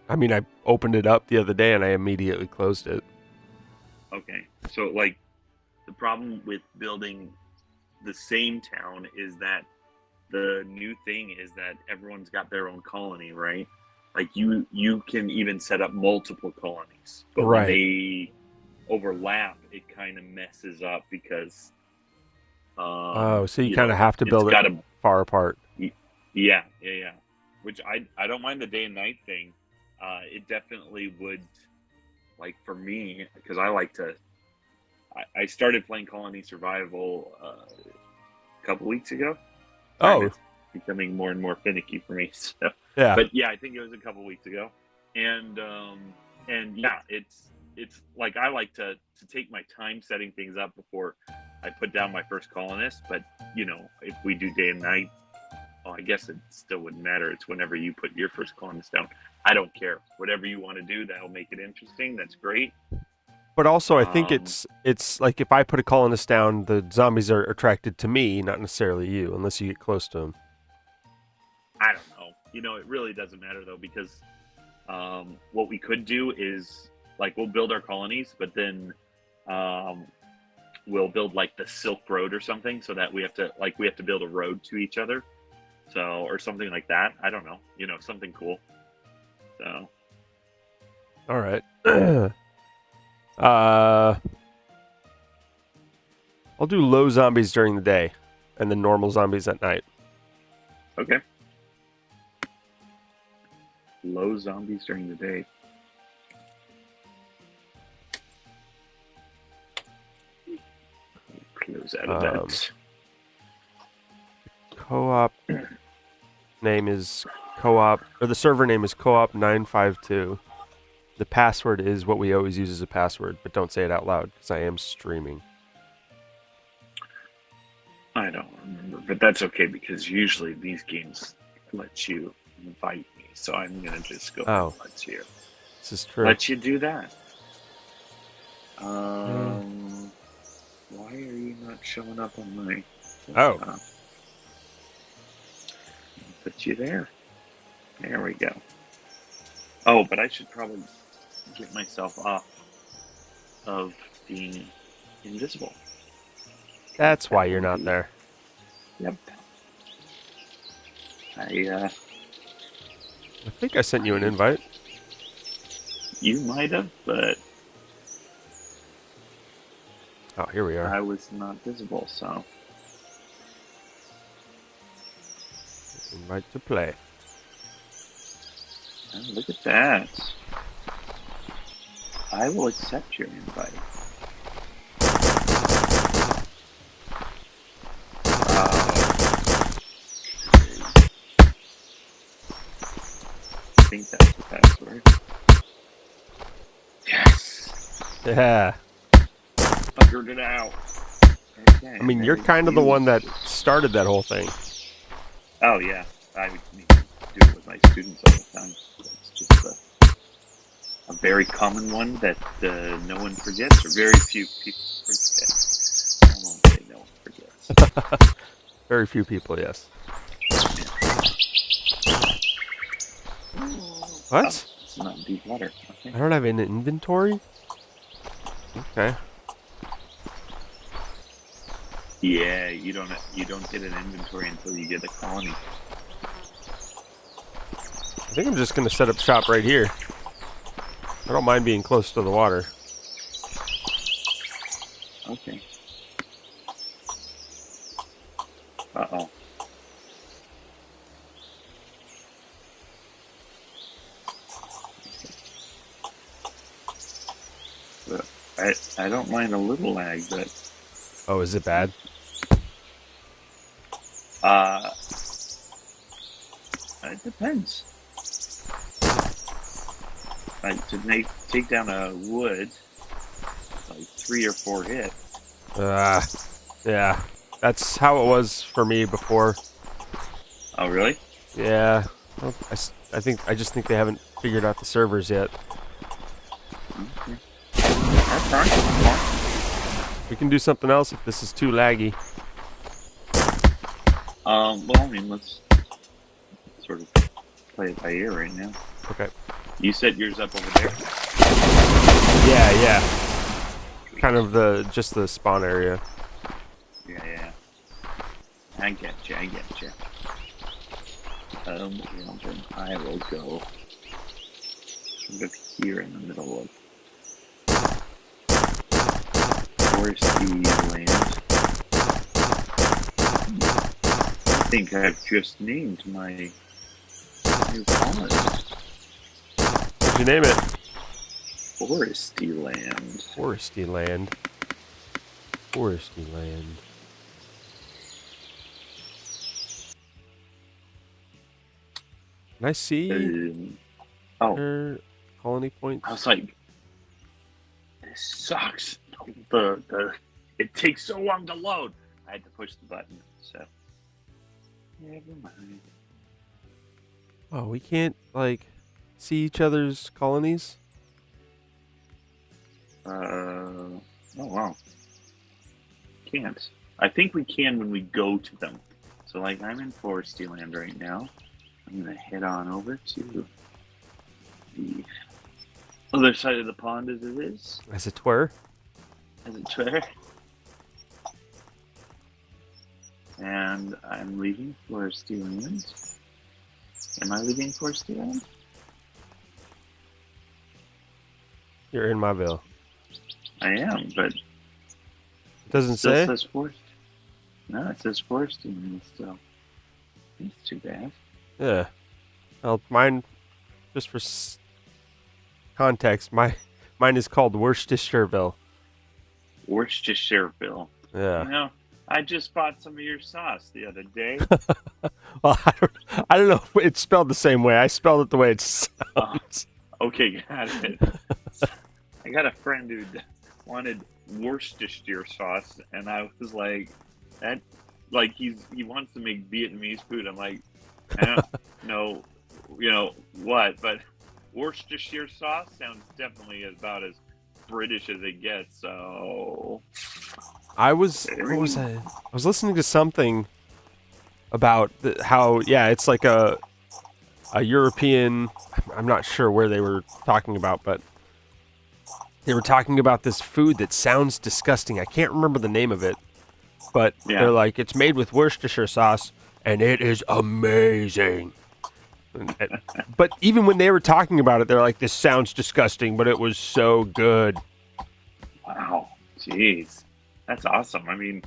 I mean, I opened it up the other day and I immediately closed it. Okay, so like the problem with building the same town is that the new thing is that everyone's got their own colony, right? Like you can even set up multiple colonies, but when Right. they overlap, it kind of messes up because Oh, so you you kind know of have to it's build it got to far apart. yeah. Which I don't mind the day and night thing. It definitely would like for me because I like to. I started playing Colony Survival a couple weeks ago, and Oh, it's becoming more and more finicky for me. So, yeah. but yeah, I think it was a couple weeks ago, and yeah, it's like I like to take my time setting things up before I put down my first colonist. But you know, if we do day and night, well, I guess it still wouldn't matter. It's whenever you put your first colonist down. I don't care. Whatever you want to do, that'll make it interesting. That's great. But also, I think Um, it's like if I put a colonist down, the zombies are attracted to me, not necessarily you, unless you get close to them. I don't know. You know, it really doesn't matter though because what we could do is like we'll build our colonies, but then um, we'll build like the Silk Road or something, so that we have to build a road to each other, so or something like that. I don't know, you know, something cool. So All right. uh, I'll do low zombies during the day, and then normal zombies at night. okay, low zombies during the day. Close out of Um, that. Co-op name is co-op, or the server name is co-op 952. The password is what we always use as a password, but don't say it out loud because I am streaming. I don't remember, but that's okay because usually these games let you invite me, so I'm gonna just go ahead Oh, and this is true. let you do that. Uh, Um, why are you not showing up on my oh, desktop? Put you there. There we go. Oh, but I should probably get myself off of being invisible because that's why that you're will not be. there. Yep. I I think I sent you an I invite. you might have, but Oh, here we are. I was not visible. So Invite to play. oh, look at that. I will accept your invite. I think that's the password. Yes, Yeah. figured it out. Okay, I and mean, you're there's kind of the one that you. started that whole thing. Oh yeah, I would do it with my students all the time. It's just a very common one that no one forgets, or very few people forget. I won't say no one forgets. Very few people, yes. Oh, What? it's not deep water. Okay. I don't have an inventory? Okay. Yeah, you don't get an inventory until you get a colony. I think I'm just going to set up shop right here. I don't mind being close to the water. Okay. Uh oh. I don't mind a little lag, but Oh, is it bad? uh, it depends. Like to take down a wood, like 3 or 4 hit. Uh, yeah. That's how it was for me before. Oh really? Yeah. Well, I think I just think they haven't figured out the servers yet. Okay. That's fine. That's fine. We can do something else if this is too laggy. Well, I mean, let's sort of play it by ear right now. Okay. You set yours up over there. Yeah. Kind of just the spawn area. Yeah. I get you. Well, then I will go sort of here in the middle of foresty land. I think I've just named my new colony. What'd you name it? Foresty land. Foresty land. Foresty land. Can I see Oh, your colony points? I was like, this sucks. It takes so long to load. I had to push the button, so never mind. Oh, we can't like see each other's colonies. Oh wow, can't. I think we can when we go to them. So like, I'm in Foresty Land right now. I'm gonna head on over to the other side of the pond, as it is. As it were. As it were. And I'm leaving Foresty Land. Am I leaving Foresty Land? You're in my bill. I am, but It doesn't still say. says Forest. No, it says Foresty Land still. That's too bad. Yeah. Well, mine, just for context, mine is called Worcestershireville. Worcestershireville. Yeah. You know, I just bought some of your sauce the other day. Well, I don't know if it's spelled the same way. I spelled it the way it sounds. Okay, got it. I got a friend who wanted Worcestershire sauce, and I was like, that, like he wants to make Vietnamese food. I'm like, I don't know, what, but Worcestershire sauce sounds definitely about as British as it gets. So What was I? I was listening to something about how, it's like a European. I'm not sure where they were talking about, but they were talking about this food that sounds disgusting. I can't remember the name of it, but they're like, it's made with Worcestershire sauce, and it is amazing. But even when they were talking about it, they're like, this sounds disgusting, but it was so good. wow, jeez, that's awesome. I mean,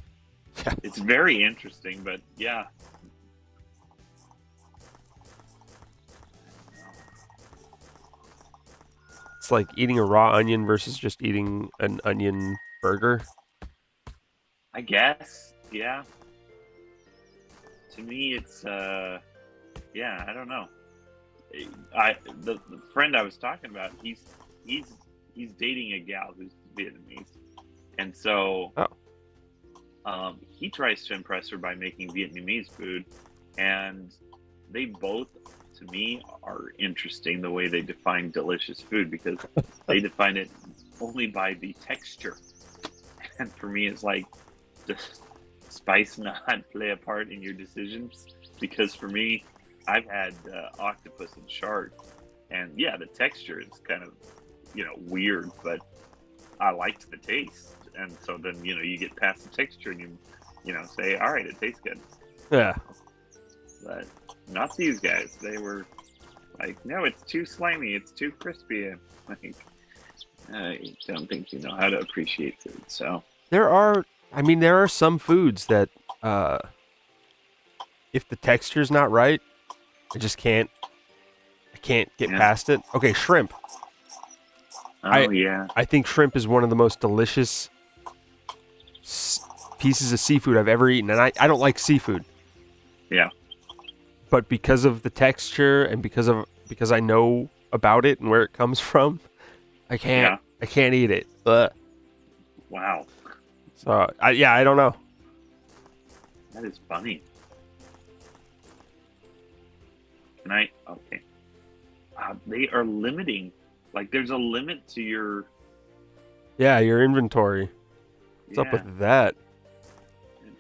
it's very interesting, but yeah. It's like eating a raw onion versus just eating an onion burger. I guess, yeah. To me, it's I don't know. The friend I was talking about, he's dating a gal who's Vietnamese, and so he tries to impress her by making Vietnamese food, and they both, to me, are interesting the way they define delicious food, because they define it only by the texture, and for me, it's like, does spice not play a part in your decisions? Because for me, I've had octopus and shark, and yeah, the texture is kind of, weird, but I liked the taste, and so then you get past the texture and you say, all right, it tastes good. Yeah. But not these guys. They were like, no, it's too slimy, it's too crispy. And like, I don't think you know how to appreciate food. So There are some foods that, if the texture's not right, I can't get past it. Okay, shrimp. I think shrimp is one of the most delicious pieces of seafood I've ever eaten, and I don't like seafood. Yeah. But because of the texture and because I know about it and where it comes from, I can't eat it. Ugh. Wow. So I don't know. That is funny. Okay. They are limiting. Like, there's a limit to your. Yeah, your inventory. What's up with that?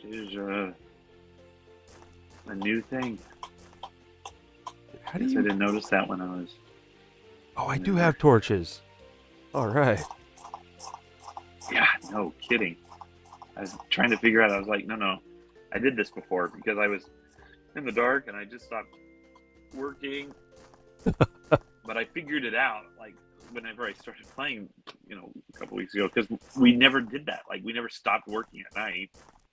It is a new thing. How I do you? didn't notice that when I was Oh, I do have torches. All right. Yeah, no kidding. I was trying to figure out. I was like, no. I did this before because I was in the dark and I just stopped working. But I figured it out like whenever I started playing, a couple weeks ago, because we never did that. Like we never stopped working at night.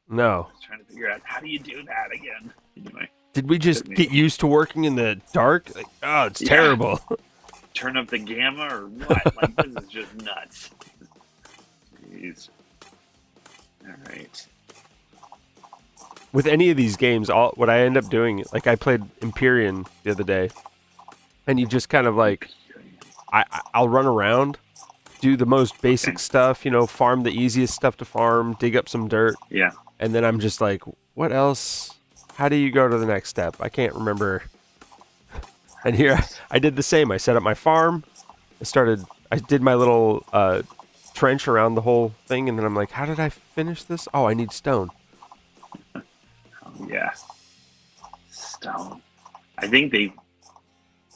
No. I was trying to figure out how do you do that again. Anyway, Did we just get used to working in the dark? Like, oh, it's terrible. Turn up the gamma or what? Like this is just nuts. Jeez. All right. With any of these games, what I end up doing, like I played Empyrean the other day, and you just kind of like, I'll run around, do the most basic stuff, farm the easiest stuff to farm, dig up some dirt. Yeah. And then I'm just like, what else? How do you go to the next step? I can't remember. And here I did the same. I set up my farm. I did my little trench around the whole thing. And then I'm like, how did I finish this? Oh, I need stone. Oh, yeah. Stone. I think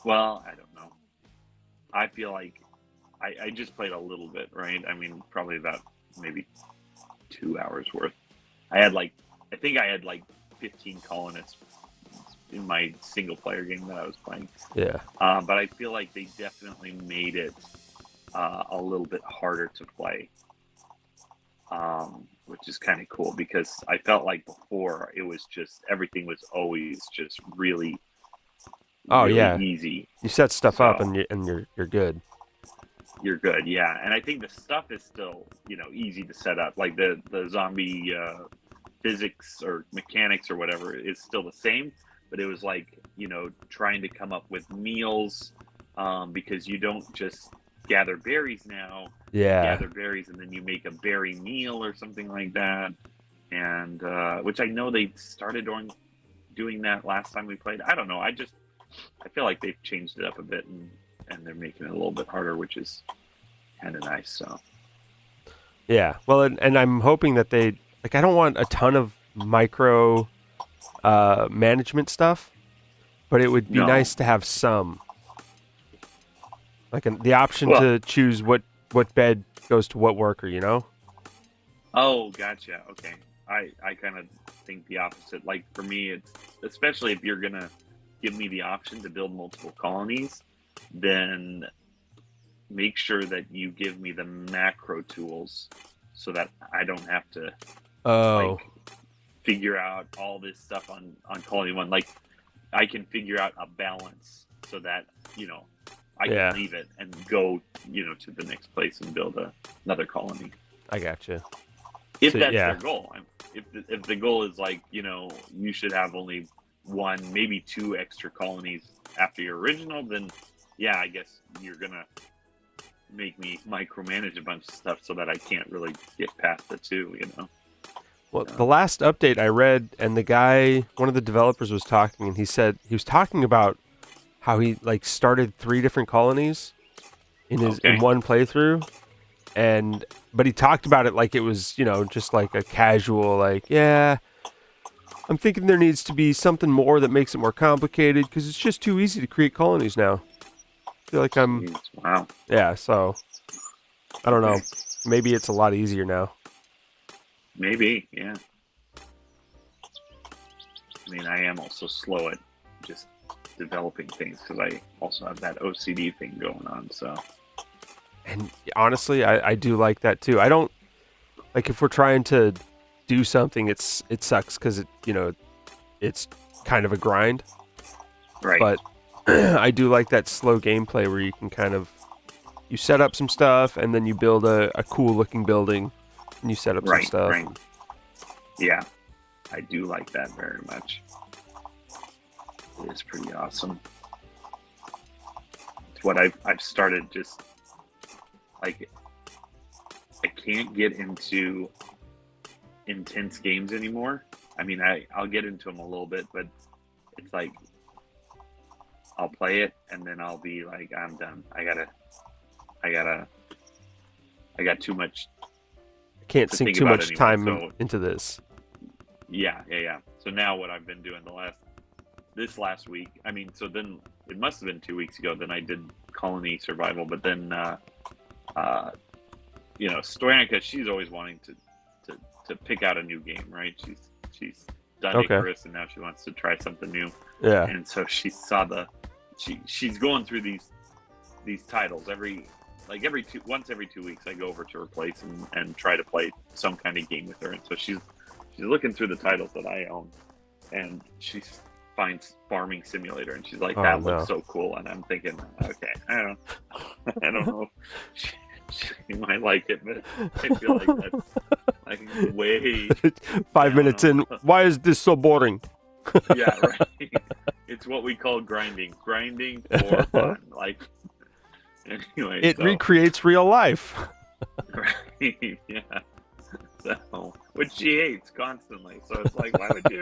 well, I don't know. I feel like I just played a little bit, right? I mean, probably about maybe 2 hours worth. I think I had like 15 colonists in my single player game that I was playing. Yeah. But I feel like they definitely made it a little bit harder to play, which is kind of cool because I felt like before it was just everything was always just really easy. You set stuff up and you're good. You're good, yeah. And I think the stuff is still easy to set up. Like the zombie physics or mechanics or whatever is still the same, but it was like trying to come up with meals because you don't just gather berries now. Yeah. Gather berries and then you make a berry meal or something like that. And which I know they started doing that last time we played. I don't know. I feel like they've changed it up a bit and they're making it a little bit harder, which is kind of nice. So yeah, well, and I'm hoping that I don't want a ton of micro management stuff, but it would be nice to have some, like the option to choose what bed goes to what worker, Oh, gotcha. Okay. I kind of think the opposite. Like for me, it's especially if you're gonna give me the option to build multiple colonies, then make sure that you give me the macro tools so that I don't have to figure out all this stuff on colony one. Like I can figure out a balance so that I can leave it and go to the next place and build another colony. I gotcha. If that's their goal. If the goal is like you should have only one, maybe two extra colonies after your original, then yeah, I guess you're gonna make me micromanage a bunch of stuff so that I can't really get past the two, Well, the last update I read, and one of the developers was talking, and he said he was talking about how he started 3 different colonies in one playthrough, but he talked about it like it was just like a casual I'm thinking there needs to be something more that makes it more complicated because it's just too easy to create colonies now. I feel like wow. Yeah, so I don't know. Maybe it's a lot easier now. Maybe, yeah. I mean, I am also slow at just developing things because I also have that OCD thing going on. So, and honestly, I do like that too. I don't like if we're trying to do something. It sucks because it's kind of a grind. Right. But I do like that slow gameplay where you can you set up some stuff and then you build a cool looking building and you set up some stuff. Right. Yeah, I do like that very much. It is pretty awesome. It's what I've started just like. I can't get into intense games anymore. I mean, I'll get into them a little bit, but it's like I'll play it and then I'll be like, I'm done. I got too much. I can't sink too much time into this. Yeah. So now what I've been doing this last week, I mean, so then it must have been 2 weeks ago that I did Colony Survival, but then Stoyanka, she's always wanting to pick out a new game, right? She's done Okay. Icarus, and now she wants to try something new. Yeah. And so she saw she's going through these titles once every 2 weeks. I go over to her place and try to play some kind of game with her. And so she's looking through the titles that I own, and she finds Farming Simulator, and she's like, "That looks so cool." And I'm thinking, okay, I don't know. She might like it, but I feel like that's like way 5 minutes in, why is this so boring? Yeah, right. It's what we call grinding for fun. Like, anyway, It recreates real life. right, yeah. So, which she hates constantly. So it's like, why would you?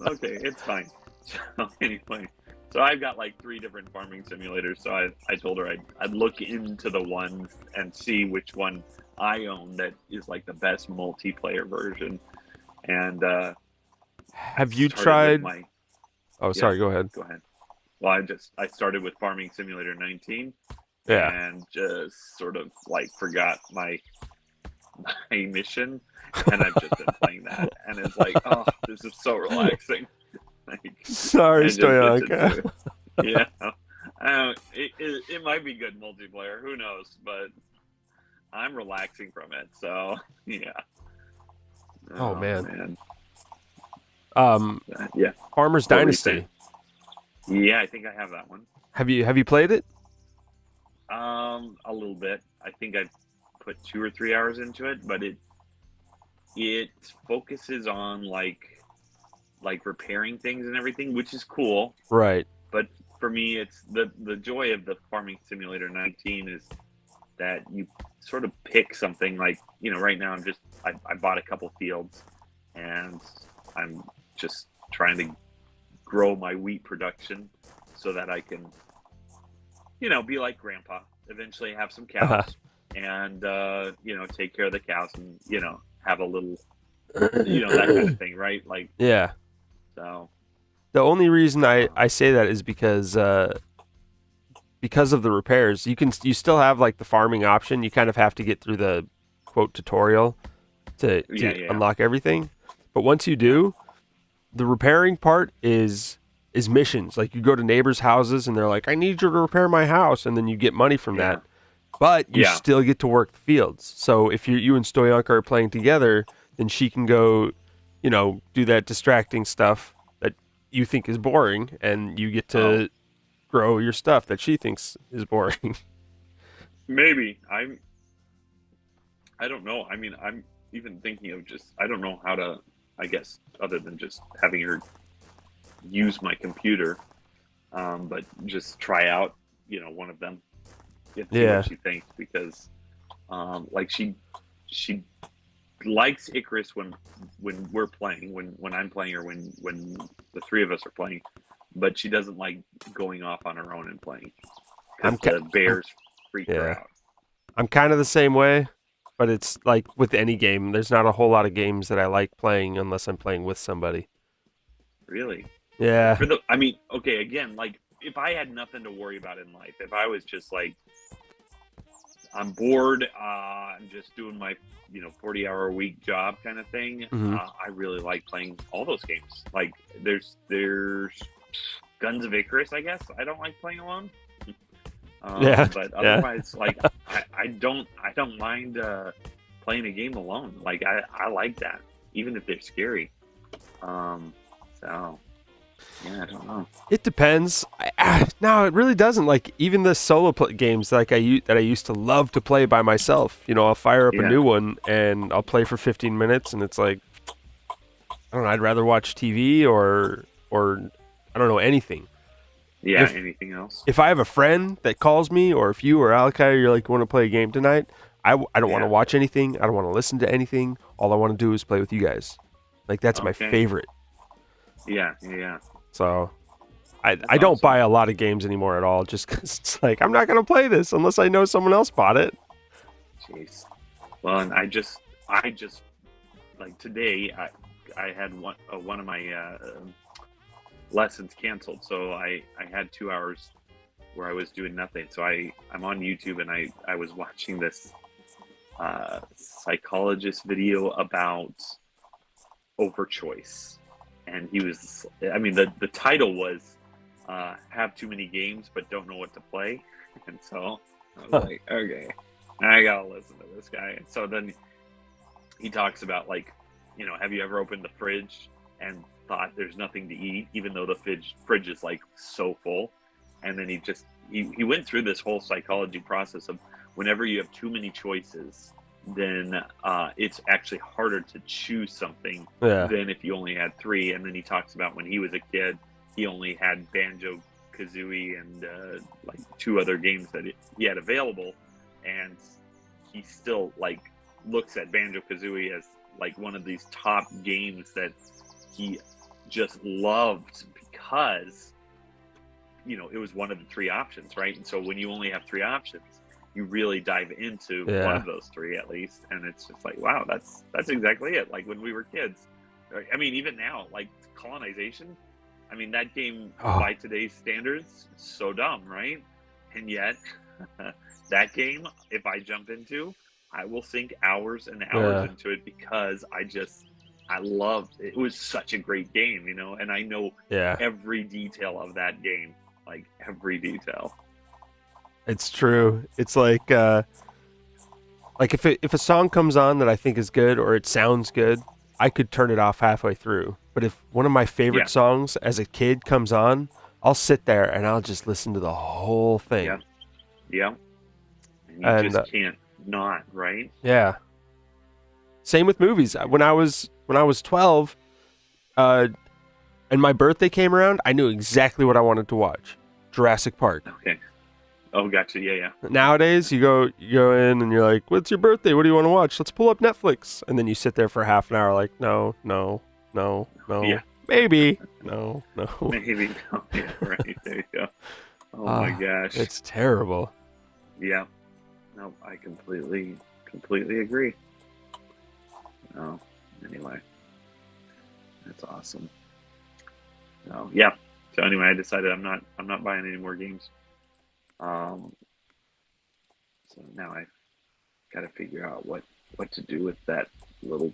Okay, it's fine. So anyway, so I've got like 3 different farming simulators. So I told her I'd look into the ones and see which one I own that is like the best multiplayer version. And have you tried? Oh, sorry. Go ahead. Go ahead. Well, I started with Farming Simulator 19. Yeah. And just sort of like forgot my mission, and I've just been playing that, and it's like, oh, this is so relaxing. Like, sorry, Stoyanka. Yeah, it might be good multiplayer, who knows, but I'm relaxing from it, so yeah. Oh man. Yeah. Farmer's Dynasty. Yeah, I think I have that one. Have you played it? A little bit. I think I've put 2 or 3 hours into it, but it focuses on like repairing things and everything, which is cool. Right. But for me, it's the joy of the Farming Simulator 19 is that you sort of pick something like, right now I bought a couple fields, and I'm just trying to grow my wheat production so that I can, be like grandpa, eventually have some cows and, take care of the cows and, have a little, that kind of thing, right? Like, yeah. So the only reason I say that is because of the repairs. You still have like the farming option. You kind of have to get through the quote tutorial to unlock everything. But once you do, the repairing part is missions. Like you go to neighbors' houses and they're like, I need you to repair my house, and then you get money from that. But you still get to work the fields. So if you and Stoyanka are playing together, then she can go, do that distracting stuff that you think is boring, and you get to grow your stuff that she thinks is boring. Maybe. I don't know. I mean, I'm even thinking of I don't know how to, I guess, other than just having her use my computer, but just try out, one of them. See what she thinks, because like she likes Icarus when we're playing, when I'm playing, or when the 3 of us are playing, but she doesn't like going off on her own and playing because the bears freak her out. I'm kind of the same way, but it's like with any game, there's not a whole lot of games that I like playing unless I'm playing with somebody. Really? Yeah. Okay, again, like if I had nothing to worry about in life, if I was just like, I'm bored, I'm just doing my 40-hour-a-week job kind of thing, I really like playing all those games. Like there's Guns of Icarus, I guess I don't like playing alone. But otherwise, like I don't mind playing a game alone. Like I like that, even if they're scary. So yeah, I don't know. It depends. No, it really doesn't. Like even the solo games that I used to love to play by myself. I'll fire up a new one and I'll play for 15 minutes, and it's like, I don't know. I'd rather watch TV or I don't know, anything. Yeah, anything else. If I have a friend that calls me, or if you or Alakai, you're like, want to play a game tonight, I don't want to watch anything. I don't want to listen to anything. All I want to do is play with you guys. Like that's my favorite. Yeah. So I don't buy a lot of games anymore at all, just because it's like, I'm not going to play this unless I know someone else bought it. Jeez. Well, and I just like today, I had one of my lessons canceled, so I had 2 hours where I was doing nothing. So I'm on YouTube, and I was watching this psychologist video about overchoice, and he was, I mean, the title was have too many games but don't know what to play. And so I was like, okay, I gotta listen to this guy. And so then he talks about, like, you know, have you ever opened the fridge and thought there's nothing to eat, even though the fridge is like so full? And then he went through this whole psychology process of, whenever you have too many choices, then it's actually harder to choose something than if you only had 3. And then he talks about when he was a kid, he only had Banjo Kazooie and like 2 other games that he had available, and he still like looks at Banjo Kazooie as like one of these top games that he just loved, because, you know, it was one of the 3 options, right? And so when you only have 3 options, you really dive into one of those 3 at least, and it's just like, wow, that's exactly it. Like when we were kids, I mean, even now, like Colonization, I mean, that game by today's standards, so dumb, right? And yet that game, if I jump into, I will sink hours and hours into it, because I loved it. It was such a great game, you know, and I know every detail of that game, like every detail. It's true. It's like if a song comes on that I think is good or it sounds good, I could turn it off halfway through. But if one of my favorite songs as a kid comes on, I'll sit there and I'll just listen to the whole thing. Yeah. And you just can't not, right? Yeah. Same with movies. When I was 12, and my birthday came around, I knew exactly what I wanted to watch. Jurassic Park. Okay. Oh, gotcha. Yeah. Nowadays, you go in and you're like, "What's your birthday? What do you want to watch? Let's pull up Netflix." And then you sit there for half an hour, like, no, Yeah. maybe, no. Maybe no. Yeah, right. There you go. Oh my gosh, it's terrible. Yeah. No, I completely agree. Oh, anyway, that's awesome. Oh, yeah. So anyway, I decided I'm not buying any more games. So now I've got to figure out what to do with that little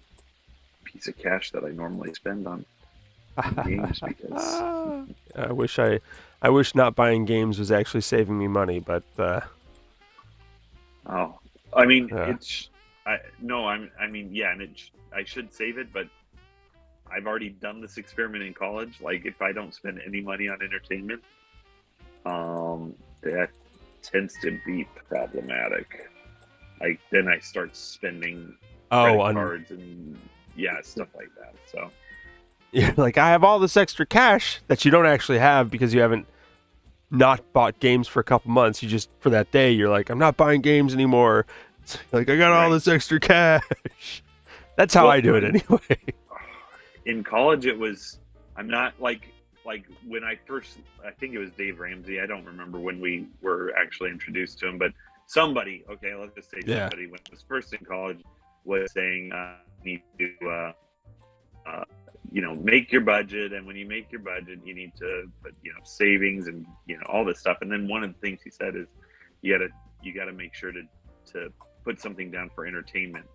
piece of cash that I normally spend on games, because I wish not buying games was actually saving me money, but I mean, I should save it, but I've already done this experiment in college. Like, if I don't spend any money on entertainment, that tends to be problematic. Like, then I start spending credit cards and stuff like that. So you're like, I have all this extra cash that you don't actually have because you haven't not bought games for a couple months. You just, for that day, you're like, I'm not buying games anymore. It's like, I got all this extra cash. That's how I do it anyway. In college, it was, I'm not like when I think it was Dave Ramsey. I don't remember when we were actually introduced to him, but somebody, okay, let's just say somebody when I was first in college was saying, you need to, make your budget. And when you make your budget, you need to put, savings and, all this stuff. And then one of the things he said is you gotta make sure to put something down for entertainment.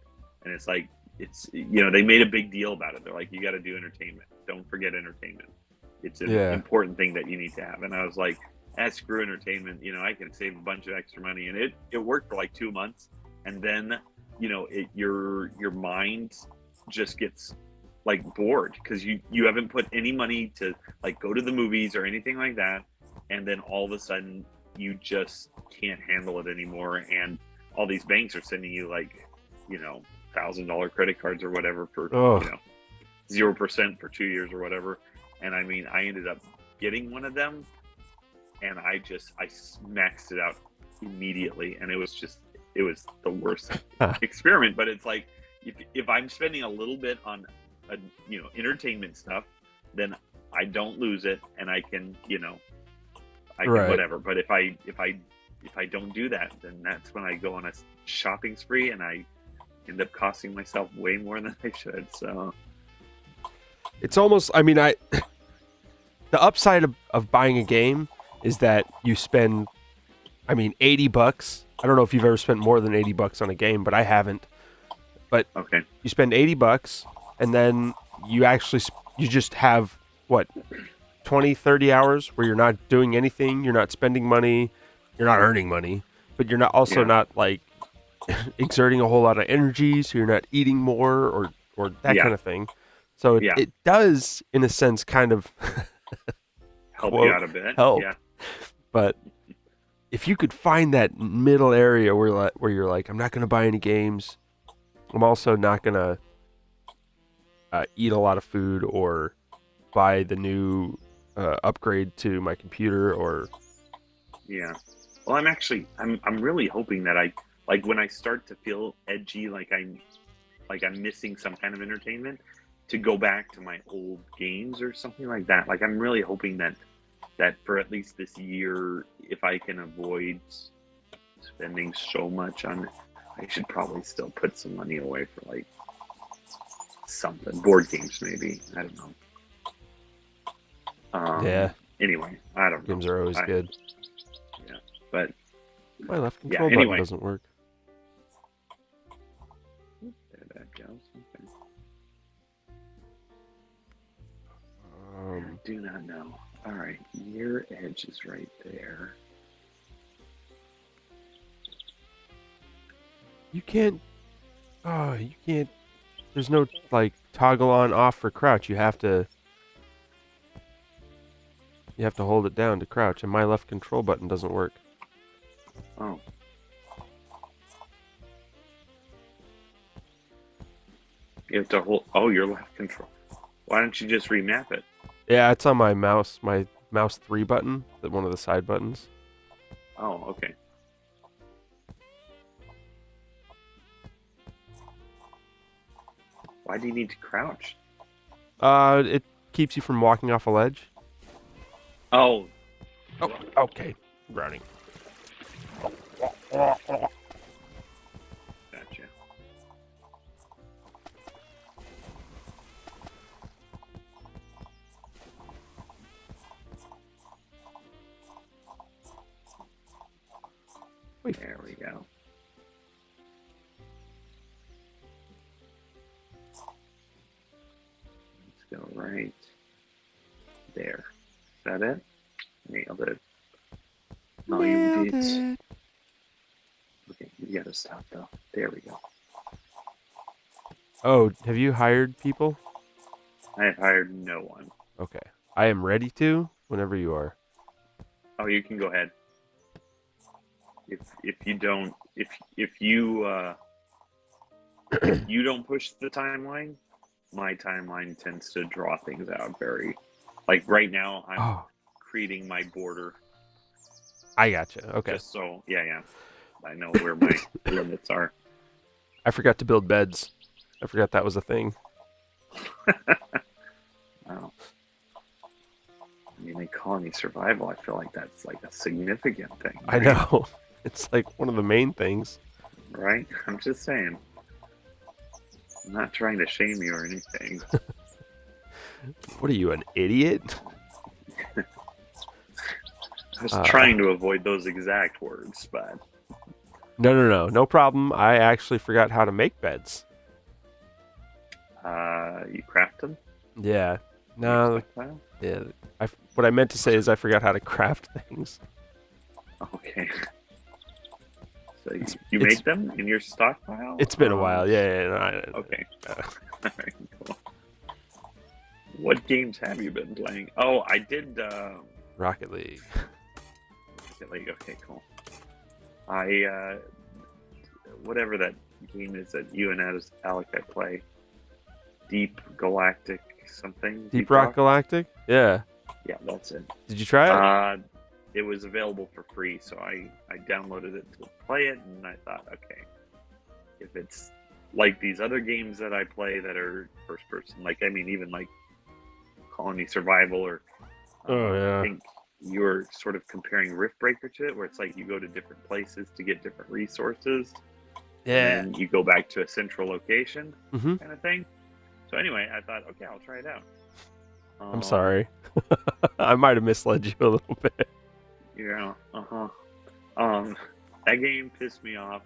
And it's like, they made a big deal about it. They're like, you got to do entertainment. Don't forget entertainment. It's an important thing that you need to have. And I was like, screw entertainment. I can save a bunch of extra money. And it worked for like 2 months. And then, your mind just gets like bored because you haven't put any money to like go to the movies or anything like that. And then all of a sudden you just can't handle it anymore. And all these banks are sending you like, $1,000 credit cards or whatever for 0% for 2 years or whatever. And I mean, I ended up getting one of them, and I maxed it out immediately, and it was the worst experiment. But it's like, if I'm spending a little bit on entertainment stuff, then I don't lose it, and I can I can whatever. But if I don't do that, then that's when I go on a shopping spree, and I end up costing myself way more than I should. So it's almost, I mean, the the upside of buying a game is that you spend, I mean, $80. I don't know if you've ever spent more than $80 on a game, but I haven't. But Okay. you spend $80, and then you actually you just have what 20, 30 hours where you're not doing anything, you're not spending money, you're not earning money, but you're not also Yeah. not like exerting a whole lot of energy, so you're not eating more or that Yeah. kind of thing. So Yeah. it does, in a sense, kind of Help you quote out a bit. help. Yeah. But if you could find that middle area where you're like, I'm not going to buy any games, I'm also not going to eat a lot of food or buy the new upgrade to my computer or Yeah. Well, I'm really hoping that I like when I start to feel edgy, like I'm missing some kind of entertainment, to go back to my old games or something like that. Like I'm really hoping that for at least this year, if I can avoid spending so much on, I should probably still put some money away for like something, board games maybe. I don't know. yeah, Anyway, I don't know. games are always good. Yeah, but My left yeah. control button Anyway, doesn't work. there that goes. Okay. I do not know. All right, your edge is right there. You can't. Oh, you can't. There's no like toggle on off for crouch. You have to. You have to hold it down to crouch, and my left control button doesn't work. Oh. You have to hold. Oh, your left control. Why don't you just remap it? Yeah, it's on my mouse 3 button, one of the side buttons. Oh, okay. Why do you need to crouch? It keeps you from walking off a ledge. Oh, Oh, okay. Running. gotcha. Wait. There we go. Let's go right there. Is that it? Nailed it. Oh, you Nailed did. it. Okay, you gotta stop though. There we go. Oh, have you hired people? I have hired no one. Okay. I am ready to whenever you are. Oh, you can go ahead. If you don't if you don't push the timeline, my timeline tends to draw things out very, like right now I'm Oh, creating my border I gotcha. Okay. just so yeah I know where my limits are. I forgot to build beds. I forgot that was a thing. Wow. I mean, in colony survival, I feel like that's like a significant thing. I right? know. It's like one of the main things. Right? I'm just saying. I'm not trying to shame you or anything. What are you, an idiot? I was trying to avoid those exact words, but No problem. I actually forgot how to make beds. you craft them? Yeah. No. Stockpile? Yeah. What I meant to say is I forgot how to craft things. Okay. So you it's- make them in your stockpile? It's been a while. Yeah. No, Okay. Alright, cool. What games have you been playing? Oh, I did Rocket League. okay, cool. I whatever that game is that you and Alec I play. Deep Galactic something. Deep Rock Galactic? Yeah. Yeah, that's it. Did you try it? It was available for free, so I downloaded it to play it, and I thought, okay, if it's like these other games that I play that are first person, like I mean, even like Colony Survival, or Oh, yeah. I think you were sort of comparing Rift Breaker to it, where it's like you go to different places to get different resources, Yeah. and you go back to a central location, Mhm. kind of thing. So anyway, I thought, okay, I'll try it out. I'm sorry. I might have misled you a little bit. Yeah. Um, that game pissed me off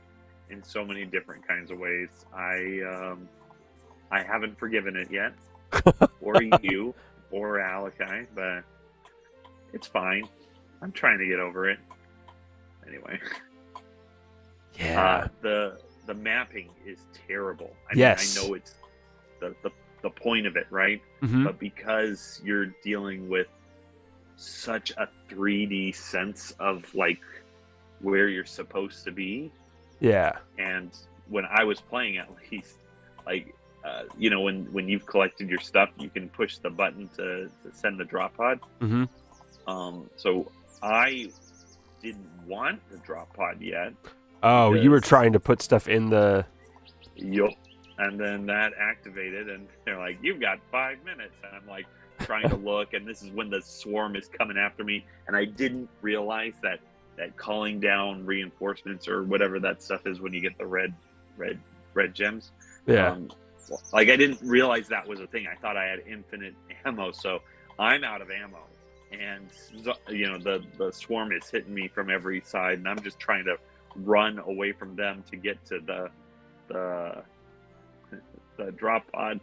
in so many different kinds of ways. I haven't forgiven it yet, or you, or Alakai, but it's fine. I'm trying to get over it. Anyway, Yeah. the mapping is terrible. I Yes. mean, I know it's the point of it, right? Hmm. But because you're dealing with such a 3D sense of like where you're supposed to be, Yeah. and when I was playing, at least, like when you've collected your stuff, you can push the button to send the drop pod. Hmm. So I didn't want the drop pod yet. Oh, you were Because- trying to put stuff in the. Yup. And then that activated, and they're like, "You've got 5 minutes." And I'm like trying to look, and this is when the swarm is coming after me, and I didn't realize that calling down reinforcements or whatever that stuff is when you get the red gems. Yeah. Like I didn't realize that was a thing. I thought I had infinite ammo, so I'm out of ammo, and the swarm is hitting me from every side, and I'm just trying to run away from them to get to the drop pod.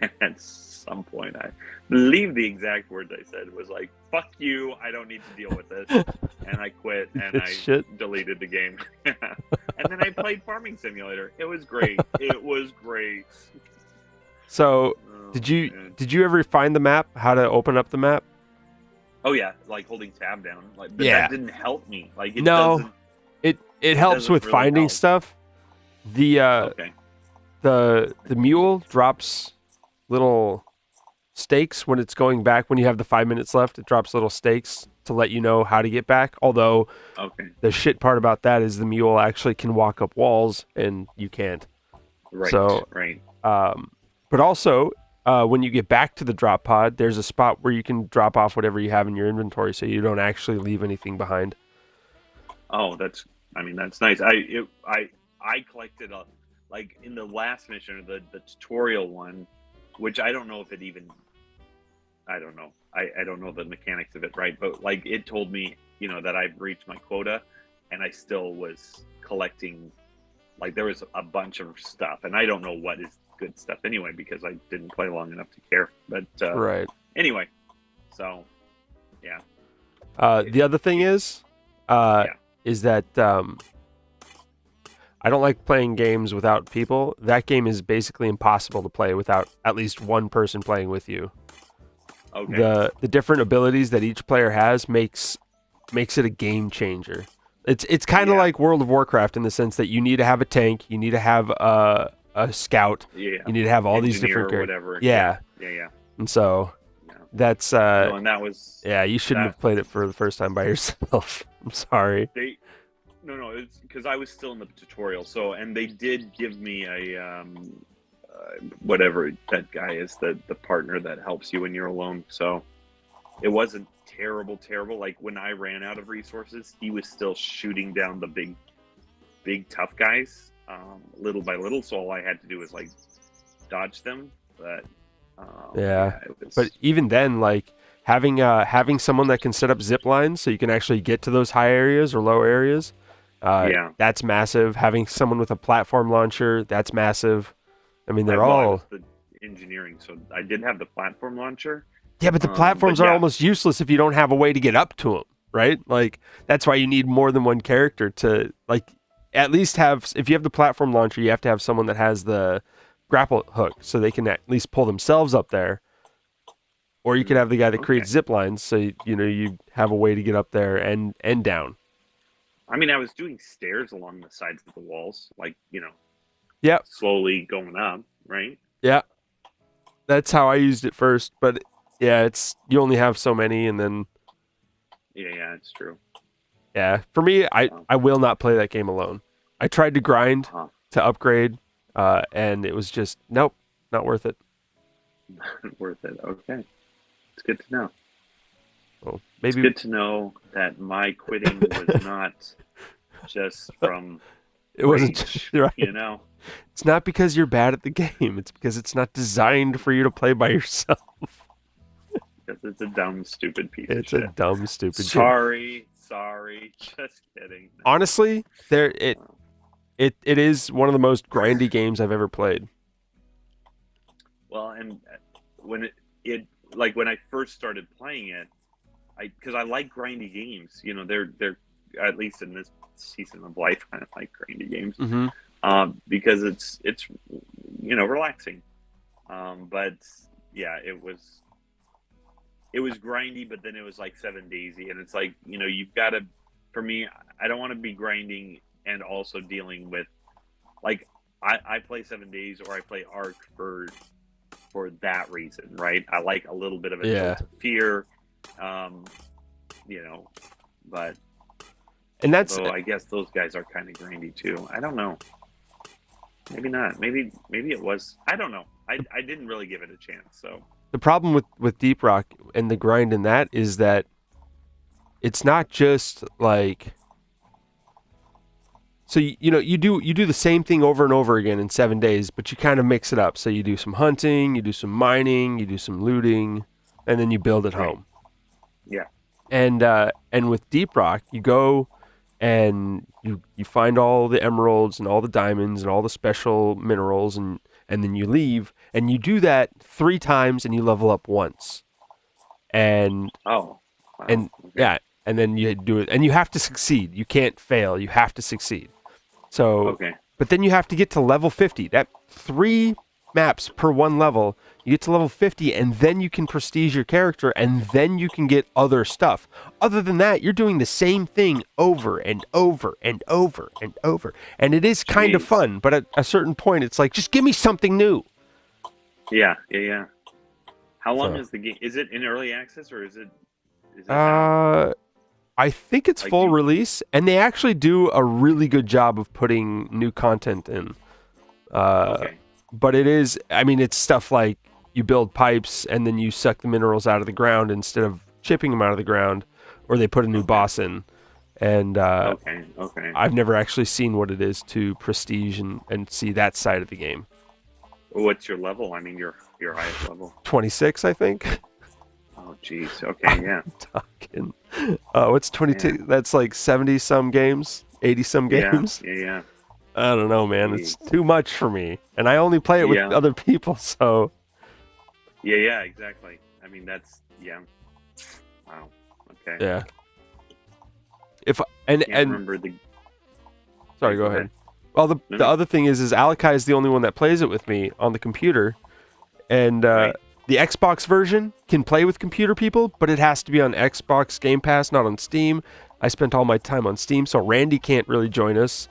And at some point, I believe the exact words I said was like, "Fuck you! I don't need to deal with this," and I quit and I Shit. deleted the game. And then I played Farming Simulator. It was great. It was great. So, Oh, did you man. ever find the map? How to open up the map? Oh yeah, like holding tab down. Like, but Yeah. that didn't help me. Like it No. doesn't. It helps doesn't with really finding help. stuff. The Okay. the mule drops little stakes when it's going back. When you have the 5 minutes left, it drops little stakes to let you know how to get back. Although Okay. the shit part about that is the mule actually can walk up walls and you can't. Right. So- right. But also, when you get back to the drop pod, there's a spot where you can drop off whatever you have in your inventory, so you don't actually leave anything behind. Oh, that's. I mean, that's nice. I collected like in the last mission, or the tutorial one, which I don't know if it even. I don't know. I don't know the mechanics of it, right? But like it told me, that I've reached my quota, and I still was collecting. Like there was a bunch of stuff, and I don't know what is good stuff anyway because I didn't play long enough to care. But Right. anyway, so yeah. The other thing is, Yeah. is that I don't like playing games without people. That game is basically impossible to play without at least one person playing with you. Okay. The different abilities that each player has makes it a game changer. It's kind of Yeah. like World of Warcraft in the sense that you need to have a tank, you need to have a scout, Yeah. you need to have all these Engineer different or characters. whatever. Yeah, Yeah. and so Yeah. that's No, and that was yeah, you shouldn't that- have played it for the first time by yourself. I'm sorry. no, it's because I was still in the tutorial. So, and they did give me a whatever that guy is, the partner that helps you when you're alone. So it wasn't terrible. Like when I ran out of resources, he was still shooting down the big tough guys, little by little. So all I had to do was like dodge them. But Yeah. it was, But even then, like having someone that can set up zip lines so you can actually get to those high areas or low areas, Yeah. that's massive. Having someone with a platform launcher, that's massive. I mean, they're I all was the engineering, so I did have the platform launcher. yeah, but the but platforms are yeah. almost useless if you don't have a way to get up to them, right? Like that's why you need more than one character to like at least have. If you have the platform launcher, you have to have someone that has the grapple hook so they can at least pull themselves up there. Or you could have the guy that creates zip lines, so you have a way to get up there and down. I mean, I was doing stairs along the sides of the walls, like Yep. slowly going up, right? Yeah, that's how I used it first. But yeah, it's you only have so many, and then Yeah, it's true. yeah, for me, I will not play that game alone. I tried to grind Huh. to upgrade, and it was just nope, not worth it. Worth it. Okay, it's good to know. Well, It's maybe good to know that my quitting was not just from it wasn't. rage, Right. It's not because you're bad at the game. It's because it's not designed for you to play by yourself. Because it's a dumb, stupid piece It's of a shit. dumb, stupid game. Sorry, just kidding. No. Honestly, it is one of the most grindy games I've ever played. Well, and when it like when I first started playing it, because I like grindy games. You know, they're at least in this season of life, I like grindy games Mm-hmm. because it's relaxing. But yeah, it was grindy, but then it was like 7 Daisy, and it's like you've got to. For me, I don't want to be grinding and also dealing with like I play 7 Days or I play Ark for that reason, right? I like a little bit of a Yeah. jolt of fear, um, but And that's I guess those guys are kind of grindy too. I don't know. Maybe not. Maybe it was. I don't know. I didn't really give it a chance. So the problem with Deep Rock and the grind in that is that it's not just like, so you do the same thing over and over again in 7 days, but you kind of mix it up. So you do some hunting, you do some mining, you do some looting, and then you build at home. yeah, And with Deep Rock, you go and you find all the emeralds and all the diamonds and all the special minerals, and then you leave, and you do that 3 times and you level up once. And oh, wow. and Okay. yeah, and then you do it, and you have to succeed. You can't fail. You have to succeed. So, Okay. but then you have to get to level 50. That 3 maps per 1 level. You get to level 50, and then you can prestige your character, and then you can get other stuff. Other than that, you're doing the same thing over and over and over and over. And it is kind of Jeez. fun, but at a certain point, it's like, just give me something new. Yeah. How long So- is the game? Is it in early access or is it out? I think it's Like full you- release, and they actually do a really good job of putting new content in. Okay. But it is, I mean, it's stuff like you build pipes and then you suck the minerals out of the ground instead of chipping them out of the ground, or they put a new Okay. boss in. And Okay. I've never actually seen what it is to prestige and see that side of the game. What's your level? I mean, your highest level. 26, I think. Oh, jeez. Okay. Yeah. Talking. What's 22? That's like 70 some games, 80 some games. Yeah. I don't know, man. It's too much for me, and I only play it with Yeah. other people. So Yeah. Exactly. I mean, yeah. Wow. Okay. yeah. If and Can't and remember the. sorry, go ahead. Well, the No, the no. other thing is Alakai is the only one that plays it with me on the computer, and Right. the Xbox version can play with computer people, but it has to be on Xbox Game Pass, not on Steam. I spent all my time on Steam, so Randy can't really join us,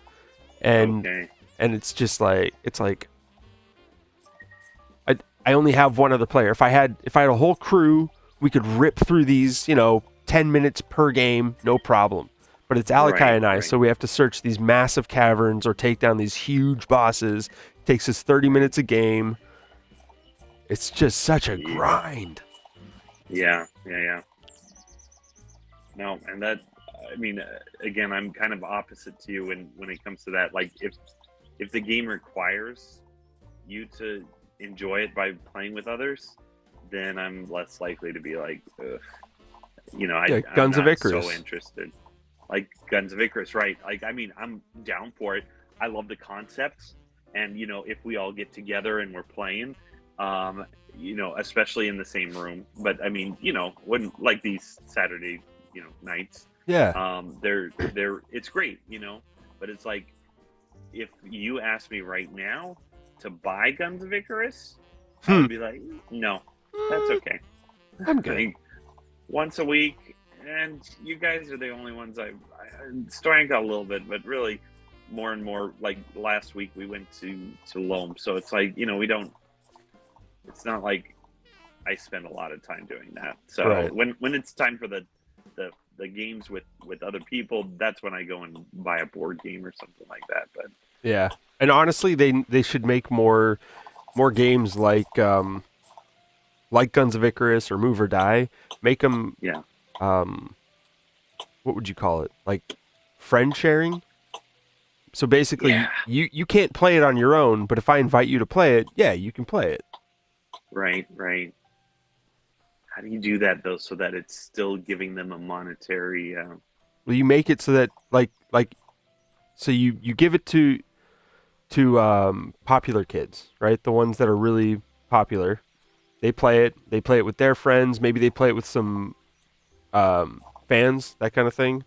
and Okay. and it's just like I only have one other player. If I had a whole crew, we could rip through these 10 minutes per game, no problem. But it's Alakai Right, and I, right. so we have to search these massive caverns or take down these huge bosses. It takes us 30 minutes a game. It's just such a Yeah. grind. Yeah. No, and that, I mean, again, I'm kind of opposite to you when it comes to that. Like, if the game requires you to enjoy it by playing with others, then I'm less likely to be like, ugh. Yeah, I'm Guns of not Icarus. so interested. Like Guns of Icarus, right? Like, I mean, I'm down for it. I love the concepts, and if we all get together and we're playing, especially in the same room. But I mean, when like these Saturday, nights, Yeah. they're it's great, But it's like, if you ask me right now to buy Guns of Icarus, I would be like, no, that's okay. I'm I good. think once a week, and you guys are the only ones I Stoyanka a little bit, but really more and more. Like last week, we went to Loam, so it's like we don't. It's not like I spend a lot of time doing that. So Right. when it's time for the games with other people, that's when I go and buy a board game or something like that. But Yeah. And honestly, they should make more games like Guns of Icarus or Move or Die. Make them yeah, what would you call it? Like friend sharing? So basically, Yeah. you can't play it on your own, but if I invite you to play it, yeah, you can play it. right. How do you do that though, so that it's still giving them a monetary? Well, you make it so that so you give it to popular kids, right? The ones that are really popular. They play it. They play it with their friends. Maybe they play it with some fans, that kind of thing.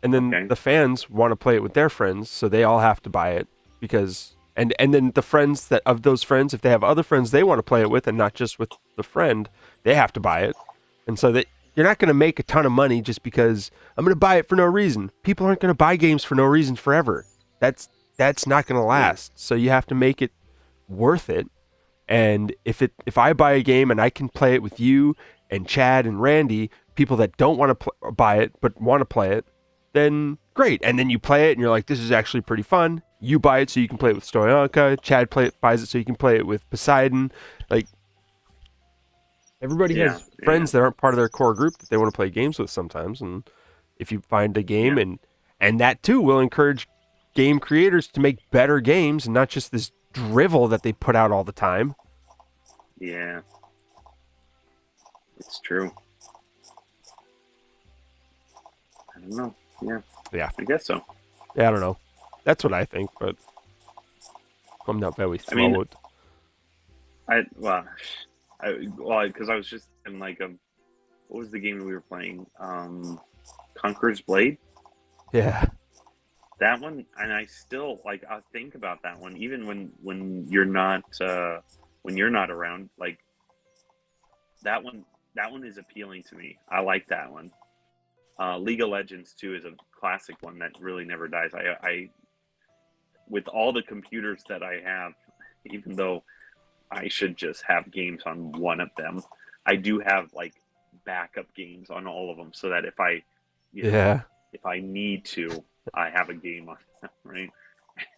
And then Okay. the fans want to play it with their friends, so they all have to buy it because and then the friends that of those friends, if they have other friends they want to play it with and not just with the friend, they have to buy it. And so that you're not going to make a ton of money just because I'm going to buy it for no reason. People aren't going to buy games for no reason forever. That's not going to last. So you have to make it worth it. And if I buy a game and I can play it with you and Chad and Randy, people that don't want to buy it but want to play it, then great. And then you play it and you're like, this is actually pretty fun. You buy it so you can play it with Stoyanka. Chad buys it so you can play it with Poseidon. Like, everybody has friends that aren't part of their core group that they want to play games with sometimes. And if you find a game and that too will encourage game creators to make better games and not just this drivel that they put out all the time. Yeah, it's true. I don't know. Yeah, I guess so. Yeah, I don't know. That's what I think, but I'm not very I mean, thrilled. Because I was just in like what was the game that we were playing? Conqueror's Blade. Yeah. That one, and I still like. I think about that one even when you're not around. Like that one is appealing to me. I like that one. League of Legends too is a classic one that really never dies. I with all the computers that I have, even though I should just have games on one of them, I do have like backup games on all of them, so that if I need to, I have a game on them, right?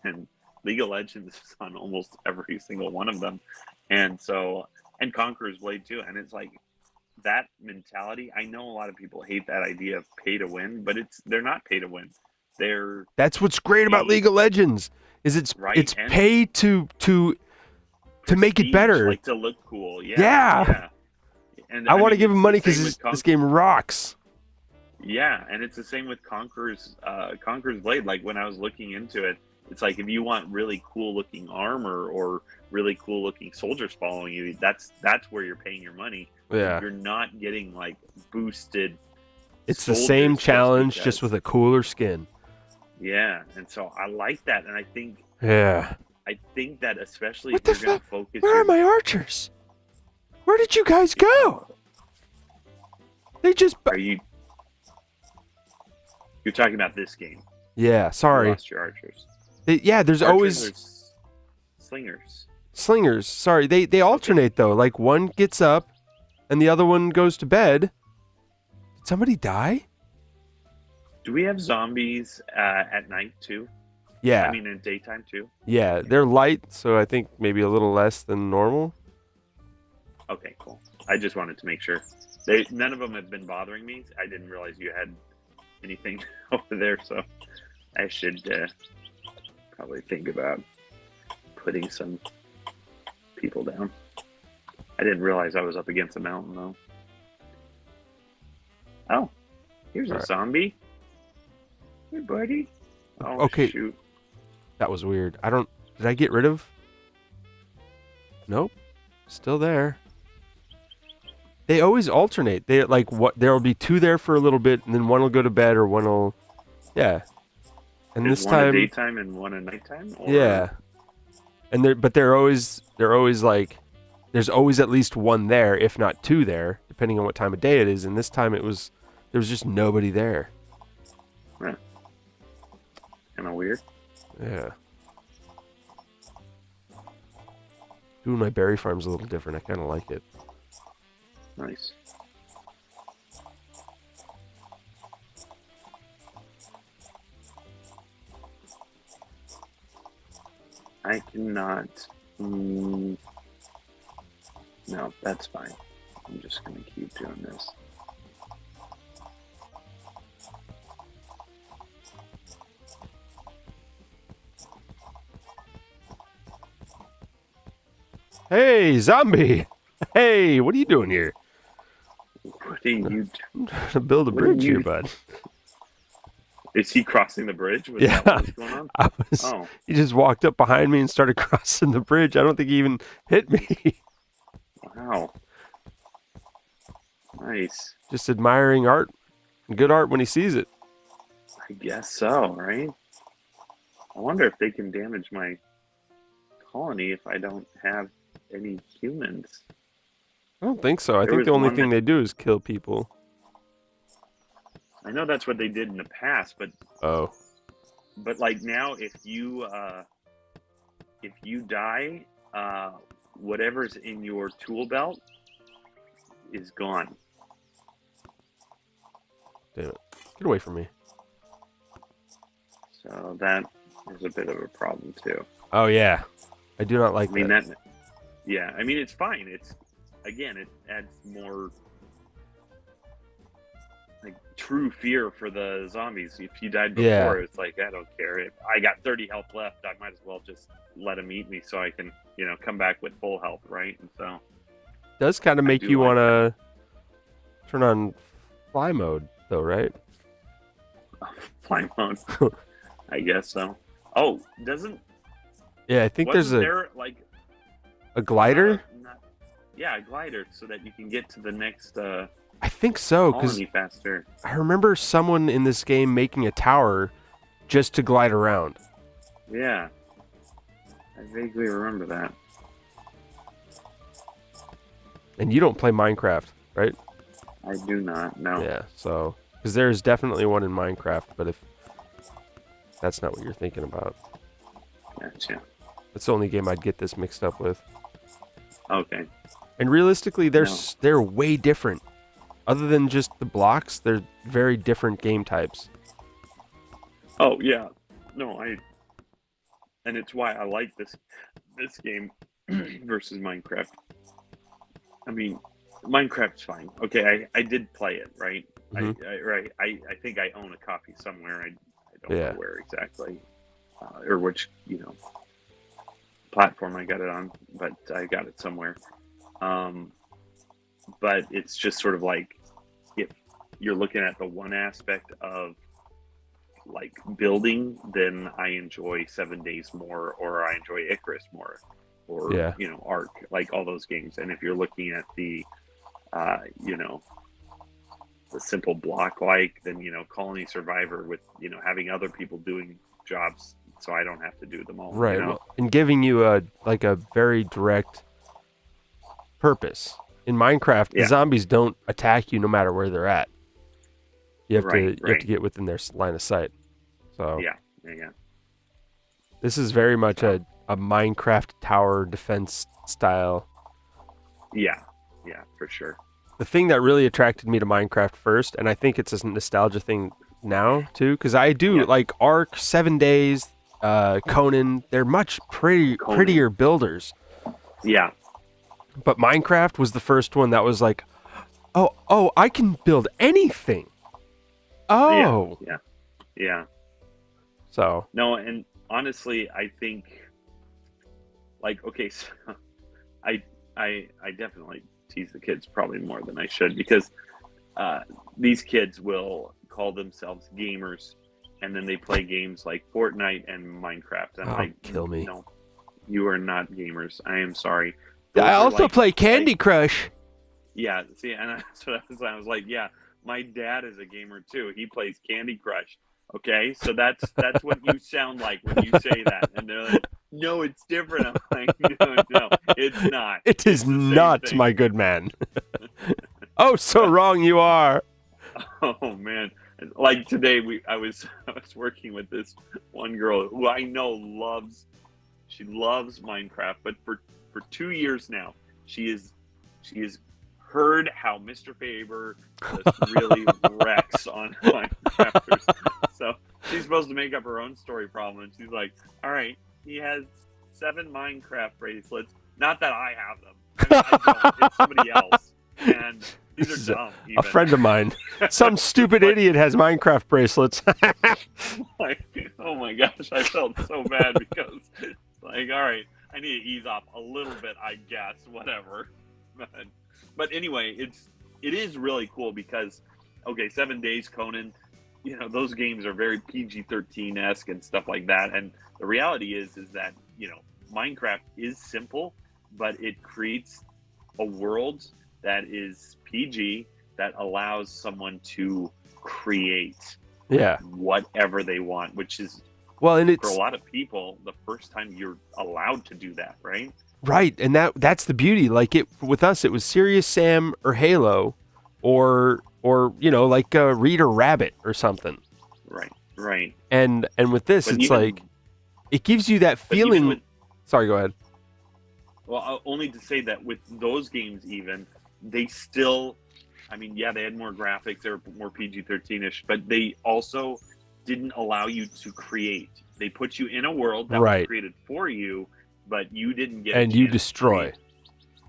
And League of Legends is on almost every single one of them, and Conqueror's Blade too. And it's like that mentality. I know a lot of people hate that idea of pay to win, but they're not pay to win. That's what's great about League of Legends is it's pay to make it better, like to look cool. Yeah. And I want to give him money because this game rocks. Yeah, and it's the same with Conqueror's Blade. Like when I was looking into it, it's like if you want really cool looking armor or really cool looking soldiers following you, that's where you're paying your money. Yeah, you're not getting like boosted. It's the same challenge, just with a cooler skin. Yeah, and so I like that, and I think that especially what if you're going to focus. Where are my archers? Where did you guys go? They just. Are you? You're talking about this game. Yeah, sorry. You lost your archers. There's always slingers. Slingers. Sorry, they alternate though. Like one gets up, and the other one goes to bed. Did somebody die? Do we have zombies at night too? Yeah. I mean, in daytime too. Yeah, they're light, so I think maybe a little less than normal. Okay, cool. I just wanted to make sure. None of them have been bothering me. I didn't realize you had anything over there, so I should probably think about putting some people down. I didn't realize I was up against a mountain though. Oh, here's a zombie. Hey, buddy. Oh, okay. Shoot. That was weird. Did I get rid of? Nope. Still there. They always alternate. There'll be two there for a little bit, and then one will go to bed, or one will, And Is this one time, a daytime and one a nighttime. Or... Yeah. And they're always like, there's always at least one there, if not two there, depending on what time of day it is. And this time there was just nobody there. Huh. Kind of weird. Yeah. Doing my berry farm's a little different. I kind of like it. Nice. I cannot. No, that's fine. I'm just going to keep doing this. Hey, zombie! Hey, what are you doing here? Hey, you I'm trying to build a What are bridge here, you- bud. is he crossing the bridge? Was Yeah. that what was going on? Oh, He just walked up behind me and started crossing the bridge. I don't think he even hit me. wow. Nice. Just admiring art, good art when he sees it. I guess so, right? I wonder if they can damage my colony if I don't have any humans. I don't think so. I There think was the only one thing that- they do is kill people. I know that's what they did in the past, Oh, but like now, if you die, whatever's in your tool belt is gone. damn it. Get away from me. So that is a bit of a problem too. Oh, yeah. I do not like I mean that. yeah. I mean it's fine. It's again, it adds more like true fear for the zombies. If you died before, Yeah. it's like I don't care. If I got 30 health left, I might as well just let them eat me so I can, come back with full health, right? And so Does kind of make do you like want to turn on fly mode, though, right? fly mode, I guess so. Oh, doesn't Yeah, I think there's wasn't there like a glider. yeah, a glider so that you can get to the next I think so, because colony faster. I remember someone in this game making a tower just to glide around. Yeah, I vaguely remember that. And you don't play Minecraft, right? I do not know. Yeah, so because there's definitely one in Minecraft, but if that's not what you're thinking about, Gotcha. that's the only game I'd get this mixed up with. Okay. And realistically, they're way different. Other than just the blocks, they're very different game types. Oh yeah. No, and it's why I like this game versus Minecraft. I mean, Minecraft's fine. Okay, I did play it, right? Mhm. I think I own a copy somewhere. I don't Yeah. know where exactly, or which platform I got it on, but I got it somewhere. But it's just sort of like if you're looking at the one aspect of like building, then I enjoy 7 Days more, or I enjoy Icarus more, or Yeah. Ark, like all those games. And if you're looking at the the simple block like, then Colony Survivor with having other people doing jobs, so I don't have to do them all. Right. Well, and giving you a very direct purpose. In Minecraft, Yeah. the zombies don't attack you no matter where they're at. You have Right, to get within their line of sight. So Yeah. this is very much a Minecraft tower defense style. Yeah, for sure. The thing that really attracted me to Minecraft first, and I think it's a nostalgia thing now too, because I do Yeah. like Ark, 7 Days, Conan. They're much prettier builders. Yeah, But Minecraft was the first one that was like, oh, I can build anything. Oh, yeah. so No, and honestly, I think, like, okay, so I definitely tease the kids probably more than I should, because these kids will call themselves gamers, and then they play games like Fortnite and Minecraft. And I'm Oh, like, kill me. No, you are not gamers. I am sorry. I Those are also like- play Candy Crush. Yeah, see, and that's what I was like, yeah, my dad is a gamer too. He plays Candy Crush. Okay, so that's what you sound like when you say that, and they're like, no, it's different. I'm like, no, it's not. It is It's the same not, thing. my good man. Oh, so wrong you are. Oh man, like today I was working with this one girl who I know loves Minecraft, but for 2 years now she is heard how Mr. Faber just really wrecks on Minecrafters. So she's supposed to make up her own story problem, and she's like, all right, he has 7 Minecraft bracelets. Not that I have them. I mean, I don't. It's somebody else. And This these is are dumb. A Even. friend of mine, some stupid idiot has Minecraft bracelets. Like, oh my gosh, I felt so bad because, like, all right, I need to ease off a little bit, I guess, whatever. But anyway, it is really cool because, okay, 7 Days, Conan, you know, those games are very PG-13 esque and stuff like that. And the reality is that, you know, Minecraft is simple, but it creates a world that is PG that allows someone to create Yeah. whatever they want, which is, Well, and for a it's lot of people, the first time you're allowed to do that, right? right, and that's the beauty. Like it with us, it was Serious Sam or Halo, or you know, like Reader Rabbit or something. Right, right. And with this, But it's even, like it gives you that but even feeling. with, Sorry, go ahead. well, only to say that with those games, even they still, I mean, yeah, they had more graphics, they were more PG-13ish, but they also didn't allow you to create. They put you in a world that Right. was created for you, but you didn't get. And a you chance to destroy. create.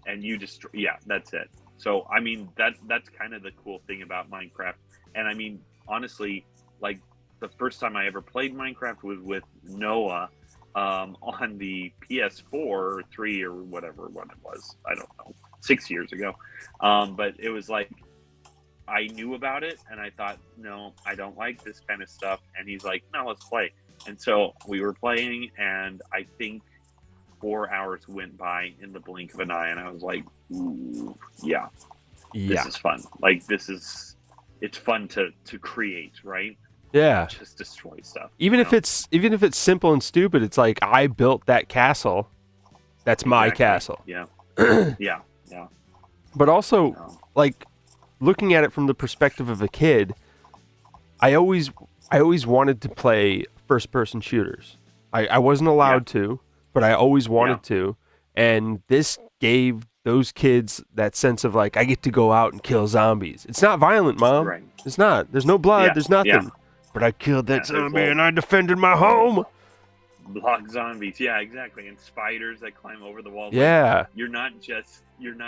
And you destroy. Yeah, that's it. So I mean, that's kind of the cool thing about Minecraft. And I mean, honestly, like the first time I ever played Minecraft was with Noah on the PS4 or 3 or whatever one it was. I don't know, 6 years ago. But it was like I knew about it and I thought, no, I don't like this kind of stuff. And he's like, no, let's play. And so we were playing, and I think 4 hours went by in the blink of an eye, and I was like, ooh, yeah, Yeah. this is fun. Like, it's fun to create, right? Yeah. Just destroy stuff. Even you if know? it's simple and stupid, it's like I built that castle. That's my Exactly. castle. Yeah. Yeah. Yeah. But also, No. like looking at it from the perspective of a kid, I always wanted to play first person shooters. I wasn't allowed to, but I always wanted to. And this gave those kids that sense of like, I get to go out and kill zombies. It's not violent, Mom. Right. It's not. There's no blood. Yeah, There's nothing. yeah. But I killed that Yeah, there's zombie all- and I defended my home. Block zombies. Yeah, exactly. And spiders that climb over the walls. Like, Yeah. you're not just. And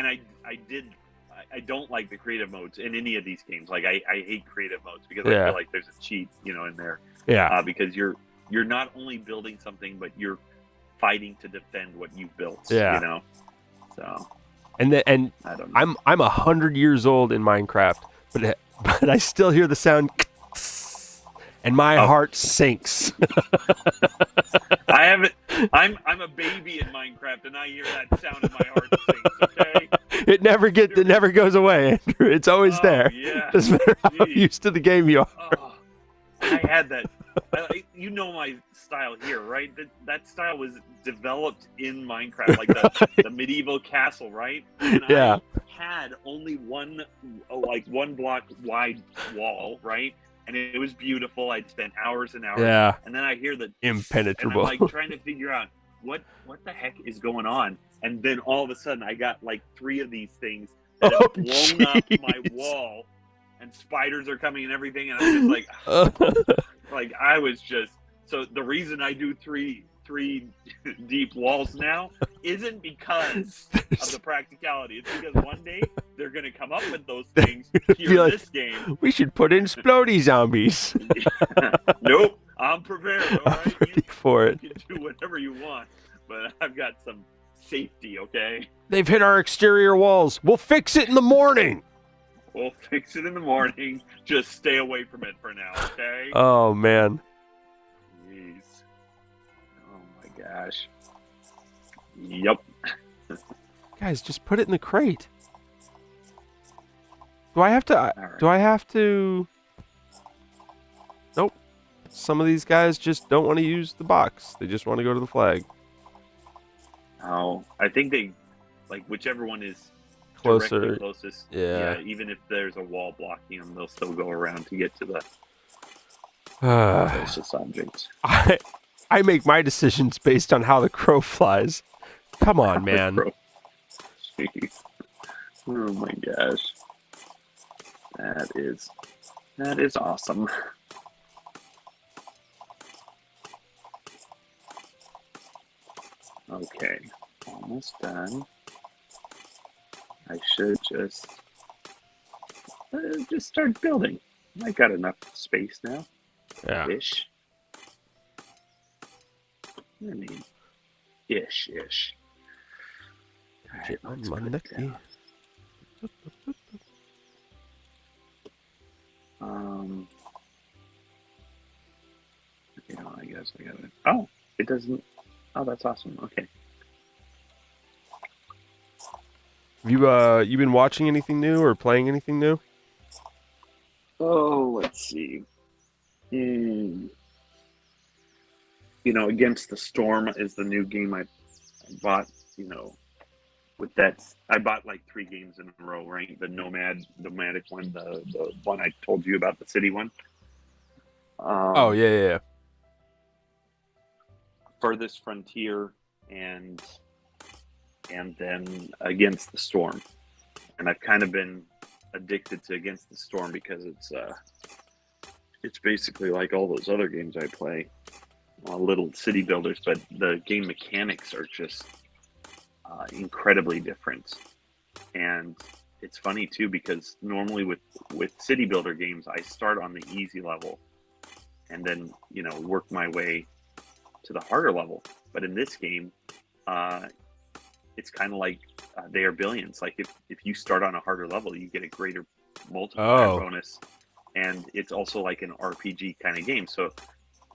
I don't like the creative modes in any of these games. Like I hate creative modes because I Yeah. feel like there's a cheat, in there. Yeah. Because you're not only building something, but you're fighting to defend what you've built. Yeah. So And I don't know. I'm 100 years old in Minecraft, but I still hear the sound, and my heart sinks. I haven't. I'm a baby in Minecraft, and I hear that sound in my heart sinks. Okay. It never goes away, Andrew. It's always there. Yeah. Doesn't matter how Jeez. used to the game you are. Oh, I had that. You know my style here, right? That style was developed in Minecraft, like the medieval castle, right? And Yeah. I had only one block wide wall, right? And it was beautiful. I'd spent hours and hours. Yeah. And then I hear the Impenetrable. And I'm like trying to figure out what the heck is going on. And then all of a sudden, I got like 3 of these things that have blown up my wall, and spiders are coming and everything. And I'm just like, I was just. So the reason I do three deep walls now isn't because of the practicality. It's because one day they're going to come up with those things here in this game. We should put in Splody zombies. Nope, I'm prepared. All I'm right, ready for it. you can do whatever you want, but I've got some safety. Okay, They've hit our exterior walls. We'll fix it in the morning. we'll fix it in the morning. Just stay away from it for now. Okay. Oh man. Jeez. Oh my gosh. Yep. Guys, just put it in the crate. Do I have to? All right. Do I have to? Nope. Some of these guys just don't want to use the box. They just want to go to the flag. Oh, I think they like whichever one is Closer. directly closest. Yeah. Even if there's a wall blocking them, they'll still go around to get to the closest object. I make my decisions based on how the crow flies. Come on, man. Jeez. Oh my gosh. That is awesome. Okay, almost done. I should just start building. I got enough space now. Yeah. Ish. I mean, ish. All right, let's put it down. Um, I guess I got it. Oh, it doesn't. Oh, that's awesome. Okay. Have you been watching anything new or playing anything new? Oh, let's see. Hmm. Against the Storm is the new game I bought. You know, with that, I bought like 3 games in a row, right? The nomadic one, the one I told you about, the city one. Oh Um, yeah, yeah, yeah. Furthest Frontier, and then Against the Storm. And I've kind of been addicted to Against the Storm because it's basically like all those other games I play, little city builders, but the game mechanics are just incredibly different. And it's funny too because normally with city builder games, I start on the easy level and then work my way to the harder level. But in this game, it's kind of like they are billions. Like if you start on a harder level, you get a greater multiplier Oh, bonus, and it's also like an RPG kind of game. So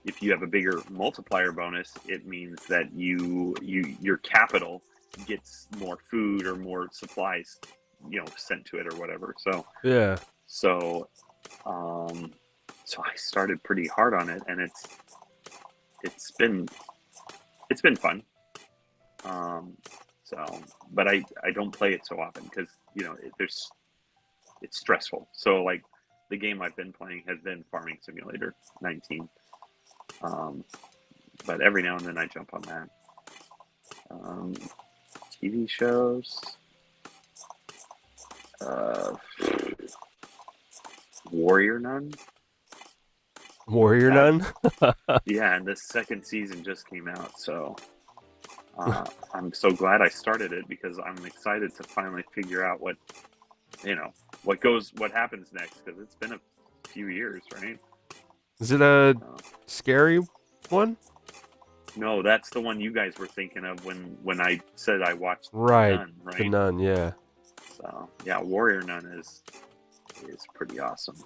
if you have a bigger multiplier bonus, it means that your capital gets more food or more supplies, sent to it or whatever. yeah. So um, so I started pretty hard on it, and it's been fun. Um, so, but I don't play it so often because it's stressful. So like the game I've been playing has been Farming Simulator 19. Um, but every now and then I jump on that. Um, TV shows, uh, Warrior Nun. Warrior That Nun. Yeah, and the second season just came out, so I'm so glad I started it because I'm excited to finally figure out what happens next because it's been a few years, right? Is it a Uh, scary one? no, that's the one you guys were thinking of when I said I watched Right, Nun, the right? Nun. Yeah. So yeah, Warrior Nun is pretty awesome.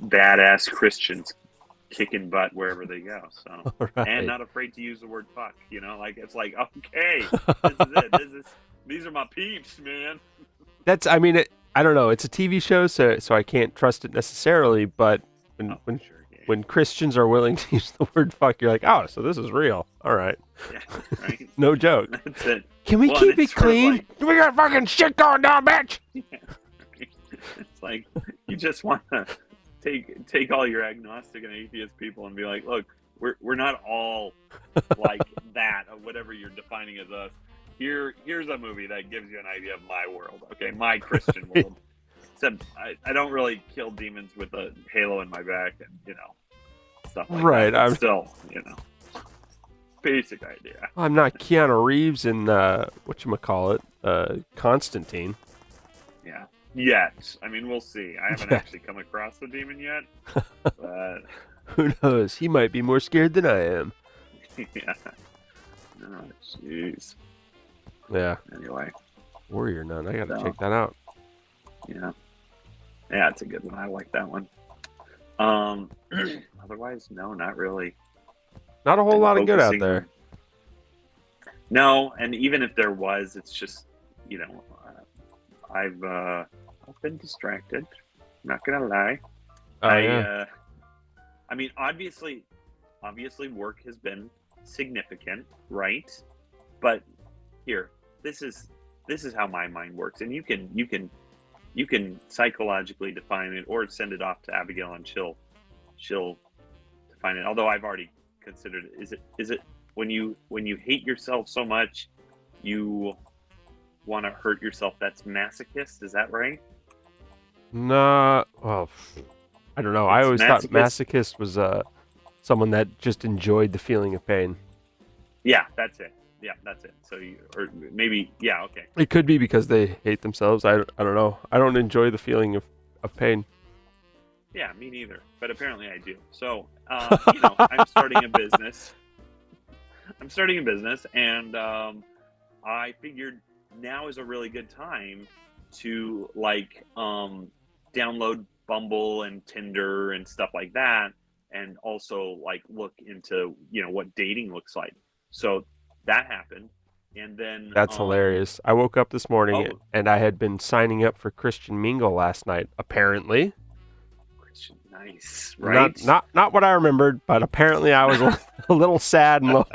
Badass Christians kicking butt wherever they go. So, All and right. not afraid to use the word fuck. Like it's like okay, this is it. These are my peeps, man. That's. I mean, I don't know. It's a TV show, so I can't trust it necessarily. But when Oh, when sure, yeah, when Christians are willing to use the word fuck, you're like, oh, so this is real. All right. yeah, right. No joke. That's it. Can we Well, and keep it's it sort of clean? like We got fucking shit going down, bitch. it's like you just want to take all your agnostic and atheist people and be like, look, we're not all like that of whatever you're defining as us. Here's a movie that gives you an idea of my world, okay, my Christian world. Except I don't really kill demons with a halo in my back and stuff like Right. that. But still, basic idea. I'm not Keanu Reeves in whatchamacallit, Constantine. Yeah. Yet. I mean, we'll see. I haven't Yeah. actually come across the demon yet, but Who knows? He might be more scared than I am. yeah. Oh, jeez. Yeah. Anyway, Warrior Nun. I gotta So- check that out. yeah. Yeah, it's a good one. I like that one. Otherwise, no, not really. Not a whole Been lot of good out focusing there. on- No, and even if there was, it's just I've been distracted. Not gonna lie. Oh yeah. I mean, obviously, work has been significant, right? But here, this is how my mind works, and you can psychologically define it or send it off to Abigail, and she'll define it. Although I've already considered it. Is it when you hate yourself so much, you want to hurt yourself? That's masochist. Is that right? Nah. Well, I don't know. I It's always thought masochist. masochist was someone that just enjoyed the feeling of pain. Yeah, that's it. Yeah, that's it. So or maybe, yeah, okay. It could be because they hate themselves. I don't know. I don't enjoy the feeling of pain. Yeah, me neither. But apparently I do. So, I'm starting a business. And I figured now is a really good time to download Bumble and Tinder and stuff like that, and also like look into what dating looks like. So that happened, and then That's hilarious. I woke up this morning oh, and I had been signing up for Christian Mingle last night. Apparently, nice, right? not what I remembered, but apparently I was a little sad and lonely.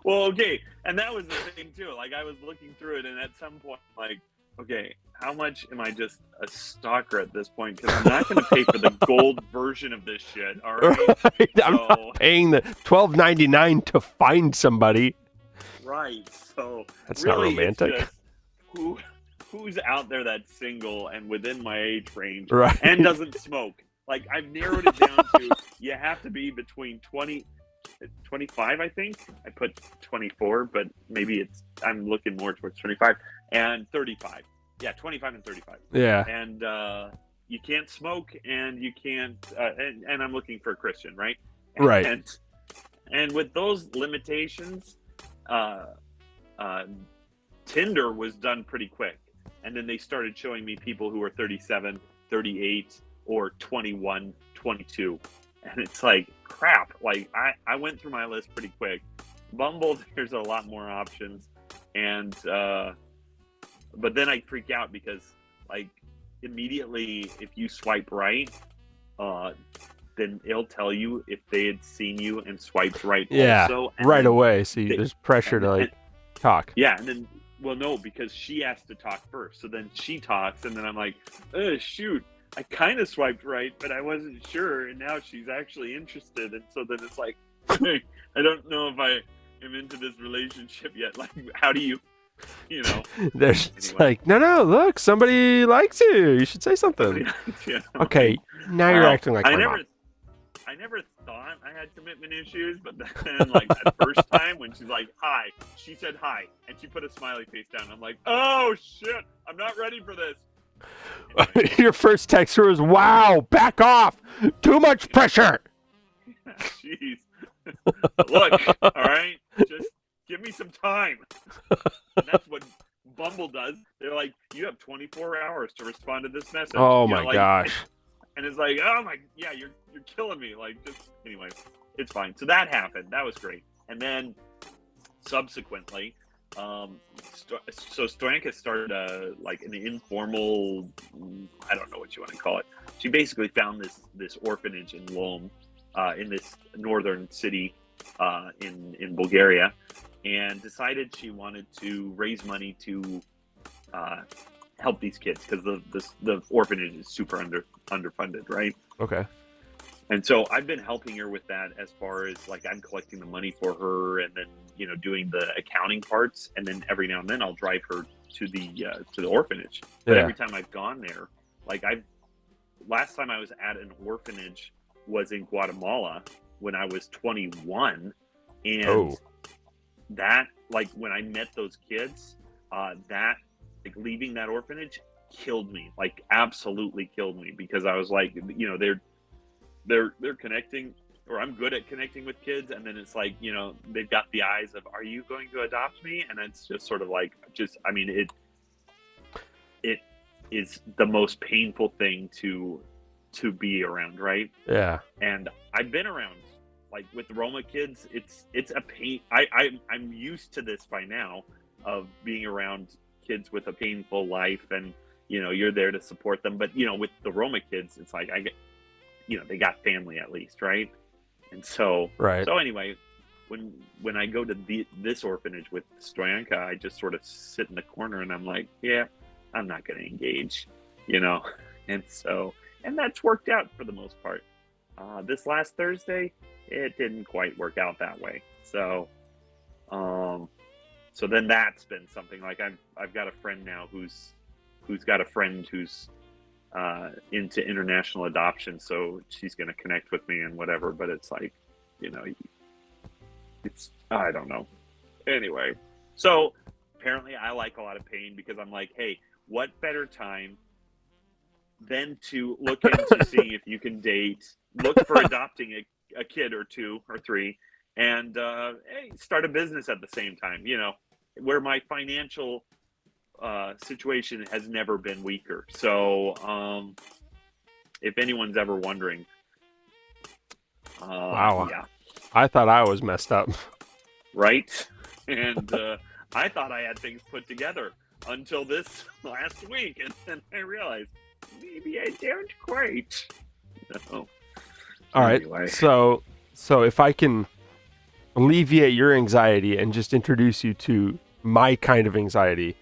Well, okay, and that was the thing too. Like I was looking through it, and at some point, like, okay, how much am I just a stalker at this point? Because I'm not going to pay for the gold version of this shit. All right, Right? I'm not paying the $12.99 to find somebody. right. So That's really, not romantic. it's just who's out there that's single and within my age range Right. and doesn't smoke. Like I've narrowed it down to you have to be between 25, I think. I put 24, but maybe I'm looking more towards 25 and 35. Yeah, 25 and 35. Yeah. And you can't smoke, and you can't. And I'm looking for a Christian, right? Right. And with those limitations, Tinder was done pretty quick, and then they started showing me people who were 37, 38, or 21, 22. And it's like, crap. Like, I went through my list pretty quick. Bumble, there's a lot more options. And, but then I freak out because, like, immediately, if you swipe right, then it'll tell you if they had seen you and swiped right also. And right away. So there's pressure to, like, talk. Yeah, and then, well, no, because she has to talk first. So then she talks, and then I'm like, oh, shoot. I kind of swiped right, but I wasn't sure, and now she's actually interested, and so then it's like, hey, I don't know if I am into this relationship yet. Like, how do you There's like, no, look, somebody likes you. You should say something. Yeah. Okay, now you're acting like my mom. I never thought I had commitment issues, but then, like, that first time when she's like, hi, she said hi, and she put a smiley face down. I'm like, oh, shit, I'm not ready for this. Anyway. Your first text was, wow, back off. Too much pressure. Jeez. Look, all right, just give me some time. And that's what Bumble does. They're like, you have 24 hours to respond to this message. Oh, my gosh. And it's like, oh my, yeah, you're killing me. Like, just anyway, it's fine. So that happened. That was great. And then subsequently, so Stoyanka started like an informal, I don't know what you want to call it. She basically found this orphanage in Lom, in this northern city in Bulgaria, and decided she wanted to raise money to help these kids because the orphanage is super underfunded, right? Okay. And so I've been helping her with that as far as like I'm collecting the money for her and then doing the accounting parts, and then every now and then I'll drive her to the orphanage. But every time I've gone there, like last time I was at an orphanage was in Guatemala when I was 21, and that, like, when I met those kids, that, like, leaving that orphanage killed me, like absolutely killed me, because I was like, they're connecting, or I'm good at connecting with kids, and then it's like, they've got the eyes of, are you going to adopt me? And it's just sort of like, it is the most painful thing to be around, right? Yeah. And I've been around, like, with Roma kids, it's a pain. I'm used to this by now, of being around kids with a painful life, and you're there to support them. But with the Roma kids, it's like they got family at least, right? And so, right. So anyway, when I go to this orphanage with Stoyanka, I just sort of sit in the corner and I'm like, yeah, I'm not going to engage, and that's worked out for the most part. This last Thursday, it didn't quite work out that way. So, so then that's been something, like I've got a friend now who's got a friend who's into international adoption, so she's going to connect with me and whatever, but it's like, it's, I don't know. Anyway, so apparently I like a lot of pain, because I'm like, hey, what better time than to look into seeing if you can date, look for adopting a kid or two or three, and hey, start a business at the same time, where my financial situation has never been weaker. So if anyone's ever wondering, Wow. yeah, I thought I was messed up. right. And I thought I had things put together until this last week, and then I realized maybe I don't quite. So, All right. anyway. So if I can alleviate your anxiety and just introduce you to my kind of anxiety.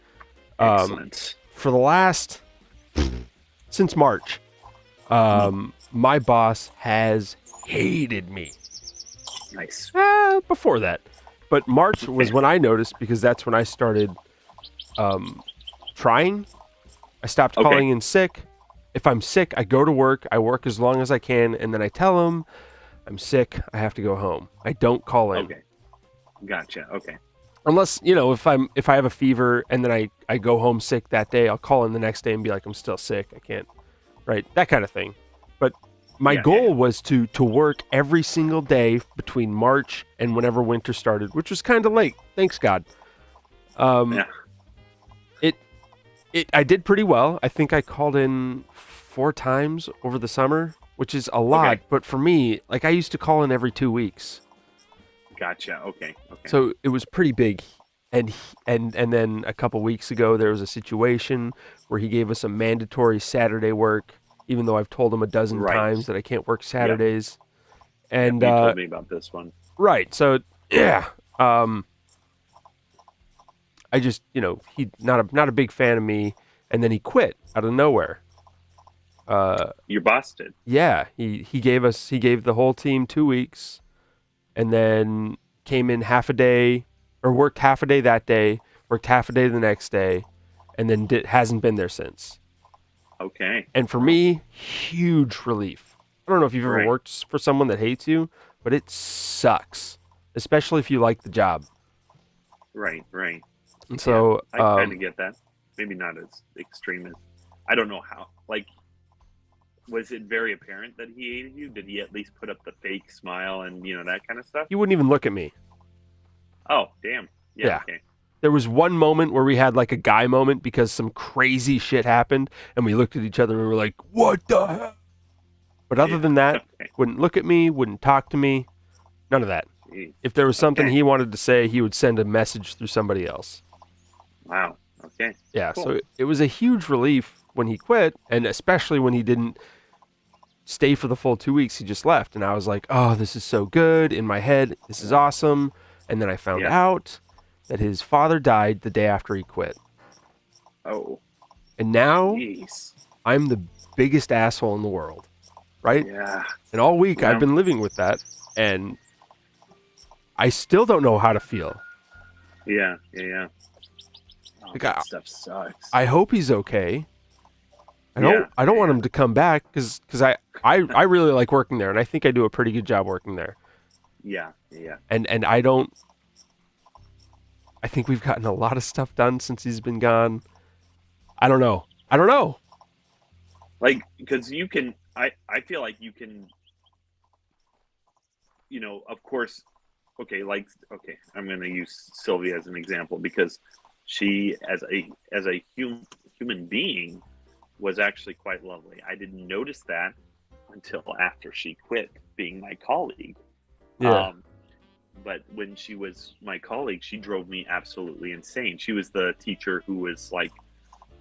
Excellent. For the last since March, my boss has hated me. Nice. Before that, but March was when I noticed, because that's when I started trying. I stopped Okay. calling in sick. If I'm sick, I go to work. I work as long as I can, and then I tell them I'm sick. I have to go home. I don't call in. Okay. Gotcha. Okay. Unless, if I have a fever and then I go home sick that day, I'll call in the next day and be like, I'm still sick. I can't, right? That kind of thing. But my Yeah, goal yeah. was to work every single day between March and whenever winter started, which was kind of late. Thanks God. Yeah. I did pretty well. I think I called in 4 times over the summer, which is a lot. Okay. But for me, like, I used to call in every 2 weeks. Gotcha. Okay. Okay. So it was pretty big. And then a couple weeks ago, there was a situation where he gave us a mandatory Saturday work, even though I've told him a dozen Right. times that I can't work Saturdays. And you told me about this one. right, so yeah, I just he not a big fan of me, and then he quit out of nowhere. Your boss did. Yeah, he gave the whole team 2 weeks, and then came in half a day, or worked half a day that day, worked half a day the next day, and then hasn't been there since. Okay. And for me, huge relief. I don't know if you've ever Right. worked for someone that hates you, but it sucks, especially if you like the job. Right. Right. And so, I kind of get that. Maybe not as extreme as. I don't know how. Like, was it very apparent that he hated you? Did he at least put up the fake smile and that kind of stuff? you wouldn't even look at me. Oh, damn. Yeah. Yeah. Okay. There was one moment where we had like a guy moment because some crazy shit happened, and we looked at each other and we were like, "What the hell?" But other Yeah. than that, Okay. wouldn't look at me, wouldn't talk to me, none of that. Jeez. If there was something Okay. he wanted to say, he would send a message through somebody else. Wow. Okay. Yeah, Cool. so it was a huge relief when he quit, and especially when he didn't stay for the full 2 weeks. He just left, and I was like, "Oh, this is so good." In my head, this is awesome. And then I found Yeah. out that his father died the day after he quit. Oh. And now Jeez. I'm the biggest asshole in the world, right? Yeah. And all week Yeah. I've been living with that, and I still don't know how to feel. Yeah. Yeah. Yeah. Oh, Like, that stuff sucks. I hope he's okay. I Yeah, don't want him to come back because I really like working there, and I think I do a pretty good job working there. Yeah. Yeah. And I think we've gotten a lot of stuff done since he's been gone. I don't know. Like, because you can. I feel like you can. Of course. Okay. I'm going to use Sylvia as an example because she, as a human being, was actually quite lovely. I didn't notice that until after she quit being my colleague. Yeah. But when she was my colleague, she drove me absolutely insane. She was the teacher who was like,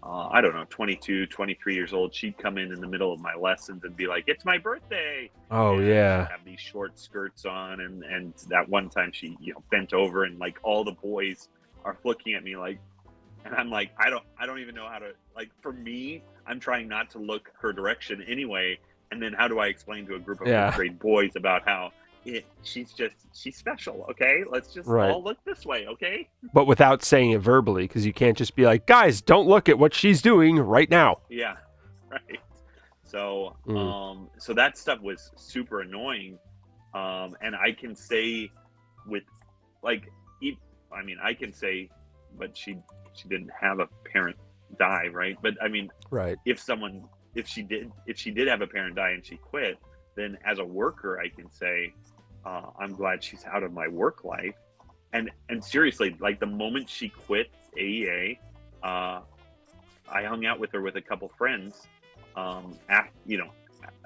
I don't know, 22, 23 years old. She'd come in the middle of my lessons and be like, "It's my birthday." Oh, And yeah. she'd have these short skirts on. And that one time she, bent over and like all the boys are looking at me like, and I'm like, I don't even know how to, like, for me, I'm trying not to look her direction anyway. And then how do I explain to a group of Yeah. 8th grade boys about how she's special, okay? Let's just Right. all look this way, okay? But without saying it verbally, because you can't just be like, "Guys, don't look at what she's doing right now." Yeah, right. So, Mm. so that stuff was super annoying. And I can say with, like, I can say, but she didn't have a parent die, right? But I mean, Right. if she did have a parent die and she quit, then as a worker, I can say, I'm glad she's out of my work life. And seriously, like the moment she quit AEA, I hung out with her with a couple friends,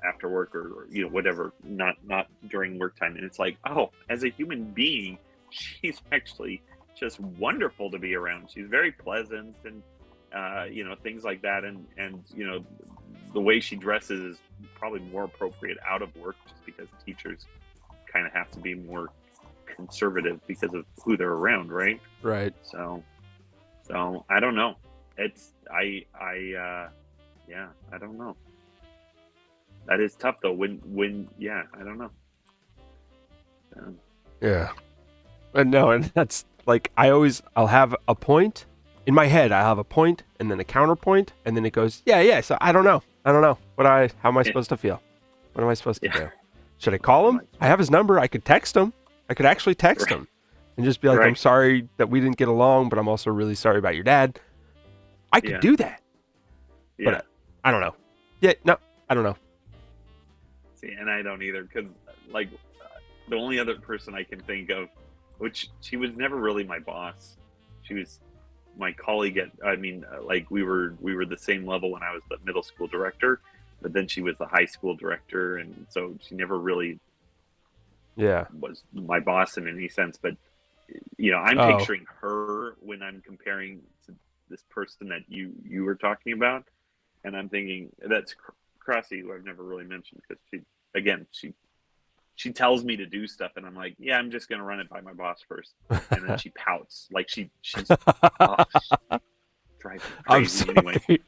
after work or whatever, not during work time. And it's like, oh, as a human being, she's actually just wonderful to be around. She's very pleasant and things like that. And the way she dresses is probably more appropriate out of work, just because teachers kind of have to be more conservative because of who they're around, right? Right. So I don't know. I don't know. That is tough though. I don't know. Yeah. And no, and that's like, I'll have a point in my head. I have a point and then a counterpoint, and then it goes, yeah. So I don't know. How am I supposed to feel? What am I supposed to do? Should I call him? I have his number. I could text him. I could actually text him and just be like, I'm sorry that we didn't get along, but I'm also really sorry about your dad. I could do that. Yeah. But I don't know. Yeah, no, I don't know. See, and I don't either, because the only other person I can think of, which she was never really my boss. She was my colleague we were the same level when I was the middle school director, but then she was the high school director, and so she never really was my boss in any sense. But I'm picturing her when I'm comparing to this person that you were talking about, and I'm thinking that's Crossy, who I've never really mentioned, because she tells me to do stuff, and I'm like, yeah, I'm just gonna run it by my boss first, and then she pouts like she's drives me crazy. Anyway,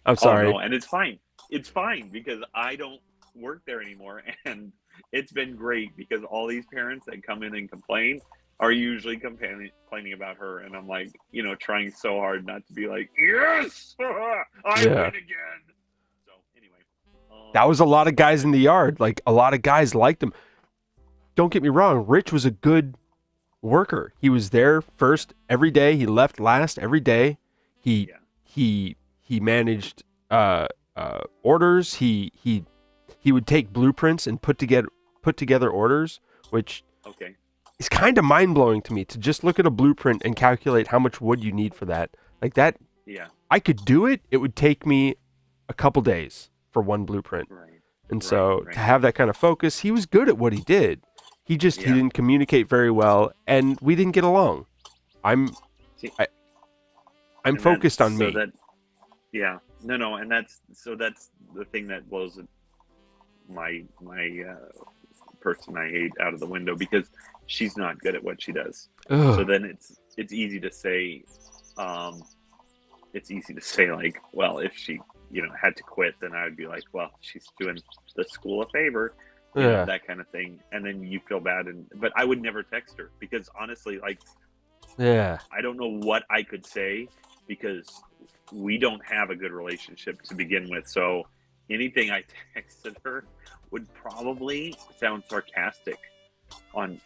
I'm sorry. No, and it's fine. It's fine because I don't work there anymore, and it's been great because all these parents that come in and complain are usually complaining about her, and I'm like, trying so hard not to be like, yes, I win again. So anyway, that was a lot of guys in the yard. Like, a lot of guys liked him. Don't get me wrong. Rich was a good worker. He was there first every day. He left last every day. He managed orders. He would take blueprints and put together orders, which is kind of mind blowing to me, to just look at a blueprint and calculate how much wood you need for that. Like that. Yeah. I could do it. It would take me a couple days for one blueprint. Right. And so to have that kind of focus, he was good at what he did. He didn't communicate very well, and we didn't get along. I'm focused on me. And that's the thing that blows my person I hate out of the window, because she's not good at what she does. Ugh. So then it's easy to say, like, well, if she had to quit, then I would be like, well, she's doing the school a favor. That kind of thing, and then you feel bad. But I would never text her, because honestly, like, I don't know what I could say, because we don't have a good relationship to begin with. So anything I texted her would probably sound sarcastic on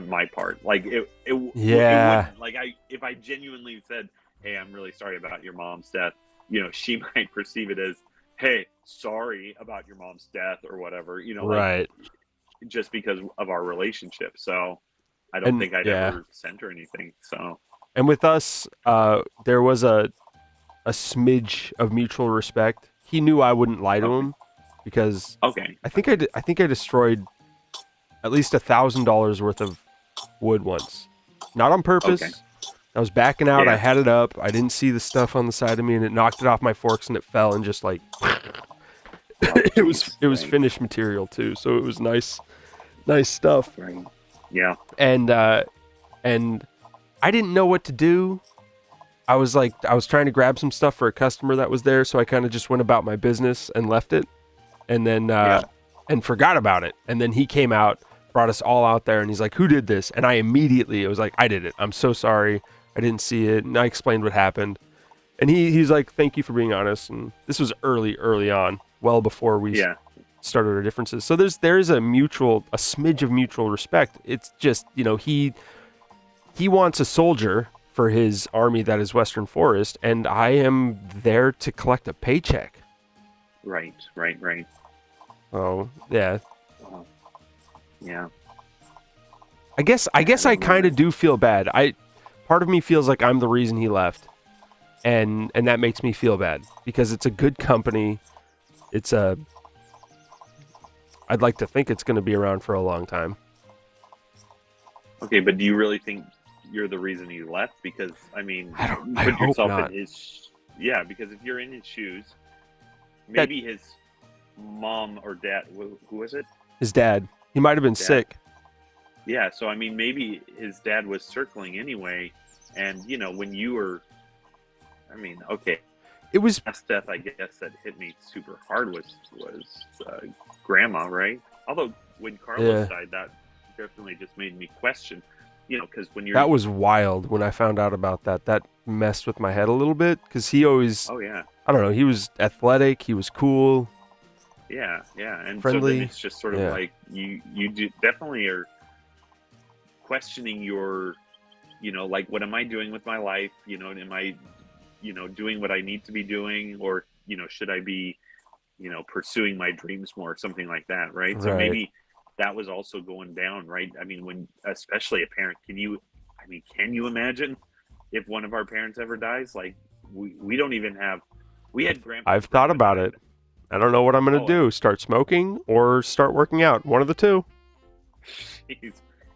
my part. Like it wouldn't. Like, if I genuinely said, hey, I'm really sorry about your mom's death, she might perceive it as, hey, sorry about your mom's death or whatever, right. Just because of our relationship. So I don't think I'd ever send her anything. So, and with us, there was a smidge of mutual respect. He knew I wouldn't lie to him, because I think I destroyed at least $1,000 worth of wood once, not on purpose. I was backing out. I had it up. I didn't see the stuff on the side of me, and it knocked it off my forks, and it fell, and just like it was finished material too. So it was nice stuff. Right. Yeah. And I didn't know what to do. I was trying to grab some stuff for a customer that was there, so I kind of just went about my business and left it, and then and forgot about it. And then he came out, brought us all out there, and he's like, "Who did this?" And I was like, "I did it. I'm so sorry. I didn't see it." And I explained what happened. And he's like, "Thank you for being honest." And this was early on, well before we started our differences. So there is a smidge of mutual respect. It's just, he wants a soldier for his army that is Western Forest, and I am there to collect a paycheck. Right. Oh, yeah. Yeah. I guess I kind of do feel bad. Part of me feels like I'm the reason he left. and that makes me feel bad because it's a good company. It's a I'd like to think it's going to be around for a long time. Okay, but do you really think you're the reason he left? Because I mean, I put hope yourself not. in his. Yeah, because if you're in his shoes, maybe his mom or dad. Who was it? His dad, he might have been Dad. sick. Yeah, so I mean, maybe his dad was circling anyway, and when you were, I mean, okay, It was last death I guess that hit me super hard was grandma, right? Although when Carlos yeah, died, that definitely just made me question, because when you're, that was wild when I found out about that. That messed with my head a little bit because he always, oh yeah, I don't know, he was athletic, he was cool, yeah, and so then friendly. it's just sort of Yeah, like definitely are questioning your, like what am I doing with my life? Am I, doing what I need to be doing, or should I be, pursuing my dreams more, something like that, right? So right. maybe that was also going down, right? I mean, when especially a parent, can you imagine if one of our parents ever dies? Like we don't even have, we had I've thought grandma about died. it. I don't know what I'm gonna Oh, do. Start smoking or start working out. One of the two. she's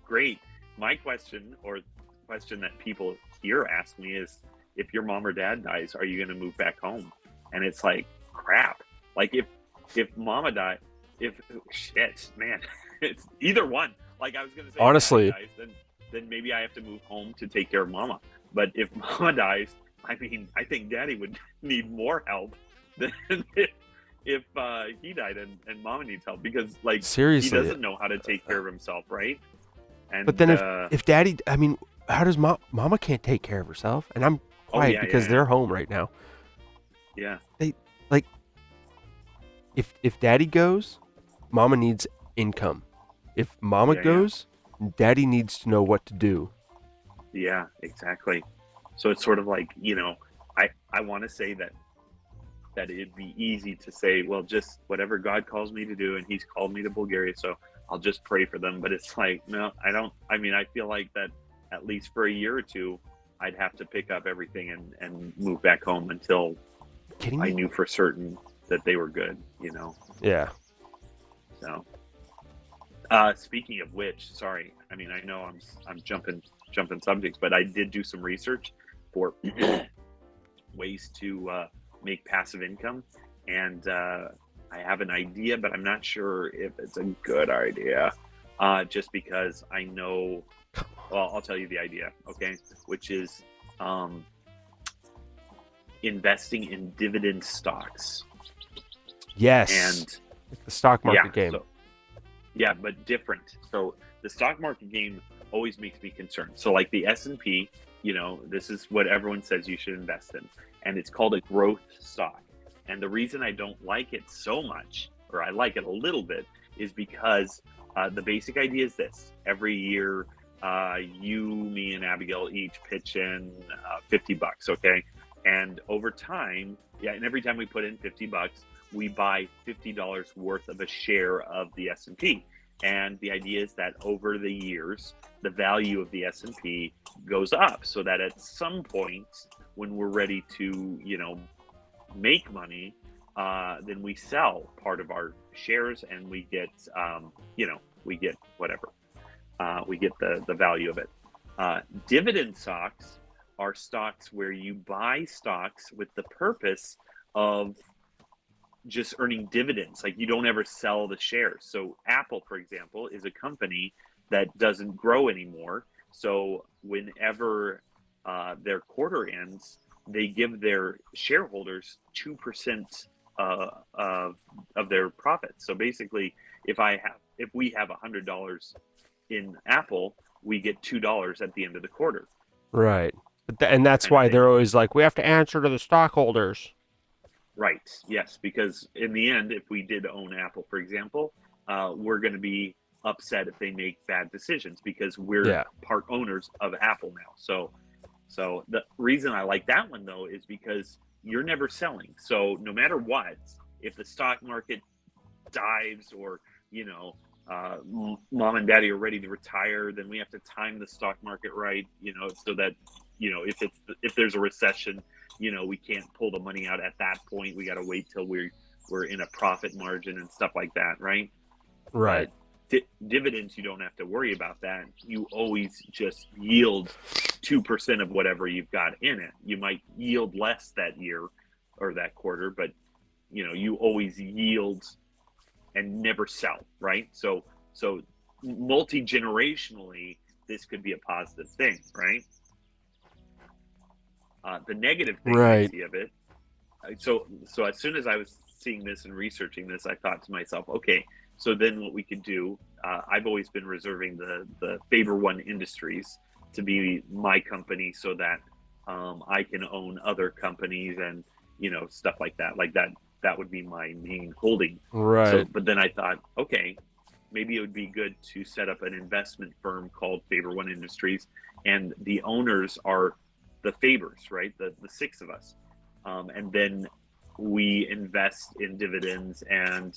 great. My question, or question that people here ask me, is if your mom or dad dies, are you going to move back home? And it's like, crap. Like if mama died, if shit, man, it's either one. Like I was going to say, if daddy Honestly, dies, then maybe I have to move home to take care of mama. But if mama dies, I mean, I think daddy would need more help than if he died and mama needs help, because like he seriously. doesn't know how to take care of himself, right? But And then if daddy, I mean, how does mama can't take care of herself? And I'm oh quiet yeah, because yeah, they're home right now. yeah, They like if daddy goes, mama needs income. If mama yeah, yeah, goes, daddy needs to know what to do. yeah, exactly. So it's sort of like, I want to say that it'd be easy to say, well, just whatever God calls me to do, and He's called me to Bulgaria, so I'll just pray for them. But it's like, no, I don't. I mean, I feel like that at least for a year or two, I'd have to pick up everything and move back home until Kidding I me? knew for certain that they were good. Yeah. So, speaking of which, sorry, I mean, I know I'm jumping subjects, but I did do some research for ways to make passive income, and I have an idea, but I'm not sure if it's a good idea. Just because I know, well, I'll tell you the idea, okay? Which is um, investing in dividend stocks, Yes. and Like the stock yeah, market game. so yeah, but different. So the stock market game always makes me concerned. So like the S&P, this is what everyone says you should invest in, and it's called a growth stock. And the reason I don't like it so much, or I like it a little bit, is because the basic idea is this: every year, you, me, and Abigail each pitch in $50, okay? And over time, yeah, and every time we put in $50, we buy $50 worth of a share of the S&P. And the idea is that over the years, the value of the S&P goes up, so that at some point when we're ready to, make money, then we sell part of our shares and we get, we get whatever, we get the value of it. Dividend stocks are stocks where you buy stocks with the purpose of just earning dividends. Like you don't ever sell the shares. So Apple, for example, is a company that doesn't grow anymore. So whenever their quarter ends, they give their shareholders 2% of their profits. So basically, if we have $100 in Apple, we get $2 at the end of the quarter, Right. And that's kind of why thing. they're always like, we have to answer to the stockholders. Right. Yes, because in the end, if we did own Apple, for example, we're going to be upset if they make bad decisions because we're Yeah. part owners of Apple now. So the reason I like that one though is because you're never selling. So no matter what, if the stock market dives, or you know, mom and daddy are ready to retire, then we have to time the stock market right. So that if there's a recession, we can't pull the money out at that point. We got to wait till we're in a profit margin and stuff like that, right? Right. But dividends, you don't have to worry about that. You always just yield 2% of whatever you've got in it. You might yield less that year or that quarter, but you always yield and never sell, right? So multi-generationally, this could be a positive thing, right? The negative thing I see of it, so as soon as I was seeing this and researching this, I thought to myself, okay, so then what we could do, I've always been reserving the Faber One Industries to be my company so that I can own other companies and stuff like that. That would be my main holding. Right. So, but then I thought, okay, maybe it would be good to set up an investment firm called Faber One Industries, and the owners are the Fabers, right? The six of us, and then we invest in dividends, and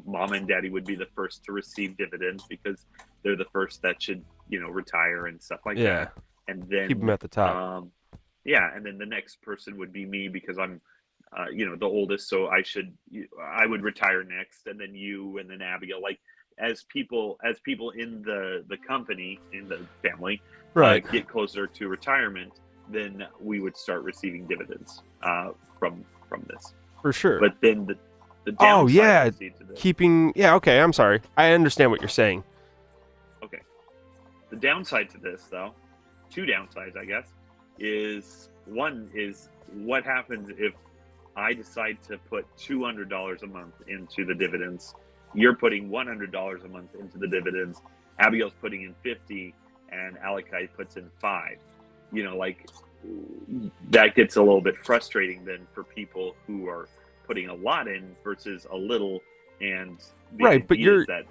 mom and daddy would be the first to receive dividends because they're the first that should retire and stuff like that. And then keep them at the top. And then the next person would be me because I'm the oldest, so I would retire next, and then you, and then Abigail. Like as people in the company, in the family, Right. get closer to retirement, then we would start receiving dividends from this. For sure. But then the downside I see to this, okay, I'm sorry. I understand what you're saying. Okay. The downside to this, though, two downsides, I guess, is one is what happens if I decide to put $200 a month into the dividends. You're putting $100 a month into the dividends. Abigail's putting in 50, and Alakai puts in 5. That gets a little bit frustrating then for people who are putting a lot in versus a little, and the right. But that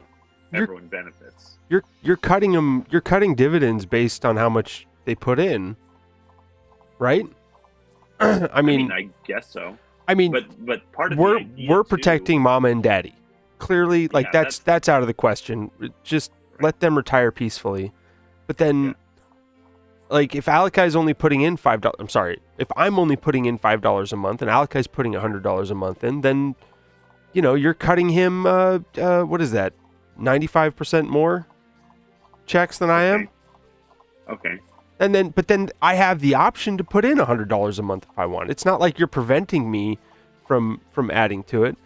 everyone benefits. You're cutting them. You're cutting dividends based on how much they put in, right? I mean, I guess so. I mean, but part of we're protecting mama and daddy. Clearly, that's out of the question. Just let them retire peacefully. But then, like, if Alakai's only putting in $5, I'm sorry, if I'm only putting in $5 a month and Alakai's putting $100 a month in, then you're cutting him. What is that? 95% more checks than I am. Okay. But then I have the option to put in $100 a month if I want. It's not like you're preventing me from adding to it.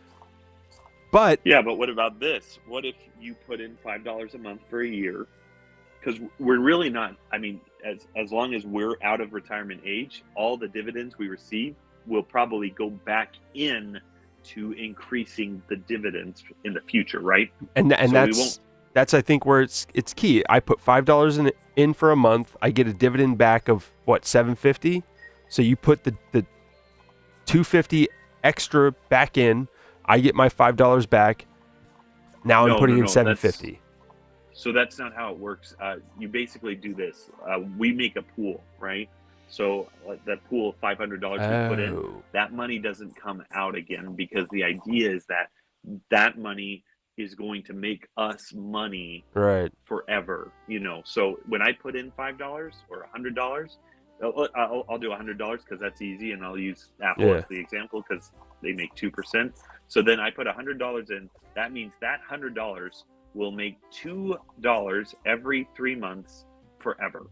But but what about this? What if you put in $5 a month for a year? Because we're really not. I mean, as long as we're out of retirement age, all the dividends we receive will probably go back in to increasing the dividends in the future, right? And that's I think where it's key. I put $5 in for a month. I get a dividend back of what, $7.50. So you put the $2.50 extra back in. I get my $5 back. Now I'm putting in $7.50. So that's not how it works. You basically do this. We make a pool, right? So that pool of $500 we put in, that money doesn't come out again, because the idea is that money is going to make us money forever. So when I put in $5 or $100, I'll do $100 because that's easy, and I'll use Apple as the example because they make 2%. So then I put $100 in. That means that $100 will make $2 every 3 months forever.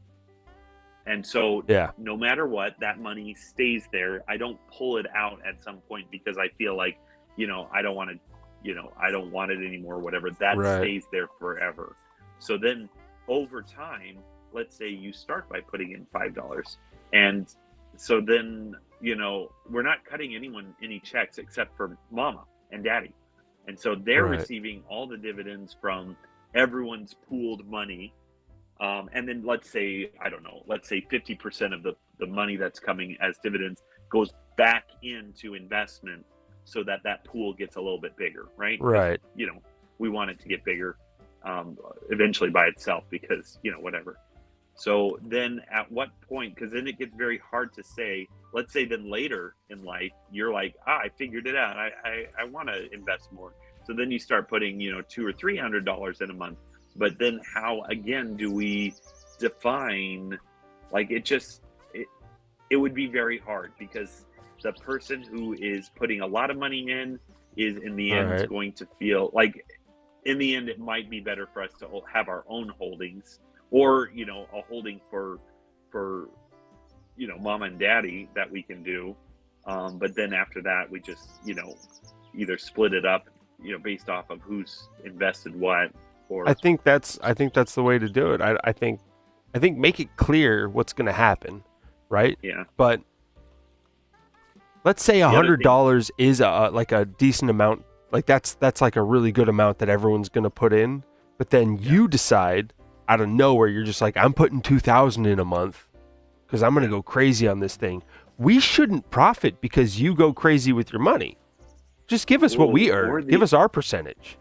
And so no matter what, that money stays there. I don't pull it out at some point because I feel like, I don't want it anymore, whatever. That stays there forever. So then over time, let's say you start by putting in $5. And so then, we're not cutting anyone any checks except for mama and daddy. And so they're receiving all the dividends from everyone's pooled money. And then let's say 50% of the money that's coming as dividends goes back into investment so that pool gets a little bit bigger, right? Right. We want it to get bigger eventually by itself because, whatever. So then at what point, because then it gets very hard to say, let's say then later in life, you're like, I figured it out. I want to invest more. So then you start putting, $200 or $300 in a month. But then how, again, do we define, like it would be very hard because the person who is putting a lot of money in is in the end Right. going to feel like in the end it might be better for us to have our own holdings, or a holding for mom and daddy that we can do, but then after that we just either split it up based off of who's invested what, or I think that's the way to do it. I think make it clear what's going to happen, right? yeah. But let's say other thing- $100 is like a decent amount. Like that's like a really good amount that everyone's going to put in. But then you decide out of nowhere, you're just like, I'm putting 2,000 in a month because I'm going to go crazy on this thing. We shouldn't profit because you go crazy with your money. Just give us what we earn. Give us our percentage.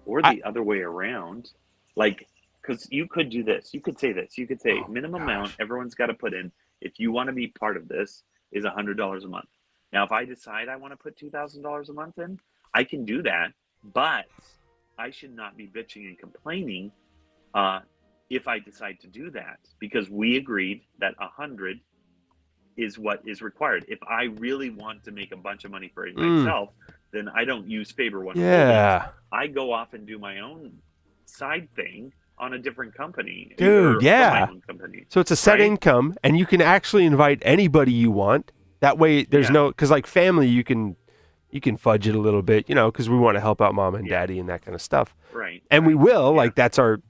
Or the other way around, like, because you could do this. You could say this. You could say minimum amount everyone's got to put in if you want to be part of this is $100 a month. Now, if I decide I want to put $2,000 a month in, I can do that, but I should not be bitching and complaining if I decide to do that, because we agreed that 100 is what is required. If I really want to make a bunch of money for myself, then I don't use Faber One Holdings. I go off and do my own side thing on a different company. Dude, yeah. My own company, so it's a set income, and you can actually invite anybody you want. That way, there's no, because like family, you can fudge it a little bit, because we want to help out mom and daddy and that kind of stuff. Right. And we will, like that's our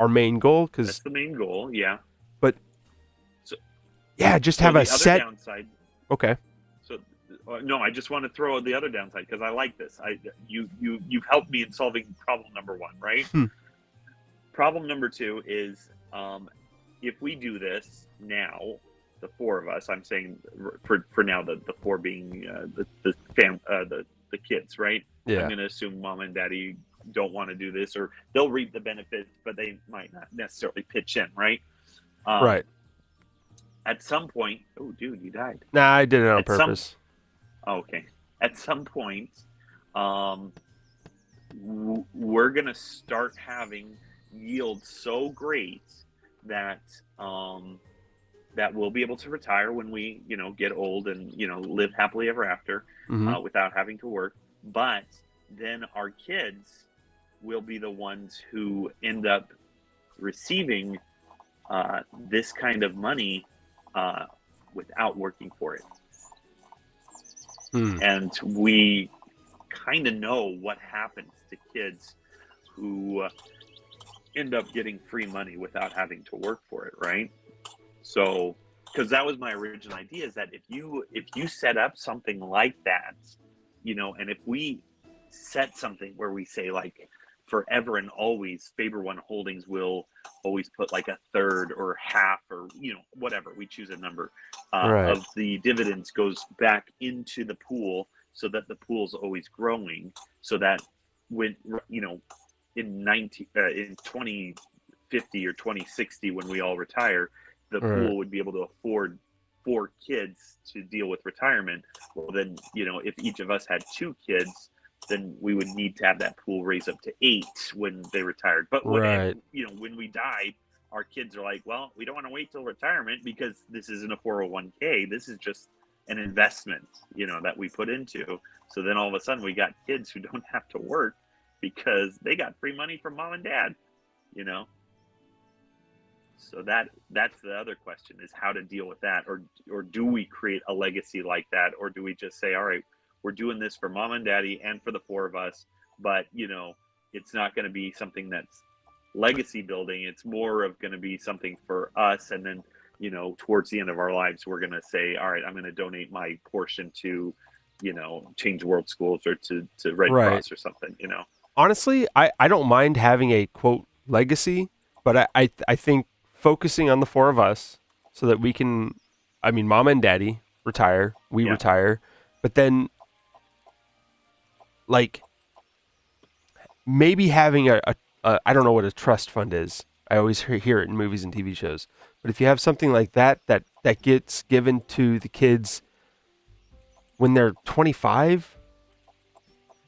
main goal. Because that's the main goal, yeah. But just have a set. Downside, okay. So no, I just want to throw the other downside because I like this. You've helped me in solving problem number one, right? Problem number two is if we do this now, the four of us. I'm saying for now the four being the kids, right? Yeah. I'm going to assume mom and daddy don't want to do this, or they'll reap the benefits, but they might not necessarily pitch in, right? Right. At some point, oh, dude, you died. Nah, I did it on purpose. Okay. At some point, we're going to start having yields so great that that we'll be able to retire when we, get old and, live happily ever after without having to work. But then our kids will be the ones who end up receiving this kind of money without working for it. And we kind of know what happens to kids who end up getting free money without having to work for it, right? So, because that was my original idea, is that if you set up something like that, and if we set something where we say like forever and always Faber One Holdings will always put like a third or half or whatever, we choose a number of the dividends goes back into the pool, so that the pool's always growing, so that when in 2050 or 2060 when we all retire, the pool would be able to afford 4 kids to deal with retirement. Well, then if each of us had 2 kids, then we would need to have that pool raise up to 8 when they retired. But when we died, our kids are like, well, we don't want to wait till retirement because this isn't a 401k. This is just an investment, that we put into. So then all of a sudden we got kids who don't have to work because they got free money from mom and dad, So that's the other question, is how to deal with that, or do we create a legacy like that, or do we just say, all right, we're doing this for mom and daddy and for the 4 of us, but it's not going to be something that's legacy building. It's more of going to be something for us, and then towards the end of our lives, we're going to say, all right, I'm going to donate my portion to Change World Schools or to Red Cross or something. Honestly, I don't mind having a quote legacy, but I think focusing on the 4 of us so that we can, mom and daddy retire, we retire, but then like maybe having a I don't know what a trust fund is. I always hear it in movies and TV shows, but if you have something like that gets given to the kids when they're 25,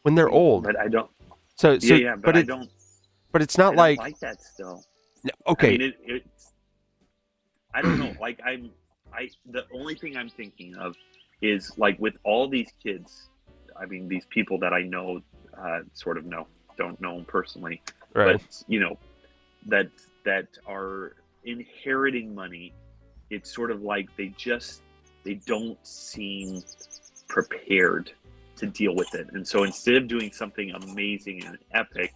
when they're old. But I don't. So but I don't. But it's not like that still. Okay. I don't know. Like the only thing I'm thinking of is like with all these kids. I mean, these people that I know, sort of know, don't know them personally, Right. but you know, that are inheriting money. It's sort of like they don't seem prepared to deal with it, and so instead of doing something amazing and epic,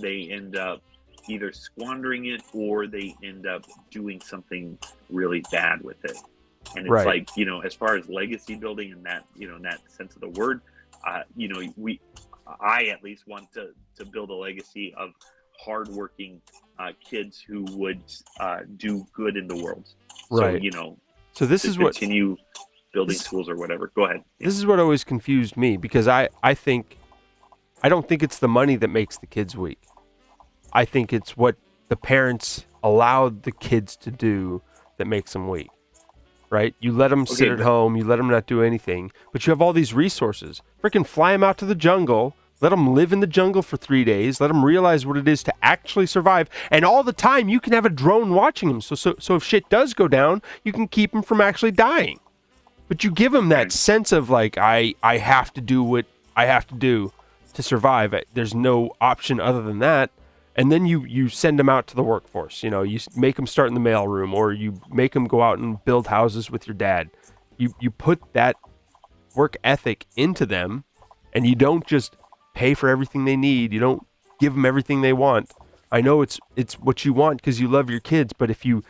they end up either squandering it or they end up doing something really bad with it. And it's Right. like, as far as legacy building and that, in that sense of the word, I at least want to build a legacy of hardworking kids who would do good in the world. Right. So, So this to is what continue building this, tools or whatever. Go ahead. Yeah. this is what always confused me, because I don't think it's the money that makes the kids weak. I think it's what the parents allowed the kids to do that makes them weak. Right? You let them sit at home, you let them not do anything, but you have all these resources. Freaking fly them out to the jungle, let them live in the jungle for 3 days, let them realize what it is to actually survive, and all the time you can have a drone watching them. So if shit does go down, you can keep them from actually dying. But you give them that sense of like, I have to do what I have to do to survive. There's no option other than that. And then you send them out to the workforce. You make them start in the mailroom, or you make them go out and build houses with your dad. You put that work ethic into them, and you don't just pay for everything they need. You don't give them everything they want. I know it's what you want because you love your kids, but if you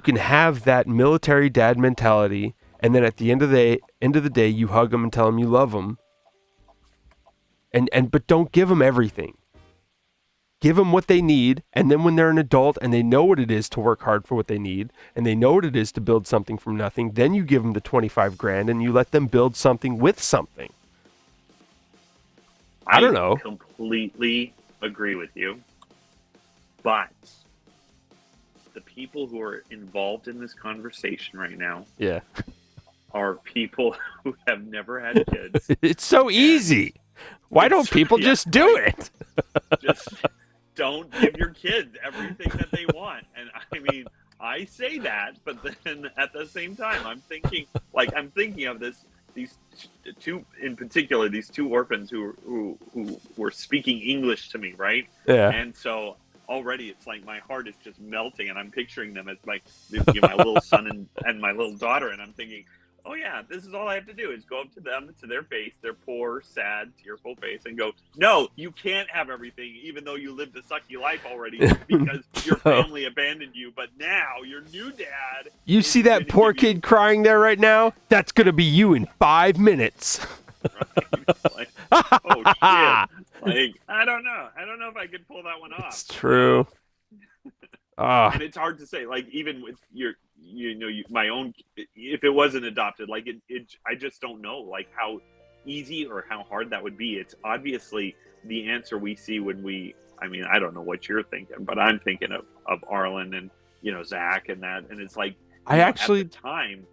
can have that military dad mentality, and then at the end of the day, you hug them and tell them you love them. But don't give them everything. Give them what they need, and then when they're an adult and they know what it is to work hard for what they need, and they know what it is to build something from nothing, then you give them the 25 grand and you let them build something with something. I don't know. I completely agree with you, but the people who are involved in this conversation right now, Yeah, are people who have never had kids. It's so easy. Why don't people just do it? Just don't give your kids everything that they want. And I mean, I say that, but then at the same time, I'm thinking of these two in particular, these two orphans who were speaking English to me, right? Yeah. And so already it's like my heart is just melting, and I'm picturing them as like my little son and my little daughter, and I'm thinking, oh yeah, this is all I have to do is go up to them, to their face, their poor, sad, tearful face, and go, no, you can't have everything, even though you lived a sucky life already because your family abandoned you. But now your new dad. You see that poor kid crying there right now? That's gonna be you in 5 minutes. Right? Like, oh shit! Like, I don't know if I could pull that one off. It's true. And it's hard to say, like, even with my own, if it wasn't adopted, like I just don't know, like, how easy or how hard that would be. It's obviously the answer we see I mean, I don't know what you're thinking, but I'm thinking of Arlen and, Zach and that. And it's like, at the time,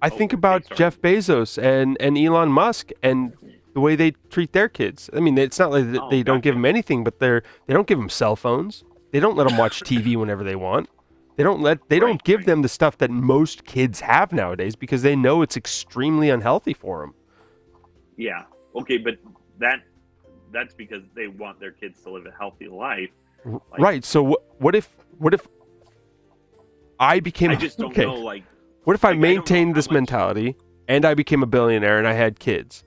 I think about Jeff Bezos and Elon Musk and the way they treat their kids. I mean, it's not like they don't give them anything, but they don't give them cell phones. They don't let them watch TV whenever they want. They don't give them the stuff that most kids have nowadays because they know it's extremely unhealthy for them. Yeah. Okay, but that's because they want their kids to live a healthy life. Like, right. So what if I became? I just don't know. Like, what if I maintained this mentality and I became a billionaire and I had kids?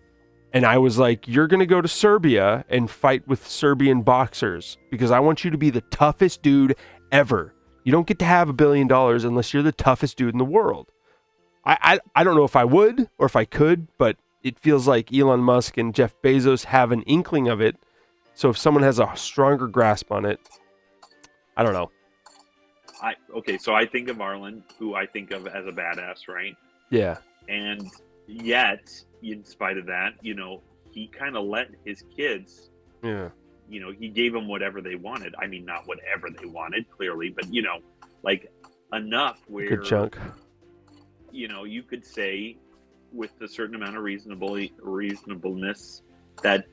And I was like, you're going to go to Serbia and fight with Serbian boxers because I want you to be the toughest dude ever. You don't get to have $1 billion unless you're the toughest dude in the world. I don't know if I would or if I could, but it feels like Elon Musk and Jeff Bezos have an inkling of it. So if someone has a stronger grasp on it, I don't know. So I think of Arlen, who I think of as a badass, right? Yeah. And yet, in spite of that, he kind of let his kids, he gave them whatever they wanted. I mean, not whatever they wanted, clearly, but, like enough where, good chunk. You could say with a certain amount of reasonableness that,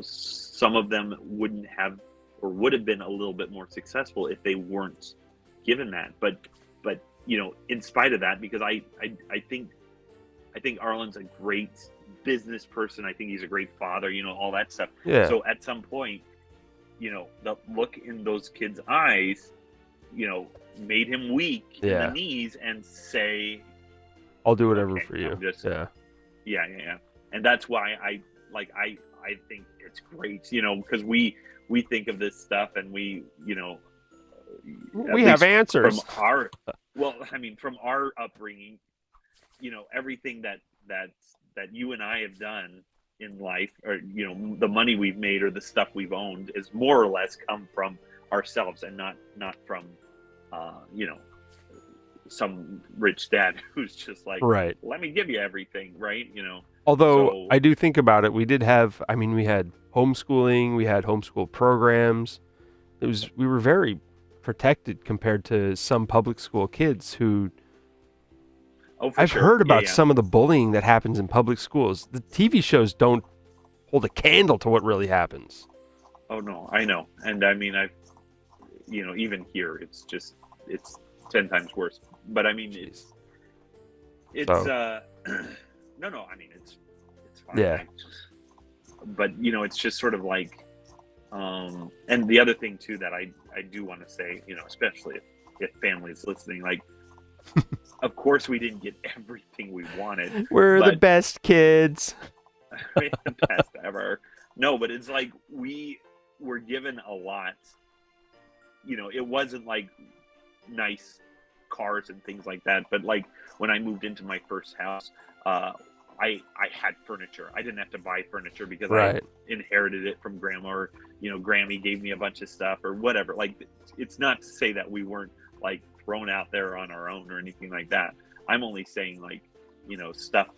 some of them wouldn't have or would have been a little bit more successful if they weren't given that. But but in spite of that, because I think Arlen's a great business person. I think he's a great father, all that stuff. Yeah. So at some point, the look in those kids' eyes, made him weak in Yeah. the knees and say, I'll do whatever okay, for you. I'm just- Yeah. yeah. And that's why I think it's great, because we think of this stuff and we We have answers. from our upbringing, everything that you and I have done in life, or the money we've made or the stuff we've owned, is more or less come from ourselves and not from some rich dad who's just like, Right. let me give you everything, right? Although So- I do think about it, we did have, we had homeschooling, we had homeschool programs. We were very protected compared to some public school kids who, Oh, for I've sure. heard about Yeah. some of the bullying that happens in public schools. The TV shows don't hold a candle to what really happens. Oh no, I know, and I mean, I've even here, it's 10 times worse. But I mean, it's So- no, I mean, it's fine. Yeah. But it's just sort of like, and the other thing too that I do want to say, especially if families listening, like, of course we didn't get everything we wanted. We're the But- best kids. The best ever. No, but it's like we were given a lot. It wasn't like nice cars and things like that. But like when I moved into my first house, I had furniture. I didn't have to buy furniture because Right. I inherited it from grandma, or Grammy gave me a bunch of stuff or whatever. Like, it's not to say that we weren't like thrown out there on our own or anything like that. I'm only saying, like, stuff.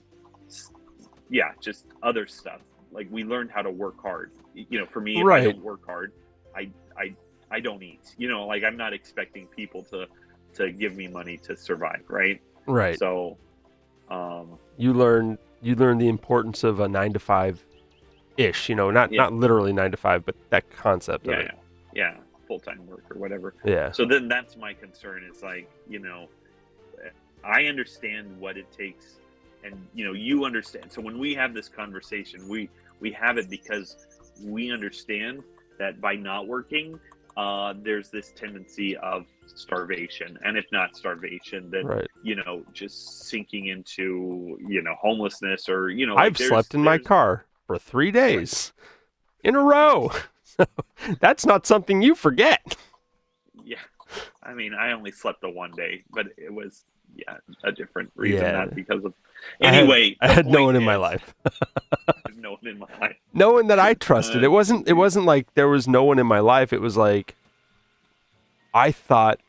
Yeah, just other stuff. Like, we learned how to work hard. For me, if Right. I don't work hard, I don't eat. Like, I'm not expecting people to give me money to survive, right? Right. So, You learn the importance of a 9 to 5 ish, not Yeah. literally 9 to 5, but that concept of it. yeah, full-time work or whatever. Yeah. So then that's my concern, is like, I understand what it takes, and you understand. So when we have this conversation, we have it because we understand that by not working, there's this tendency of starvation, and if not starvation, then Right. just sinking into homelessness, or I've slept in my car for 3 days in a row. That's not something you forget. Yeah, I mean, I only slept the one day, but it was a different reason, Yeah. not because of. I had- Anyway, I the had no point one in my is- life. no one in my life. No one that I trusted. It wasn't like there was no one in my life. It was like I thought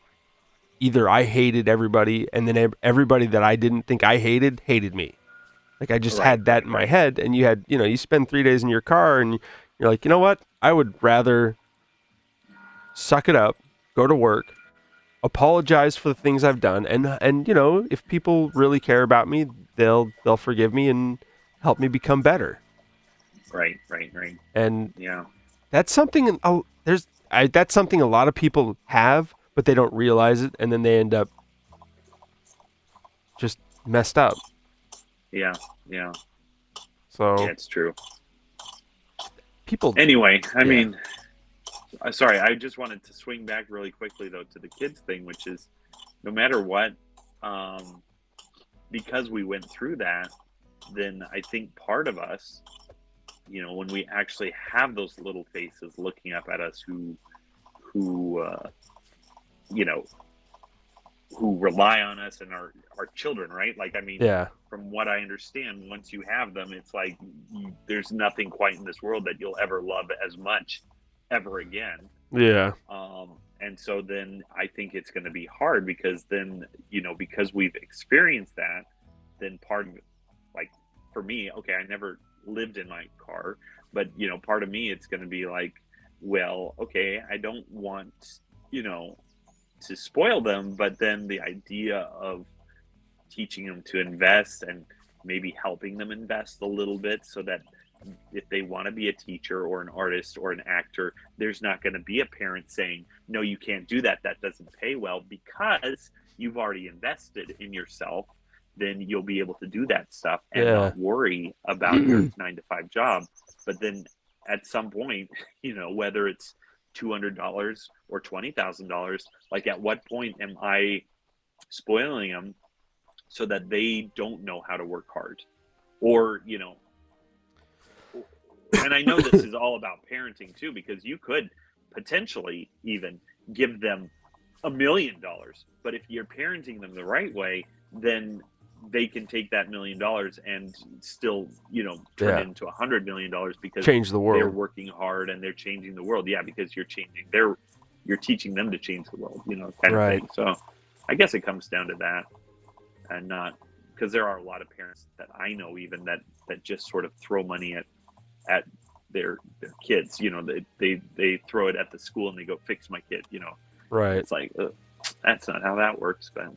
either I hated everybody, and then everybody that I didn't think I hated me. Like, I just Right, had that in my right. head. And you spend 3 days in your car and you're like, you know what? I would rather suck it up, go to work, apologize for the things I've done, and if people really care about me, they'll forgive me and help me become better. Right. And Yeah. that's something that's something a lot of people have, but they don't realize it, and then they end up just messed up. Yeah. So Yeah, it's true. people, Anyway, I Yeah. mean, sorry, I just wanted to swing back really quickly though to the kids thing, which is, no matter what, because we went through that, then I think part of us, when we actually have those little faces looking up at us who rely on us and are children, right? Like, I mean, yeah, from what I understand, once you have them, it's like there's nothing quite in this world that you'll ever love as much ever again. yeah, And so then I think it's going to be hard, because then, because we've experienced that, then part of it, like, for me, okay, I never lived in my car, but, part of me, it's going to be like, well, okay, I don't want, to spoil them, but then the idea of teaching them to invest and maybe helping them invest a little bit, so that if they want to be a teacher or an artist or an actor, there's not going to be a parent saying, no, you can't do that, that doesn't pay well, because you've already invested in yourself, then you'll be able to do that stuff and Yeah. not worry about your 9 to 5 job. But then at some point, whether it's $200 or $20,000, like at what point am I spoiling them so that they don't know how to work hard? Or, and I know this is all about parenting too, because you could potentially even give them $1 million, but if you're parenting them the right way, then they can take that $1 million and still, turn it into $100 million, because change the world. they're working hard and they're changing the world. Yeah, because you're teaching them to change the world, kind of thing. So I guess it comes down to that, and not, because there are a lot of parents that I know even that just sort of throw money at their kids. They throw it at the school and they go, fix my kid. Right. It's like, that's not how that works, Ben.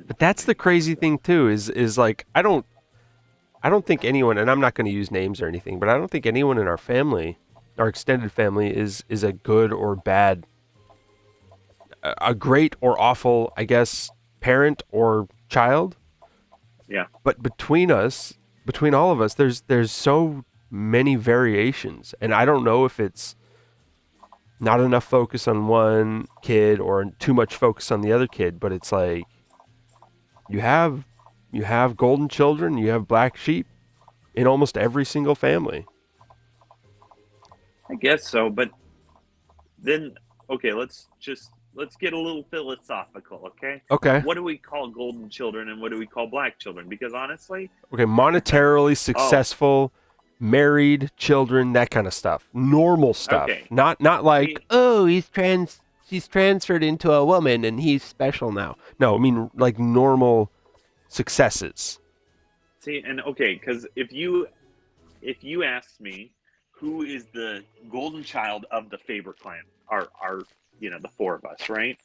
But that's the crazy thing too, is like, I don't think anyone, and I'm not going to use names or anything, but I don't think anyone in our family, our extended family, is a good or bad, a great or awful, I guess, parent or child. Yeah. But between all of us, there's so many variations, and I don't know if it's not enough focus on one kid or too much focus on the other kid, but it's like you have golden children, you have black sheep in almost every single family. I guess so, but then, okay, let's get a little philosophical, okay? Okay. What do we call golden children and what do we call black children? Because honestly, Okay, monetarily successful, married children, that kind of stuff. Normal stuff. Okay. Not like, he's transferred into a woman and he's special now. No, I mean like normal successes. See, and okay, because if you asked me who is the golden child of the Faber clan, our the four of us, right?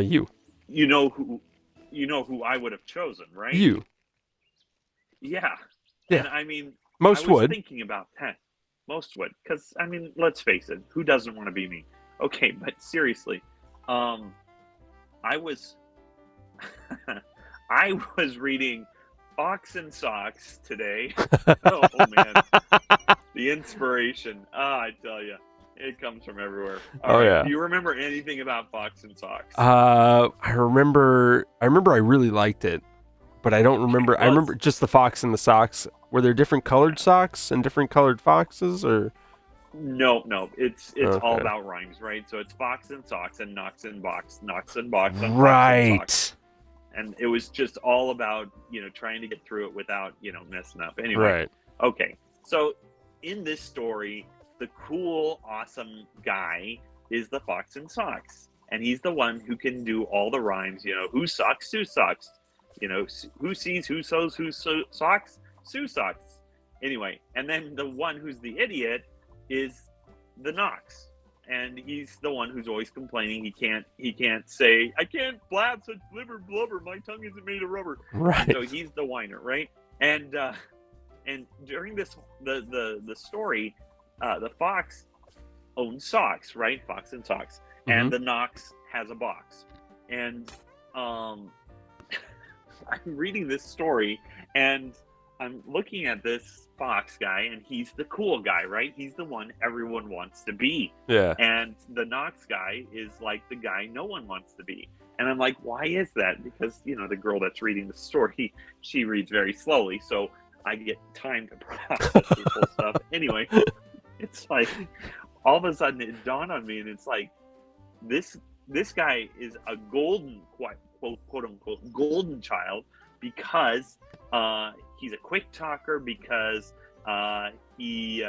You. You know who I would have chosen, right? You. Yeah. Yeah. And I mean, Most I was would. thinking about that. Most would, because I mean, let's face it, who doesn't want to be me? Okay, but seriously, I was I was reading Fox and Socks today. Oh man, the inspiration! I tell you, it comes from everywhere. All right. Yeah. Do you remember anything about Fox and Socks? I remember I really liked it, but I don't remember. I remember just the fox and the socks. Were there different colored socks and different colored foxes, or? No. It's Okay. all about rhymes, right? So it's Fox and Socks and Knox and Box on Right. Fox and Socks. And it was just all about, trying to get through it without, messing up. Anyway. Right. Okay. So in this story, the cool, awesome guy is the Fox and Socks. And he's the one who can do all the rhymes, who sucks, Sue sucks. Who sees, who sews, who socks, Sue sucks. Anyway, and then the one who's the idiot is the Knox. And he's the one who's always complaining. He can't say, I can't blab such blubber. My tongue isn't made of rubber. Right. So he's the whiner, right? And during the story, the fox owns socks, right? Fox and Socks. And the Knox has a box. And I'm reading this story and I'm looking at this fox guy, and he's the cool guy, right? He's the one everyone wants to be. Yeah. And the Knox guy is like the guy no one wants to be. And I'm like, why is that? Because, the girl that's reading the story, she reads very slowly. So I get time to process this whole stuff. Anyway, it's like, all of a sudden it dawned on me, and it's like, this guy is a golden, quote unquote, golden child, because he's a quick talker, because it's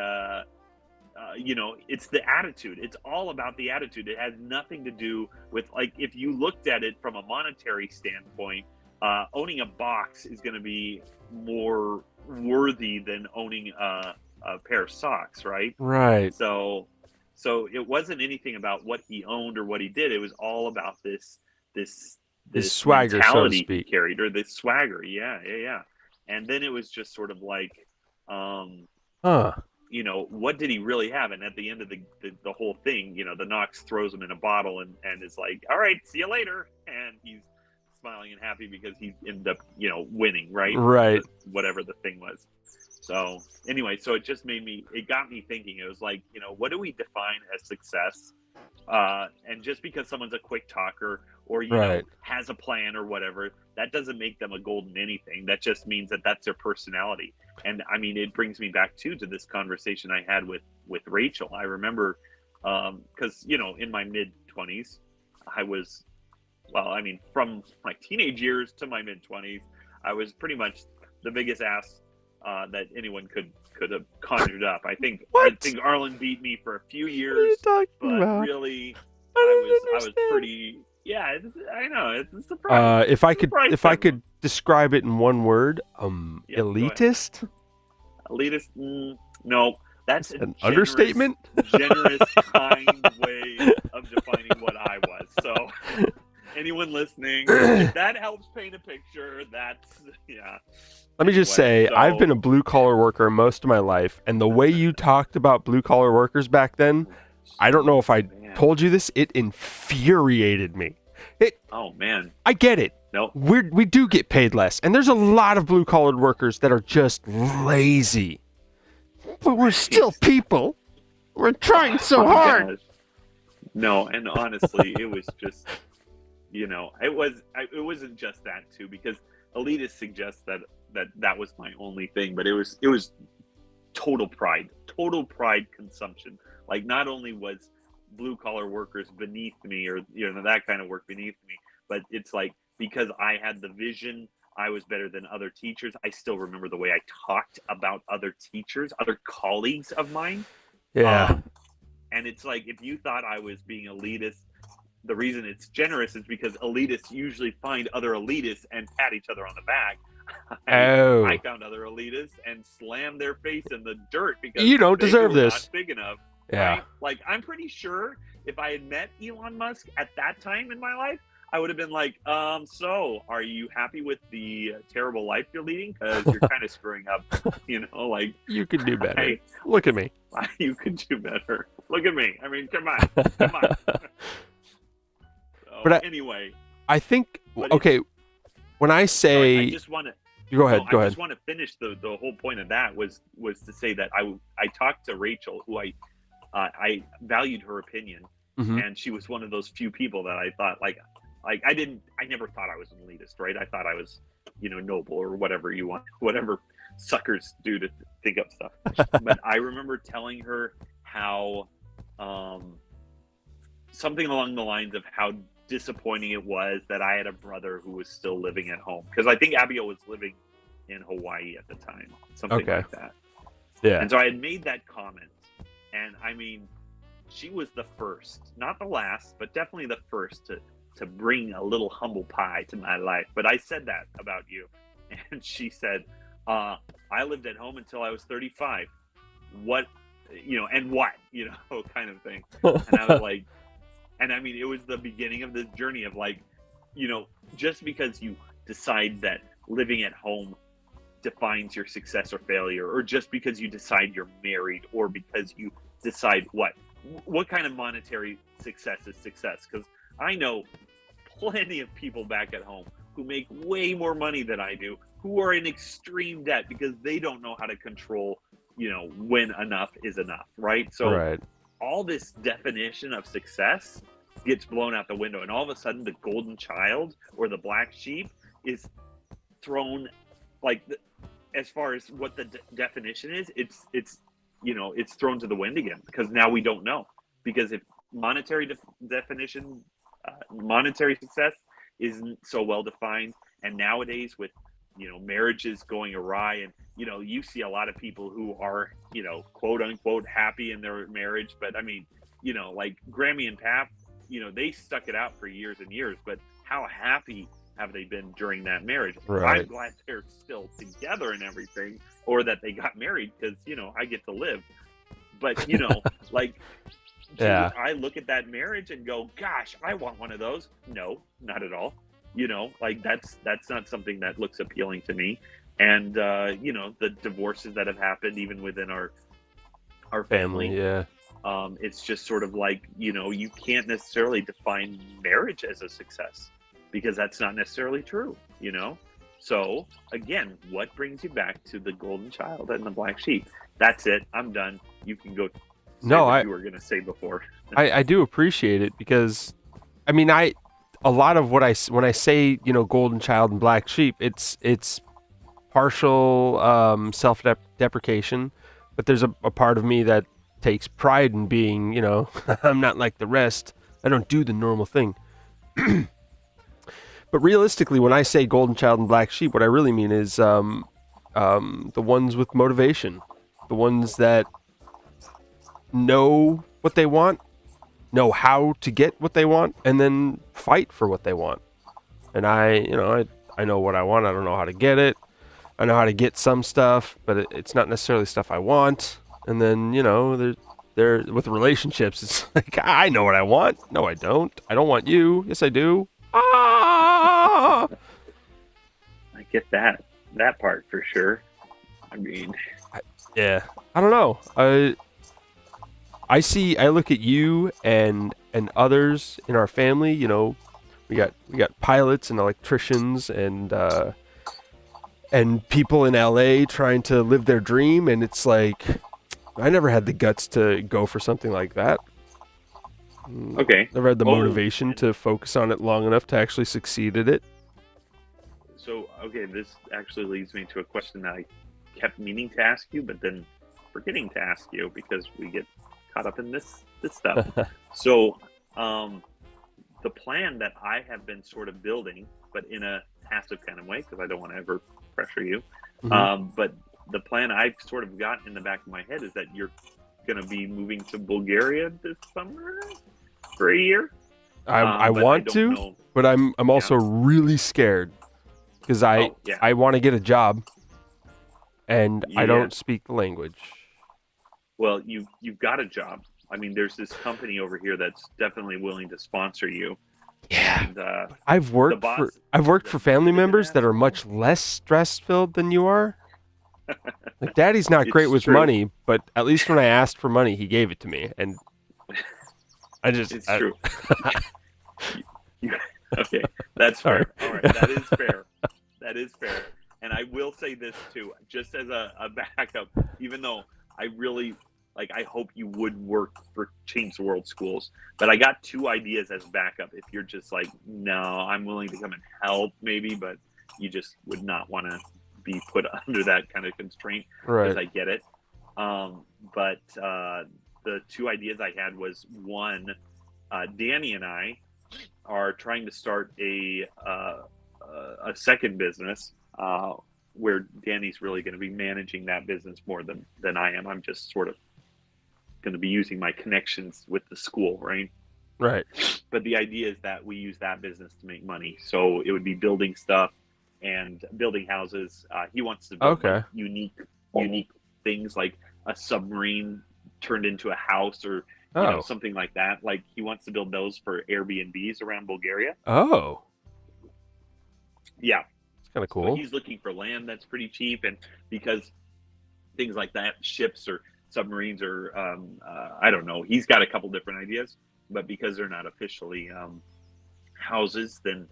the attitude. It's all about the attitude. It has nothing to do with, like, if you looked at it from a monetary standpoint, owning a box is going to be more worthy than owning a pair of socks, right? Right. So it wasn't anything about what he owned or what he did. It was all about this swagger, mentality so to speak. he carried, or this swagger. Yeah. And then it was just sort of like, what did he really have? And at the end of the whole thing, the Knox throws him in a bottle and is like, all right, see you later. And he's smiling and happy because he ended up, winning, right? Right. Whatever the thing was. So anyway, so it got me thinking. It was like, what do we define as success? And just because someone's a quick talker or, Right. has a plan or whatever, that doesn't make them a golden anything. That just means that that's their personality. And I mean, it brings me back to this conversation I had with Rachel. I remember, cause in my mid 20s, I was, from my teenage years to my mid 20s, I was pretty much the biggest ass that anyone could have conjured up. I think Arlen beat me for a few years, but really, I was pretty. Yeah, I know it's surprising. If I could describe it in one word, elitist. Elitist? No, that's an understatement. Generous, kind way of defining what I was. So, anyone listening, if that helps paint a picture, that's yeah. Let me just say, I've been a blue-collar worker most of my life, and the way you talked about blue-collar workers back then, I don't know if I told you this, it infuriated me. Oh, man. I get it. Nope. We do get paid less, and there's a lot of blue-collar workers that are just lazy. But we're still people. We're trying so hard. Gosh. No, and honestly, it was just, it wasn't just that, too, because elitist suggests that was my only thing, but it was total pride consumption. Like, not only was blue collar workers beneath me or that kind of work beneath me, but it's like because I had the vision, I was better than other teachers. I still remember the way I talked about other teachers, other colleagues of mine. Yeah. And it's like, if you thought I was being elitist, the reason it's generous is because elitists usually find other elitists and pat each other on the back. I found other elitists and slammed their face in the dirt because you don't deserve this. Not big enough. Yeah. Right? Like, I'm pretty sure if I had met Elon Musk at that time in my life, I would have been like, so are you happy with the terrible life you're leading? Because you're kind of screwing up, like. You could do better. Look at me. You could do better. Look at me. I mean, come on. So, but anyway. I think, okay, when I say. Sorry, I just want to. Go ahead. I just want to finish the whole point of that was to say that I talked to Rachel, who I valued her opinion, and she was one of those few people that I thought like I never thought I was an elitist, right? I thought I was noble or whatever suckers do to think up stuff. But I remember telling her how something along the lines of how disappointing it was that I had a brother who was still living at home, because I think Abigail was living in Hawaii at the time, something like that. Yeah. And so I had made that comment, and I mean, she was the first, not the last, but definitely the first to bring a little humble pie to my life. But I said that about you, and she said, I lived at home until I was 35. What, and what, kind of thing. And I was like, and I mean, it was the beginning of this journey of like, just because you decide that living at home defines your success or failure, or just because you decide you're married, or because you decide what kind of monetary success is success. Because I know plenty of people back at home who make way more money than I do, who are in extreme debt because they don't know how to control, when enough is enough, right? So all this definition of success gets blown out the window, and all of a sudden the golden child or the black sheep is thrown, like, as far as what the definition is, it's thrown to the wind again, because now we don't know. Because if monetary monetary success isn't so well defined, and nowadays with marriages going awry, and you see a lot of people who are quote unquote happy in their marriage, but I mean, like Grammy and Pap, they stuck it out for years and years, but how happy have they been during that marriage? Right. I'm glad they're still together and everything, or that they got married, because I get to live. But like, yeah, I look at that marriage and go, gosh, I want one of those. No, not at all. Like that's not something that looks appealing to me. And the divorces that have happened even within our our family. family. Yeah. It's just sort of like, you can't necessarily define marriage as a success because that's not necessarily true. So, again, what brings you back to the golden child and the black sheep? That's it. I'm done. You can go say No, what I you were going to say before. I do appreciate it because, I mean, a lot of when I say, golden child and black sheep, it's partial self-deprecation, but there's a part of me that takes pride in being, I'm not like the rest. I don't do the normal thing. But realistically, when I say golden child and black sheep, what I really mean is the ones with motivation, the ones that know what they want, know how to get what they want, and then fight for what they want. And I know what I want. I don't know how to get it. I know how to get some stuff, but it's not necessarily stuff I want. And then, there with relationships, it's like, I know what I want. No, I don't. I don't want you. Yes, I do. Ah! I get that part for sure. I mean, Yeah. I don't know. I look at you and others in our family, we got pilots and electricians and people in LA trying to live their dream, and it's like I never had the guts to go for something like that. okay. Never had the Oh, motivation and to focus on it long enough to actually succeed at it. so, okay, this actually leads me to a question that I kept meaning to ask you, but then forgetting to ask you because we get caught up in this stuff. So, the plan that I have been sort of building, but in a passive kind of way, because I don't want to ever pressure you. Mhm. But the plan I've sort of got in the back of my head is that you're going to be moving to Bulgaria this summer for a year. I But I want don't to, know. but I'm Yeah. also really scared because Oh, yeah. I want to get a job and I Yeah. don't speak the language. Well, you've got a job. I mean, there's this company over here that's definitely willing to sponsor you, Yeah. and I've the worked boss for is a family bit of an members that are asshole. much less stress filled than you are. Like Daddy's not great It's with true. money, but at least when I asked for money, he gave it to me, and I just It's true. You- okay, that's sorry. fair. All right, that is fair. That is fair. And I will say this too, just as a backup, even though I really I hope you would work for Change the World Schools, but I got two ideas as backup. If you're just like, no, I'm willing to come and help, maybe, but you just would not want to be put under that kind of constraint, because Right. I get it. But the two ideas I had was one, Danny and I are trying to start a second business where Danny's really going to be managing that business more than I am. I'm just sort of going to be using my connections with the school, right? Right. But the idea is that we use that business to make money. So it would be building stuff and building houses. He wants to build Okay. unique things, like a submarine turned into a house, or Oh. something like that. Like, he wants to build those for Airbnbs around Bulgaria. Oh. Yeah. It's kind of So cool. he's looking for land that's pretty cheap, and because things like that, ships or submarines, or I don't know, he's got a couple different ideas, but because they're not officially houses, then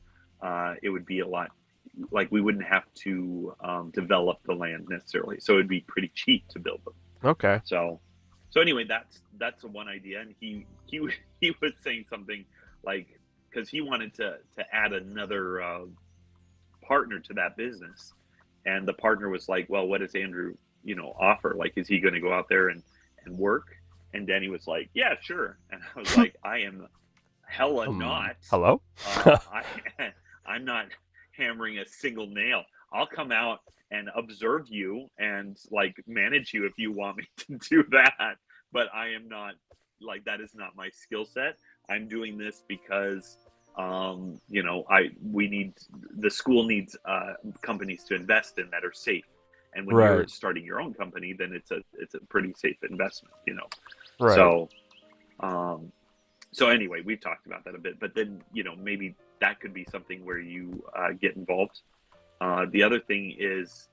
it would be a lot, like, we wouldn't have to develop the land necessarily, so it'd be pretty cheap to build them. Okay. So anyway, that's one idea, and he he was saying something like, because he wanted to add another partner to that business, and the partner was like, well, what does Andrew offer? Like, is he going to go out there and work? And Danny was like, yeah, sure. And I was like, I am hella not. Hello? I'm not hammering a single nail. I'll come out and observe you and manage you if you want me to do that. But I am not, that is not my skill set. I'm doing this because the school needs companies to invest in that are safe. And when you're Right. starting your own company, then it's a pretty safe investment, Right. So anyway, we've talked about that a bit, but then, maybe that could be something where you get involved. The other thing is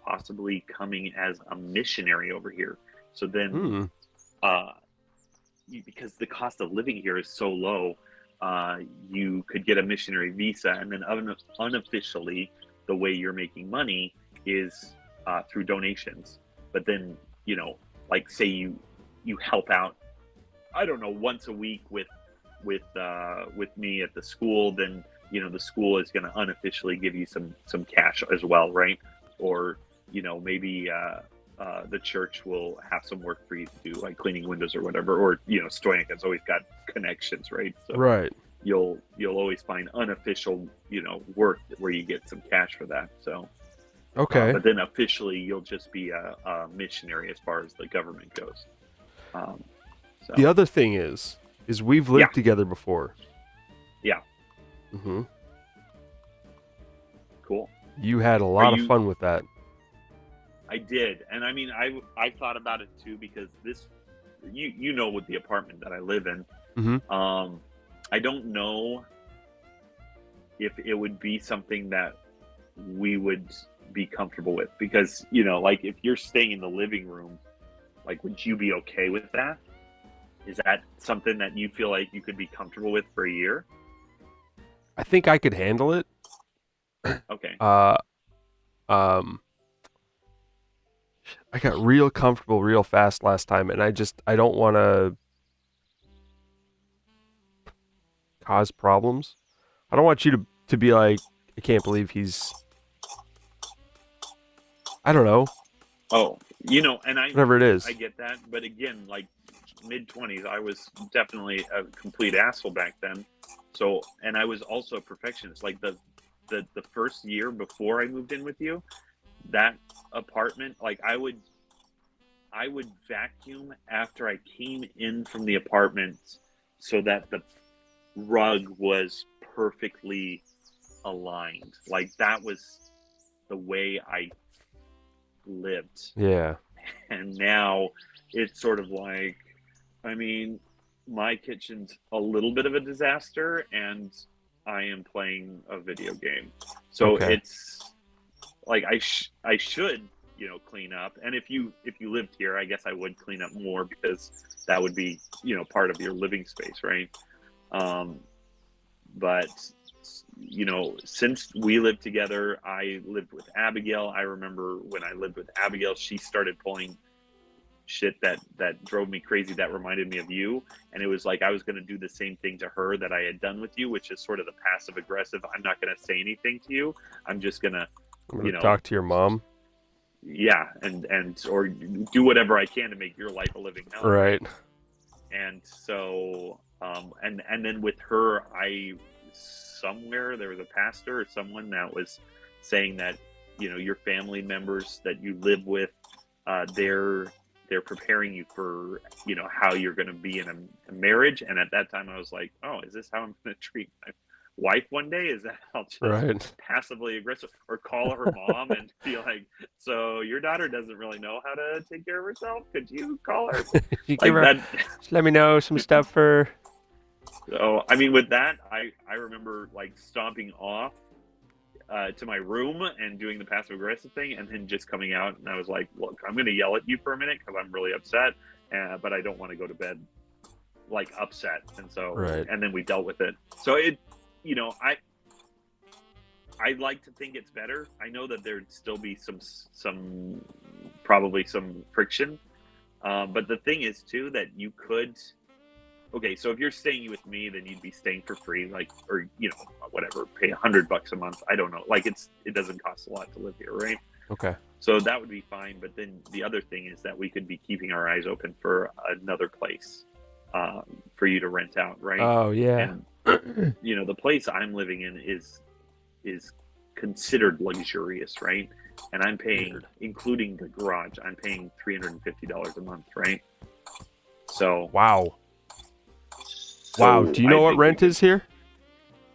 possibly coming as a missionary over here. So then, Hmm. uh, because the cost of living here is so low, you could get a missionary visa, and then unofficially, the way you're making money is through donations. But then, like say you help out, I don't know, once a week with me at the school, then the school is going to unofficially give you some cash as well, right? Or maybe the church will have some work for you to do, like cleaning windows or whatever. Or Stoyanka's always got connections, right? So Right. you'll always find unofficial work where you get some cash for that. So Okay. but then officially you'll just be a missionary as far as the government goes. So The other thing is we've lived Yeah. together before. Yeah. Mm-hmm. Cool. You had a lot of you- fun with that. I did, and I mean, I thought about it too, because this, with the apartment that I live in. Mhm. I don't know if it would be something that we would be comfortable with, because like if you're staying in the living room, like would you be okay with that? Is that something that you feel like you could be comfortable with for a year? I think I could handle it. Okay. Um, I got real comfortable real fast last time, and I don't want to cause problems. I don't want you to be like, I can't believe he's, I don't know, Oh, and whatever it is. I get that, but again, like mid-20s, I was definitely a complete asshole back then. So, and I was also a perfectionist. Like the first year before I moved in with you, that apartment, like I would vacuum after I came in from the apartment, so that the rug was perfectly aligned. Like that was the way I lived. Yeah. And now it's sort of like, I mean, my kitchen's a little bit of a disaster, and I am playing a video game. So Okay. it's like I should clean up. And if you lived here, I guess I would clean up more, because that would be part of your living space, right? But since we lived together, I lived with Abigail. I remember when I lived with Abigail, she started pulling shit that drove me crazy, that reminded me of you. And it was like I was going to do the same thing to her that I had done with you, which is sort of the passive aggressive, I'm not going to say anything to you, I'm just going to I'm gonna talk to your mom. yeah, and or do whatever I can to make your life a living hell. Right. And so and then with her, somewhere there was a pastor or someone that was saying that your family members that you live with, they're preparing you for how you're going to be in a marriage. And at that time I was like, oh, is this how I'm going to treat my wife one day? Is that I'll just Right. passively aggressive, or call her mom and be like, so your daughter doesn't really know how to take care of herself, could you call her? You Like give her. that. Just let me know some stuff for. So I mean, with that, I remember like stomping off to my room and doing the passive aggressive thing, and then just coming out, and I was like, look, I'm going to yell at you for a minute because I'm really upset, but I don't want to go to bed like upset. And so Right. and then we dealt with it. So it I like to think it's better. I know that there'd still be some probably some friction, but the thing is too that you could. Okay, so if you're staying with me, then you'd be staying for free, like, or whatever, pay $100 a month. I don't know, like it doesn't cost a lot to live here, right? Okay. So that would be fine. But then the other thing is that we could be keeping our eyes open for another place for you to rent out, right? Oh yeah. And the place I'm living in is considered luxurious, right? And I'm paying, Weird. including the garage, I'm paying $350 a month, right? So Wow. Wow. Do you know what rent is here?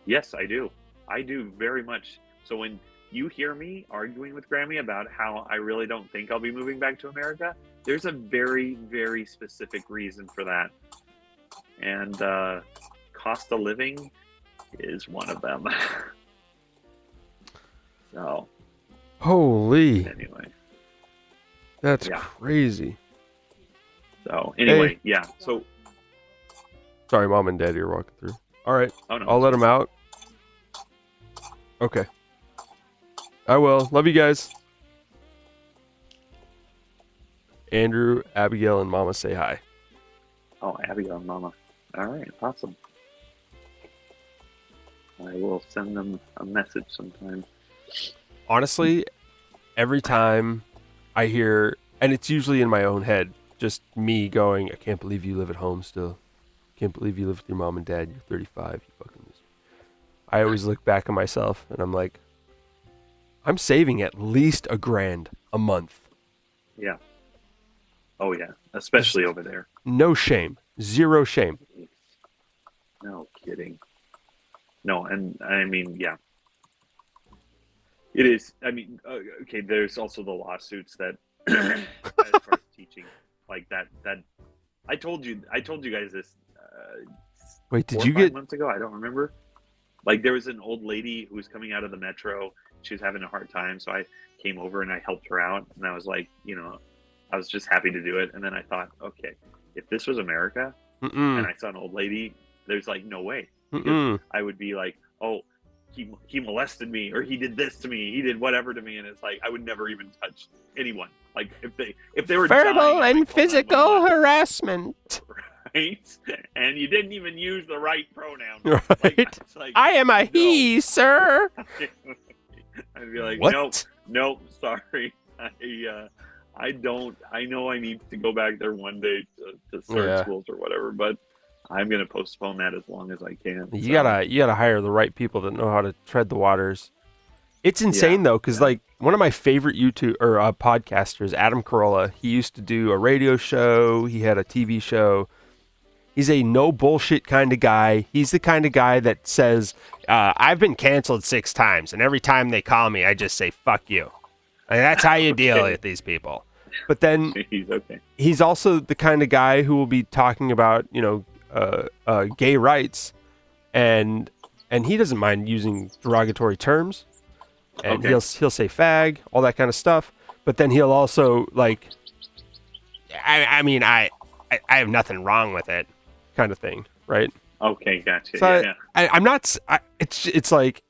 Yes, I do. I do very much. So when you hear me arguing with Grammy about how I really don't think I'll be moving back to America, there's a very, very specific reason for that. And cost of living is one of them. So Holy. anyway, That's Yeah. crazy. So anyway, yeah. So Sorry, mom and daddy are walking through. All right, oh no, I'll let them out. Okay. I will. Love you guys. Andrew, Abigail, and Mama say hi. Oh, Abigail and Mama. All right, awesome. I will send them a message sometime. Honestly, every time I hear, and it's usually in my own head, just me going, I can't believe you live at home still. Can't believe you live with your mom and dad. You're 35. You fucking loser. I always look back at myself and I'm like, I'm saving at least $1,000 a month. Yeah. Oh yeah, especially over there. No shame. Zero shame. No kidding. No, and I mean, yeah. It is. I mean, okay. There's also the lawsuits that, as far as teaching, like that. I told you guys this. Wait, did 4 you or 5 get? months ago? I don't remember. Like there was an old lady who was coming out of the metro. She was having a hard time, so I came over and I helped her out. And I was like, I was just happy to do it. And then I thought, okay, if this was America and I saw an old lady, there's like no way. Because I would be like, oh, he molested me, or he did this to me, he did whatever to me, and it's like I would never even touch anyone. Like if they were verbal dying, and physical harassment. right? And you didn't even use the right pronoun. Right? Like, I am a he, sir. I'd be like, What? nope, sorry. I don't. I know I need to go back there one day to start schools or whatever, but I'm gonna postpone that as long as I can. You gotta hire the right people that know how to tread the waters. It's insane though, because like one of my favorite YouTube or podcasters, Adam Carolla, he used to do a radio show. He had a TV show. He's a no bullshit kind of guy. He's the kind of guy that says, I've been canceled 6 times, and every time they call me, I just say, fuck you. And that's how you deal with these people. But then he's also the kind of guy who will be talking about, gay rights, and he doesn't mind using derogatory terms. And he'll say fag, all that kind of stuff. But then he'll also like, I have nothing wrong with it, kind of thing, right? Okay, gotcha. So I'm not. It's like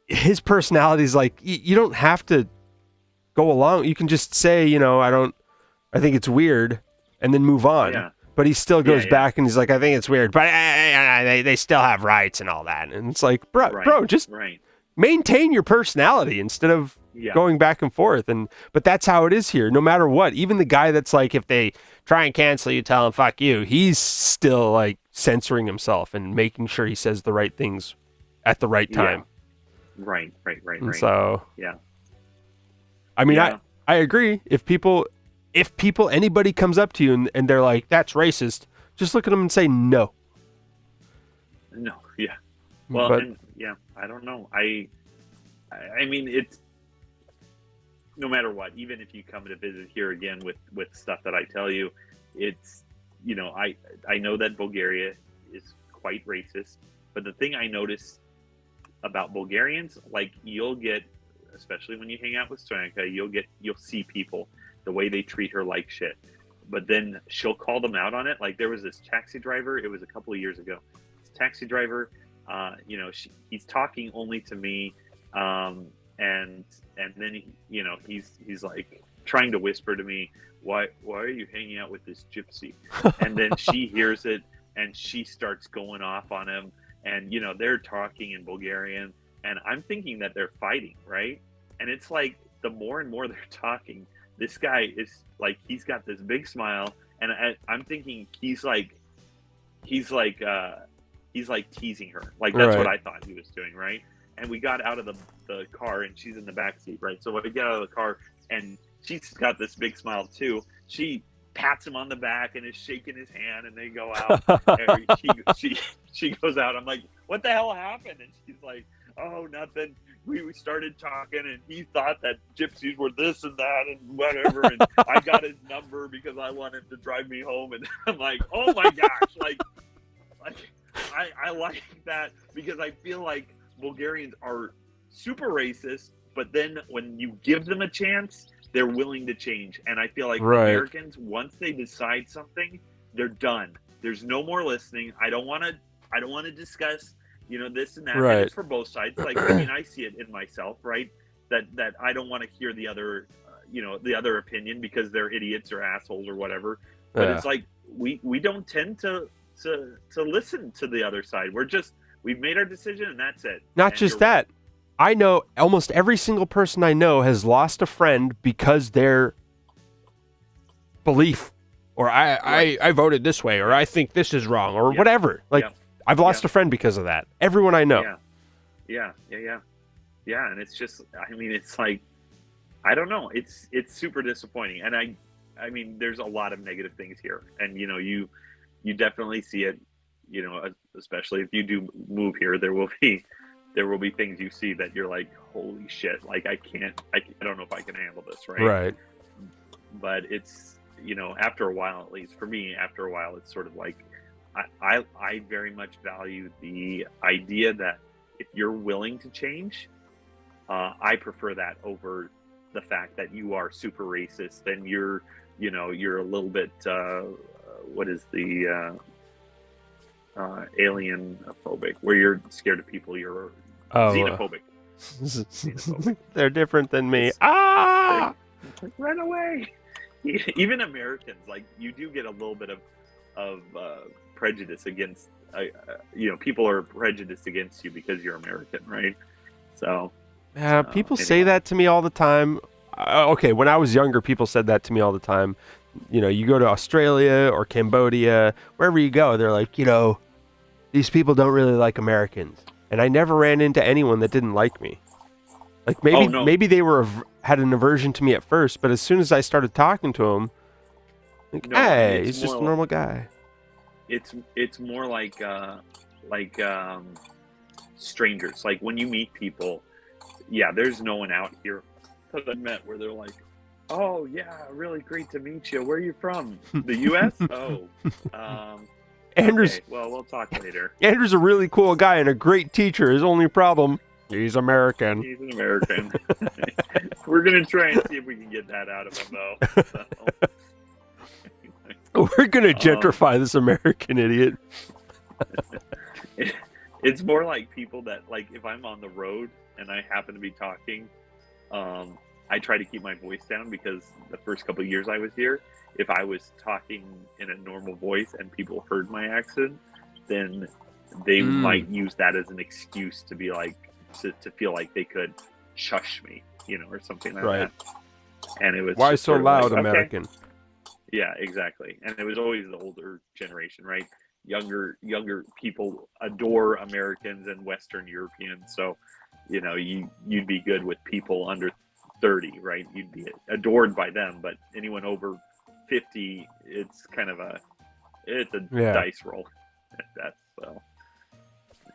his personality is like you don't have to go along. You can just say, I think it's weird, and then move on. Yeah. But he still goes back and he's like, I think it's weird, but they still have rights and all that. And it's like, bro, just maintain your personality instead of going back and forth. But that's how it is here, no matter what. Even the guy that's like, if they try and cancel you, tell him fuck you. He's still like censoring himself and making sure he says the right things at the right time. Right. And so, I mean, I agree. If anybody comes up to you and they're like, that's racist, just look at them and say no. No, yeah. Well, I don't know. I mean, it's no matter what, even if you come to visit here again with stuff that I tell you, it's, I know that Bulgaria is quite racist, but the thing I notice about Bulgarians, like you'll get, especially when you hang out with Stoyanka, you'll see people, the way they treat her like shit. But then she'll call them out on it. Like there was this taxi driver, it was a couple of years ago. This taxi driver, he's talking only to me, and then he's like trying to whisper to me, why are you hanging out with this gypsy? And then she hears it and she starts going off on him, and they're talking in Bulgarian, and I'm thinking that they're fighting, right? And it's like the more and more they're talking, this guy is like, he's got this big smile, and I'm thinking he's like teasing her. Like that's what I thought he was doing, right? And we got out of the car, and she's in the back seat, right? So when we get out of the car, and she's got this big smile too, she pats him on the back and is shaking his hand, and they go out. And she goes out. I'm like, what the hell happened? And she's like, oh, nothing. We started talking, and he thought that gypsies were this and that and whatever, and I got his number because I want him to drive me home. And I'm like, oh my gosh, like I like that, because I feel like Bulgarians are super racist, but then when you give them a chance, they're willing to change. And I feel like Right. Americans, once they decide something, they're done. There's no more listening. I don't want to discuss, this and that. Right. And it's for both sides. Like, I mean, I see it in myself, right? That I don't want to hear the other, the other opinion because they're idiots or assholes or whatever. But Yeah. it's like we don't tend to listen to the other side. We've made our decision and that's it. Not And just you're that. I know almost every single person I know has lost a friend because their belief, or I voted this way, or I think this is wrong, or Yeah. whatever. Like, Yeah. I've lost a friend because of that. Everyone I know. Yeah. Yeah, and it's just, I mean, it's like, I don't know. It's super disappointing. And I mean, there's a lot of negative things here. And, you definitely see it, especially if you do move here, there will be things you see that you're like, holy shit, like I don't know if I can handle this, right? Right. But it's, after a while, at least for me, after a while, it's sort of like, I very much value the idea that if you're willing to change, I prefer that over the fact that you are super racist and you're a little bit, what is the alienophobic, where you're scared of people, you're xenophobic. They're different than me. Run away. Even Americans, like, you do get a little bit of prejudice against, people are prejudiced against you because you're American, right? So Yeah, people say anyway. that to me all the time. Okay, when I was younger, people said that to me all the time. You go to Australia or Cambodia, wherever you go, they're like, these people don't really like Americans. And I never ran into anyone that didn't like me. Like, maybe Oh, no. maybe they had an aversion to me at first, but as soon as I started talking to them, like, No, hey, it's he's just more a normal guy. It's more like strangers. Like, when you meet people, yeah, there's no one out here that I've met where they're like, oh yeah, really great to meet you. Where are you from? The U.S.? Oh, Andrew's okay, well, we'll talk later. Andrew's a really cool guy and a great teacher. His only problem, he's American. He's an American. We're gonna try and see if we can get that out of him, though. So. We're gonna gentrify this American idiot. It's more like people that, like, if I'm on the road and I happen to be talking, I try to keep my voice down, because the first couple of years I was here, if I was talking in a normal voice and people heard my accent, then they might use that as an excuse to be like, to feel like they could shush me, or something like Right. that. And it was Why just so sort of loud, like, okay. American? Yeah, exactly. And it was always the older generation, right? Younger people adore Americans and Western Europeans. So, you'd be good with people under 30, right? You'd be adored by them. But anyone over 50, it's kind of a dice roll at that. So,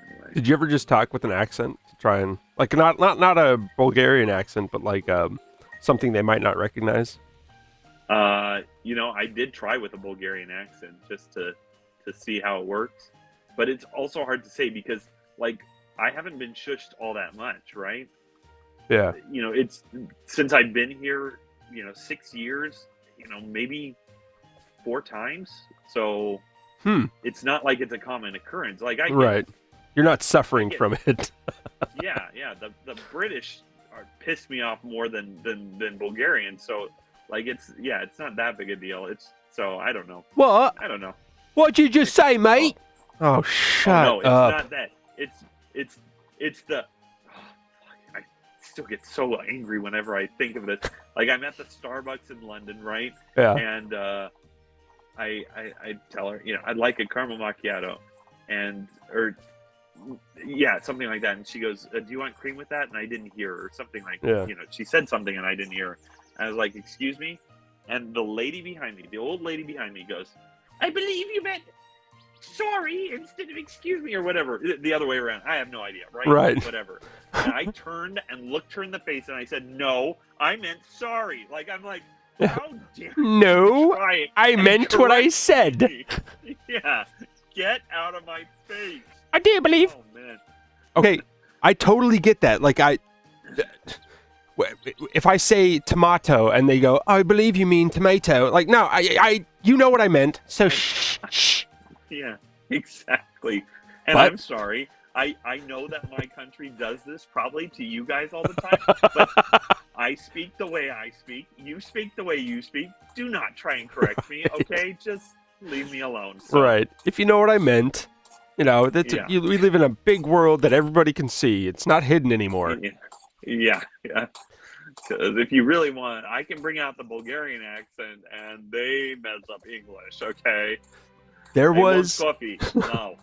anyway. Did you ever just talk with an accent to try and, like, not a Bulgarian accent, but like something they might not recognize? I did try with a Bulgarian accent just to see how it works, but it's also hard to say because, like, I haven't been shushed all that much, right? Yeah. It's since I've been here, 6 years, maybe 4 times. So it's not like it's a common occurrence. Like, Right. You're not suffering from it. yeah. The British piss me off more than Bulgarians. So, like, it's not that big a deal. So I don't know. What? I don't know. What'd you just say, mate? Oh, shut no, it's up. not that. It's the. I still get so angry whenever I think of this. Like, I'm at the Starbucks in London, right? Yeah. And I tell her, I'd like a caramel macchiato, something like that. And she goes, do you want cream with that? And I didn't hear her, or something like, she said something and I didn't hear her. And I was like, excuse me? And the lady behind me, the old lady behind me goes, I believe you meant sorry instead of excuse me, or whatever. The other way around. I have no idea, right? Right. Whatever. And I turned and looked her in the face and I said, no, I meant sorry. Like, I'm like, how dare you No, try I and meant what I correct said. me? Yeah. Get out of my face. I do believe. Oh, man. Okay, I totally get that. Like, if I say tomato and they go, "I believe you mean tomato," like, no, you know what I meant. So shh. Yeah, exactly. And But I'm sorry. I know that my country does this probably to you guys all the time, but I speak the way I speak. You speak the way you speak. Do not try and correct me, okay? Just leave me alone. So, right, if you know what I meant, Yeah. we live in a big world that everybody can see. It's not hidden anymore. Yeah. Because if you really want, I can bring out the Bulgarian accent and they mess up English, okay? There I want was, coffee. No.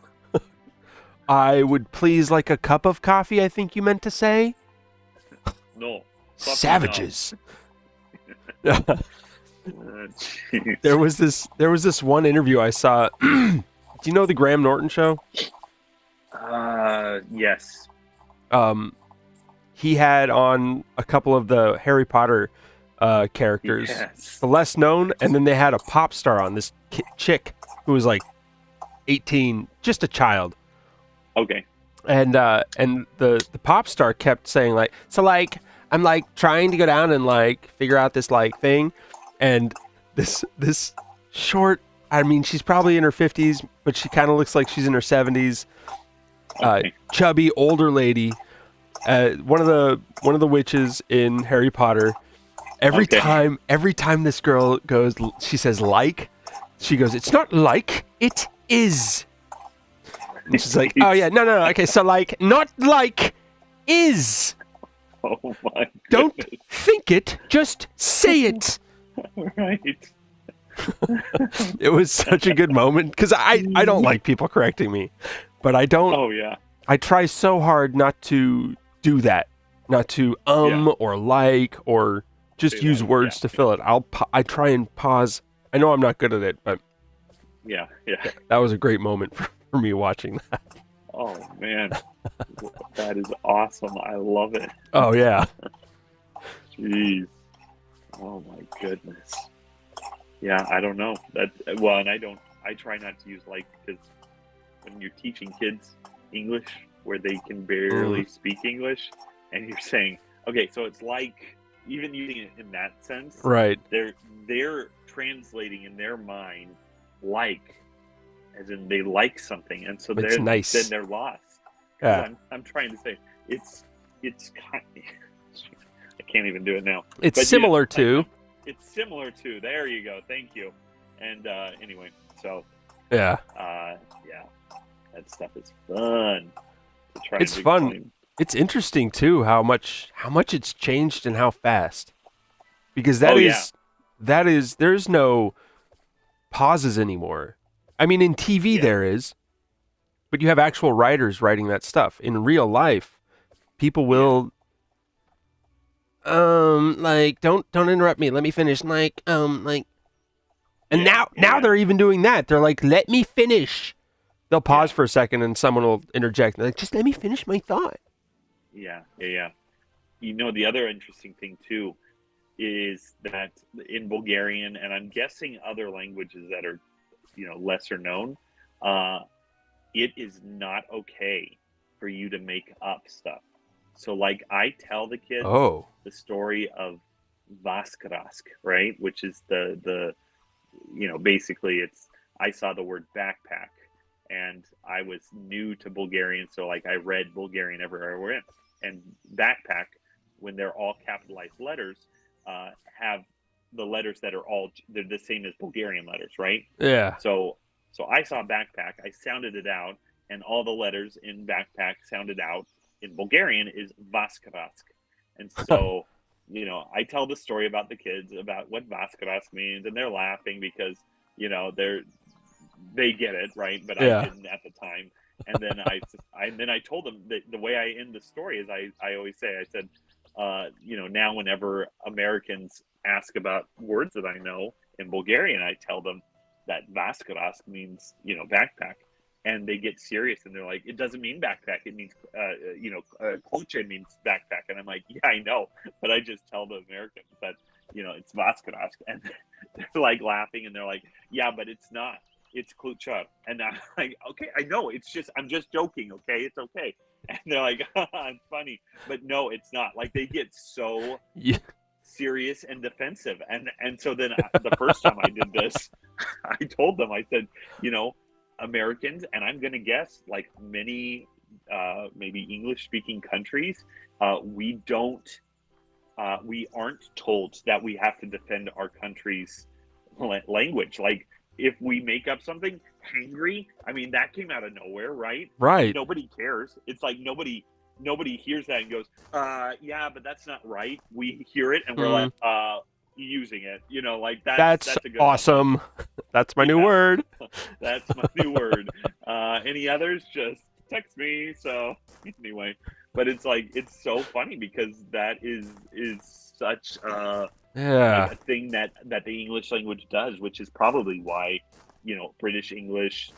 I would please like a cup of coffee, I think you meant to say. No. Coffee, Savages. Jeez. There was this one interview I saw. Do you know the Graham Norton show? Yes. He had on a couple of the Harry Potter characters, Yes. the less known, and then they had a pop star on, this chick who was like 18, just a child. Okay. And the pop star kept saying like, so like I'm like trying to go down and like figure out this like thing, and this short, I mean, she's probably in her 50s, but she kind of looks like she's in her 70s. Okay. Chubby older lady, one of the witches in Harry Potter. Every time this girl goes, she says like, she goes, it's not like, it is. And she's like, oh yeah, no, okay, so like, not like, is. Oh my Don't goodness. think it, just say it. Right. It was such a good moment because I don't like people correcting me, but I don't. Oh yeah. I try so hard not to do that, not to or like or just Say use that, words yeah. to fill it. I try and pause. I know I'm not good at it, but Yeah. that was a great moment for me watching that. Oh man. That is awesome. I love it. Oh yeah. Jeez. Oh my goodness. Yeah, I don't know. And I try not to use like, because when you're teaching kids English where they can barely speak English and you're saying, okay, so it's like, even using it in that sense, Right. they're translating in their mind like, as in they like something, and so It's nice. then they're lost. Yeah. I'm trying to say it's kind. I can't even do it now. It's But, similar to. It's similar to. There you go. Thank you. And anyway, so Yeah. yeah, that stuff is fun. To try It's and fun. explain. It's interesting too how much it's changed and how fast. Because there's no pauses anymore. I mean, in TV there is, but you have actual writers writing that stuff. In real life, people will like don't interrupt me. Let me finish. Like and now they're even doing that. They're like, let me finish. They'll pause for a second and someone will interject. They're like, just let me finish my thought. Yeah. You know, the other interesting thing too is that in Bulgarian, and I'm guessing other languages that are, lesser known, it is not okay for you to make up stuff. So, like, I tell the kids the story of Vaskrask, right? Which is the basically I saw the word backpack, and I was new to Bulgarian, so like I read Bulgarian everywhere I went. And backpack, when they're all capitalized letters, have the letters that they're the same as Bulgarian letters, right? Yeah. So I saw backpack, I sounded it out, and all the letters in backpack sounded out in Bulgarian is Vaskrask. And so, I tell the story about the kids about what Vaskrask means, and they're laughing because, they get it, right? But I didn't at the time. And then I told them that the way I end the story is I always say, I said, now whenever Americans ask about words that I know in Bulgarian, I tell them that Vaskarask means, backpack. And they get serious and they're like, it doesn't mean backpack. It means, Koche means backpack. And I'm like, yeah, I know. But I just tell the Americans that, it's Vaskarask. And they're like laughing and they're like, yeah, but it's not. it's Kluchar. And I'm like, okay, I know. I'm just joking. Okay. It's okay. And they're like, it's funny. But no, it's not. Like, they get so Yeah. serious and defensive. And so then the first time I did this, I told them, I said, Americans, and I'm going to guess like many, maybe English speaking countries, we aren't told that we have to defend our country's language. Like, if we make up something, hangry, I mean, that came out of nowhere, right? Right. Nobody cares. It's like nobody hears that and goes, yeah, but that's not right. We hear it and we're like, using it, like That's a good awesome. That's my new word. That's my new word. Any others, just text me. So anyway, but it's like, it's so funny because that is such Yeah. a thing that the English language does, which is probably why, British English,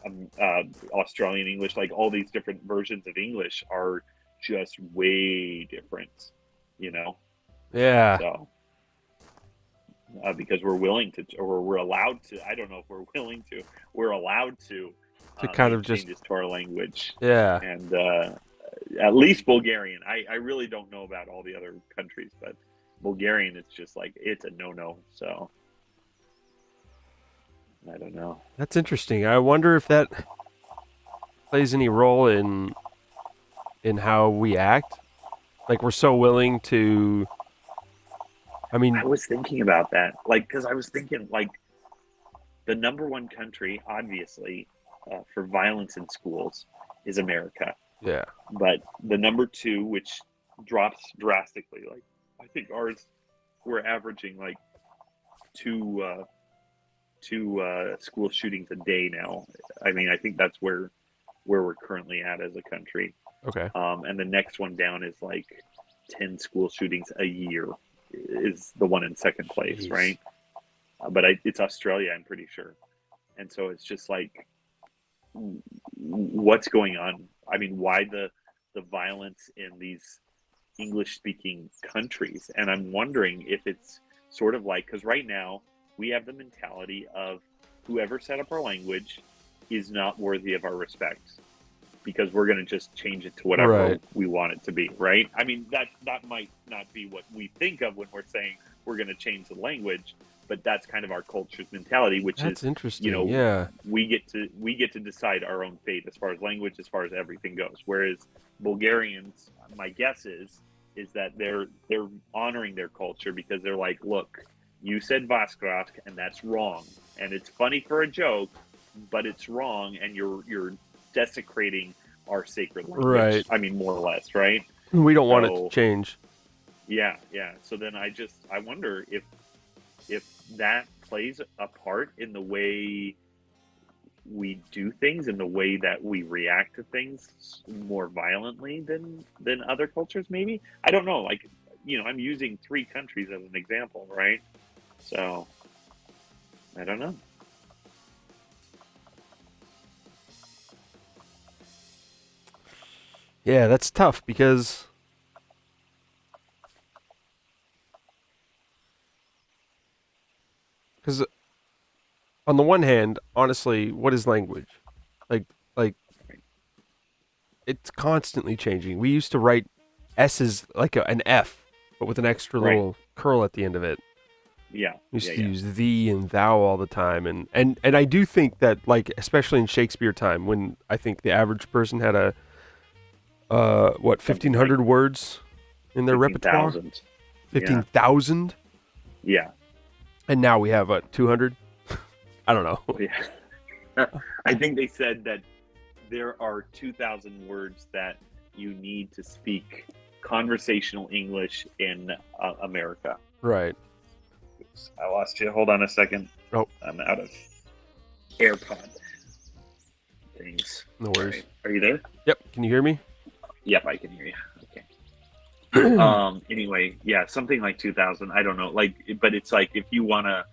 Australian English, like all these different versions of English are just way different, Yeah. So because we're willing to, or we're allowed to, I don't know if we're willing to, we're allowed to kind of make just changes to our language. Yeah. And at least Bulgarian. I really don't know about all the other countries, but Bulgarian, it's just like, it's a no-no. So I don't know. That's interesting. I wonder if that plays any role in how we act. Like, we're so willing to. I mean, I was thinking about that, like, because I was thinking, like, the number one country, obviously, for violence in schools is America. Yeah. But the number two, which drops drastically, like, I think ours, we're averaging like two school shootings a day now. I mean, I think that's where we're currently at as a country. Okay. And the next one down is like 10 school shootings a year is the one in second place. Jeez. Right? But it's Australia, I'm pretty sure. And so it's just like, what's going on? I mean, why the violence in these English-speaking countries? And I'm wondering if it's sort of like, because right now we have the mentality of whoever set up our language is not worthy of our respect, because we're going to just change it to whatever we want it to be, right? I mean, that might not be what we think of when we're saying we're going to change the language, but that's kind of our culture's mentality, which That's is interesting. Yeah. we get to decide our own fate as far as language, as far as everything goes. Whereas Bulgarians, my guess is that they're honoring their culture, because they're like, look, you said Vaskravsk and that's wrong, and it's funny for a joke, but it's wrong, and you're desecrating our sacred language. Right. I mean, more or less, right? We don't want it to change. Yeah. So then I wonder if that plays a part in the way we do things, in the way that we react to things more violently than other cultures, maybe. I don't know. Like, I'm using 3 countries as an example, right? So I don't know. Yeah, that's tough because on the one hand, honestly, what is language? Like it's constantly changing. We used to write S's like an F, but with an extra little curl at the end of it. Yeah. We used to use thee and thou all the time, and I do think that, like, especially in Shakespeare time, when I think the average person had a 1,500 words in their repertoire. 15,000. Yeah. And now we have 200. I don't know. Yeah. I think they said that there are 2,000 words that you need to speak conversational English in America. Right. Oops, I lost you. Hold on a second. Oh, I'm out of AirPod things. No worries. Right. Are you there? Yep. Can you hear me? Yep, I can hear you. Okay. Anyway, yeah, something like 2,000. I don't know. Like, but it's like, if you want to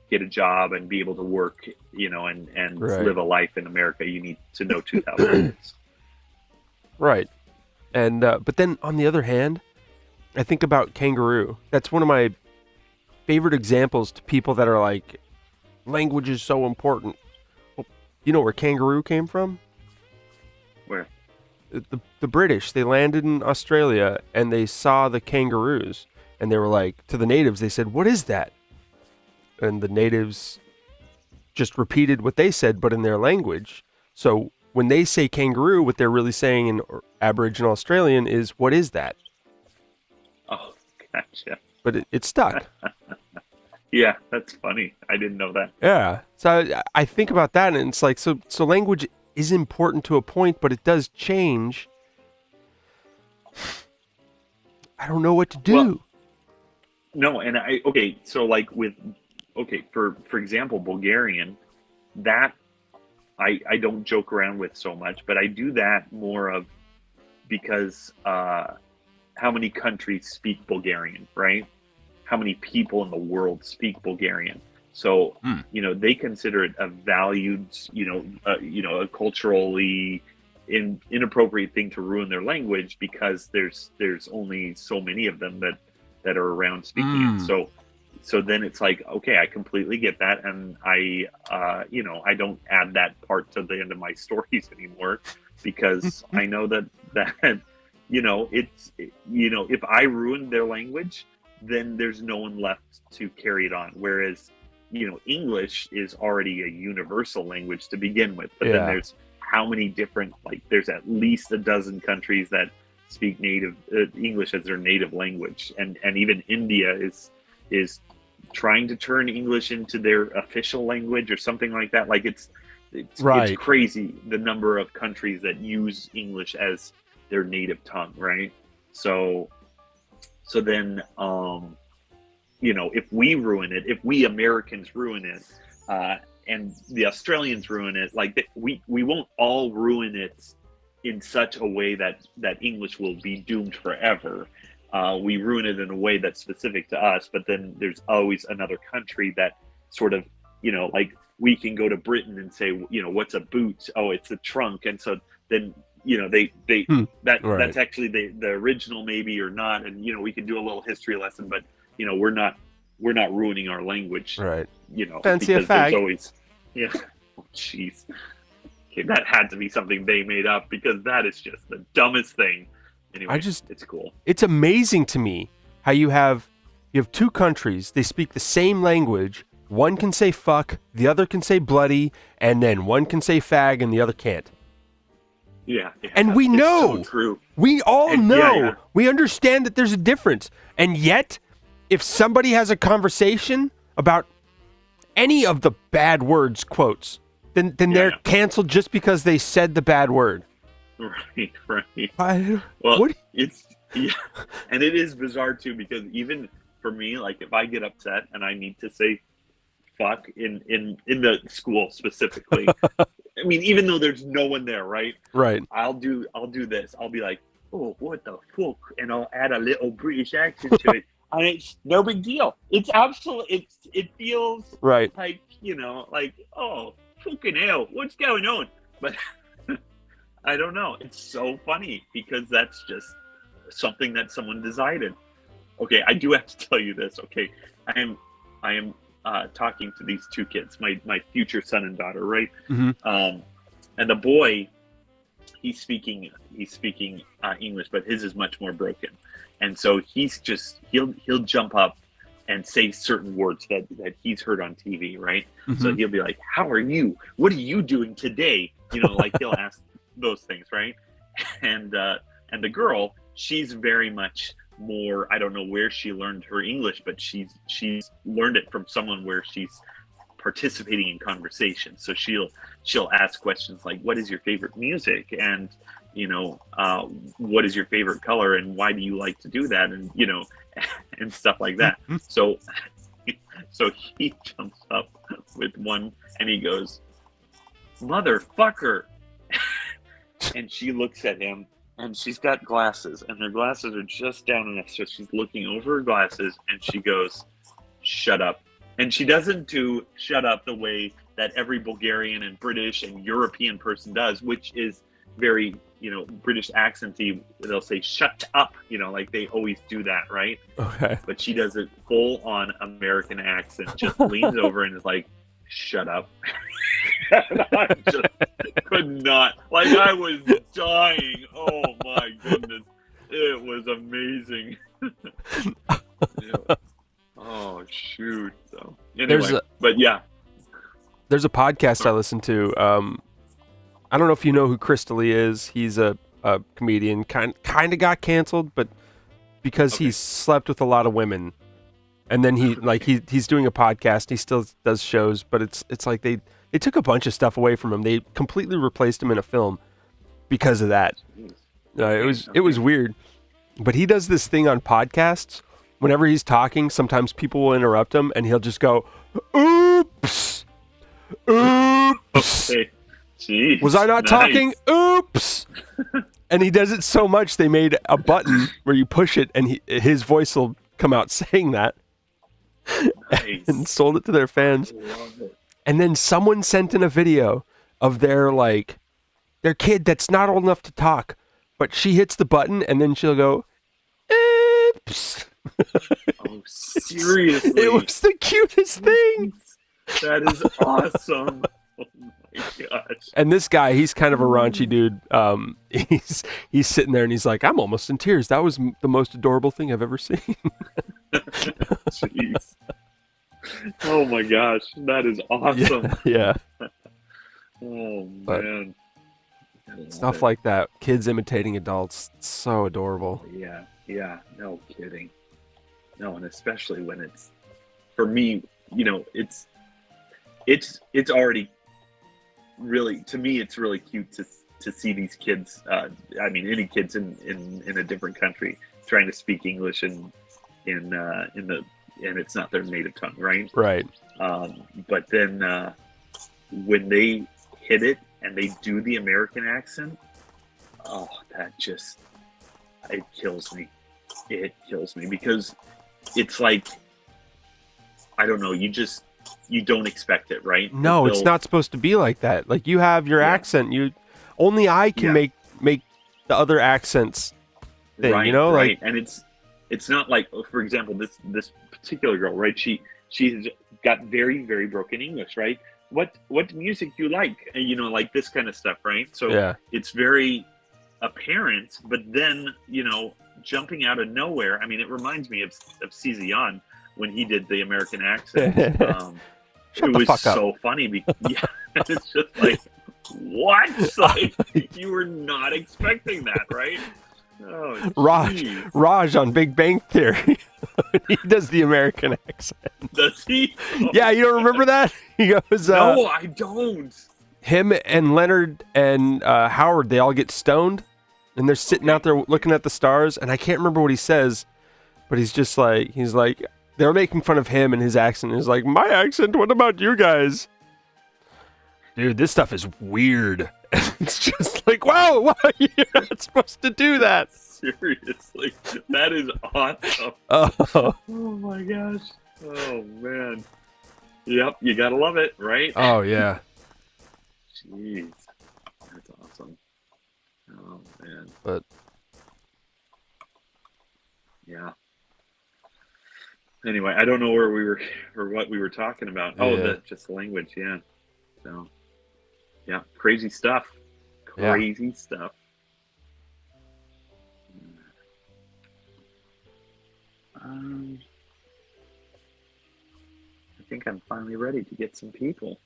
get a job and be able to work, and live a life in America, you need to know 2,000 words. Right. And but then on the other hand, I think about kangaroo. That's one of my favorite examples to people that are like, language is so important. Well, You know where kangaroo came from? Where? The British. They landed in Australia and they saw the kangaroos, and they were like, to the natives, they said, "What is that?" And the natives just repeated what they said, but in their language. So when they say kangaroo, what they're really saying in Aboriginal Australian is, "What is that?" Oh, gotcha. But it stuck. Yeah, that's funny. I didn't know that. Yeah. So I think about that, and it's like, so language is important to a point, but it does change. I don't know what to do. Well, no, and so like for example, Bulgarian, that I don't joke around with so much, but I do that more of because how many countries speak Bulgarian, right? How many people in the world speak Bulgarian? So they consider it a valued, a culturally inappropriate thing to ruin their language because there's only so many of them that are around speaking it. So then it's like, okay, I completely get that, and I don't add that part to the end of my stories anymore because I know that if I ruin their language, then there's no one left to carry it on. Whereas, English is already a universal language to begin with, but then there's how many different, like there's at least a dozen countries that speak native English as their native language, and even India is trying to turn English into their official language or something like that. Like it's crazy the number of countries that use English as their native tongue, right? So then if we ruin it, if we Americans ruin it, and the Australians ruin it, like we won't all ruin it in such a way that English will be doomed forever. We ruin it in a way that's specific to us, but then there's always another country that sort of, like we can go to Britain and say, what's a boot? Oh, it's a trunk. And so then, that's actually the original maybe or not. And, we can do a little history lesson, but, we're not ruining our language. Right. Fancy a fag. There's always, oh, jeez. Okay, that had to be something they made up because that is just the dumbest thing. Anyway, it's cool. It's amazing to me how you have two countries, they speak the same language. One can say fuck, the other can say bloody, and then one can say fag and the other can't. Yeah. And we know. So true. We all know. Yeah. We understand that there's a difference. And yet, if somebody has a conversation about any of the bad words, quotes, then they're canceled just because they said the bad word. Right. And it is bizarre too, because even for me, like if I get upset and I need to say fuck in the school specifically, I mean, even though there's no one there, right? Right. I'll do this. I'll be like, oh, what the fuck? And I'll add a little British accent to it. And it's no big deal. It's absolutely, it feels right. Like, like, oh, fucking hell, what's going on? But I don't know. It's so funny because that's just something that someone decided. Okay, I do have to tell you this. Okay, I am talking to these two kids, my future son and daughter, right? Mm-hmm. And the boy, he's speaking English, but his is much more broken, and so he'll jump up and say certain words that he's heard on TV, right? Mm-hmm. So he'll be like, "How are you? What are you doing today?" Like he'll ask those things, right? And the girl, she's very much more, I don't know where she learned her English, but she's learned it from someone where she's participating in conversation. So she'll ask questions like, what is your favorite music? And what is your favorite color? And why do you like to do that? And and stuff like that. So he jumps up with one and he goes, "Motherfucker." And she looks at him, and she's got glasses, and her glasses are just down enough, so she's looking over her glasses, and she goes, "Shut up." And she doesn't do shut up the way that every Bulgarian and British and European person does, which is very, British accenty. They'll say, "Shut up," like they always do that, right? Okay. But she does it full on American accent, just leans over and is like, "Shut up." And I just could not. Like, I was dying. Oh my goodness. It was amazing. Yeah. Oh shoot. So anyway, but yeah. There's a podcast I listen to. I don't know if you know who Chris D'Elia is. He's a comedian. Kind of got canceled, but because he slept with a lot of women. And then he's doing a podcast. He still does shows, but it's like they took a bunch of stuff away from him. They completely replaced him in a film because of that. It was weird. But he does this thing on podcasts. Whenever he's talking, sometimes people will interrupt him, and he'll just go, "Oops, oops." Okay. Jeez, Was I not talking? Oops. And he does it so much they made a button where you push it, and his voice will come out saying that. Nice. And sold it to their fans. Love it. And then someone sent in a video of their kid that's not old enough to talk, but she hits the button and then she'll go, "Oops." Oh, seriously? It was the cutest thing. That is awesome. Oh my gosh. And this guy, he's kind of a raunchy dude. He's sitting there and he's like, "I'm almost in tears. That was the most adorable thing I've ever seen." Jeez. Oh my gosh, that is awesome. Yeah. Oh But man. stuff like that. Kids imitating adults. It's so adorable. Yeah, no kidding. No, and especially when it's, for me, it's already really, to me, it's really cute to see these kids. I mean, any kids in a different country trying to speak English and it's not their native tongue, right? Right. But then when they hit it and they do the American accent, oh, it kills me. It kills me because it's like, I don't know, you don't expect it, right? No, it's not supposed to be like that. Like, you have your accent. Only I can make the other accents thing, right, Like, and it's not like, for example, this particular girl, right? She's got very, very broken English, right? What music you like? Like this kind of stuff, right? So it's very apparent, but then jumping out of nowhere. I mean, it reminds me of CeCe Yon when he did the American accent. It was so funny. It's just like, what? Like, you were not expecting that, right? Oh, Raj on Big Bang Theory. He does the American accent. Does he? Oh, yeah, you don't remember that? He goes, no, I don't. Him and Leonard and Howard, they all get stoned, and they're sitting out there looking at the stars, and I can't remember what he says, but he's like, they're making fun of him and his accent. He's like, "My accent? What about you guys?" Dude, this stuff is weird. It's just like, wow, you're not supposed to do that. Seriously, that is awesome. Oh my gosh. Oh man. Yep, you gotta love it, right? Oh yeah. Jeez, that's awesome. Oh man. But yeah. Anyway, I don't know where we were or what we were talking about. Oh, just the language, yeah. So, yeah, crazy stuff. Crazy stuff. I think I'm finally ready to get some people.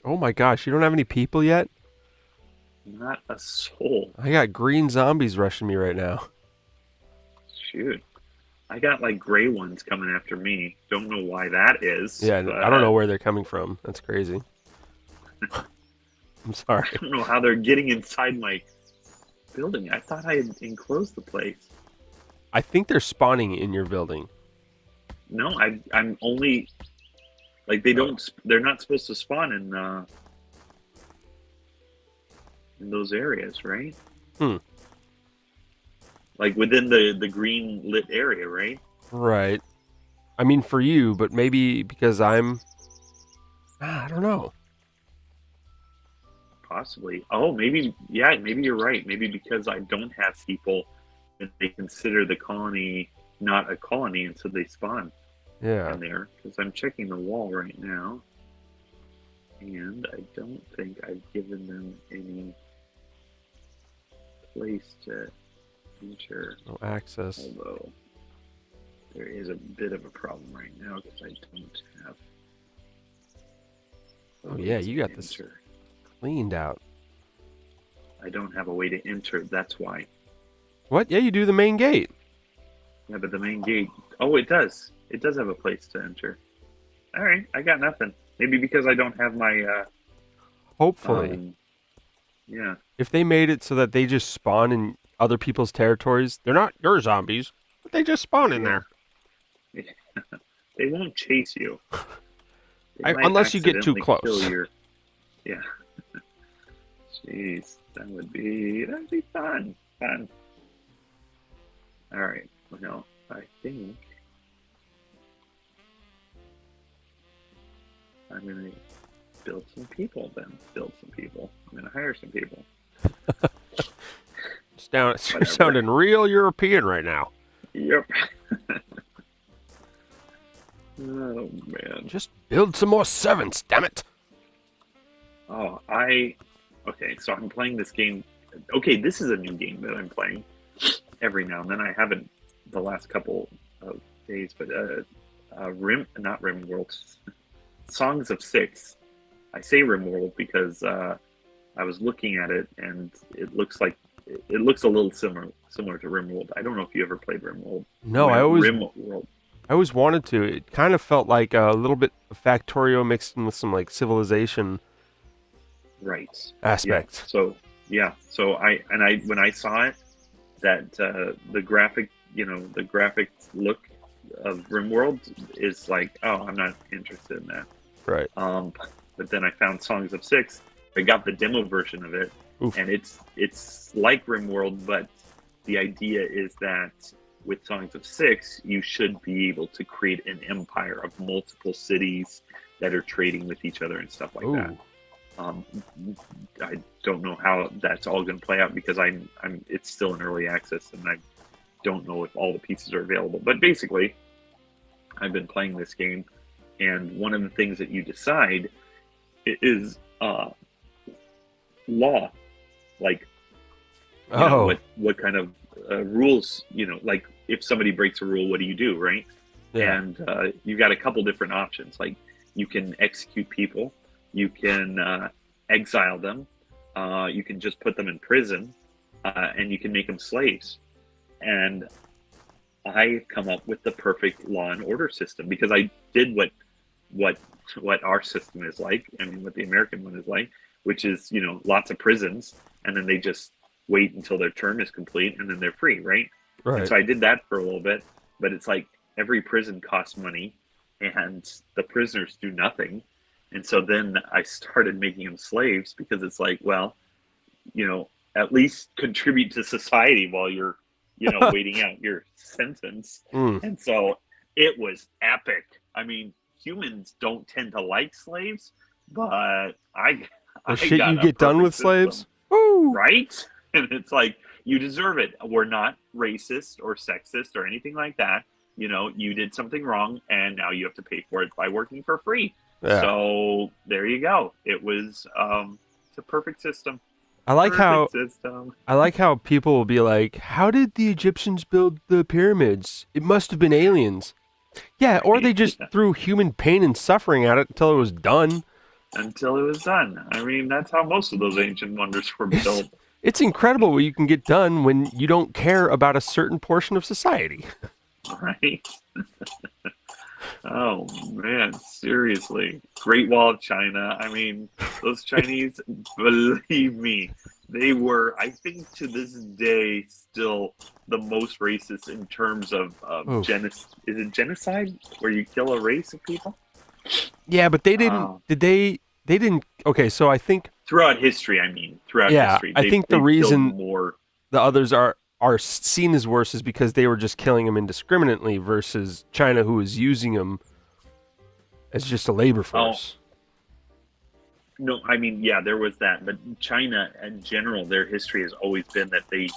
Oh my gosh, you don't have any people yet? Not a soul. I got green zombies rushing me right now. Shoot. I got like gray ones coming after me. Don't know why that is. Yeah, I don't know where they're coming from. That's crazy. I'm sorry. I don't know how they're getting inside my building. I thought I had enclosed the place. I think they're spawning in your building. No, I'm only like they're not supposed to spawn in those areas, right? Like within the green lit area, right? Right. I mean, for you, but maybe because I don't know. Possibly. Oh, maybe you're right. Maybe because I don't have people, and they consider the colony not a colony, and so they spawn in there. Because I'm checking the wall right now, And I don't think I've given them any place to enter. No access. Although there is a bit of a problem right now because I don't have. Oh yeah, you got this cleaned out. I don't have a way to enter. That's why. What? Yeah, you do the main gate. Yeah, but the main gate. Oh, it does. It does have a place to enter. All right, I got nothing. Maybe because I don't have my. Hopefully. Yeah. If they made it so that they just spawn in other people's territories, they're not your zombies, but they just spawn in there. They won't chase you. They might Unless you get too accidentally close. kill your- Yeah. Jeez, that'd be fun. Fun. All right. Well, I think I'm gonna build some people. Then build some people. I'm gonna hire some people. You're Whatever. sounding real European right now. Yep. Oh man. Just build some more servants, damn it. Oh, okay, so I'm playing this game. Okay, this is a new game that I'm playing every now and then. I haven't the last couple of days, but not RimWorld, Songs of Six. I say RimWorld because I was looking at it and it looks a little similar to RimWorld. I don't know if you ever played RimWorld. No, I always RimWorld. I always wanted to. It kind of felt like a little bit of Factorio mixed in with some like civilization Right. aspect. Yeah. So when I saw it, that the graphic look of RimWorld is like, oh, I'm not interested in that. Right. But then I found Songs of Six. I got the demo version of it, Oof. and it's like RimWorld, but the idea is that with Songs of Six, you should be able to create an empire of multiple cities that are trading with each other and stuff like that. I don't know how that's all going to play out because it's still in early access and I don't know if all the pieces are available. But basically, I've been playing this game, and one of the things that you decide is law, like what kind of rules, like if somebody breaks a rule, what do you do, right? Yeah. And you've got a couple different options. Like you can execute people, you can exile them, you can just put them in prison, and you can make them slaves. And I come up with the perfect law and order system because I did what our system is like. I mean, what the American one is like, which is lots of prisons, and then they just wait until their term is complete, and then they're free, right? Right. And so I did that for a little bit, but it's like every prison costs money, and the prisoners do nothing. And so then I started making them slaves because it's like, well, at least contribute to society while you're, waiting out your sentence. And so it was epic. I mean, humans don't tend to like slaves, but I shit, got you a get done perfect with slaves? system, Woo! right? And it's like, you deserve it. We're not racist or sexist or anything like that. You did something wrong, and now you have to pay for it by working for free. Yeah. So there you go. It was it's a perfect system. I like System. how people will be like, how did the Egyptians build the pyramids? It must have been aliens. Yeah, or they just threw human pain and suffering at it until it was done. Until it was done. I mean, that's how most of those ancient wonders were built. It's incredible what you can get done when you don't care about a certain portion of society. Right? Oh, man, seriously. Great Wall of China. I mean, those Chinese, believe me, they were, I think to this day, still the most racist in terms of genocide. Is it genocide where you kill a race of people? Yeah, but they didn't, they didn't, okay, so I think... Throughout history, history. I think the reason more... the others are seen as worse is because they were just killing them indiscriminately versus China, who was using them as just a labor force. No, I mean, yeah, there was that, but China in general, their history has always been that they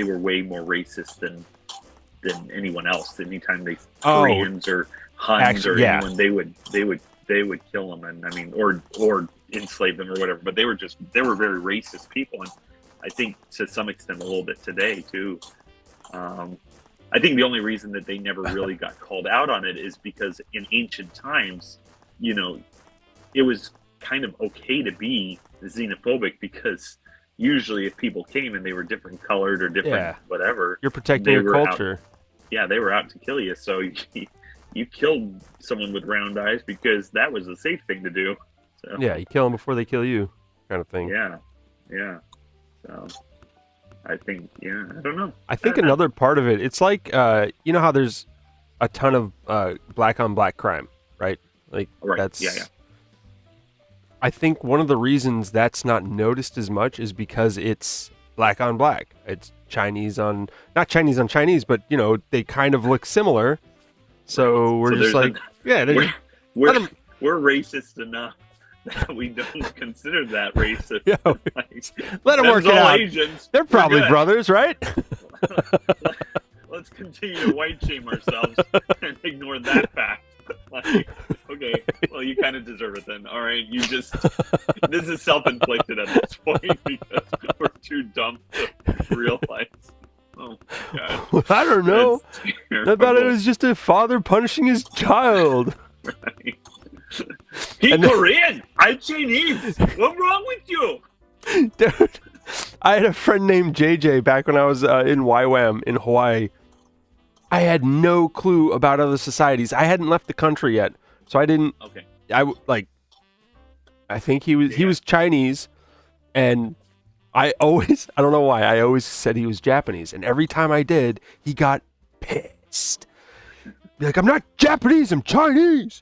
were way more racist than anyone else. Anytime they Koreans or Huns or anyone, they would they would kill them, and I mean, or enslave them or whatever. But they were very racist people, and I think to some extent a little bit today too. I think the only reason that they never really got called out on it is because in ancient times, you know, it was kind of okay to be xenophobic, because usually if people came and they were different colored or different whatever, you're protecting your culture. They were out to kill you. So you killed someone with round eyes because that was a safe thing to do. So, yeah, you kill them before they kill you, kind of thing. Yeah. So I think, I don't know. I think another part of it, it's like, you know how there's a ton of black on black crime, right? Like, right. That's... Yeah. I think one of the reasons that's not noticed as much is because it's black on black. It's Chinese on... Not Chinese on Chinese, but, you know, they kind of look similar. So we're just like... We're racist enough that we don't consider that racist. Yeah, let them work it out. Asians, they're probably brothers, right? Let's continue to white shame ourselves and ignore that fact. Like, okay, well, you kind of deserve it then. All right, this is self-inflicted at this point because we're too dumb to realize. Oh, God. I don't know. I thought it was just a father punishing his child. Right. He's Korean. I'm Chinese. What's wrong with you? Dude, I had a friend named JJ back when I was in YWAM in Hawaii. I had no clue about other societies. I hadn't left the country yet, so I didn't. Okay. I think he was Chinese, and I don't know why, I always said he was Japanese, and every time I did, he got pissed. Be like, I'm not Japanese, I'm Chinese.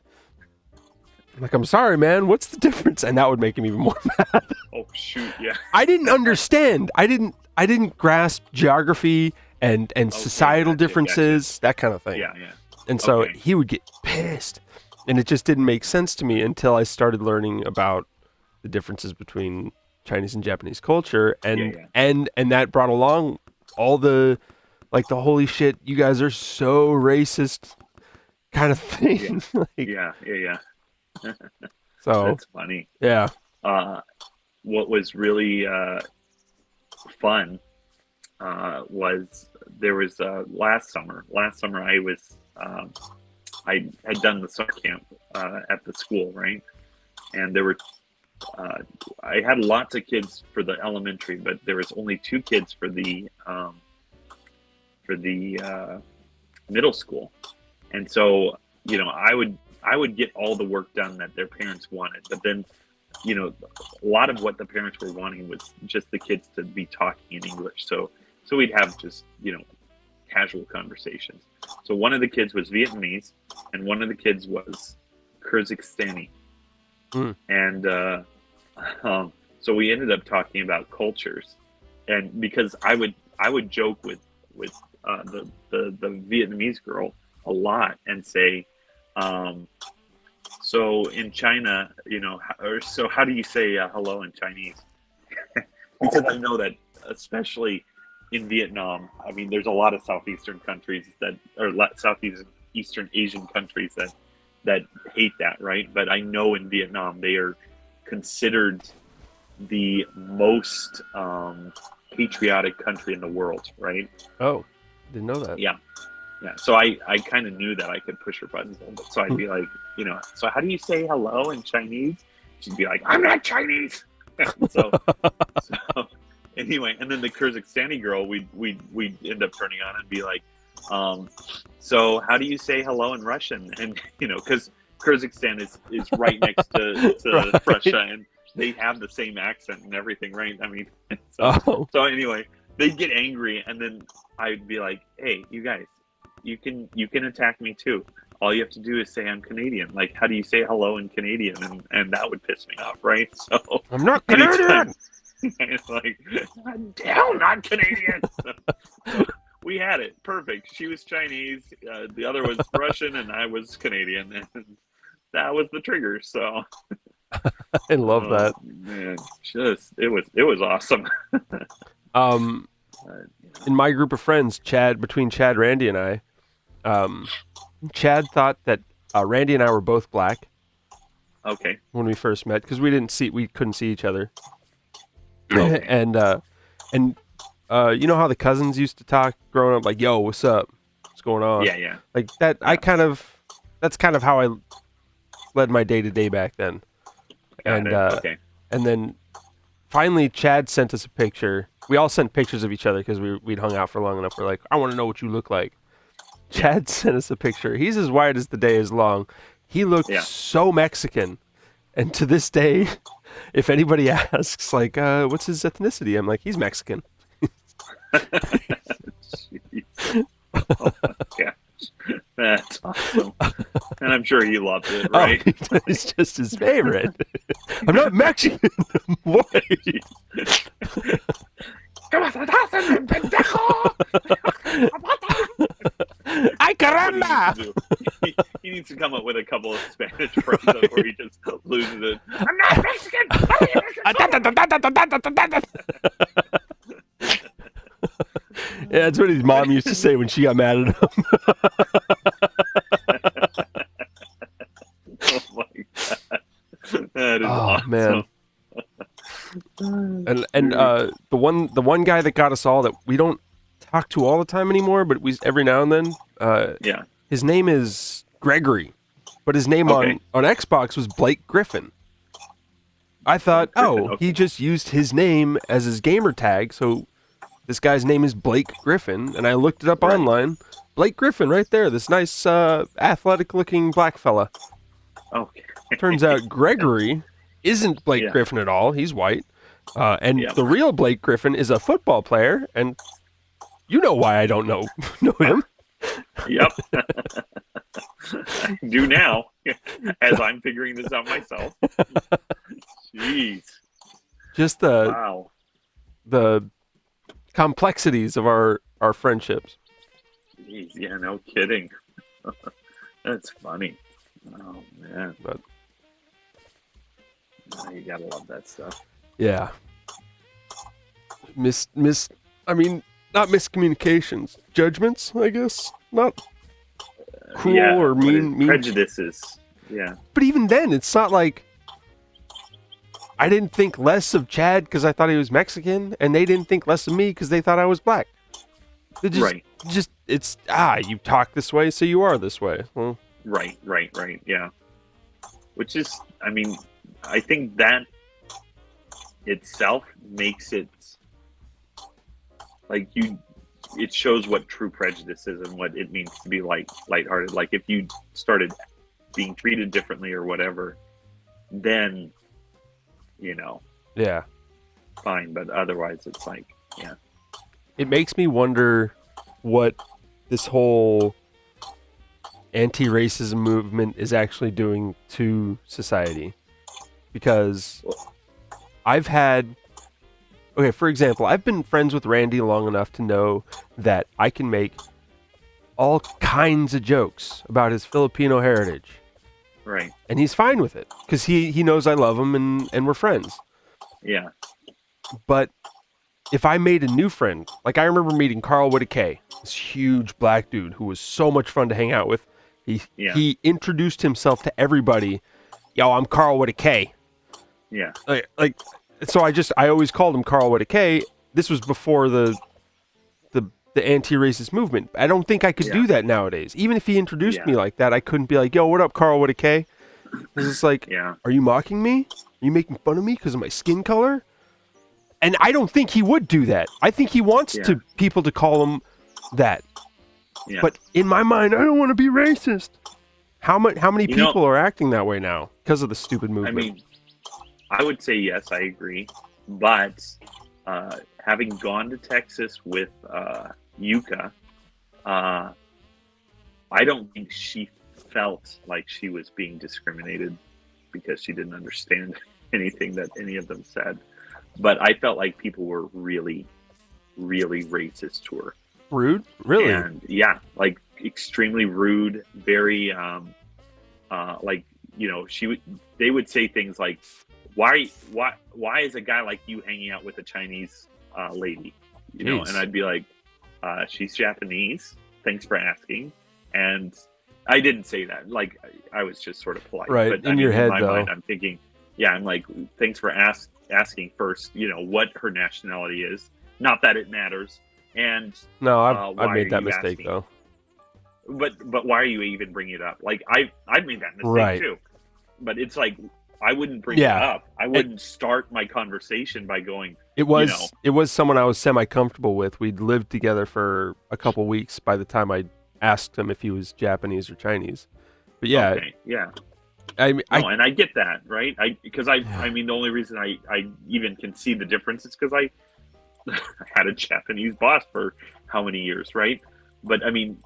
I'm like, I'm sorry, man. What's the difference? And that would make him even more mad. Oh shoot, yeah. I didn't understand. I didn't grasp geography and societal differences, that kind of thing. Yeah. And so he would get pissed, and it just didn't make sense to me until I started learning about the differences between Chinese and Japanese culture, and that brought along all the the holy shit, you guys are so racist kind of thing. Yeah. So that's funny. Yeah. What was really fun was there was last summer I was I had done the summer camp at the school, right? And there were I had lots of kids for the elementary, but there was only 2 kids for the middle school. And so, you know, I would get all the work done that their parents wanted, but then, you know, a lot of what the parents were wanting was just the kids to be talking in English. So we'd have just, you know, casual conversations. So one of the kids was Vietnamese, and one of the kids was Kyrgyzstani. And so we ended up talking about cultures, and because I would joke with the Vietnamese girl a lot and say, so in China, you know, so how do you say hello in Chinese? Because I know that especially in Vietnam, I mean, there's a lot of Southeastern countries Southeastern Asian countries that hate that, right? But I know in Vietnam, they are considered the most patriotic country in the world, right? Oh, didn't know that. Yeah. So I kind of knew that I could push her buttons a little bit. So I'd be like, you know, so how do you say hello in Chinese? She'd be like, I'm not Chinese. so anyway, and then the Kyrgyzstani girl, we'd end up turning on and be like, so how do you say hello in Russian? And, you know, because Kyrgyzstan is right next to Right. Russia, and they have the same accent and everything, right? I mean, so anyway, they'd get angry, and then I'd be like, hey, you guys, you can attack me too. All you have to do is say I'm Canadian. Like, how do you say hello in Canadian? And that would piss me off, right? So I'm not Canadian. it's like, hell, not Canadian. So we had it perfect. She was Chinese, the other was Russian, and I was Canadian, and that was the trigger. So I love that. Man, it was awesome. In my group of friends, between Chad, Randy, and I, Chad thought that Randy and I were both black, Okay. when we first met because we couldn't see each other. Okay. And you know how the cousins used to talk growing up, like, "Yo, what's up? What's going on?" Yeah, yeah. Like that. That's kind of how I led my day to day back then. Got And it. Okay. and then finally, Chad sent us a picture. We all sent pictures of each other because we'd hung out for long enough. We're like, I want to know what you look like. Chad sent us a picture. He's as white as the day is long. He looked Yeah. so Mexican. And to this day, if anybody asks, like, what's his ethnicity? I'm like, he's Mexican. Jeez. Oh my gosh. That's awesome. And I'm sure he loved it, right? Oh, it's just his favorite. I'm not Mexican. I'm white. Ay, caramba! He needs to come up with a couple of Spanish phrases where he just loses it. I'm not Mexican! What are you, Yeah, that's what his mom used to say when she got mad at him. Oh my god. That is awesome. Man. And the one guy that got us all that we don't talk to all the time anymore, but we every now and then. Yeah. His name is Gregory, but his name Okay. on Xbox was Blake Griffin. I thought, Blake Griffin, he just used his name as his gamer tag, so this guy's name is Blake Griffin, and I looked it up Right. online. Blake Griffin, right there, this nice, athletic-looking black fella. Okay. Turns out Gregory isn't Blake Yeah. Griffin at all. He's white, and Yeah. the real Blake Griffin is a football player, and you know why I don't know him. Yep. I do now, as I'm figuring this out myself. Jeez. Just Wow. the complexities of our friendships. Jeez. Yeah, no kidding. That's funny. Oh, man. But- Oh, you gotta love that stuff. Yeah. I mean, not miscommunications, judgments, I guess. Not cruel Yeah, or but mean. prejudices. Yeah. But even then, it's not like I didn't think less of Chad because I thought he was Mexican, and they didn't think less of me because they thought I was black. It Right. It's you talk this way, so you are this way. Well, Right. Yeah. Which is, I mean, I think that itself makes it like it shows what true prejudice is and what it means to be lighthearted. Like if you started being treated differently or whatever, then, yeah. fine. But otherwise it's like, yeah. It makes me wonder what this whole anti-racism movement is actually doing to society. Because for example, I've been friends with Randy long enough to know that I can make all kinds of jokes about his Filipino heritage. Right. And he's fine with it because he knows I love him and we're friends. Yeah. But if I made a new friend, like I remember meeting Carl Whitakay, this huge black dude who was so much fun to hang out with. He introduced himself to everybody. Yo, I'm Carl Whitakay. Yeah. So I always called him Carl Whitakay. This was before the anti-racist movement. I don't think I could do that nowadays. Even if he introduced me like that, I couldn't be like, yo, what up, Carl Whitakay? It's just like, Yeah. are you mocking me? Are you making fun of me because of my skin color? And I don't think he would do that. I think he wants people to call him that. Yeah. But in my mind, I don't want to be racist. How many people are acting that way now because of the stupid movement? I mean, I would say yes, I agree. But having gone to Texas with Yuka, I don't think she felt like she was being discriminated because she didn't understand anything that any of them said. But I felt like people were really, really racist to her. Rude? Really? And yeah, like extremely rude, very they would say things like, why is a guy like you hanging out with a Chinese lady? Jeez. And I'd be like, she's Japanese. Thanks for asking. And I didn't say that. Like, I was just sort of polite. Right. But In your head, my though. mind, I'm thinking, yeah, I'm like, thanks for asking first, what her nationality is. Not that it matters. And No, I've why made are that you mistake asking? though. But why are you even bringing it up? Like, I've made that mistake Right. too. But it's like, I wouldn't bring Yeah. it up. I wouldn't start my conversation by going, It was someone I was semi comfortable with. We'd lived together for a couple weeks by the time I asked him if he was Japanese or Chinese. But yeah, okay, yeah. I No, and I get that, right? I mean, the only reason I even can see the difference is because I had a Japanese boss for how many years, right? But I mean,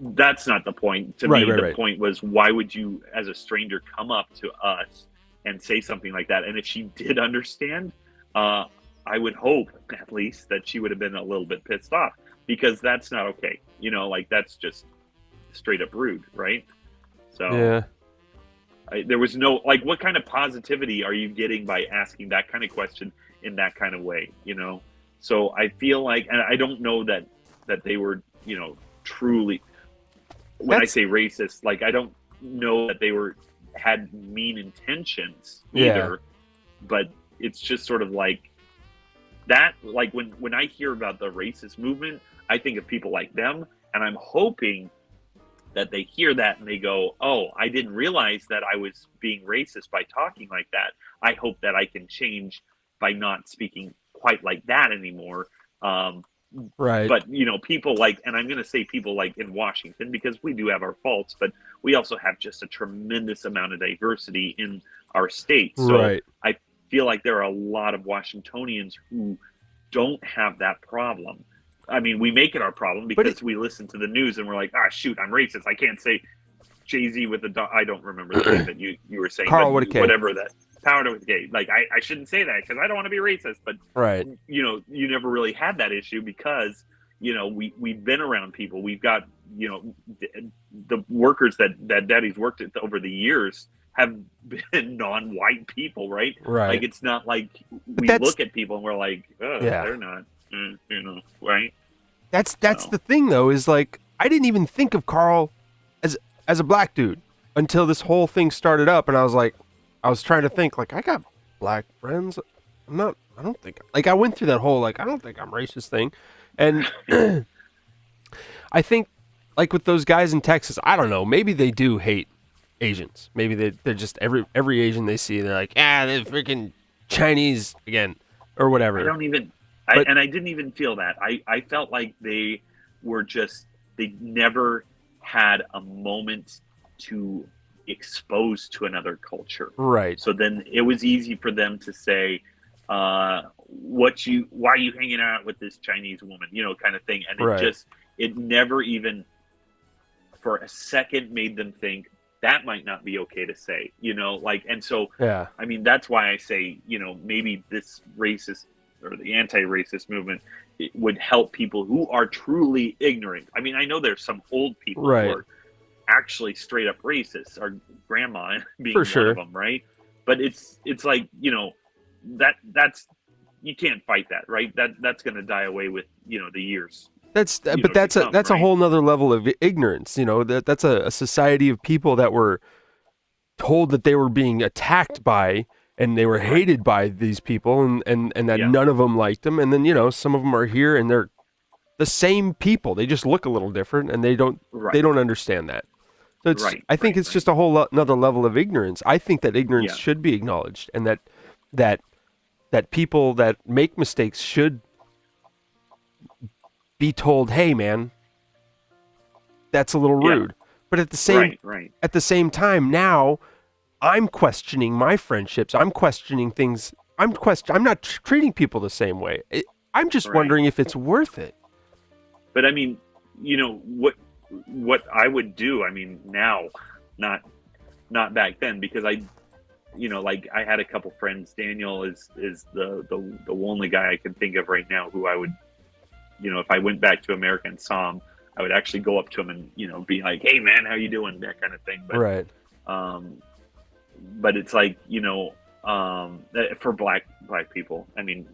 that's not the point. To me, the point was, why would you, as a stranger, come up to us and say something like that? And if she did understand, I would hope, at least, that she would have been a little bit pissed off, because that's not okay. Like, that's just straight up rude, right? So yeah. there was no, like, what kind of positivity are you getting by asking that kind of question in that kind of way? So I feel like, and I don't know that they were, truly, when I say racist, like, I don't know that they had mean intentions either. But it's just sort of like that. Like, when I hear about the racist movement, I think of people like them, and I'm hoping that they hear that and they go, oh, I didn't realize that I was being racist by talking like that. I hope that I can change by not speaking quite like that anymore. Right. But, people like, and I'm going to say people like in Washington, because we do have our faults, but we also have just a tremendous amount of diversity in our state. So I feel like there are a lot of Washingtonians who don't have that problem. I mean, we make it our problem because we listen to the news and we're like, shoot, I'm racist. I can't say Jay-Z with the I don't remember the name that you were saying. Carl with a K. Whatever that. Power with a K. Like, I shouldn't say that because I don't want to be racist. But, you never really had that issue because, we've been around people. We've got, the workers that Daddy's worked at over the years have been non-white people, right? Like, it's not like we look at people and we're like, oh, they're not, right? That's the thing, though, is like, I didn't even think of Carl as a black dude until this whole thing started up, and I was trying to think, like, I got black friends. I don't think, like, I went through that whole, like, I don't think I'm racist thing. And I think, like, with those guys in Texas, I don't know, maybe they do hate Asians. Maybe they're just, every Asian they see, they're like, they're freaking Chinese again, or whatever. I didn't even feel that. I felt like they never had a moment to expose to another culture. Right. So then it was easy for them to say, why are you hanging out with this Chinese woman, kind of thing. And it never even for a second made them think that might not be okay to say, and so, I mean, that's why I say, maybe this racist or the anti-racist movement, it would help people who are truly ignorant. I mean, I know there's some old people who are actually straight up racist, our grandma being one of them, right? But it's like, that's, you can't fight that, right? That's going to die away with, the years. That's a whole nother level of ignorance. That's a society of people that were told that they were being attacked by, and they were hated by these people, and that none of them liked them. And then, some of them are here and they're the same people. They just look a little different, and they don't understand that. So I think it's just a whole another level of ignorance. I think that ignorance should be acknowledged, and that people that make mistakes should be told, "Hey, man, that's a little rude." But at the same time, now I'm questioning my friendships. I'm questioning things. I'm not treating people the same way. I'm just wondering if it's worth it. But I mean, what I would do, I mean, now, not back then, because I had a couple friends. Daniel is the only guy I can think of right now who I would, if I went back to America and saw him, I would actually go up to him and, be like, "Hey man, how you doing?" That kind of thing. But, but it's like, for black people, I mean,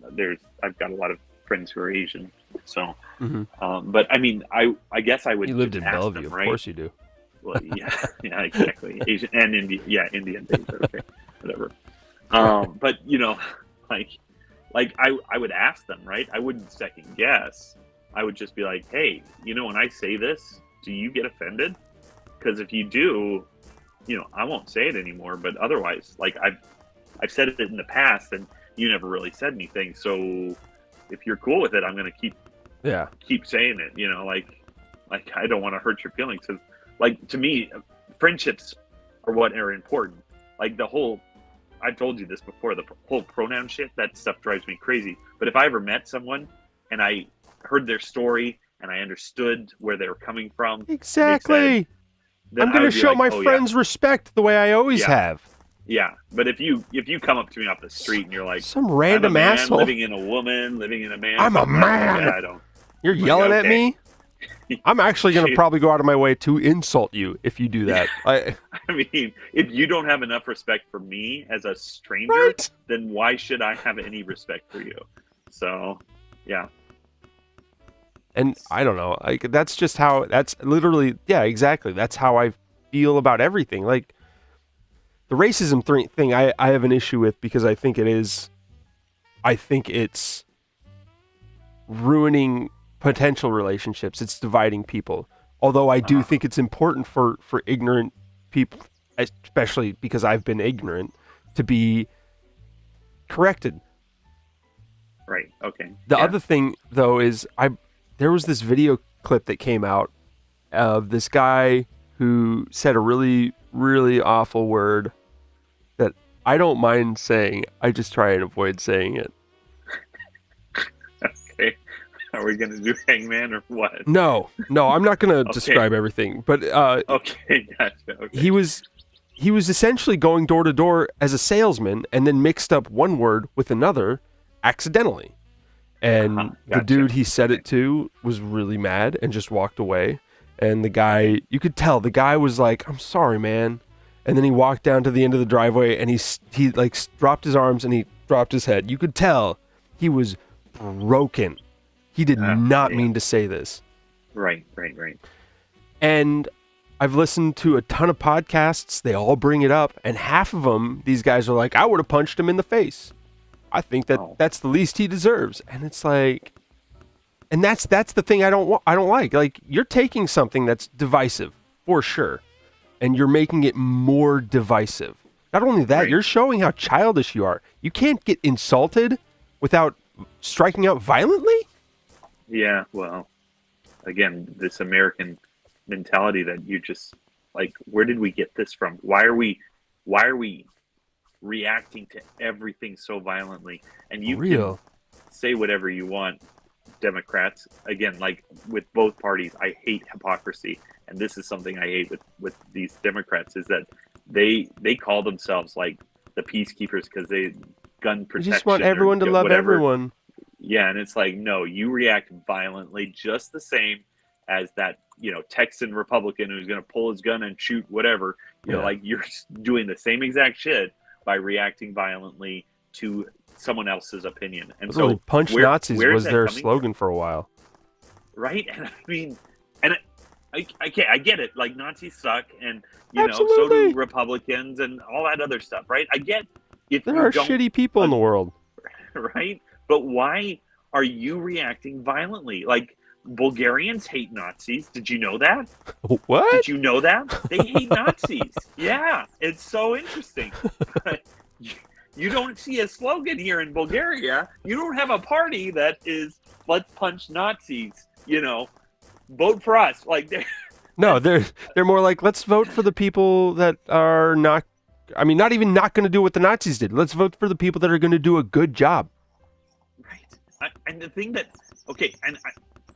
I've got a lot of friends who are Asian, so, but I mean, I guess I would. You lived in ask Bellevue, them, right? Of course you do. Well, yeah, yeah, exactly. Asian and Indian, yeah, Indian days are okay, whatever. But I would ask them, right? I wouldn't second guess. I would just be like, hey, when I say this, do you get offended? Because if you do, I won't say it anymore. But otherwise, like I've said it in the past, and you never really said anything. So if you're cool with it, I'm gonna keep saying it. Like I don't want to hurt your feelings. Because, like, to me, friendships are what are important. Like I've told you this before, the whole pronoun shit, that stuff drives me crazy. But if I ever met someone and I heard their story and I understood where they were coming from, Exactly. I'm going to show my friends respect the way I always have. Yeah, but if you come up to me off the street and you're like, some random I'm a man asshole living in a woman, living in a man, I'm a man. Yeah, I don't. You're yelling at me? I'm actually going to probably go out of my way to insult you if you do that. I mean, if you don't have enough respect for me as a stranger, right? Then why should I have any respect for you? So, yeah. And I don't know. Like, that's literally, yeah, exactly. That's how I feel about everything. Like, the racism thing I have an issue with, because I think it's ruining potential relationships. It's dividing people. Although I do think it's important for ignorant people, especially because I've been ignorant, to be corrected. Right. Okay. The other thing, though, is there was this video clip that came out of this guy who said a really, really awful word that I don't mind saying. I just try and avoid saying it. Okay. Are we going to do Hangman or what? No, I'm not going to describe everything. But okay, gotcha. Okay. He was essentially going door to door as a salesman and then mixed up one word with another accidentally. And Gotcha. the dude he said it to was really mad and just walked away. And the guy, you could tell, the guy was like, "I'm sorry, man." And then he walked down to the end of the driveway and he like dropped his arms and he dropped his head. You could tell he was broken. He did not mean to say this. Right. And I've listened to a ton of podcasts. They all bring it up. And half of them, these guys are like, "I would have punched him in the face. I think that's the least he deserves." And it's like, and that's the thing I don't like. Like, you're taking something that's divisive, for sure, and you're making it more divisive. Not only that, you're showing how childish you are. You can't get insulted without striking out violently? Yeah, well, again, this American mentality that you just, like, where did we get this from? Why are we reacting to everything so violently? And you can say whatever you want. Democrats, again, like with both parties, I hate hypocrisy, and this is something I hate with these Democrats, is that they call themselves like the peacekeepers because they gun protection. You just want everyone to love everyone. Yeah, and it's like, no, you react violently just the same as that, Texan Republican who's going to pull his gun and shoot whatever. Like, you're doing the same exact shit by reacting violently to someone else's opinion. And so punch Nazis was their slogan for a while. Right? And I mean, and I get it. Like, Nazis suck, and Absolutely. So do Republicans and all that other stuff, right? I get if there are shitty people in the world. Right? But why are you reacting violently? Like, Bulgarians hate Nazis. Did you know that? What? Did you know that? They hate Nazis. Yeah, it's so interesting. You don't see a slogan here in Bulgaria. You don't have a party that is, "Let's punch Nazis." Vote for us. Like, no, they're more like, "Let's vote for the people that are not. I mean, not even not going to do what the Nazis did. Let's vote for the people that are going to do a good job." Right. And the thing that, and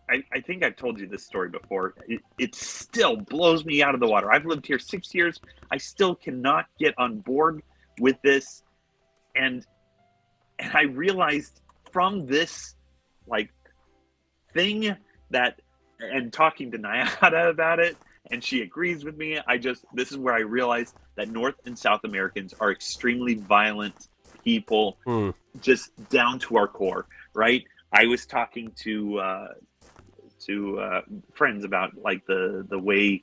I think I've told you this story before. It still blows me out of the water. I've lived here 6 years. I still cannot get on board with this. And I realized from this, like, thing that, and talking to Nayada about it, and she agrees with me, this is where I realized that North and South Americans are extremely violent people, just down to our core, right? I was talking to friends about, like, the way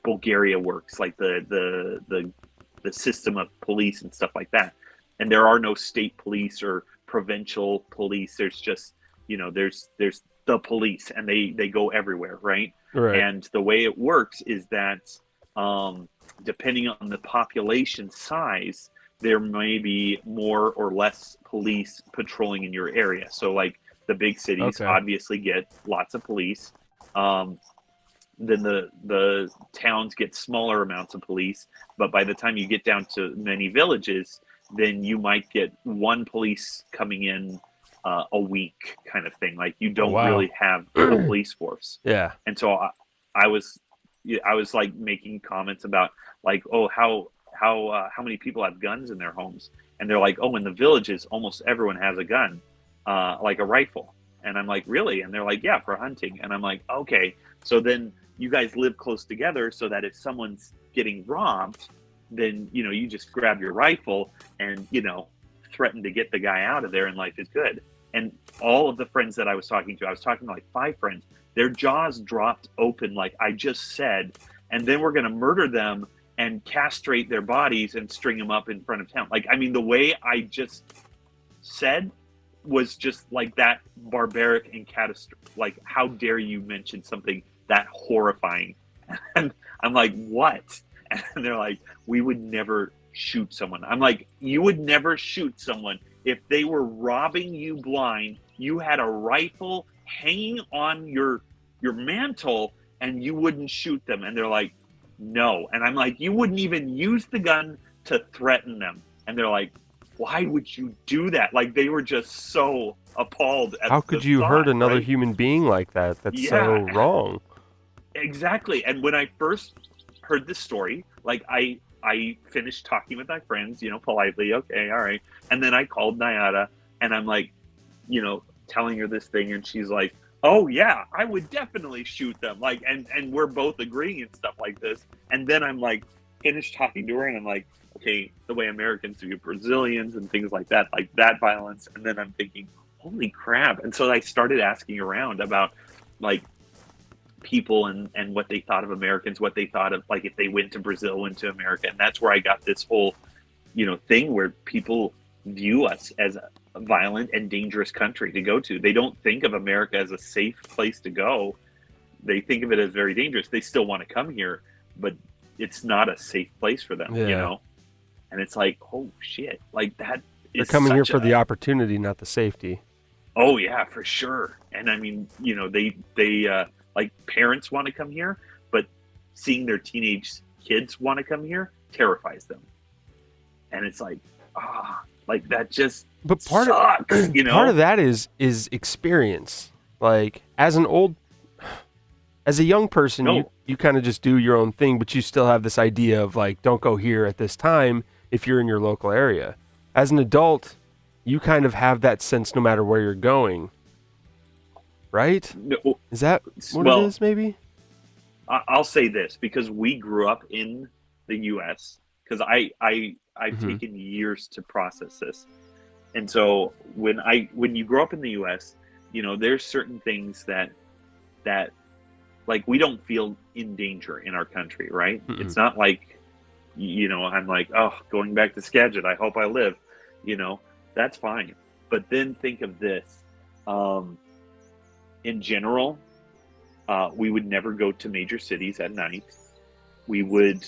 Bulgaria works, like the system of police and stuff like that. And there are no state police or provincial police. There's just, there's the police, and they go everywhere, right? Right. And the way it works is that depending on the population size, there may be more or less police patrolling in your area. So like the big cities Okay. obviously get lots of police. Then the towns get smaller amounts of police, but by the time you get down to many villages, then you might get one police coming in a week, kind of thing. Like you don't wow. really have a police force. Yeah. And so I was like making comments about like, oh, how many people have guns in their homes, and they're like, oh, in the villages almost everyone has a gun, like a rifle. And I'm like, really? And they're like, yeah, for hunting. And I'm like, okay, so then you guys live close together so that if someone's getting robbed, then you just grab your rifle and threaten to get the guy out of there, and life is good. And all of the friends that I was talking to like 5 friends, their jaws dropped open, like I just said, and then we're going to murder them and castrate their bodies and string them up in front of town. Like, I mean, the way I just said was just like that barbaric and catastrophic. Like, how dare you mention something that horrifying? And I'm like, what? And they're like, we would never shoot someone. I'm like, you would never shoot someone if they were robbing you blind. You had a rifle hanging on your mantle, and you wouldn't shoot them. And they're like, no. And I'm like, you wouldn't even use the gun to threaten them. And they're like, why would you do that? Like, they were just so appalled at how could you thought, hurt another right? human being like that? That's so wrong. Exactly. And when I first heard this story, like I finished talking with my friends, politely, okay, all right. And then I called Nayara, and I'm like, telling her this thing, and she's like, oh yeah, I would definitely shoot them. Like, and we're both agreeing and stuff like this. And then I'm like, finished talking to her, and I'm like, okay, the way Americans do Brazilians and things like that violence. And then I'm thinking, holy crap. And so I started asking around about like people and what they thought of Americans, what they thought of, like, if they went to Brazil, went to America. And that's where I got this whole, thing where people view us as a violent and dangerous country to go to. They don't think of America as a safe place to go. They think of it as very dangerous. They still want to come here, but it's not a safe place for them, And it's like, oh shit, like that. They're coming here for the opportunity, not the safety. Oh yeah, for sure. And I mean, they like parents want to come here, but seeing their teenage kids want to come here terrifies them. And it's like, like that just but part sucks, of part of that is experience. Like as a young person, you kind of just do your own thing, but you still have this idea of like, don't go here at this time if you're in your local area. As an adult, you kind of have that sense no matter where you're going. Right? No, is that what it is, maybe? I'll say this, because we grew up in the U.S., because I've taken years to process this. And so when you grow up in the U.S., there's certain things that like we don't feel in danger in our country, right? Mm-mm. It's not like, I'm like, oh, going back to Skagit, I hope I live, that's fine. But then think of this. In general, we would never go to major cities at night. We would,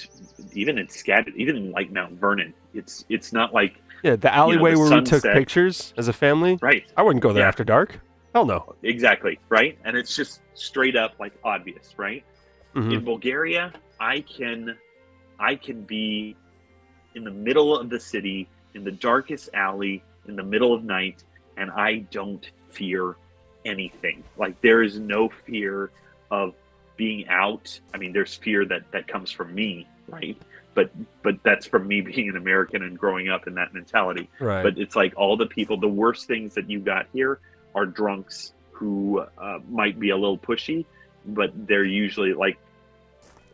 even in Skagit, even in like Mount Vernon, it's not like the alleyway where we took pictures as a family. Right. I wouldn't go there after dark. Hell no. Exactly. Right. And it's just straight up like obvious. Right. Mm-hmm. In Bulgaria, I can be in the middle of the city, in the darkest alley, in the middle of night, and I don't fear anything. Like, there is no fear of being out. I mean, there's fear that comes from me, right? But that's from me being an American and growing up in that mentality. Right. But it's like all the people, the worst things that you got here are drunks who might be a little pushy, but they're usually like,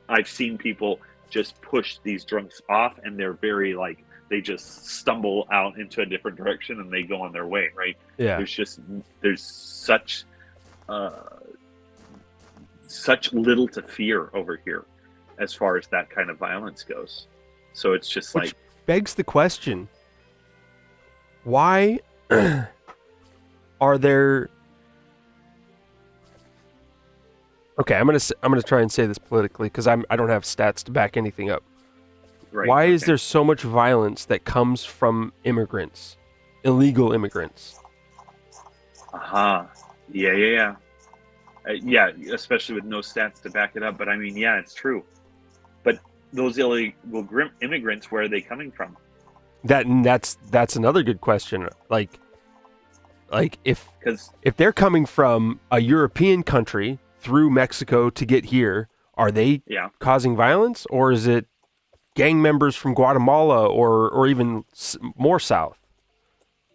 I've seen people just push these drunks off, and they're very like, they just stumble out into a different direction and they go on their way, right? Yeah. There's such little to fear over here. as far as that kind of violence goes. So it's just Which like, begs the question: why are there? Okay, I'm gonna try and say this politically because I don't have stats to back anything up. right, Why is okay. there so much violence that comes from immigrants, illegal immigrants? Uh-huh. Yeah. Yeah, especially with no stats to back it up. But I mean, yeah, it's true. But those illegal immigrants, where are they coming from? That's another good question. Like if Because they're coming from a European country through Mexico to get here, are they yeah, causing violence, or is it gang members from Guatemala or even more south?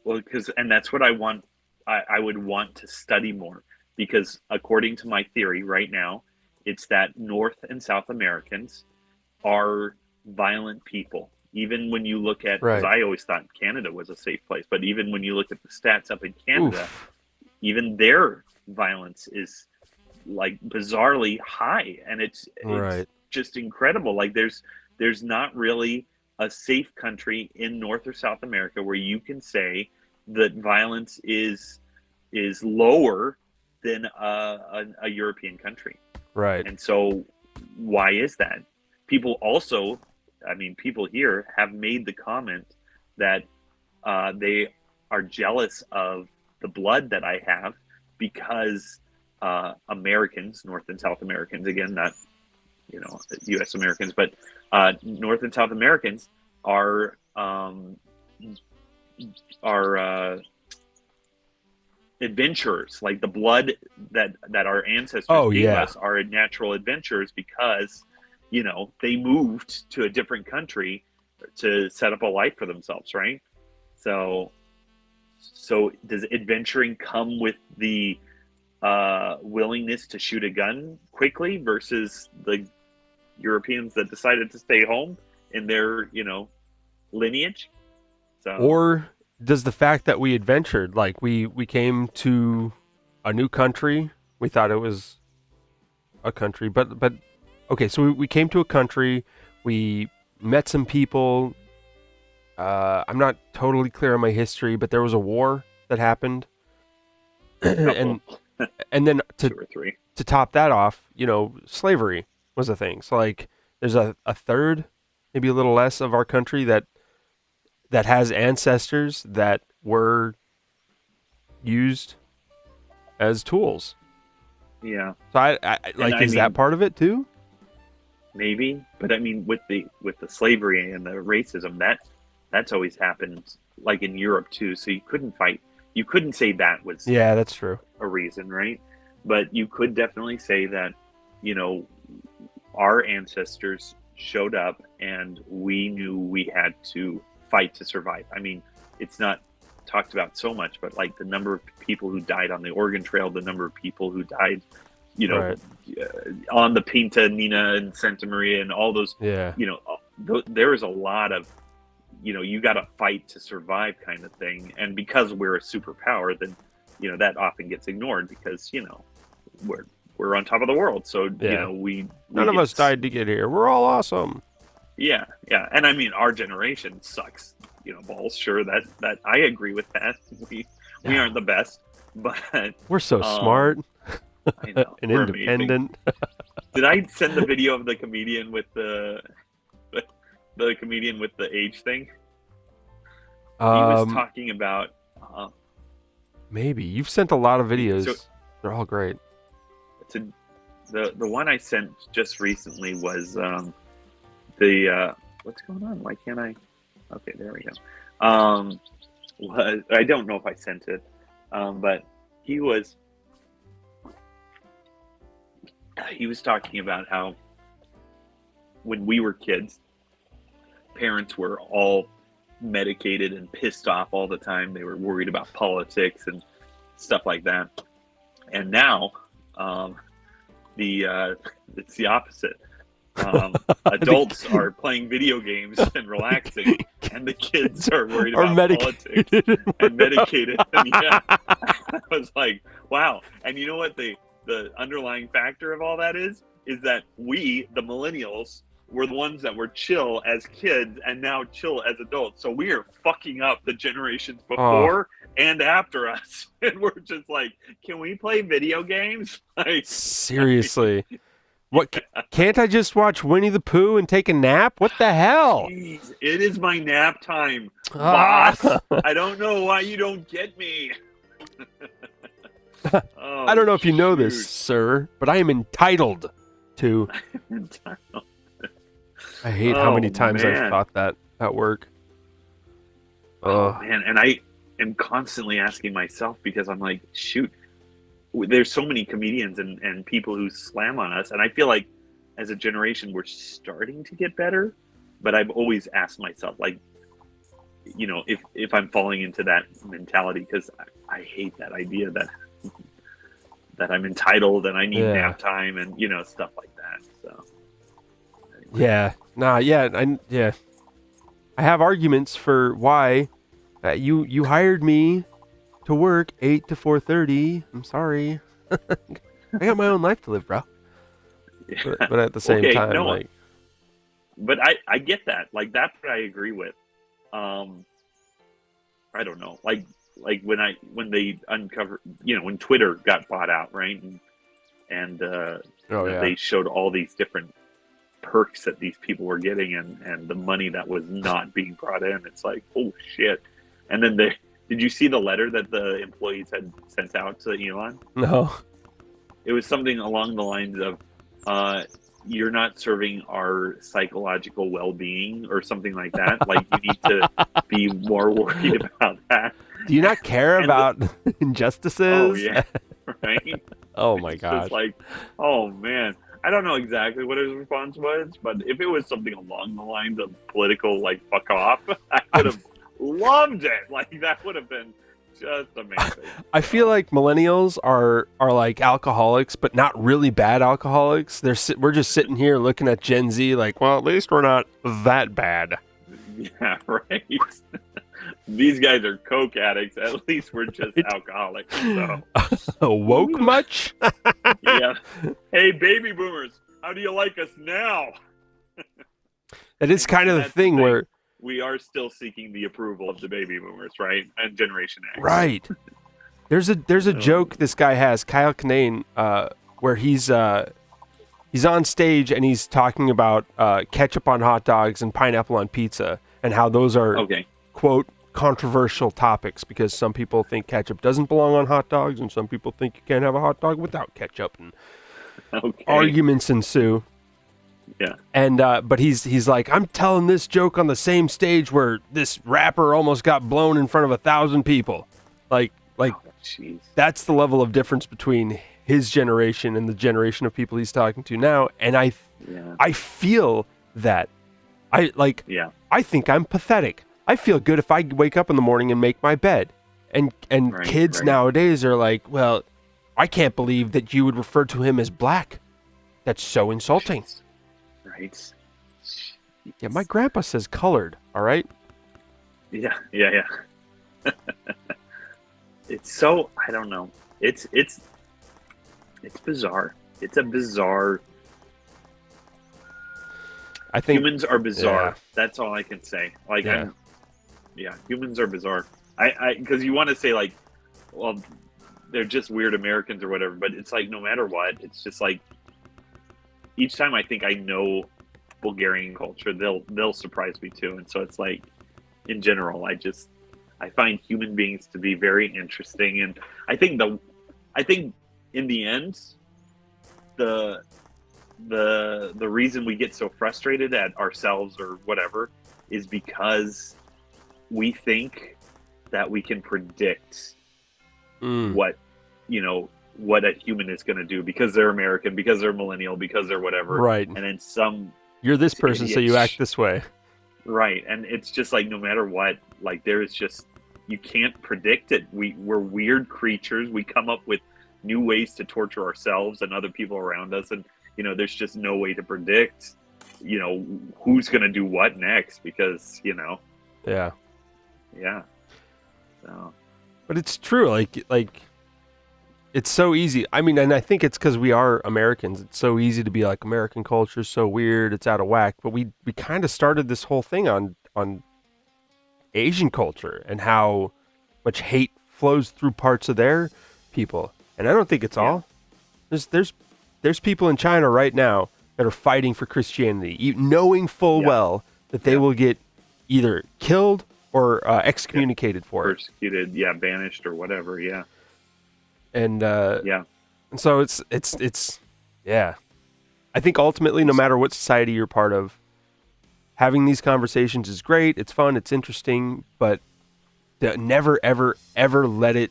well, and that's what I want. I would want to study more, because according to my theory right now, it's that North and South Americans are violent people. Even when you look at, because Right. I always thought Canada was a safe place, but even when you look at the stats up in Canada, Oof. even their violence is like bizarrely high, and it's Right. just incredible. Like there's not really a safe country in North or South America where you can say that violence is lower than a European country. Right. And so why is that? People also, I mean, people here have made the comment that they are jealous of the blood that I have, because Americans, North and South Americans, again, not U.S. Americans, but North and South Americans are adventurers. Like the blood that our ancestors Oh, gave yeah. us are natural adventurers, because they moved to a different country to set up a life for themselves, right? So does adventuring come with the willingness to shoot a gun quickly versus the Europeans that decided to stay home in their lineage? So Or does the fact that we adventured, like we came to a new country, we thought it was a country, but okay, so we came to a country, we met some people. I'm not totally clear on my history, but there was a war that happened, and then two or three. to top that off, slavery was a thing. So like, there's a third, maybe a little less of our country that has ancestors that were used as tools. Yeah. So I like, is that part of it too? Maybe, but I mean, with the slavery and the racism, that's always happened, like in Europe too. So you couldn't say that was Yeah, that's true. a reason, right? But you could definitely say that, our ancestors showed up and we knew we had to fight to survive. I mean, it's not talked about so much, but like the number of people who died on the Oregon Trail, the number of people who died, Right. on the Pinta, Nina, and Santa Maria, and all those, Yeah. there is a lot of, you got to fight to survive kind of thing. And because we're a superpower, then, that often gets ignored, because, we're on top of the world. So, Yeah. we None of us died to get here. We're all awesome. Yeah. And I mean, our generation sucks, balls. Sure, that I agree with that. We aren't the best, but We're so smart I know, and we're independent. Did I send the video of the comedian with the comedian with the age thing? He was talking about maybe you've sent a lot of videos. So- They're all great. the one I sent just recently was the what's going on? Why can't I? Okay, there we go. I don't know if I sent it, but he was talking about how when we were kids, parents were all medicated and pissed off all the time. They were worried about politics and stuff like that. And now, it's the opposite. Adults are playing video games and relaxing, and the kids are worried about politics and medicated. And yeah, I was like, wow. And you know what the underlying factor of all that is? is that we, the millennials, were the ones that were chill as kids and now chill as adults. So we are fucking up the generations before and after us. And we're just like, can we play video games? Like, Seriously. What can't I just watch Winnie the Pooh and take a nap? What the hell? geez, it is my nap time, Ah. boss. I don't know why you don't get me. I don't know if you know this, shoot. sir, but I am entitled to. I hate how many Oh, times I've man. thought that at work. Oh man, and I am constantly asking myself because I'm like, shoot, there's so many comedians and people who slam on us, and I feel like as a generation we're starting to get better, but I've always asked myself, like, you know, if I'm falling into that mentality, because I hate that idea that I'm entitled and I need Yeah. nap time and, you know, stuff like that. So Yeah. Nah. Yeah. I have arguments for why you hired me to work 8 to 4:30. I'm sorry. I got my own life to live, bro. yeah. But at the same Okay, time, no, like, but I get that. Like that part I agree with. I don't know. Like when they uncovered, you know, when Twitter got bought out, right? And oh you know, yeah, they showed all these different perks that these people were getting and the money that was not being brought in. It's like, oh shit. And then did you see the letter that the employees had sent out to Elon? no. It was something along the lines of, you're not serving our psychological well-being or something like that. Like you need to be more worried about that. Do you not care And about injustices? Oh yeah, right. Oh my It's gosh. just like, oh man, I don't know exactly what his response was, but if it was something along the lines of political, like fuck off, I would have loved it. Like that would have been just amazing. I feel like millennials are like alcoholics, but not really bad alcoholics. We're just sitting here looking at Gen Z like, well, at least we're not that bad. Yeah, right. These guys are coke addicts. At least we're just alcoholics. So Woke much? yeah. Hey, baby boomers, how do you like us now? It is kind of the That's thing the where, we are still seeking the approval of the baby boomers, right? And Generation X. right? There's a joke this guy has, Kyle Kinane, where he's on stage and he's talking about ketchup on hot dogs and pineapple on pizza and how those are Okay. quote controversial topics because some people think ketchup doesn't belong on hot dogs and some people think you can't have a hot dog without ketchup, and Okay. arguments ensue. Yeah. And but he's like, I'm telling this joke on the same stage where this rapper almost got blown in front of 1,000 people. Like Oh, jeez. that's the level of difference between his generation and the generation of people he's talking to now. And Yeah. I feel that Yeah. I think I'm pathetic. I feel good if I wake up in the morning and make my bed. And Right, kids right. nowadays are like, well, I can't believe that you would refer to him as black. That's so insulting. Right. Yeah, my grandpa says colored, all right? Yeah. It's so, I don't know. It's bizarre. It's a bizarre. I think Humans are bizarre. Yeah. That's all I can say. Like, Yeah. humans are bizarre. Because you want to say like, well, they're just weird Americans or whatever, but it's like no matter what, it's just like each time I think I know Bulgarian culture, they'll surprise me too. And so it's like, in general, I find human beings to be very interesting, and I think in the end, the reason we get so frustrated at ourselves or whatever is because we think that we can predict what a human is going to do because they're American, because they're millennial, because they're whatever, right. and then some You're this person, so you idiot act this way. right, and it's just like no matter what, like there is just, you can't predict it. We're weird creatures. We come up with new ways to torture ourselves and other people around us, and there's just no way to predict who's going to do what next, because Yeah. yeah. So But it's true, like it's so easy. I mean, and I think it's because we are Americans. It's so easy to be like, American culture is so weird, it's out of whack. But we kind of started this whole thing on Asian culture and how much hate flows through parts of their people. And I don't think it's all. There's people in China right now that are fighting for Christianity, knowing full well that they will get either killed or excommunicated for it. Persecuted, banished or whatever, And and so it's I think ultimately, no matter what society you're part of, having these conversations is great. It's fun. It's interesting, but never, ever, ever let it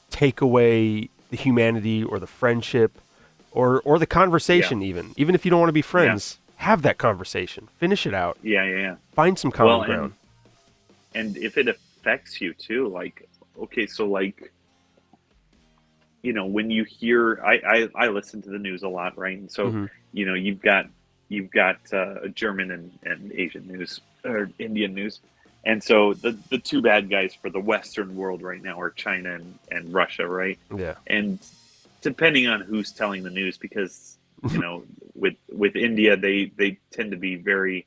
take away the humanity or the friendship or the conversation. Even if you don't want to be friends, have that conversation. Finish it out. Find some common ground. And if it affects you too, like, okay, so like, you know, when you hear, I listen to the news a lot, right? And so, you know, you've got German and Asian news or Indian news. And so the two bad guys for the Western world right now are China and Russia, right? Yeah. And depending on who's telling the news, because, you know, with India, they tend to be very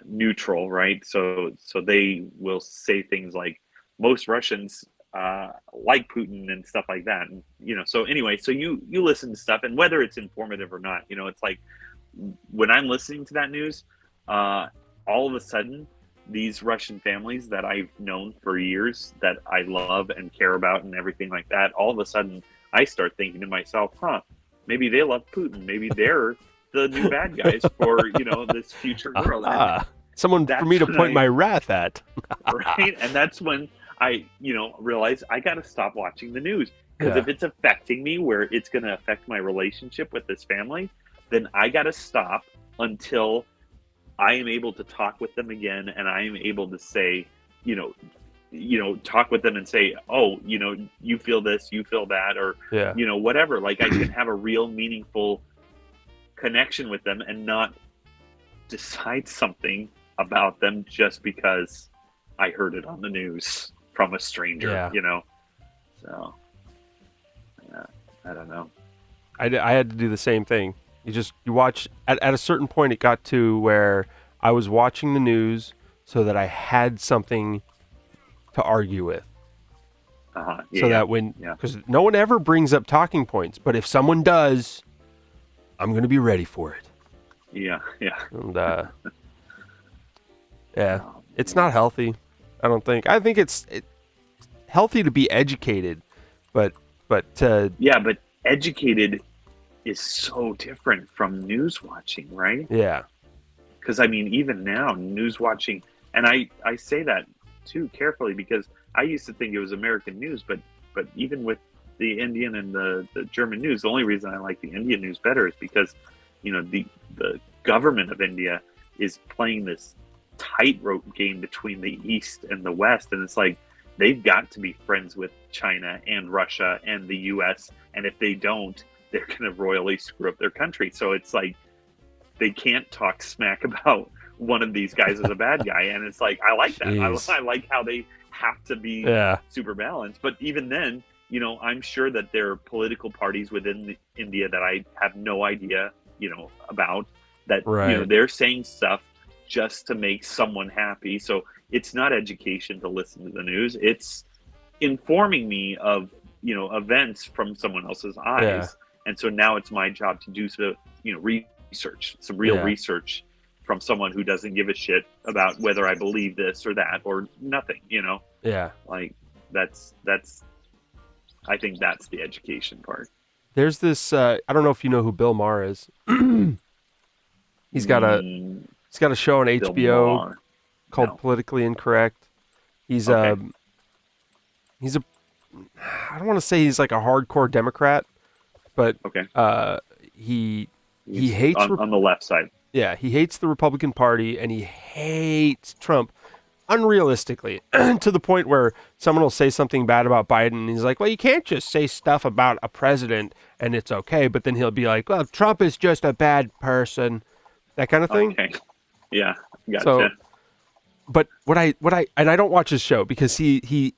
neutral, right? So they will say things like, most Russians like Putin and stuff like that. And, you know, so anyway, so you listen to stuff, and whether it's informative or not, you know, it's like when I'm listening to that news, all of a sudden, these Russian families that I've known for years, that I love and care about and everything like that, all of a sudden I start thinking to myself, maybe they love Putin. Maybe they're the new bad guys for, you know, this future world. Someone for me to point my wrath at. Right? And that's when I, you know, realize I got to stop watching the news. Because if it's affecting me where it's going to affect my relationship with this family, then I got to stop until I am able to talk with them again, and I am able to say, you know, talk with them and say, oh, you know, you feel this, you feel that, or, you know, whatever. Like, I can have a real meaningful connection with them and not decide something about them just because I heard it on the news from a stranger, you know? So, I don't know. I had to do the same thing. You watch, at a certain point, it got to where I was watching the news so that I had something to argue with. So that because no one ever brings up talking points, but if someone does, I'm going to be ready for it. And, it's not healthy, I don't think. I think it's healthy to be educated, but educated is so different from news watching, right? Yeah. Because I mean, even now, news watching, and I say that too carefully because I used to think it was American news, but even with the Indian and the German news, the only reason I like the Indian news better is because, you know, the government of India is playing this tightrope game between the East and the West, and it's like they've got to be friends with China and Russia and the U.S., and if they don't, they're going to royally screw up their country. So it's like they can't talk smack about one of these guys as a bad guy. And it's like, I like that. I like how they have to be super balanced. But even then, you know, I'm sure that there are political parties within India that I have no idea, you know, about that, you know, they're saying stuff just to make someone happy. So it's not education to listen to the news. It's informing me of, you know, events from someone else's eyes. And so now it's my job to do some, you know, research, some real research from someone who doesn't give a shit about whether I believe this or that or nothing, you know? Yeah. Like that's, I think that's the education part. There's this, I don't know if you know who Bill Maher is. He's got a show on HBO called Politically Incorrect. He's I don't want to say he's like a hardcore Democrat, but he hates on the left side. Yeah, he hates the Republican Party and he hates Trump unrealistically to the point where someone will say something bad about Biden and he's like, well, you can't just say stuff about a president and it's okay. But then he'll be like, well, Trump is just a bad person, that kind of thing. Okay. Yeah. Gotcha. So, but what I and I don't watch his show because he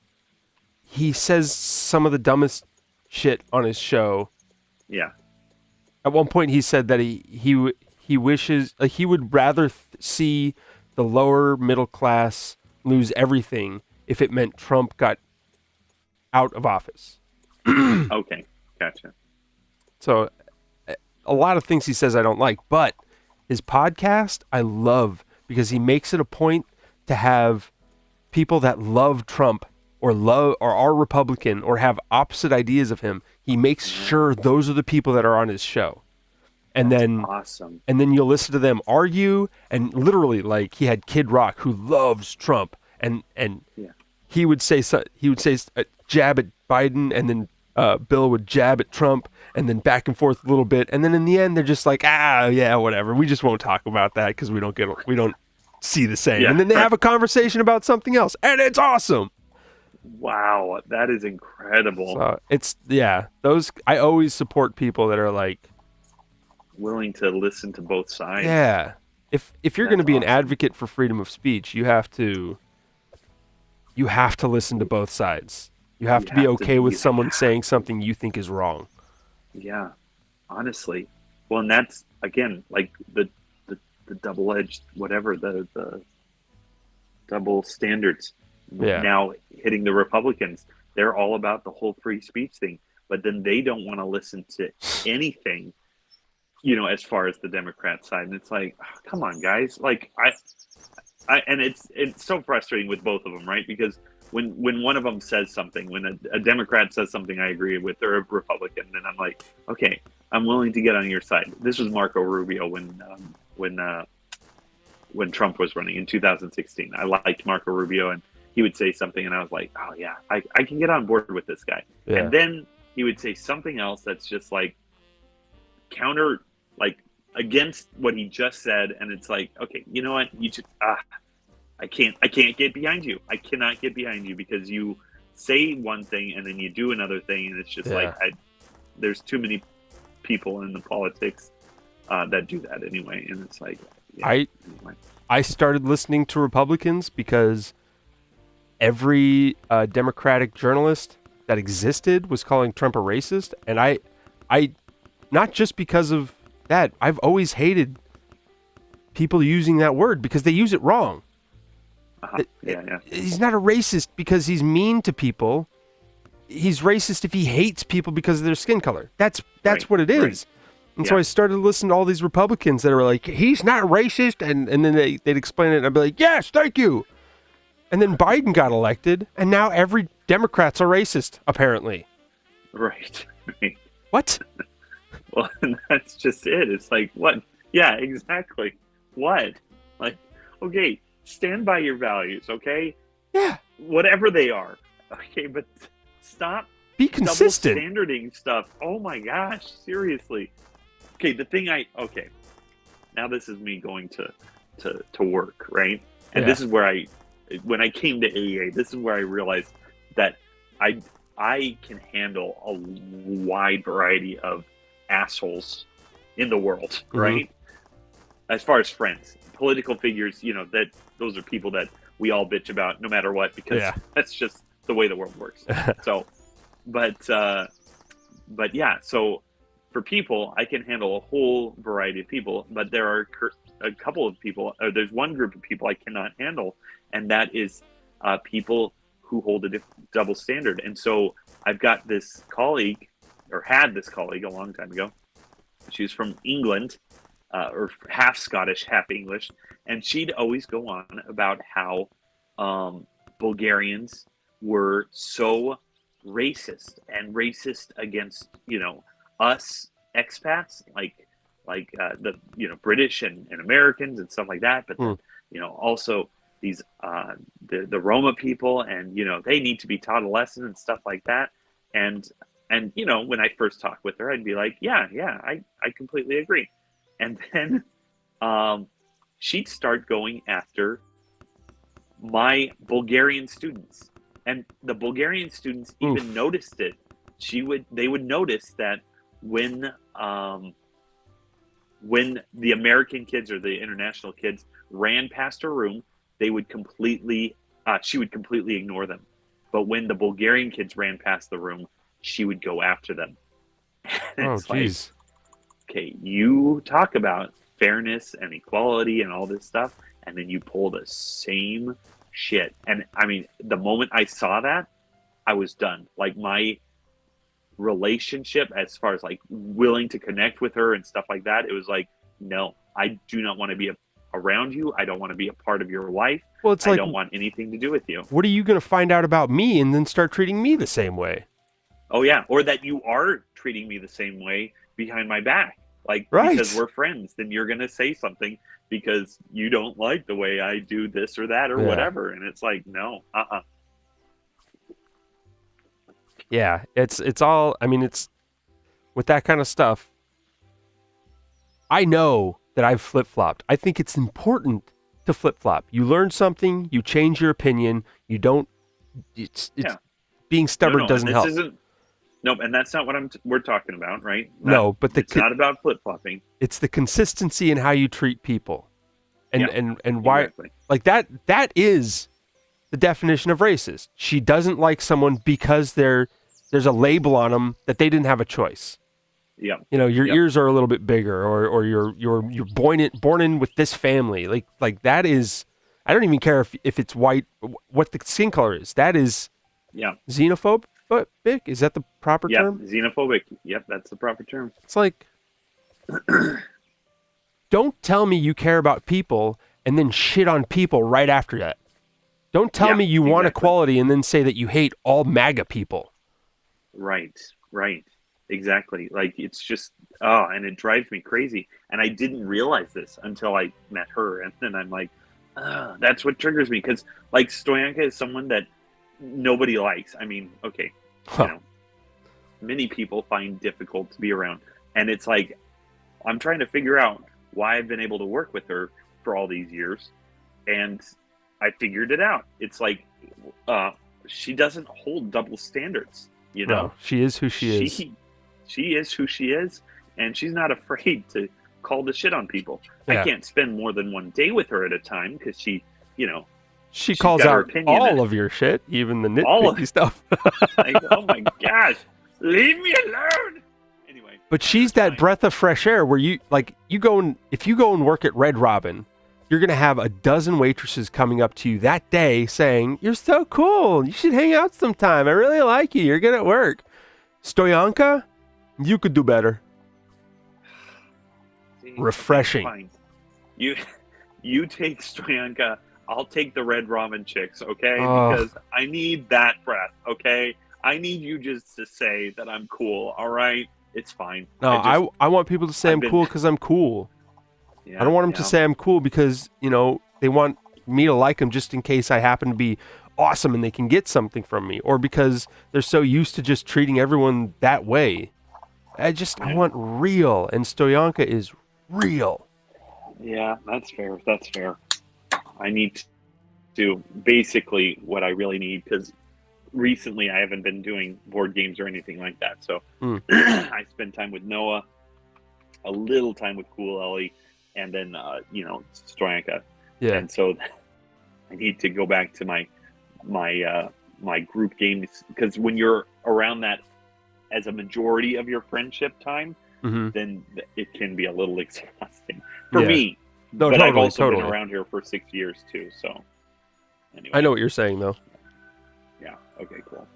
says some of the dumbest shit on his show. Yeah. At one point, he said that he wishes he would rather see the lower middle class lose everything if it meant Trump got out of office. Okay. Gotcha. So a lot of things he says I don't like, but his podcast I love because he makes it a point to have people that love Trump or are Republican or have opposite ideas of him. He makes sure those are the people that are on his show. And That's then awesome. and then you'll listen to them argue, and literally, like, he had Kid Rock who loves Trump, and Yeah. he would say jab at Biden, and then Bill would jab at Trump, and then back and forth a little bit, and then in the end they're just like, yeah, whatever, we just won't talk about that because we don't see the same, Yeah, and then they right. have a conversation about something else, and it's awesome. Wow, that is incredible. So those I always support people that are like, Willing to listen to both sides. yeah. If you're going to That's be an awesome. advocate for freedom of speech, you have to listen to both sides. You have You to be have to- okay with you someone have saying something you think is wrong. Yeah, honestly. Well, and that's again like the double-edged whatever the double standards. Yeah. Now hitting the Republicans, they're all about the whole free speech thing, but then they don't want to listen to anything, as far as the Democrat side. And it's like, oh, come on, guys. Like and it's so frustrating with both of them, right? Because when when one of them says something, when a Democrat says something I agree with, or a Republican, then I'm like, okay, I'm willing to get on your side. This was Marco Rubio when Trump was running in 2016. I liked Marco Rubio, and he would say something, and I was like, oh yeah, I can get on board with this guy. Yeah. And then he would say something else that's just like counter, like against what he just said, and it's like, okay, you know what, you just I can't get behind you. I cannot get behind you because you say one thing and then you do another thing, and it's just Yeah. like there's too many people in the politics that do that anyway, and it's like, yeah, anyway. I started listening to Republicans because every Democratic journalist that existed was calling Trump a racist, and I not just because of that. I've always hated people using that word because they use it wrong. Yeah. He's not a racist because he's mean to people. He's racist if he hates people because of their skin color. That's Right, what it is. right. And so Yeah. I started listening to all these Republicans that are like, he's not racist, and then they'd explain it, and I'd be like, yes, thank you. And then Biden got elected, and now every Democrat's a racist, apparently. Right. What? Well, and that's just it. It's like, what? Yeah, exactly. What? Like, okay, stand by your values, okay? Yeah. Whatever they are. Okay, but stop Be consistent. double standarding stuff. Oh my gosh, seriously. Okay, okay. Now this is me going to work, right? And Yeah. this is where when I came to AEA, this is where I realized that I can handle a wide variety of assholes in the world, Mhm. right? As far as friends, political figures, that those are people that we all bitch about no matter what, because Yeah. that's just the way the world works. So, but yeah, so for people, I can handle a whole variety of people, but there are a couple of people, or there's one group of people I cannot handle, and that is people who hold a double standard. And so I've got this colleague, or had this colleague a long time ago. She's from England, or half Scottish, half English, and she'd always go on about how Bulgarians were so racist against us expats, like the British and Americans and stuff like that, but then, also these the Roma people, and they need to be taught a lesson and stuff like that. And when I first talked with her, I'd be like, yeah, I completely agree. And then she'd start going after my Bulgarian students, and the Bulgarian students even noticed it. They would notice that when the American kids or the international kids ran past her room, she would completely ignore them. But when the Bulgarian kids ran past the room, she would go after them. And Oh, it's like, jeez. okay, you talk about fairness and equality and all this stuff, and then you pull the same shit. And I mean, the moment I saw that, I was done. Like, my relationship, as far as like willing to connect with her and stuff like that, it was like, no, I do not want to be around you. I don't want to be a part of your life. Well, it's I like, don't want anything to do with you. what are you going to find out about me and then start treating me the same way? Oh yeah, or that you are treating me the same way behind my back. Like, Right. because we're friends, then you're gonna say something because you don't like the way I do this or that or Yeah. whatever. And it's like, no, Yeah, it's all, I mean, it's with that kind of stuff. I know that I've flip-flopped. I think it's important to flip-flop. You learn something, you change your opinion, you don't, it's Yeah. being stubborn no, doesn't and help. this isn't. Nope, and that's not what we're talking about, right? No, but it's not about flip flopping. it's the consistency in how you treat people. And Yeah, and why, exactly. like, that is the definition of racist. She doesn't like someone because there's a label on them that they didn't have a choice. Yeah, You know, your Yep. ears are a little bit bigger, or you're born in with this family. Like that is, I don't even care if it's white, what the skin color is. That is yeah, xenophobic. Is that the proper yeah. term? Xenophobic. Yep, that's the proper term. It's like, don't tell me you care about people and then shit on people right after that. Don't tell Yeah, me you want exactly. equality and then say that you hate all MAGA people. Right, exactly. Like, it's just, oh, and it drives me crazy. And I didn't realize this until I met her, and then I'm like, that's what triggers me. Because, like, Stoyanka is someone that nobody likes. I mean, okay, Huh. you know, many people find difficult to be around, and it's like, I'm trying to figure out why I've been able to work with her for all these years, and I figured it out. It's like, she doesn't hold double standards. You know, No, she is who she is. She is who she is, and she's not afraid to call the shit on people. Yeah. I can't spend more than one day with her at a time because she, you know, She she's calls got her out opinion all and- of your shit, even the All of- nitpicky stuff. like, oh my gosh, leave me alone. Anyway, But she's that fine. breath of fresh air where if you go and work at Red Robin, you're going to have a dozen waitresses coming up to you that day saying, "You're so cool. You should hang out sometime. I really like you. You're good at work." Stoyanka, you could do better. See, Refreshing. fine. You take Stoyanka. I'll take the Red Ramen chicks, okay? Oh. Because I need that breath, okay? I need you just to say that I'm cool, all right? It's fine. No, I want people to say I've I'm been- cool because I'm cool. Yeah, I don't want them to yeah. say I'm cool because, they want me to like them just in case I happen to be awesome and they can get something from me, or because they're so used to just treating everyone that way. I want real, and Stoyanka is real. Yeah, that's fair. That's fair. I need to basically what I really need, because recently I haven't been doing board games or anything like that. So I spend time with Noah, a little time with Cool Ellie, and then Stoyanka. Yeah. And so I need to go back to my group games, because when you're around that as a majority of your friendship time, Mm-hmm. then it can be a little exhausting for Yeah. me. No, but I've totally, also totally. been around here for 6 years too. So anyway, I know what you're saying, though. Yeah. Okay. Cool.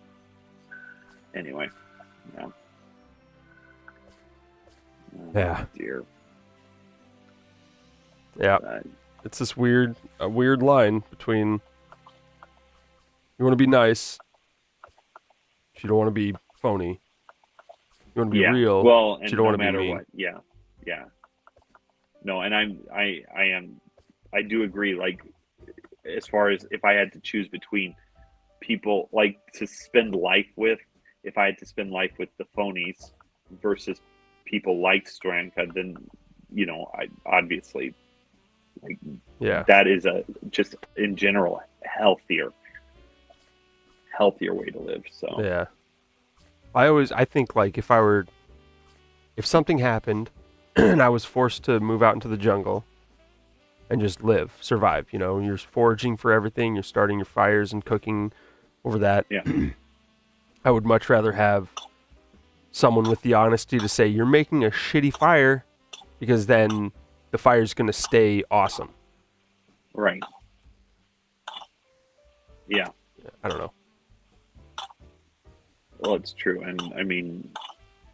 Anyway. Yeah. Oh, Yeah. Dear. Yeah. Uh, It's this weird line between you want to be nice, but you don't want to be phony. You want to be yeah. real. Well, and you don't no wanna be matter mean. what. Yeah. Yeah. No, and I do agree. Like, as far as if I had to choose between people like to spend life with, if I had to spend life with the phonies versus people like Stoyanka, then I obviously, like, Yeah. that is a just in general healthier way to live. So Yeah. I think, like, if something happened and I was forced to move out into the jungle and just survive, you're foraging for everything, you're starting your fires and cooking over that. Yeah. I would much rather have someone with the honesty to say, you're making a shitty fire, because then the fire's going to stay awesome. Right. Yeah. I don't know. Well, it's true, and I mean,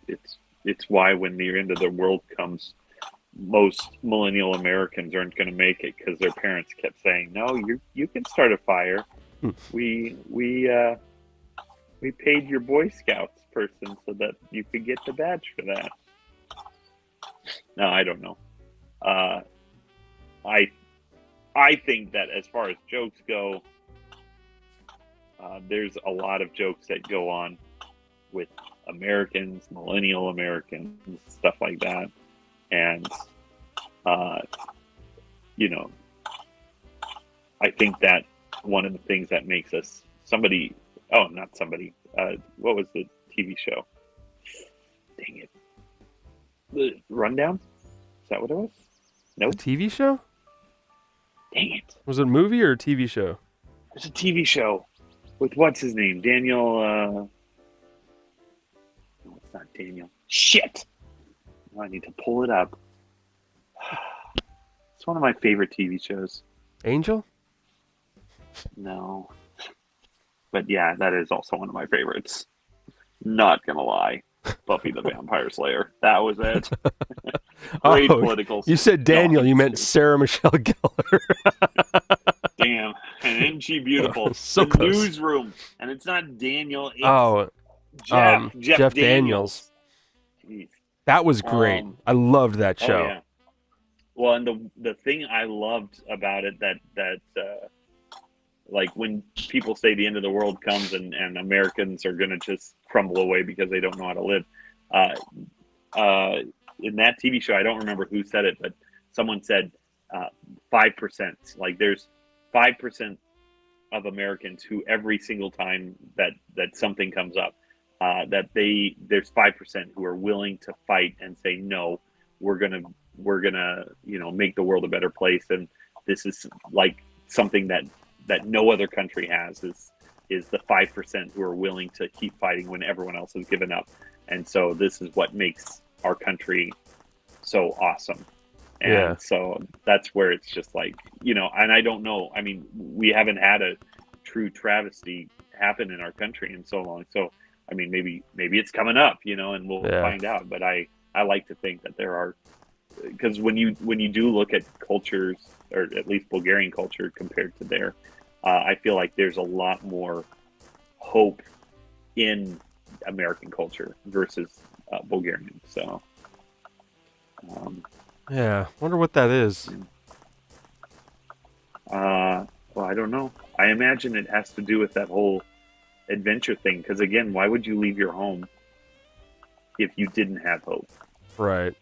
it's why when the end of the world comes, most millennial Americans aren't going to make it because their parents kept saying, "No, you can start a fire. Hmm. We paid your Boy Scouts person so that you could get the badge for that." No, I don't know. I think that as far as jokes go, there's a lot of jokes that go on with Americans, millennial Americans, stuff like that, and you know, I think that one of the things that makes us somebody. Oh, not somebody. What was the TV show? Dang it. The Rundown? Is that what it was? A Nope. TV show? Dang it. Was it a movie or a TV show? There's a TV show with what's his name? Daniel. No, it's not Daniel. Shit. Now I need to pull it up. It's one of my favorite TV shows. Angel? No. But yeah, that is also one of my favorites. Not gonna lie. Buffy the Vampire Slayer. That was it. Great political. You said Daniel, No, you meant Sarah Michelle Gellar. damn. And isn't she beautiful? So the close. Newsroom. And it's not Daniel. It's Jeff Daniels. Jeez. That was great. I loved that show. Oh, yeah. Well, and the thing I loved about it that like when people say the end of the world comes and Americans are going to just crumble away because they don't know how to live. In that TV show, I don't remember who said it, but someone said 5%. Like there's 5% of Americans who every single time that something comes up, there's 5% who are willing to fight and say, no, we're gonna make the world a better place. And this is like something that no other country has is the 5% who are willing to keep fighting when everyone else has given up. And so this is what makes our country so awesome. And so that's where it's just like, and I don't know. I mean, we haven't had a true travesty happen in our country in so long. So, I mean, maybe it's coming up, and we'll find out. But I like to think that there are, because when you do look at cultures, or at least Bulgarian culture compared to there, I feel like there's a lot more hope in American culture versus Bulgarian. So, wonder what that is. Well, I don't know. I imagine it has to do with that whole adventure thing. Because again, why would you leave your home if you didn't have hope? Right.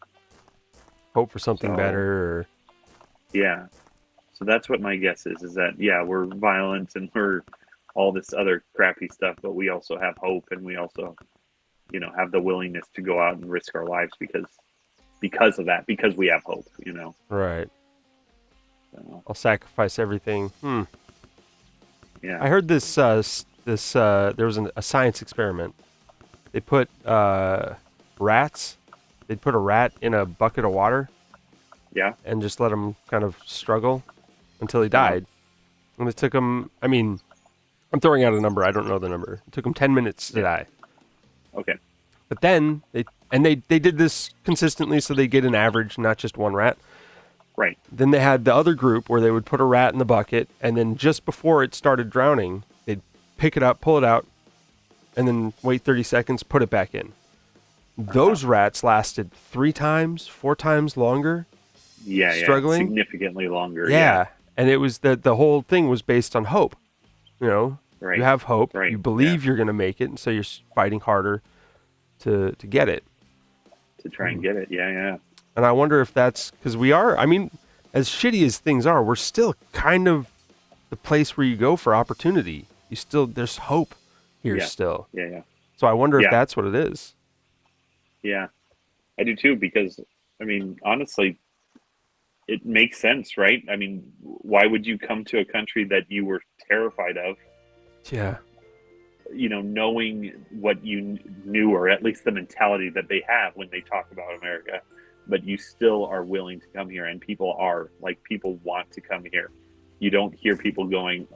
Hope for something better. Or... Yeah. So that's what my guess is that, we're violent and we're all this other crappy stuff, but we also have hope, and we also, have the willingness to go out and risk our lives because of that, because we have hope, Right. So, I'll sacrifice everything. yeah. I heard this, there was a science experiment. They put rats, they'd put a rat in a bucket of water. Yeah. And just let him kind of struggle until he died. And it took him, I mean, I'm throwing out a number. I don't know the number. It took him 10 minutes to die. Okay. But then, they did this consistently so they get an average, not just one rat. Right. Then they had the other group where they would put a rat in the bucket, and then just before it started drowning, they'd pick it up, pull it out, and then wait 30 seconds, put it back in. Those rats lasted 3 times, 4 times longer. Struggling. Significantly longer. Yeah. And it was the whole thing was based on hope. Right. You have hope. Right. You believe you're going to make it, and so you're fighting harder to get it. To try and get it. Yeah. And I wonder if that's because we are, I mean, as shitty as things are, we're still kind of the place where you go for opportunity. There's hope here still. Yeah. So I wonder if that's what it is. Yeah. I do too, because, I mean, honestly, it makes sense, right? I mean, why would you come to a country that you were terrified of? Yeah. knowing what you knew, or at least the mentality that they have when they talk about America, but you still are willing to come here, and people want to come here. You don't hear people going,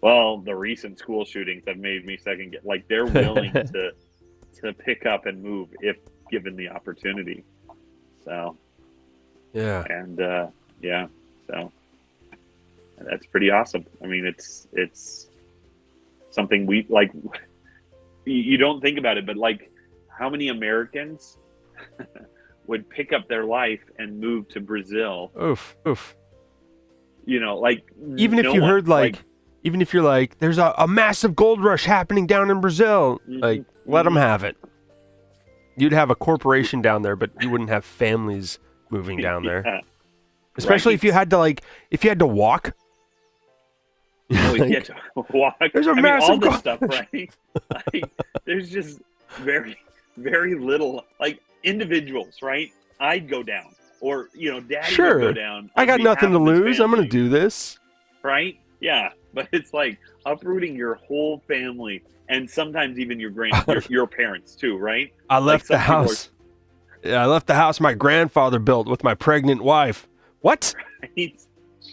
well, the recent school shootings have made me second guess. Like, they're willing to pick up and move if given the opportunity. So, Yeah. and so that's pretty awesome. I mean, it's something we like. You don't think about it, but like, how many Americans would pick up their life and move to Brazil? Oof. Like, Even if you heard even if you're like, there's a massive gold rush happening down in Brazil, like, let them have it. You'd have a corporation down there, but you wouldn't have families moving down there. Yeah. Especially if you had to walk. Oh, you get to walk. There's a all massive this stuff, right? Like, there's just very, very little, like, individuals, right? I'd go down, or Daddy Sure. would go down. I on got nothing to behalf of his lose. I'm going family, to do this. right? Yeah, but it's like uprooting your whole family, and sometimes even your your parents too, right? I left the some people house. Yeah, I left the house my grandfather built with my pregnant wife. What? Right?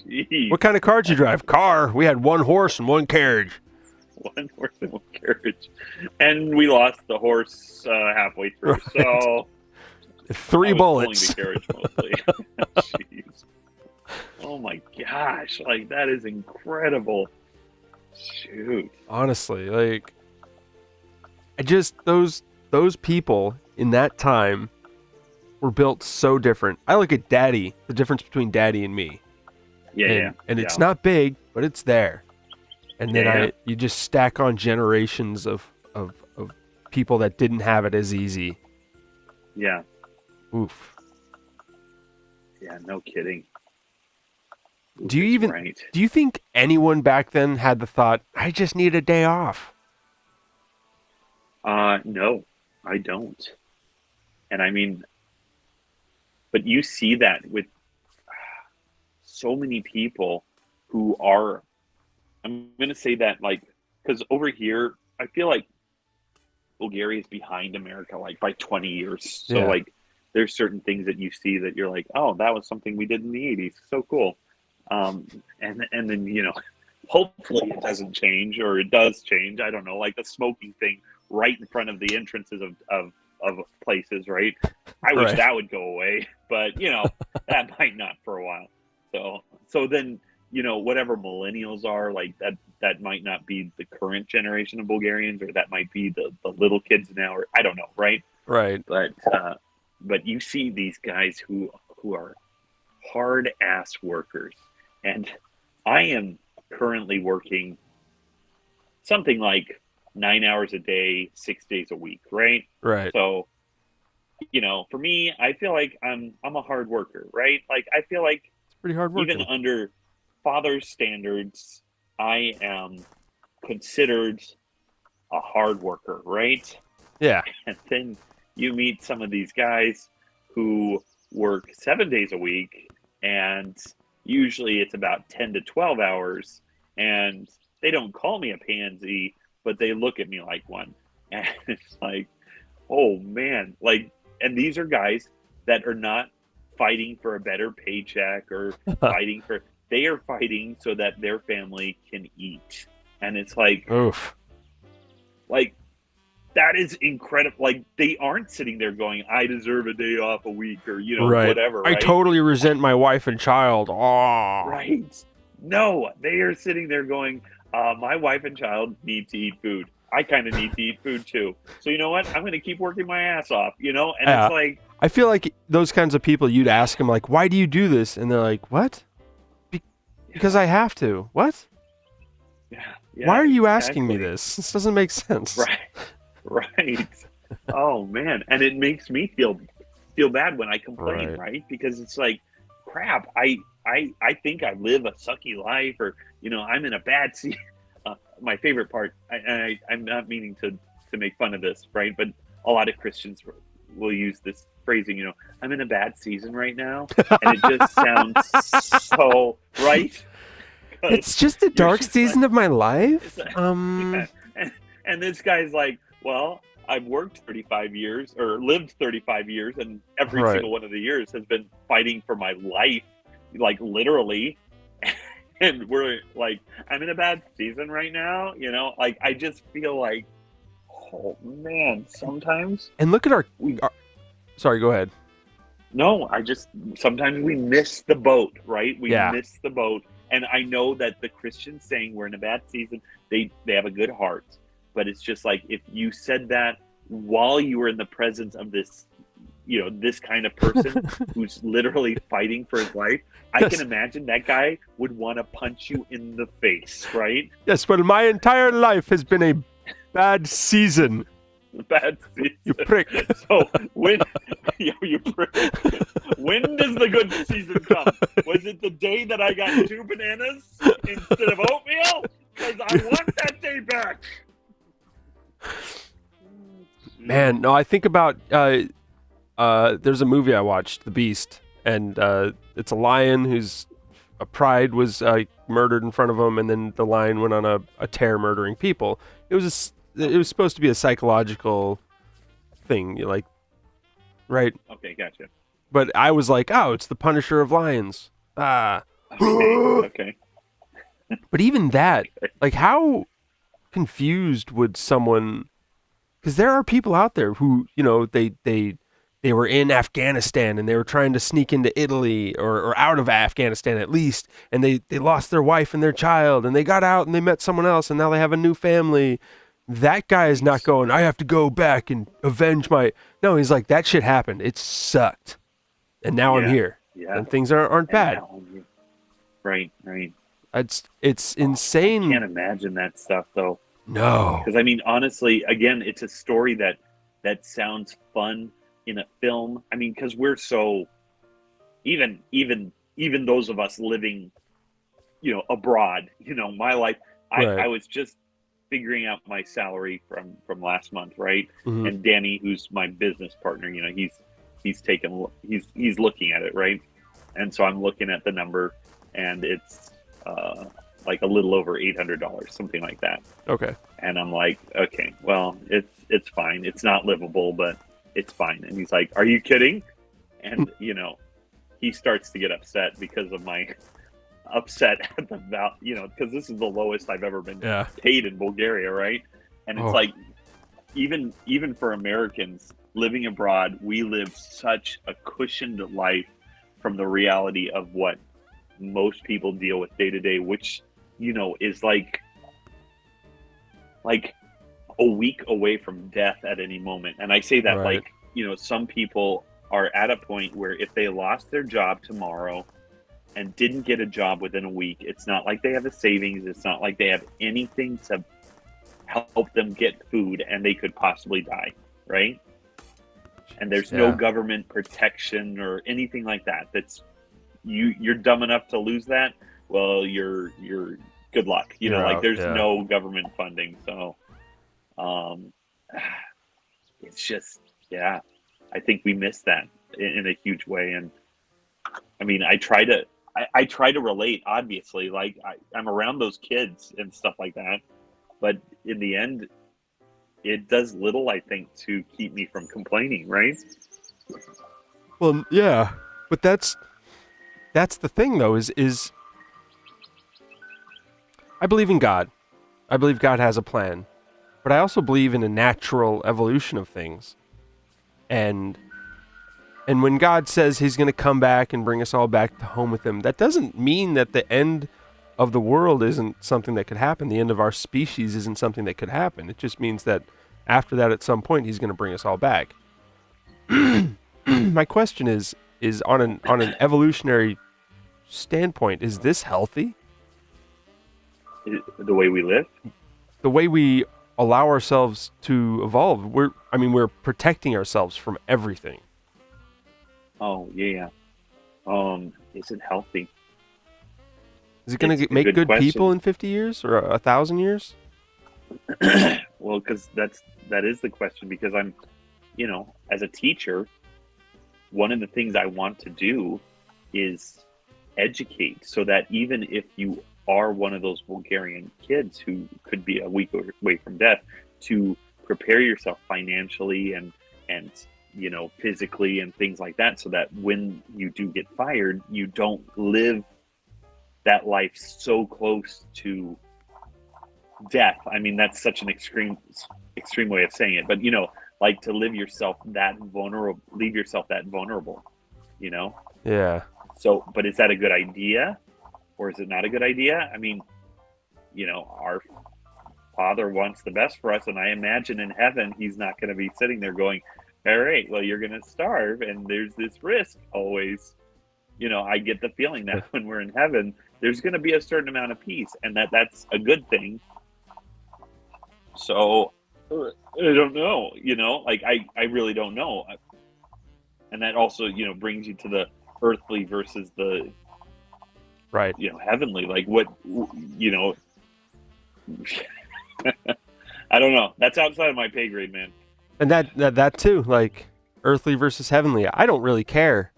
Jeez. What kind of car did you drive? Car. We had one horse and one carriage. One horse and one carriage, and we lost the horse halfway through. Right. So 3 I was bullets. pulling the carriage mostly. Jeez. Oh my gosh! Like, that is incredible. Shoot. Honestly, like, those people in that time were built so different. I look at Daddy, the difference between Daddy and me. Yeah, And it's not big, but it's there. And then Yeah. you just stack on generations of people that didn't have it as easy. Yeah. Oof. Yeah. No kidding. Do you even Right. do you think anyone back then had the thought, I just need a day off? No, I don't. And I mean, but you see that with so many people who are, I'm going to say that, like, because over here, I feel like Bulgaria is behind America, like, by 20 years. So, Yeah. like, there's certain things that you see that you're like, oh, that was something we did in the 80s. So cool. And then, hopefully it doesn't change, or it does change. I don't know, like the smoking thing right in front of the entrances of places, right? I wish Right. that would go away, but that might not for a while. So then, whatever millennials are, like, that might not be the current generation of Bulgarians, or that might be the little kids now, or I don't know, right? Right. But you see these guys who are hard ass workers, and I am currently working something like 9 hours a day, 6 days a week, right? Right. So, for me, I feel like I'm a hard worker, right? Like, I feel like It's pretty hard work. even under father's standards, I am considered a hard worker, right? Yeah. And then you meet some of these guys who work 7 days a week, and usually it's about 10 to 12 hours, and they don't call me a pansy, but they look at me like one. And it's like, oh man, like, and these are guys that are not fighting for a better paycheck or they are fighting so that their family can eat. And it's like, Oof. that is incredible. Like, they aren't sitting there going, I deserve a day off a week, or, Right. whatever. I Right? totally resent my wife and child. Oh. Right. No, they are sitting there going, my wife and child need to eat food. I kind of need to eat food too. So you know what? I'm going to keep working my ass off, And Yeah. it's like, I feel like those kinds of people, you'd ask them, like, why do you do this? And they're like, what? Because I have to. What? yeah, Why are you asking me exactly. this? This doesn't make sense. Right. Oh man, and it makes me feel bad when I complain, Right. right? Because it's like, crap. I think I live a sucky life, or I'm in a bad season. My favorite part, I'm not meaning to make fun of this, right? But a lot of Christians will use this phrasing, I'm in a bad season right now, and it just sounds so right. 'Cause It's just a dark just season of my life. Yeah. And this guy's like, well, I've worked 35 years or lived 35 years, and every Right. single one of the years has been fighting for my life, like literally. And we're like, I'm in a bad season right now, like I just feel like, oh man, sometimes And look at we sorry, go ahead. no, sometimes we miss the boat, right? We Yeah. miss the boat. And I know that the Christians saying we're in a bad season, they have a good heart. But it's just like, if you said that while you were in the presence of this, this kind of person who's literally fighting for his life, I Yes. can imagine that guy would want to punch you in the face, right? Yes, well, my entire life has been a bad season. Bad season. You prick. So when you prick, when does the good season come? Was it the day that I got 2 bananas instead of oatmeal? Because I want that day back. Man, no, I think about there's a movie I watched, The Beast, and it's a lion whose pride was murdered in front of him, and then the lion went on a tear murdering people. It was supposed to be a psychological thing, like, right? Okay, gotcha. But I was like, oh, it's the Punisher of lions. Okay. But even that, like, how confused would someone? Because there are people out there who, they were in Afghanistan and they were trying to sneak into Italy or out of Afghanistan at least, and they lost their wife and their child, and they got out and they met someone else, and now they have a new family. That guy is not going, I have to go back and avenge my... No, he's like, that shit happened. It sucked. And now I'm here. Yeah. And things aren't bad. Right. It's insane. I can't imagine that stuff, though. No. Because, I mean, honestly, again, it's a story that sounds fun in a film. I mean, because we're so... Even those of us living, abroad, my life... Right. I was just figuring out my salary from last month, right? Mhm. And Danny, who's my business partner, he's looking at it, right? And so I'm looking at the number, and it's like a little over $800, something like that. Okay. And I'm like, okay, well, it's fine. It's not livable, but it's fine. And he's like, are you kidding? And he starts to get upset because of my upset at the value, because this is the lowest I've ever been paid in Bulgaria, right? And it's like, even for Americans living abroad, we live such a cushioned life from the reality of what most people deal with day to day, which is like a week away from death at any moment. And I say that Right. like, some people are at a point where if they lost their job tomorrow and didn't get a job within a week, it's not like they have a savings. It's not like they have anything to help them get food, and they could possibly die, right? And there's no government protection or anything like that. You're dumb enough to lose that. Well, you're good luck. You're like out, there's yeah. no government funding. So, it's just, I think we miss that in a huge way. And I mean, I try to relate, obviously, like I'm around those kids and stuff like that. But in the end, it does little, I think, to keep me from complaining, right? Well, yeah, but that's the thing, though, is I believe in God. I believe God has a plan, but I also believe in a natural evolution of things. And when God says he's going to come back and bring us all back to home with him, that doesn't mean that the end of the world isn't something that could happen. The end of our species isn't something that could happen. It just means that after that, at some point, he's going to bring us all back. My question is on an evolutionary standpoint, is this healthy? The way we live? The way we allow ourselves to evolve, we're protecting ourselves from everything. Oh, yeah. Is it healthy? Is it going It's to a make good good question. people in 50 years or 1,000 years? Well, because that is the question, because I'm, as a teacher, one of the things I want to do is educate, so that even if you are one of those Bulgarian kids who could be a week away from death, to prepare yourself financially and physically and things like that, so that when you do get fired, you don't live that life so close to death. I mean, that's such an extreme way of saying it, but like to leave yourself that vulnerable, Yeah. So, but is that a good idea, or is it not a good idea? I mean, our Father wants the best for us, and I imagine in heaven he's not going to be sitting there going, all right, well, you're going to starve and there's this risk always. I get the feeling that when we're in heaven, there's going to be a certain amount of peace, and that's a good thing. So I don't know, like I really don't know. And that also, brings you to the earthly versus the Right. heavenly. Like what, I don't know. That's outside of my pay grade, man. And that too, like earthly versus heavenly. I don't really care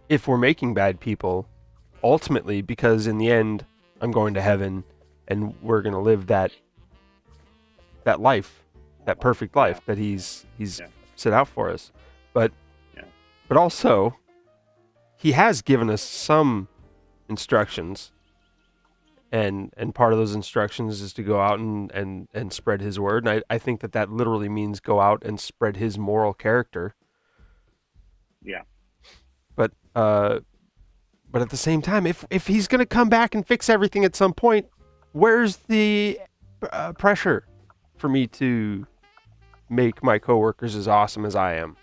if we're making bad people ultimately, because in the end I'm going to heaven and we're going to live that life, that perfect life that he's set out for us. But also he has given us some instructions, and part of those instructions is to go out and spread his word. And I think that literally means go out and spread his moral character. Yeah. But at the same time, if he's going to come back and fix everything at some point, where's the pressure for me to make my coworkers as awesome as I am?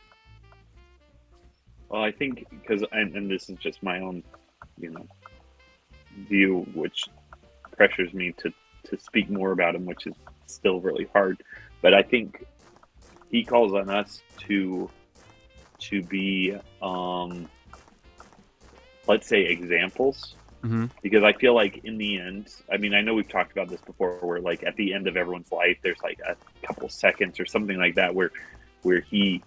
Well, I think because, and this is just my own, view, which pressures me to speak more about him, which is still really hard. But I think he calls on us to be, let's say, examples. Mm-hmm. Because I feel like in the end, I mean, I know we've talked about this before, where like at the end of everyone's life, there's like a couple seconds or something like that where he,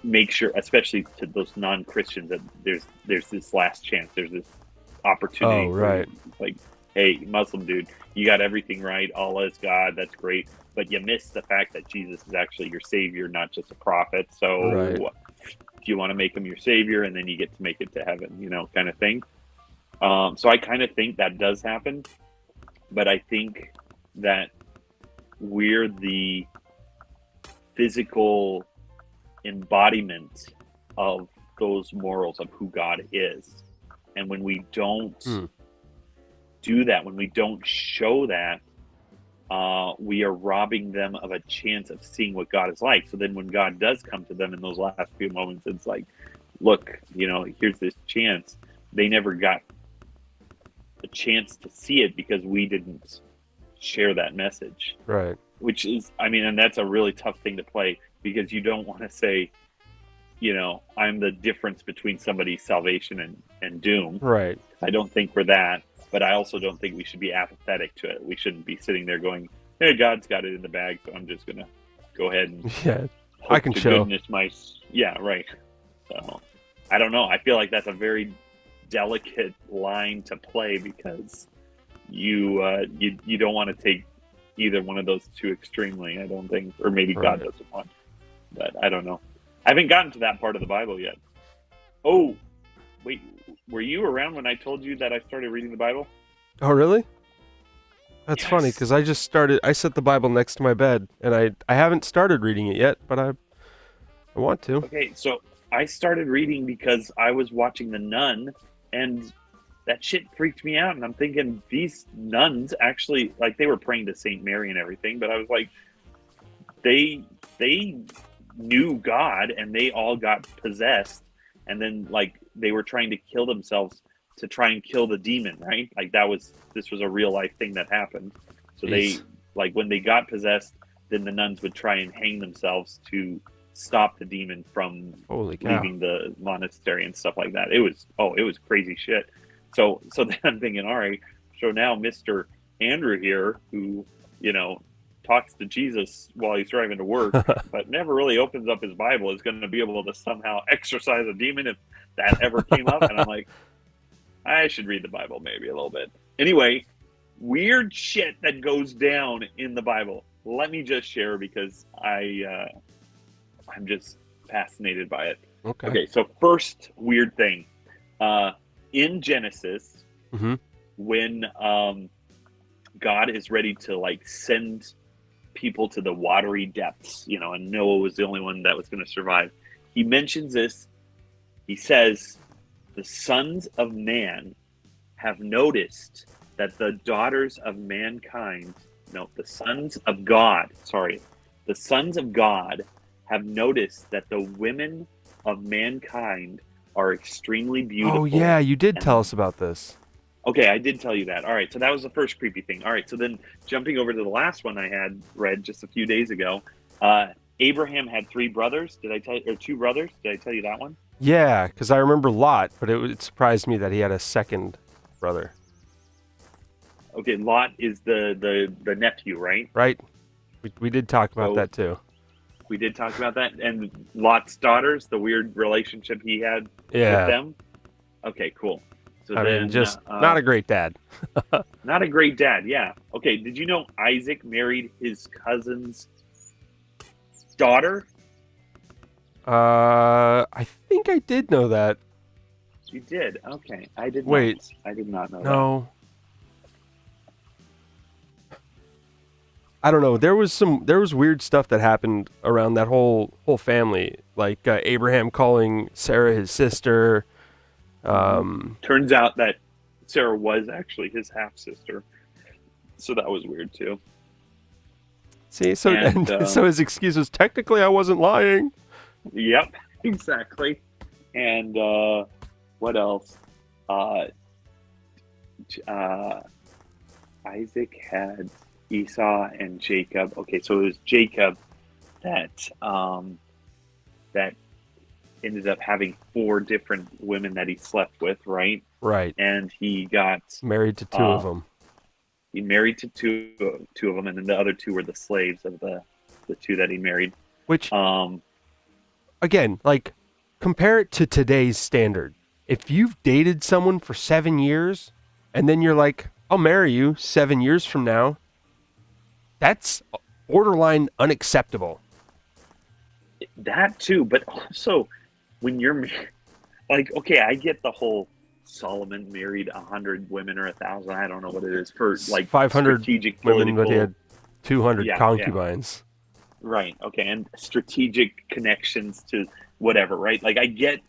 make sure, especially to those non-Christians, that there's this last chance, there's this opportunity. Oh, right. Like, hey, Muslim dude, you got everything right. Allah is God. That's great. But you missed the fact that Jesus is actually your savior, not just a prophet. So Right. if you want to make him your savior, and then you get to make it to heaven, kind of thing. So I kind of think that does happen. But I think that we're the physical embodiment of those morals of who God is. And when we don't do that, when we don't show that, we are robbing them of a chance of seeing what God is like. So then when God does come to them in those last few moments, it's like, look, here's this chance. They never got a chance to see it because we didn't share that message. Right. Which is, I mean, and that's a really tough thing to play, because you don't want to say, I'm the difference between somebody's salvation and doom. Right. I don't think we're that, but I also don't think we should be apathetic to it. We shouldn't be sitting there going, hey, God's got it in the bag, so I'm just going to go ahead and I can show. Yeah, right. So I don't know. I feel like that's a very delicate line to play, because you don't want to take either one of those two extremely, I don't think, or maybe Right. God doesn't want, but I don't know. I haven't gotten to that part of the Bible yet. Oh, wait, were you around when I told you that I started reading the Bible? Oh, really? That's Yes. funny, because I set the Bible next to my bed, and I haven't started reading it yet, but I want to. Okay, so I started reading because I was watching The Nun, and that shit freaked me out. And I'm thinking, these nuns actually, like, they were praying to Saint Mary and everything, but I was like, they knew God, and they all got possessed, and then like they were trying to kill themselves to try and kill the demon, right? Like this was a real life thing that happened. So Jeez. they, like, when they got possessed, then the nuns would try and hang themselves to stop the demon from Holy cow. leaving the monastery and stuff like that. It was crazy shit. So then I'm thinking, all right, so now Mr. Andrew here, who, talks to Jesus while he's driving to work, but never really opens up his Bible, is going to be able to somehow exorcise a demon if that ever came up. And I'm like, I should read the Bible maybe a little bit. Anyway, weird shit that goes down in the Bible. let me just share because I'm just fascinated by it. Okay. Okay, so first weird thing, uh, in Genesis, Mm-hmm. when God is ready to like send people to the watery depths, and Noah was the only one that was going to survive. He mentions this. He says, "The sons of man have noticed that the daughters of mankind, no, the sons of God, sorry, the sons of God have noticed that the women of mankind are extremely Oh beautiful." yeah, you did tell And us about this. okay, I did tell you that. All right, so that was the first creepy thing. All right, so then jumping over to the last one I had read just a few days ago, uh, Abraham had three brothers. Did I tell you, or two brothers? Did I tell you that one? Yeah, because I remember Lot, but it surprised me that he had a second brother. Okay, Lot is the nephew, right? Right? We did talk about So that too. we did talk about that, and Lot's daughters, the weird relationship he had with Yeah. them. Okay, cool. So I mean, then, just not a great dad. not a great dad. Yeah. Okay. Did you know Isaac married his cousin's daughter? I think I did know that. You did. Okay. I did not. Wait, I did not know that. no. I don't know. There was weird stuff that happened around that whole family, like Abraham calling Sarah his sister. Um, Turns out that Sarah was actually his half sister, so that was weird too. see, so And and so his excuse was technically I wasn't lying. yep, exactly. And what else? Uh, uh, Isaac had Esau and Jacob. Okay, so it was Jacob that that ended up having four different women that he slept with, right? Right. And he got Married to two of uh, them. he married to two of them, and then the other two were the slaves of the two that he married. Which Um, again, like compare it to today's standard. If you've dated someone for 7 years and then you're like, I'll marry you 7 years from now, that's borderline unacceptable. that too, but also when you're like, okay, I get the whole Solomon married 100 women or 1,000. I don't know what it is for, like 500 strategic women, but he political. had 200 Yeah, yeah, concubines. right. Okay, and strategic connections to whatever, right? Like I get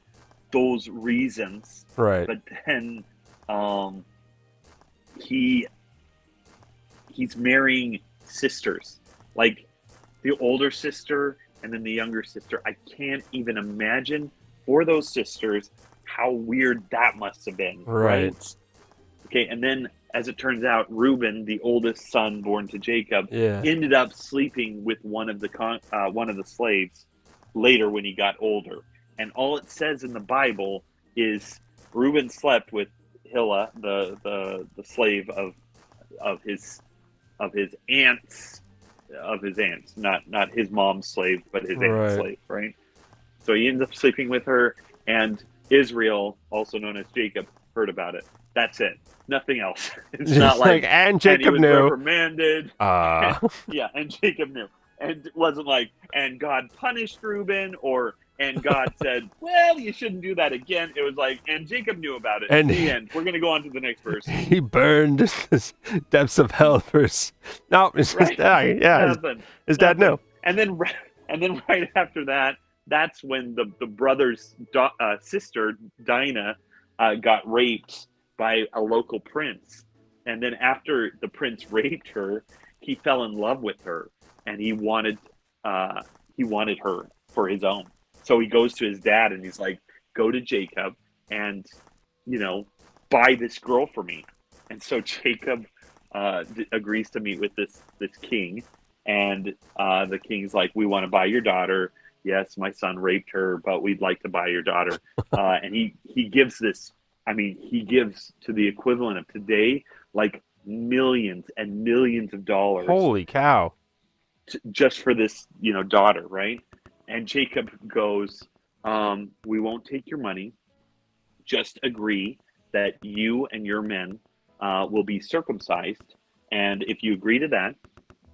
those reasons, Right. but then um, he he's marrying sisters, like the older sister and then the younger sister. I can't even imagine for those sisters how weird that must have been, Right. right? Okay, and then as it turns out, Reuben, the oldest son born to Jacob, Yeah. ended up sleeping with one of the slaves later when he got older. And all it says in the Bible is Reuben slept with Hilla, the slave of his aunts not his mom's slave, but his aunt's Right. slave, right? So he ends up sleeping with her, and Israel, also known as Jacob, heard about it. That's it. Nothing else. It's not Just like, like, and and he Jacob was knew. reprimanded. Uh, Yeah, and Jacob knew. And it wasn't like, and God punished Reuben, or, and God said, well, you shouldn't do that again. It was like, and Jacob knew about it. and The end. We're going to go on to the next verse. he burned the depths of hell first. No, it's his Right? dad. Yeah, Nothing. his dad Nothing. knew. And then, and then right after that, that's when the brother's sister Dinah got raped by a local prince. And then after the prince raped her, he fell in love with her, and he wanted her for his own. So he goes to his dad and he's like, "Go to Jacob and you know buy this girl for me." And so Jacob agrees to meet with this king, and the king's like, "We want to buy your daughter. Yes, my son raped her, but we'd like to buy your daughter." And he gives this. I mean, he gives to the equivalent of today, like millions and millions of dollars Holy cow. just for this, daughter, right? And Jacob goes, "We won't take your money. Just agree that you and your men will be circumcised, and if you agree to that,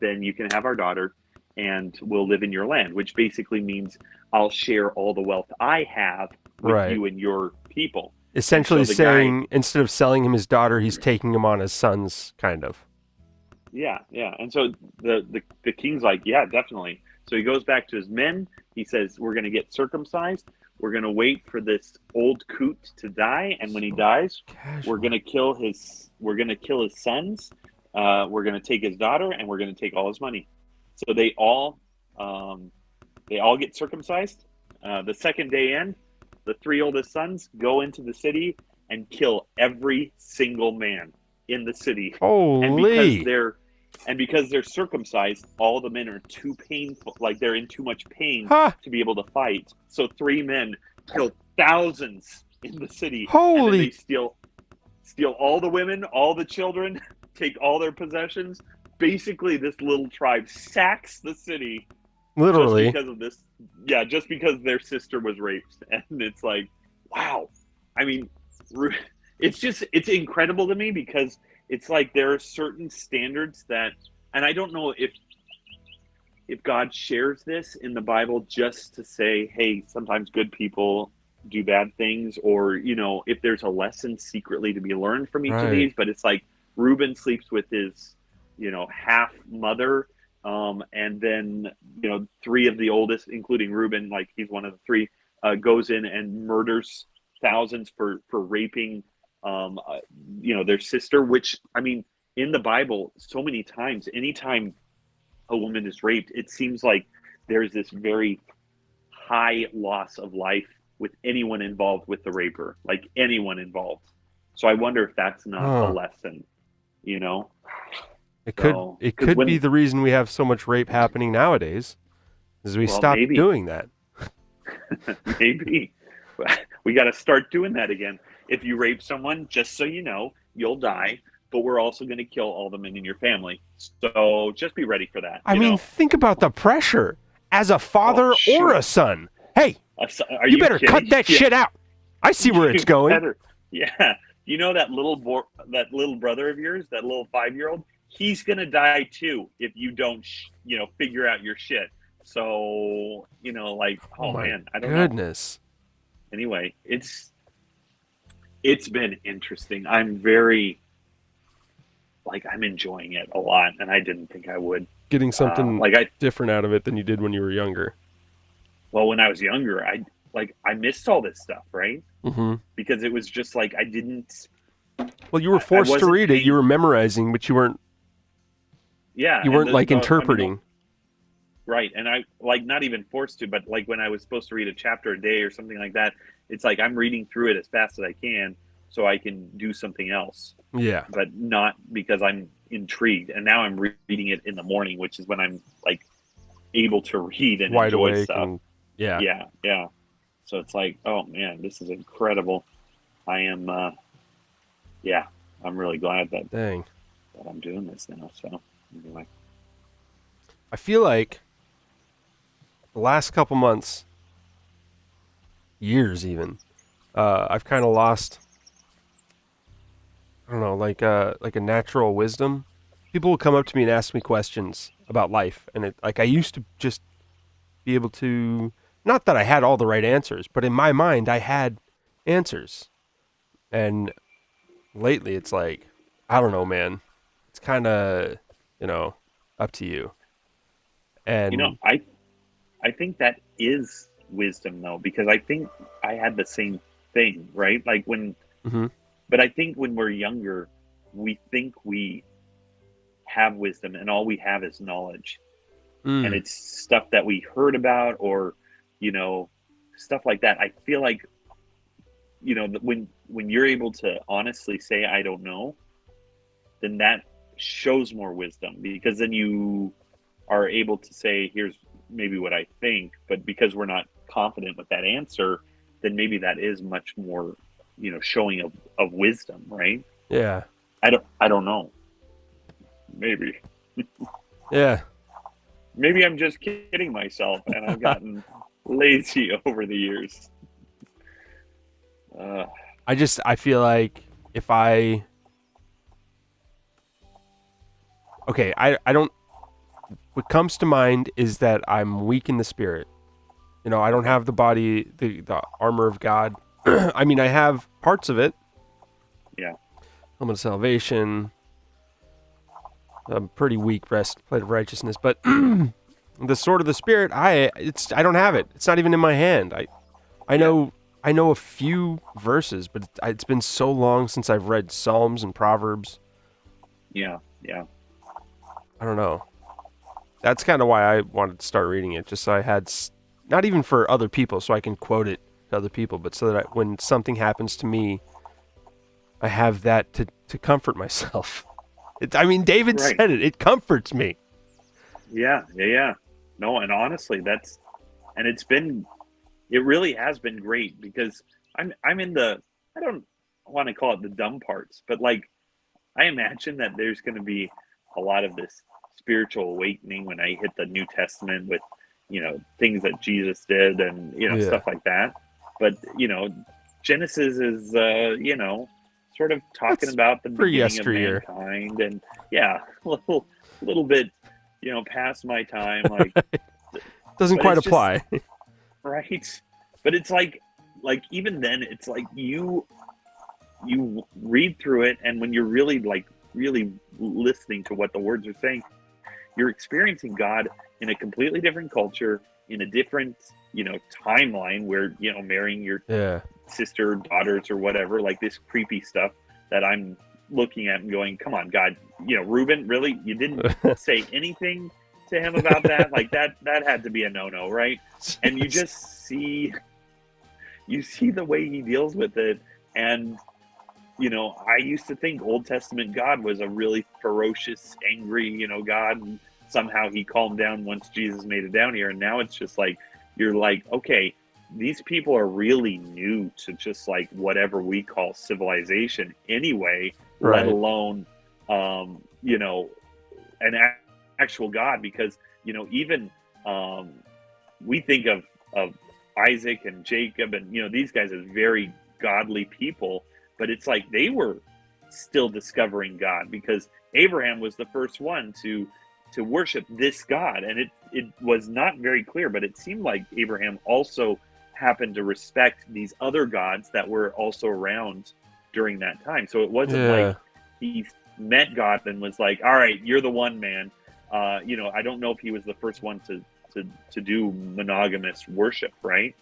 then you can have our daughter and we'll live in your land, which basically means I'll share all the wealth I have with Right. you and your people. Essentially And so the saying instead of selling him his daughter, he's taking him on as sons, kind of. Yeah, yeah. And so the king's like, yeah, definitely. So he goes back to his men. He says, we're going to get circumcised. We're going to wait for this old coot to die, and when he dies, Casual. we're going to kill his sons. We're going to take his daughter, and we're going to take all his money. So they all get circumcised. The second day in, the three oldest sons go into the city and kill every single man in the city. Holy! And because they're circumcised, all the men are too painful, like they're in too much pain Huh. to be able to fight. So 3 men kill thousands in the city. Holy! And then they steal all the women, all the children, take all their possessions. Basically, this little tribe sacks the city. Literally. Just because of this. Yeah, just because their sister was raped. And it's like, wow. I mean, it's incredible to me because it's like there are certain standards that, and I don't know if God shares this in the Bible just to say, hey, sometimes good people do bad things, or, you know, if there's a lesson secretly to be learned from each of these, but it's like Reuben sleeps with his, you know, half mother, and then, you know, 3 of the oldest, including Reuben, like he's one of the 3, goes in and murders thousands for raping you know, their sister, which, I mean, in the Bible, so many times, anytime a woman is raped, it seems like there's this very high loss of life with anyone involved with the raper, like anyone involved. So I wonder if that's not a lesson, you know? It could be the reason we have so much rape happening nowadays, is we stopped doing that. Maybe. We got to start doing that again. If you rape someone, just so you know, you'll die, but we're also going to kill all the men in your family. So just be ready for that. I mean, think about the pressure as a father or a son. Hey, you better cut that shit out. I see where it's going. Yeah. You know that little brother of yours, that little 5-year-old? He's going to die too if you don't, you know, figure out your shit. So, you know, like, oh man, I don't know. Anyway, it's been interesting. I'm enjoying it a lot, and I didn't think I would. Getting something different out of it than you did when you were younger. Well, when I was younger, I missed all this stuff, right? Mm-hmm. Because it was just like I didn't. Well, you were forced to read it. You were memorizing, but you weren't. Yeah. You weren't like interpreting. Right, and I not even forced to, but like when I was supposed to read a chapter a day or something like that, it's like I'm reading through it as fast as I can so I can do something else. Yeah. But not because I'm intrigued. And now I'm reading it in the morning, which is when I'm like able to read and wide enjoy awake stuff. And, yeah. Yeah. So it's like, oh man, this is incredible. I am I'm really glad that I'm doing this now. So anyway. I feel like the last couple months, years even, I've kind of lost, I don't know, like a natural wisdom. People will come up to me and ask me questions about life, and I used to just be able to, not that I had all the right answers, but in my mind I had answers. And lately it's like, I don't know, man. It's kind of, you know, up to you. And you know, I think that is wisdom though, because I think I had the same thing, right? Like when, but I think when we're younger, we think we have wisdom and all we have is knowledge. And it's stuff that we heard about or, you know, stuff like that. I feel like, you know, when you're able to honestly say, I don't know, then that shows more wisdom, because then you are able to say, here's maybe what I think, but because we're not confident with that answer, then maybe that is much more, you know, showing of wisdom, right? Yeah. I don't know. Maybe. Yeah. Maybe I'm just kidding myself and I've gotten lazy over the years. I feel like if I don't what comes to mind is that I'm weak in the spirit. You know, I don't have the body, the armor of God. I mean, I have parts of it. Yeah. Helmet of salvation, a pretty weak breastplate of righteousness, but the sword of the spirit, I don't have it. It's not even in my hand. I know a few verses, but it's been so long since I've read Psalms and Proverbs. Yeah. I don't know. That's kind of why I wanted to start reading it, just so I had, not even for other people, so I can quote it to other people, but so that when something happens to me, I have that to comfort myself. David Right. said it. It comforts me. Yeah. No, and honestly, it really has been great because I'm in I don't want to call it the dumb parts, but like I imagine that there's going to be a lot of this spiritual awakening when I hit the New Testament with, things that Jesus did and, Yeah. stuff like that. But, Genesis is, sort of talking That's about the for beginning of yesteryear. mankind. And yeah, little bit, past my time. Like, Doesn't but quite it's just, apply. right. But it's like even then, it's like you read through it, and when you're really listening to what the words are saying, you're experiencing God in a completely different culture, in a different timeline where marrying your Yeah. sister, daughters, or whatever, like this creepy stuff that I'm looking at and going, come on, God, Reuben, really, you didn't say anything to him about that? Like that had to be a no-no, right? And you just see the way he deals with it. And I used to think Old Testament God was a really ferocious, angry, God, and somehow he calmed down once Jesus made it down here. And now it's just like, you're like, okay, these people are really new to just like whatever we call civilization anyway, let Right. alone, an actual God. Because, even we think of Isaac and Jacob and, these guys as very godly people, but it's like they were still discovering God, because Abraham was the first one to worship this God, and it was not very clear, but it seemed like Abraham also happened to respect these other gods that were also around during that time. So it wasn't like Yeah. he met God and was like, "All right, you're the one, man." I don't know if he was the first one to do monogamous worship, right?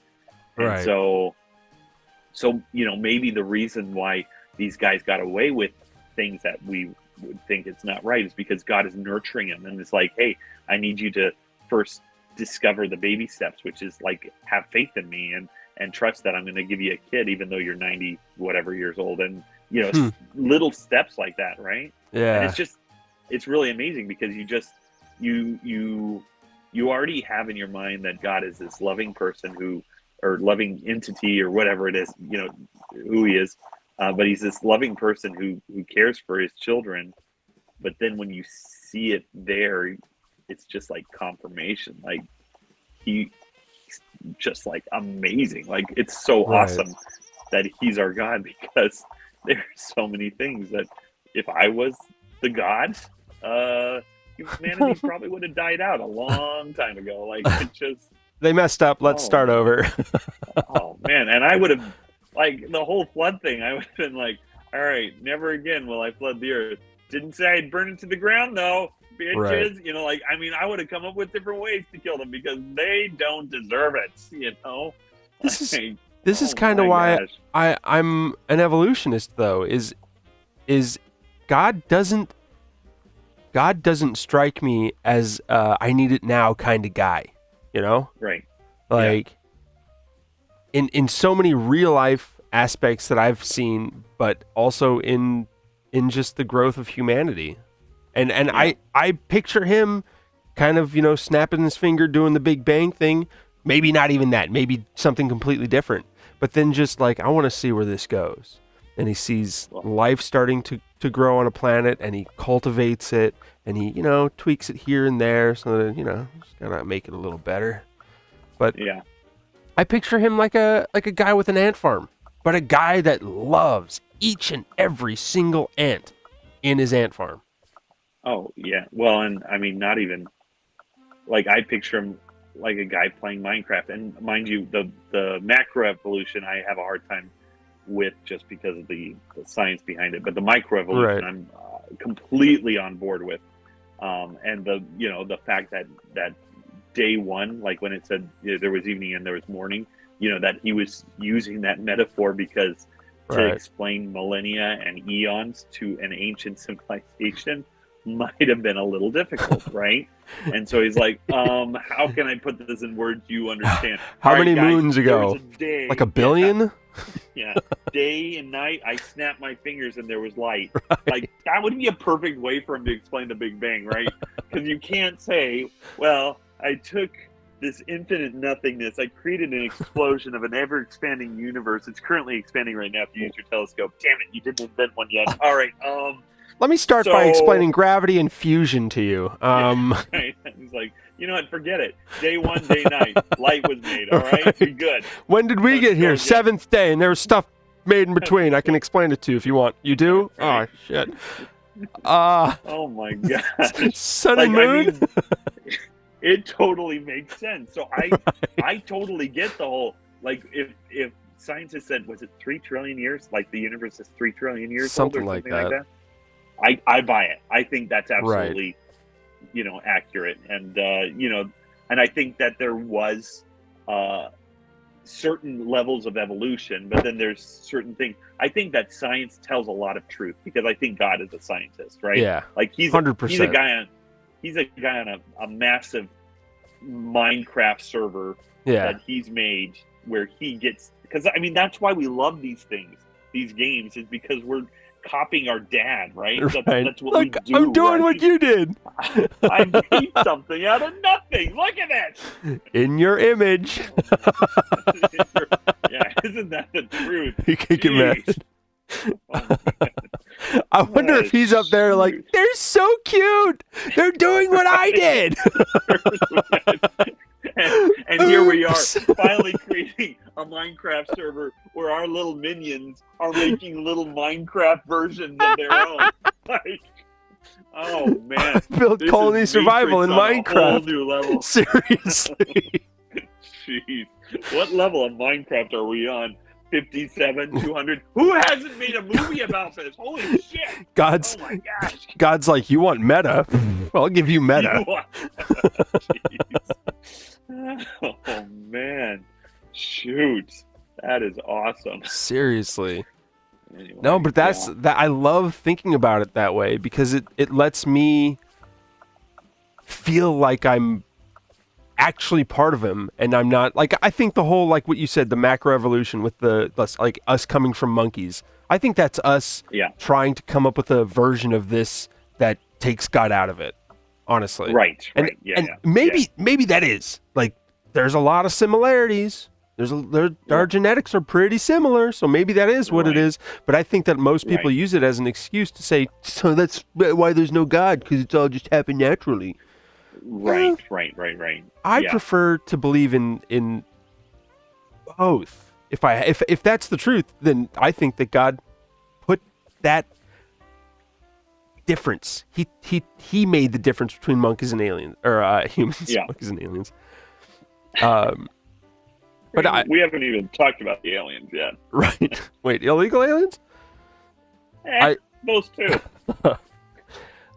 And Right. so maybe the reason why these guys got away with things that we would think it's not right is because God is nurturing them, and it's like, hey, I need you to first discover the baby steps, which is like, have faith in me and trust that I'm going to give you a kid even though you're 90 whatever years old, and little steps like that, right? And Yeah. it's really amazing because you already have in your mind that God is this loving person or loving entity or whatever it is, who he is. But he's this loving person who cares for his children. But then when you see it there, it's just like confirmation. Like he's just like amazing. Like it's so Right. awesome that he's our God, because there's so many things that if I was the God, humanity probably would have died out a long time ago. Like it just, They messed up. Let's oh start man. over. Oh man, and I would have, like, the whole flood thing, I would have been like, all right, never again will I flood the earth. Didn't say I'd burn it to the ground though, Right. bitches. I would have come up with different ways to kill them because they don't deserve it. This is Like, this is oh kind of my why gosh. I'm an evolutionist though. Is God doesn't strike me as I need it now kind of guy, you know? Right. Yeah. Like in so many real life aspects that I've seen, but also in just the growth of humanity. And Yeah. I picture him kind of, snapping his finger doing the Big Bang thing. Maybe not even that, maybe something completely different. But then just like, I want to see where this goes. And he sees Well, life starting to grow on a planet, and he cultivates it, and he, tweaks it here and there so that, just gotta make it a little better. But yeah. I picture him like a guy with an ant farm, but a guy that loves each and every single ant in his ant farm. Oh yeah. Well, and I mean, not even like I picture him like a guy playing Minecraft. And mind you, the macroevolution I have a hard time with just because of the science behind it. But the microevolution, Right. I'm completely on board with. And the fact that day one, like when it said there was evening and there was morning, that he was using that metaphor because to Right. explain millennia and eons to an ancient civilization might have been a little difficult, right? And so he's like, how can I put this in words you understand? How All right, many guys, moons there was ago? a day, Like a billion? yeah, day and night. I snapped my fingers and there was light. Like that would be a perfect way for him to explain the Big Bang, right? Because you can't say, well, I took this infinite nothingness. I created an explosion of an ever-expanding universe. It's currently expanding right now if you use your telescope. Damn it, you didn't invent one yet. All right, Let me start by So- explaining gravity and fusion to you. right. He's like, you know what? Forget it. Day one, day night, light was made. All right, Right. you're good. When did we Let's get here? go again. 7th day, and there was stuff made in between. I can explain it to you if you want. You do? Oh, shit. Oh my god. Sun and I moon? mean, it totally makes sense. So I totally get the whole, like, if scientists said, was it 3 trillion years? Like the universe is 3 trillion years Something old or like something that. like that. I buy it. I think that's absolutely, accurate. And, and I think that there was certain levels of evolution, but then there's certain things. I think that science tells a lot of truth because I think God is a scientist, right? Yeah. Like he's 100%. a guy on a massive Minecraft server Yeah. that he's made where he gets, because I mean that's why we love these games is because we're copying our dad, right? Right. That's what Look, we do. I'm doing right? what you did. I made something out of nothing. Look at this. In your image. Yeah, isn't that the truth? You can get mad. Jeez. Oh, man. I wonder if he's up there like, Shoot. they're so cute. They're doing what I did. and here we are, Oops. finally creating a Minecraft server where our little minions are making little Minecraft versions of their own. Like, oh man, Build this colony is survival in Matrix on a whole Minecraft. new level. Seriously. Jeez, what level of Minecraft are we on? 57, 200. Who hasn't made a movie about this? Holy shit! God's Oh my gosh! God's like, you want meta? Well, I'll give you meta. Jeez. Oh man, shoot, that is awesome. Seriously. Anyway, No, but that's yeah. that. I love thinking about it that way because it lets me feel like I'm actually part of him, and I'm not. Like I think the whole like what you said, the macroevolution with like us coming from monkeys. I think that's us Yeah. trying to come up with a version of this that takes God out of it. Honestly, Right, And, right, yeah, and yeah. maybe that is like there's a lot of similarities. Our genetics are pretty similar, so maybe that is what it Right. is. But I think that most people Right. use it as an excuse to say, so that's why there's no God, because it's all just happened naturally. Right. I Yeah. prefer to believe in both. If that's the truth, then I think that God put that difference. He made the difference between monkeys and aliens, or humans, Yeah. monkeys and aliens. But we haven't even talked about the aliens yet. right. Wait, illegal aliens? Those two.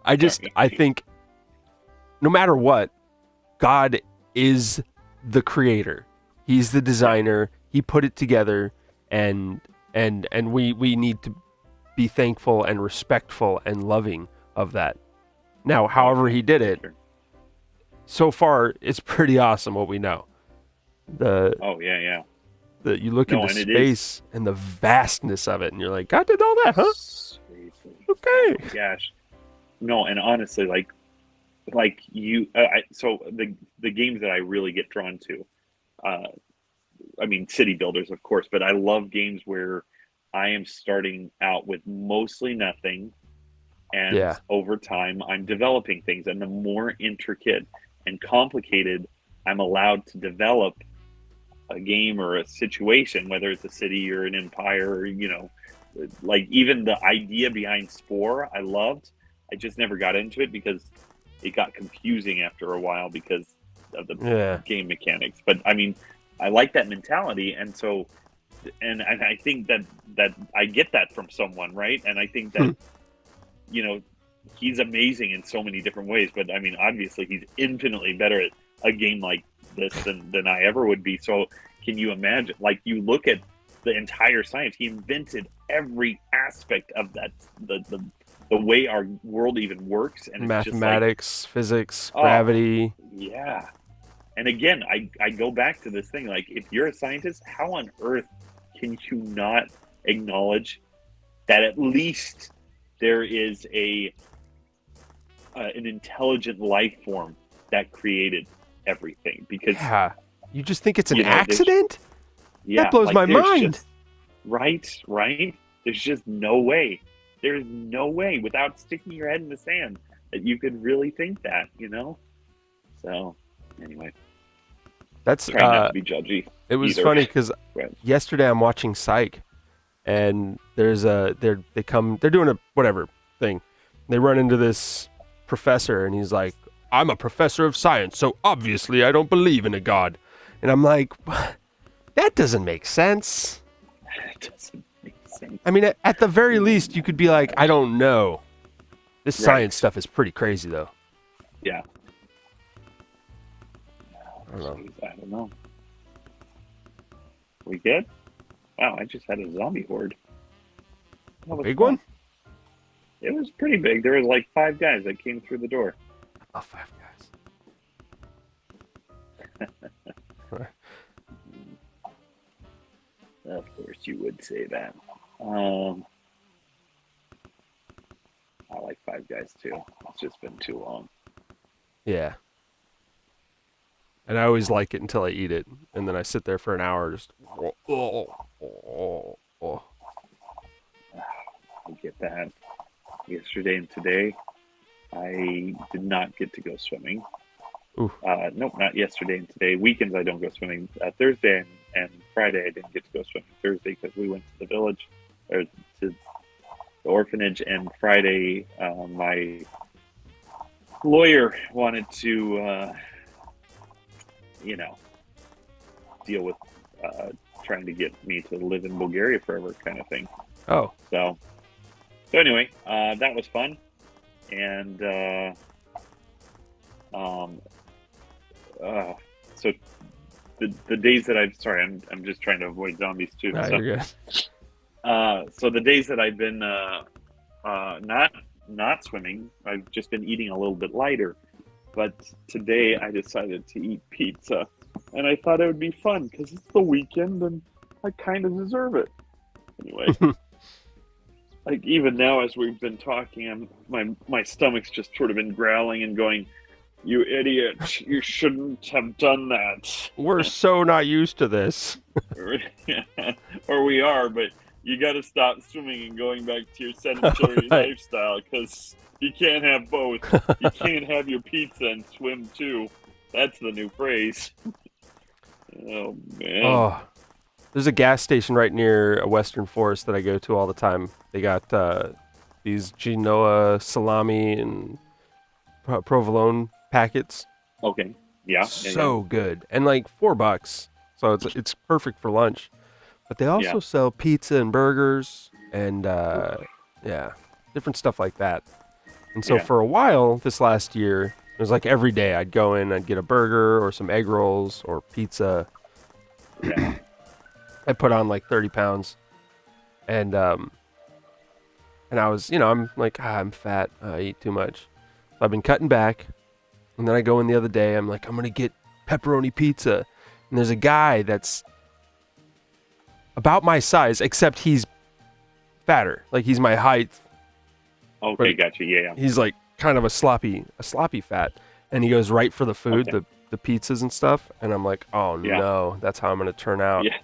I think no matter what, God is the creator. He's the designer. He put it together, and we need to be thankful and respectful and loving of that. Now, however he did it, Sure. so far it's pretty awesome what we know. Oh yeah. You look No, into and it space and the vastness of it, and you're like, God did all that, huh? Sweet. Okay. Oh my gosh. No, and honestly, like you, so the games that I really get drawn to, I mean, city builders, of course, but I love games where I am starting out with mostly nothing, and Yeah. over time I'm developing things, and the more intricate and complicated I'm allowed to develop a game or a situation, whether it's a city or an empire, or, like even the idea behind Spore, I loved. I just never got into it because it got confusing after a while because Yeah. game mechanics. But I mean, I like that mentality, and so, and I think that I get that from someone, right? And I think that he's amazing in so many different ways. But I mean, obviously, he's infinitely better at a game like this than I ever would be. So, can you imagine? Like, you look at the entire science. He invented every aspect of that, the way our world even works, and Mathematics, physics, just like, gravity. yeah. And again, I go back to this thing, like, if you're a scientist, how on earth can you not acknowledge that at least there is an intelligent life form that created everything? Because Yeah. You just think it's an You know, accident? yeah, That blows like, my there's mind. just- right. There's just no way. There's no way, without sticking your head in the sand, that you could really think that. So anyway, That's trying not to be judgy. it was either. funny because Right. yesterday I'm watching Psych, and there's they're doing a whatever thing. They run into this professor, and he's like, "I'm a professor of science, so obviously I don't believe in a god." And I'm like, that doesn't make sense. It doesn't make sense. I mean, at the very least, you could be like, I don't know. This Right. science stuff is pretty crazy, though. Yeah. I don't know. Jeez, I don't know. We good? Wow, I just had a zombie horde. That was Big fun. one? It was pretty big. There was like 5 guys that came through the door. Oh, 5 guys. Of course, you would say that. I like 5 guys too. It's just been too long. Yeah. And I always like it until I eat it, and then I sit there for an hour just. I get that. Yesterday and today, I did not get to go swimming. Ooh. Nope, not yesterday and today. Weekends I don't go swimming. Thursday and Friday I didn't get to go swimming. Thursday because we went to the village, or to the orphanage, and Friday my lawyer wanted to, deal with trying to get me to live in Bulgaria forever, kind of thing. Oh, So anyway, that was fun, and so the days that I'm just trying to avoid zombies too. no, So, you're good. so the days that I've been not swimming, I've just been eating a little bit lighter. But today I decided to eat pizza, and I thought it would be fun because it's the weekend and I kind of deserve it. Anyway. Like, even now, as we've been talking, my stomach's just sort of been growling and going, "You idiot! You shouldn't have done that." We're so not used to this. Or we are, but you got to stop swimming and going back to your sedentary Right. lifestyle, because you can't have both. You can't have your pizza and swim too. That's the new phrase. Oh man! Oh, there's a gas station right near a Western Forest that I go to all the time. They got these Genoa salami and provolone packets. Okay, yeah. So good, and like $4, so it's perfect for lunch. But they also Yeah. sell pizza and burgers and different stuff like that. And so Yeah. for a while this last year, it was like every day I'd go in, I'd get a burger or some egg rolls or pizza. Yeah. I put on like 30 pounds, and I was, I'm like, I'm fat, I eat too much. So I've been cutting back, and then I go in the other day, I'm like, I'm gonna get pepperoni pizza, and there's a guy that's about my size, except he's fatter, like he's my height. Okay, But- gotcha. Yeah. He's like kind of a sloppy fat, and he goes right for the food, Okay. the pizzas and stuff, and I'm like, oh Yeah. no, that's how I'm gonna turn out. Yeah.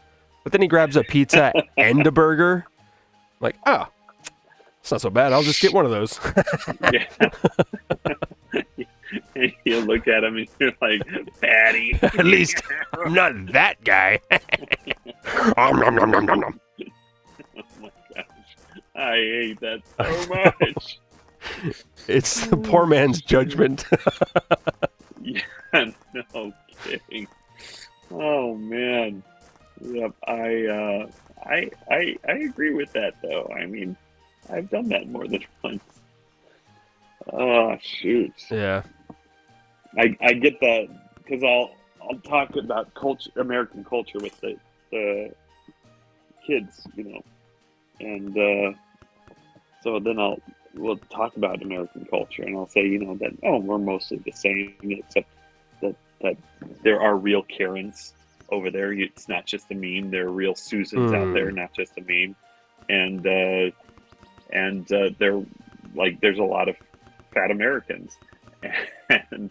But then he grabs a pizza and a burger. I'm like, oh, it's not so bad. I'll just get one of those. Yeah. You look at him and you're like, "Fatty." At least I'm not that guy. Om, nom, nom, nom, nom, nom. Oh my gosh, I hate that so much. It's the poor man's judgment. Yeah, no kidding. Oh man. Yep. I agree with that though. I mean, I've done that more than once. Oh shoot. Yeah. I get that because I'll talk about culture, American culture with the kids, and so then we'll talk about American culture, and I'll say, that we're mostly the same, except that there are real Karens over there. It's not just a meme. There are real Susans out there, not just a meme, and they're like there's a lot of fat Americans, and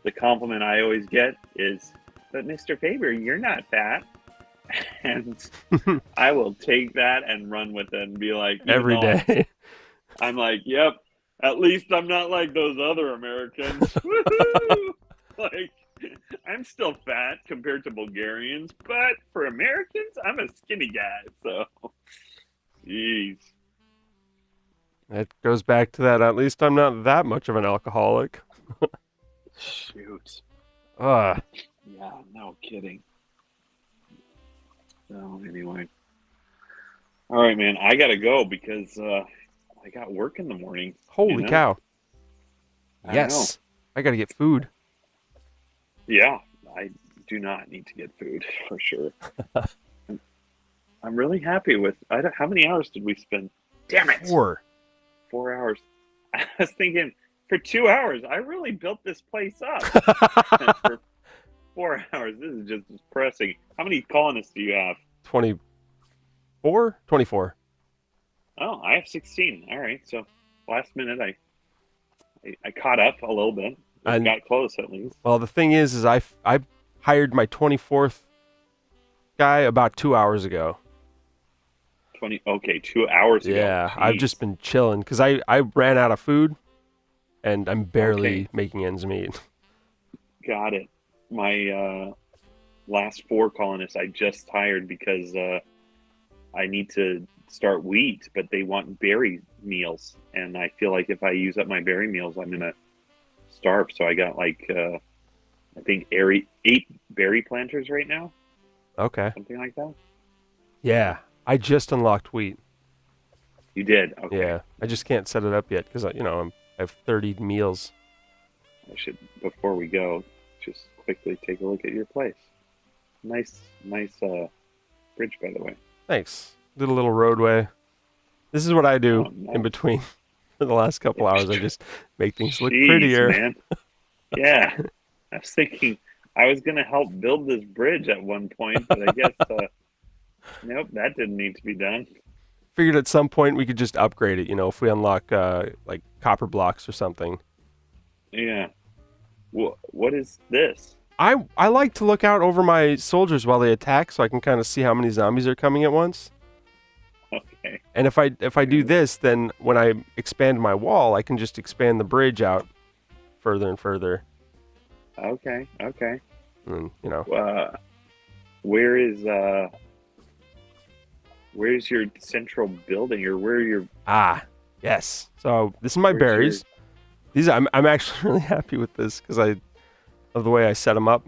the compliment I always get is, "But Mr. Faber, you're not fat." And I will take that and run with it and be like, Every day. I'm like, yep, at least I'm not like those other Americans. Woohoo! Like, I'm still fat compared to Bulgarians, but for Americans, I'm a skinny guy. So, jeez. It goes back to that. At least I'm not that much of an alcoholic. Shoot. Ah, Yeah, no kidding. So, anyway. All right, man, I got to go because I got work in the morning. holy cow. I Yes. I gotta get food. Yeah, I do not need to get food for sure. I'm really happy with. How many hours did we spend? Damn it! 4. 4 hours. I was thinking for 2 hours. I really built this place up. For 4 hours. This is just depressing. How many colonists do you have? 24? 24. Oh, I have 16. All right. So last minute, I caught up a little bit. I And- got close at least. Well, the thing is I hired my 24th guy about 2 hours ago. 20. Okay, 2 hours ago. Yeah, I've Jeez. just been chilling because I ran out of food and I'm barely Okay. making ends meet. Got it. My last 4 colonists I just hired because I need to start wheat, but they want berry meals, and I feel like if I use up my berry meals, I'm gonna starve. So I got like I think 8 berry planters right now, Okay. something like that. Yeah, I just unlocked wheat. You did? Okay. Yeah, I just can't set it up yet because I have 30 meals. I should, before we go, just quickly take a look at your place. Nice bridge, by the way. Thanks. Did a little roadway. This is what I do Oh, nice. in between for the last couple hours. I just make things look Jeez, prettier. man. Yeah, I was thinking I was gonna help build this bridge at one point, but I guess nope, that didn't need to be done. Figured at some point we could just upgrade it. If we unlock like copper blocks or something. Yeah. What is this? I like to look out over my soldiers while they attack, so I can kind of see how many zombies are coming at once. Okay. And if I do this, then when I expand my wall, I can just expand the bridge out further and further. Okay. And Where's your central building, or where are your? yes. So this is my Where's berries. These I'm actually really happy with this because of the way I set them up.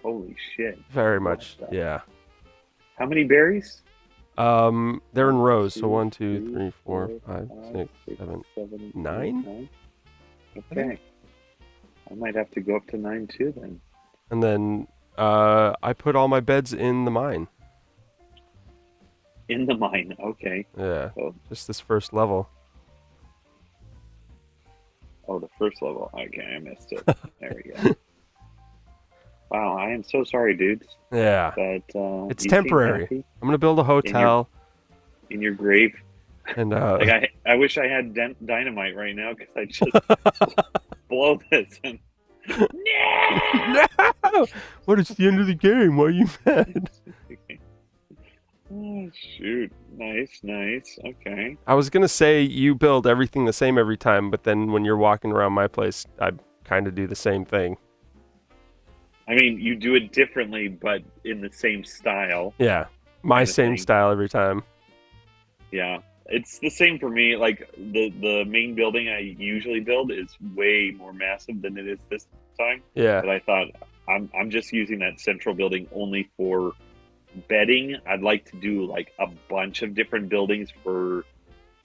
Holy shit! Very much. that. Yeah. How many berries? They're in rows. So 1, 2, 2, 3, 4, 5, 6, 6, 7. 7, 9? Okay. I might have to go up to 9 too then. And then I put all my beds in the mine. In the mine. Okay. Yeah. Oh. Just this first level. Oh, the first level. Okay, I missed it. There we go. Wow, I am so sorry, dudes. Yeah. But It's you seem temporary. happy I'm gonna build a hotel in your grave. and Like I wish I had dynamite right now because I just blow this and. No! No! What? It's the end of the game. Why are you mad? Oh, shoot. Nice. Okay. I was gonna say you build everything the same every time, but then when you're walking around my place, I kind of do the same thing. I mean, you do it differently, but in the same style. Yeah, my Kinda same thing. style every time. Yeah. It's the same for me. Like the main building I usually build is way more massive than it is this time. Yeah. But I thought I'm just using that central building only for bedding. I'd like to do like a bunch of different buildings for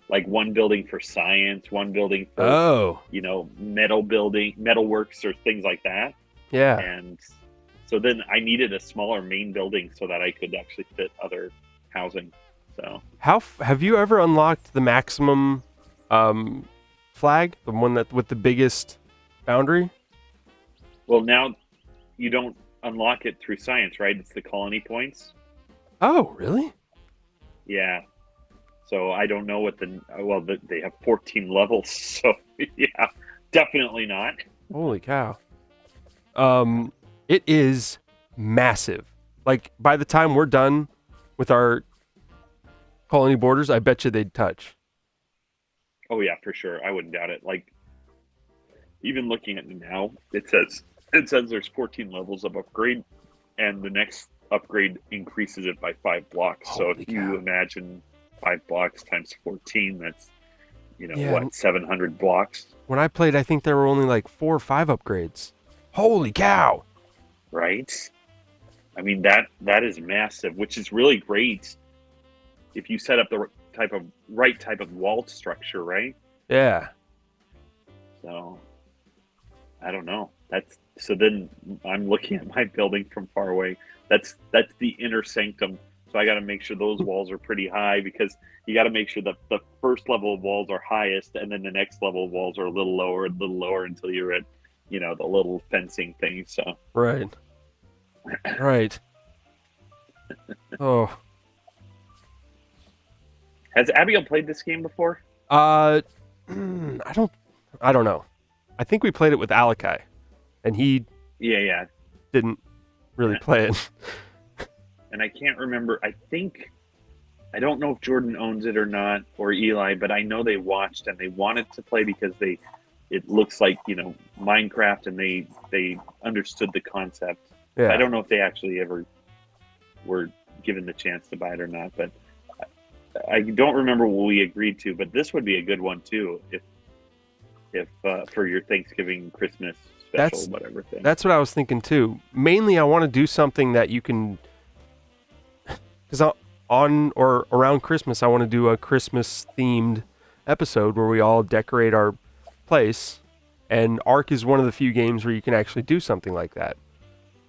like one building for science, one building for Oh. metalworks or things like that. Yeah. And so then I needed a smaller main building so that I could actually fit other housing. So Have you ever unlocked the maximum flag, the one that with the biggest boundary? well, now you don't unlock it through science, right? It's the colony points. Oh, really? Yeah. So I don't know what they have 14 levels. So yeah, definitely not. Holy cow. It is massive. Like by the time we're done with our colony borders, I bet you they'd touch. Oh yeah, for sure. I wouldn't doubt it. Like even looking at it now, it says there's 14 levels of upgrade, and the next upgrade increases it by 5 blocks. So Holy if you cow. imagine 5 blocks times 14, that's Yeah. what, 700 blocks, When I played, I think there were only like 4 or 5 upgrades. Holy cow. right? I mean that is massive, which is really great if you set up the right type of wall structure, right? Yeah. So I don't know. That's so then I'm looking at my building from far away. That's the inner sanctum. So I got to make sure those walls are pretty high, because you got to make sure that the first level of walls are highest, and then the next level of walls are a little lower until you're at, the little fencing thing. So Right. Right. Oh. has Abigail played this game before? I don't know. I think we played it with Alakai, and he Yeah, yeah. didn't really play it. And I can't remember. I don't know if Jordan owns it or not, or Eli, but I know they watched and they wanted to play because it looks like, Minecraft, and they understood the concept. Yeah. I don't know if they actually ever were given the chance to buy it or not, but I don't remember what we agreed to. But this would be a good one too, if for your Thanksgiving, Christmas special, whatever thing. That's what I was thinking too. Mainly, I want to do something that you can, because on or around Christmas, I want to do a Christmas themed episode where we all decorate our place, and Ark is one of the few games where you can actually do something like that.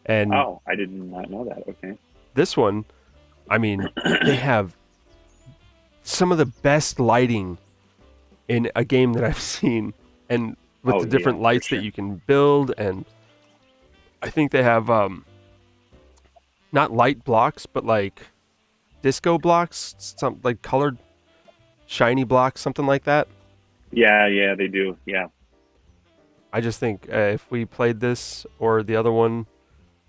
And Oh, I did not know that. Okay. this one, I mean, they have some of the best lighting in a game that I've seen, and with Oh, the different yeah, for lights sure. that you can build, and I think they have not light blocks, but like disco blocks, some like colored shiny blocks, something like that. Yeah, they do. Yeah. I just think if we played this or the other one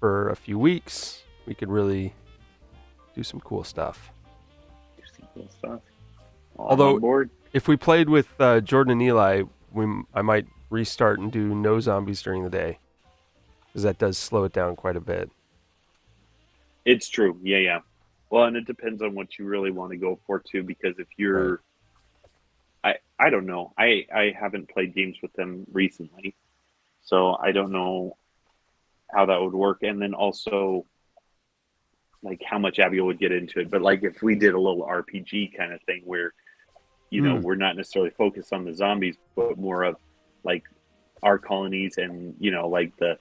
for a few weeks, we could really do some cool stuff. Some cool stuff. Well, Although- I'm on board. If we played with Jordan and Eli, I might restart and do no zombies during the day, because that does slow it down quite a bit. It's true. Yeah. Well, and it depends on what you really want to go for too, because if you're, I don't know. I haven't played games with them recently, so I don't know how that would work. And then also, like how much Abigail would get into it. But like if we did a little RPG kind of thing where, we're not necessarily focused on the zombies, but more of like our colonies and, like the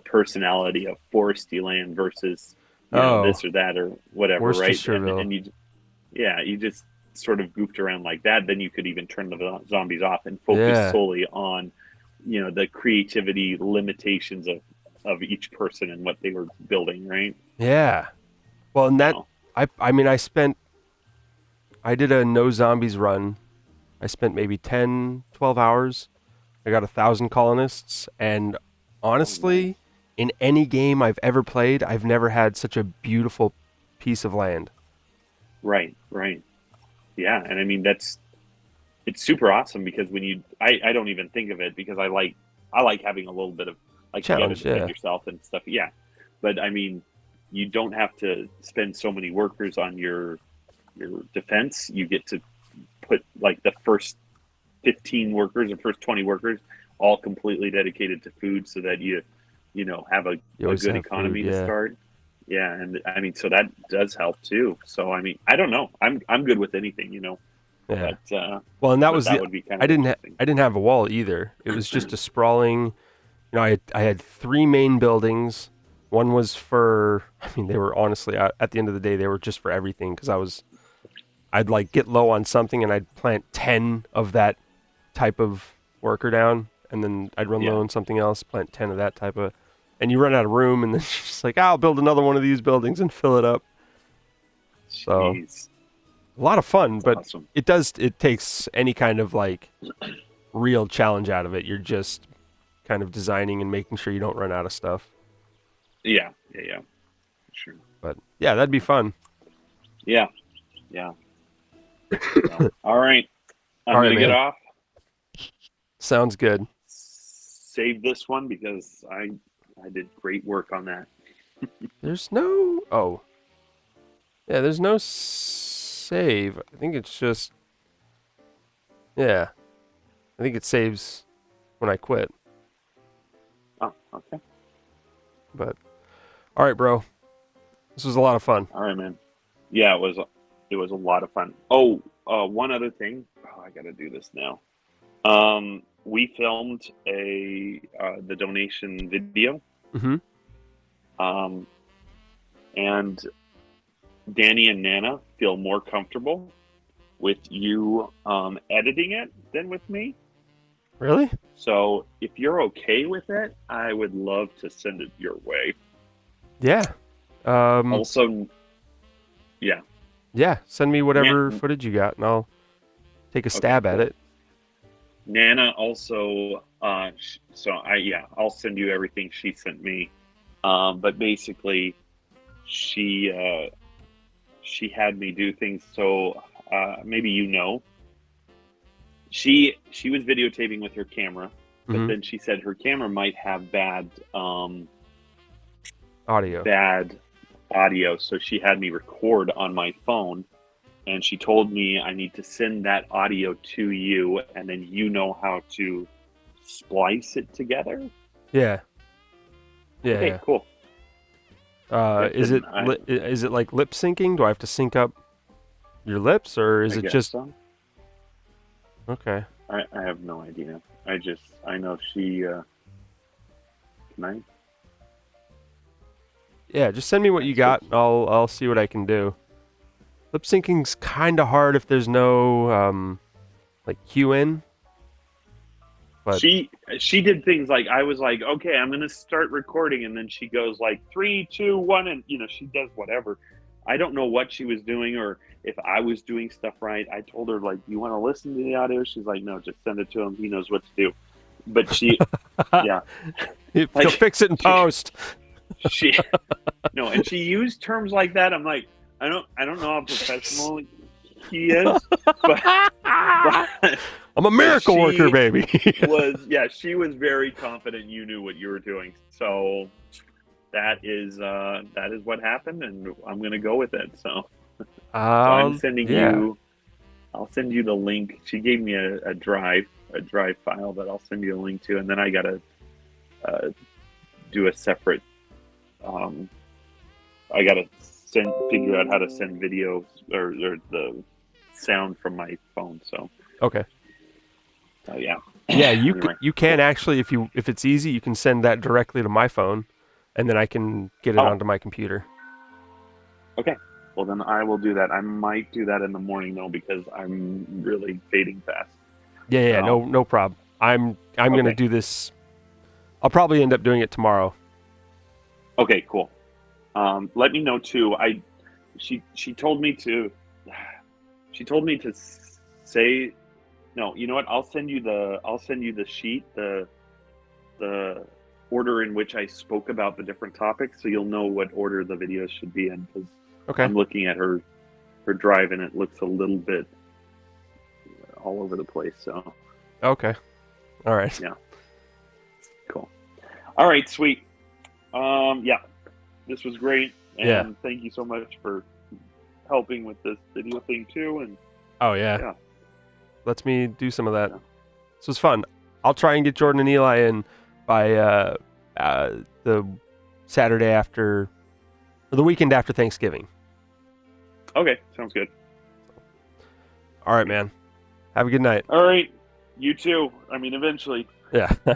personality of foresty land versus, this or that or whatever, right? Worcestershire. And you just sort of goofed around like that. Then you could even turn the zombies off and focus solely on, the creativity limitations of each person and what they were building, right? Yeah. Well, and that, So, I did a no zombies run. I spent maybe 10, 12 hours. I got 1,000 colonists, and honestly, in any game I've ever played, I've never had such a beautiful piece of land. right. Yeah. And I mean, it's super awesome because when I don't even think of it because I like having a little bit of like Challenge, you gotta defend yourself and stuff. Yeah. But I mean, you don't have to spend so many workers on your defense. You get to put like the first 15 workers or first 20 workers all completely dedicated to food so that you have a You always good have economy food, to yeah. start. Yeah, and I mean, so that does help too. So I mean, I don't know. I'm good with anything. Yeah. But Well, and that but was that would be kind I of didn't interesting. I didn't have a wall either. It was just a sprawling. I had three main buildings. One was for. I mean, they were honestly at the end of the day they were just for everything because I'd like get low on something and I'd plant 10 of that type of worker down, and then I'd run low Yeah. on something else, plant 10 of that type of, and you run out of room, and then you're just like, I'll build another one of these buildings and fill it up. So Jeez, a lot of fun, that's but awesome. it takes any kind of like real challenge out of it. You're just kind of designing and making sure you don't run out of stuff. Yeah, yeah, sure. But yeah, that'd be fun. Yeah, yeah. So, all right, I'm All right, gonna get man. off. Sounds good. Save this one because I did great work on that. There's no. Oh. Yeah, there's no save. I think it's just. Yeah. I think it saves when I quit. Oh, okay. But. Alright, bro. This was a lot of fun. All right, man. Yeah, it was a lot of fun. Oh, one other thing. Oh, I gotta do this now. We filmed the donation video. Mm-hmm. And Danny and Nana feel more comfortable with you editing it than with me. Really? So if you're okay with it, I would love to send it your way. Yeah. Also, yeah. Yeah, send me whatever Nan- footage you got and I'll take a stab at cool. it. Nana also, I'll send you everything she sent me. But basically, she had me do things. So maybe she was videotaping with her camera, but Mhm. then she said her camera might have bad Audio. audio, so she had me record on my phone, and she told me I need to send that audio to you, and then you know how to splice it together. Yeah. Yeah. Okay, Yeah. cool. Is then it like lip syncing? Do I have to sync up your lips or is I it guess just so. okay? I have no idea. I know she. Can I? Yeah, just send me what you got. And I'll see what I can do. Lip syncing's kind of hard if there's no like cue in. But She did things like I was like, okay, I'm gonna start recording, and then she goes like 3, 2, 1, and she does whatever. I don't know what she was doing or if I was doing stuff right. I told her like, you want to listen to the audio? She's like, no, just send it to him. He knows what to do. But she, yeah, he'll like, fix it in post. she no, and she used terms like that. I'm like, I don't know how professional he is, but I'm a miracle worker, baby. she was very confident you knew what you were doing. So that is what happened, and I'm gonna go with it. So, I'm sending you. I'll send you the link. She gave me a drive file that I'll send you a link to, and then I gotta do a separate. I gotta figure out how to send videos or the sound from my phone. So okay. yeah. Yeah, Anyway. you can actually if it's easy, you can send that directly to my phone, and then I can get it onto my computer. Okay. Well, then I will do that. I might do that in the morning though because I'm really fading fast. Yeah, no problem. I'm gonna do this. I'll probably end up doing it tomorrow. Okay, cool. Let me know too. She told me to say no. You know what? I'll send you the sheet, the order in which I spoke about the different topics, so you'll know what order the videos should be in. Because I'm looking at her drive and it looks a little bit all over the place. So okay, all right. Yeah. Cool. All right, sweet. Yeah, this was great, and thank you so much for helping with this video thing too. And yeah. Lets me do some of that. So it's fun. I'll try and get Jordan and Eli in by the Saturday after, or the weekend after Thanksgiving. Okay, sounds good. All right, man. Have a good night. All right, you too. I mean, eventually. Yeah. All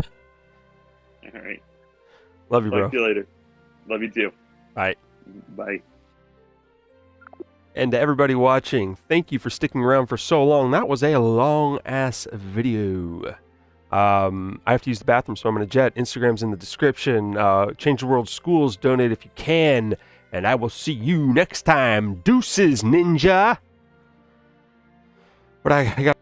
right. Love you, bro. Talk to you later. Love you too. Bye. Bye. And to everybody watching, thank you for sticking around for so long. That was a long-ass video. I have to use the bathroom, so I'm going to jet. Instagram's in the description. Change the World Schools. Donate if you can. And I will see you next time. Deuces, ninja. But I got...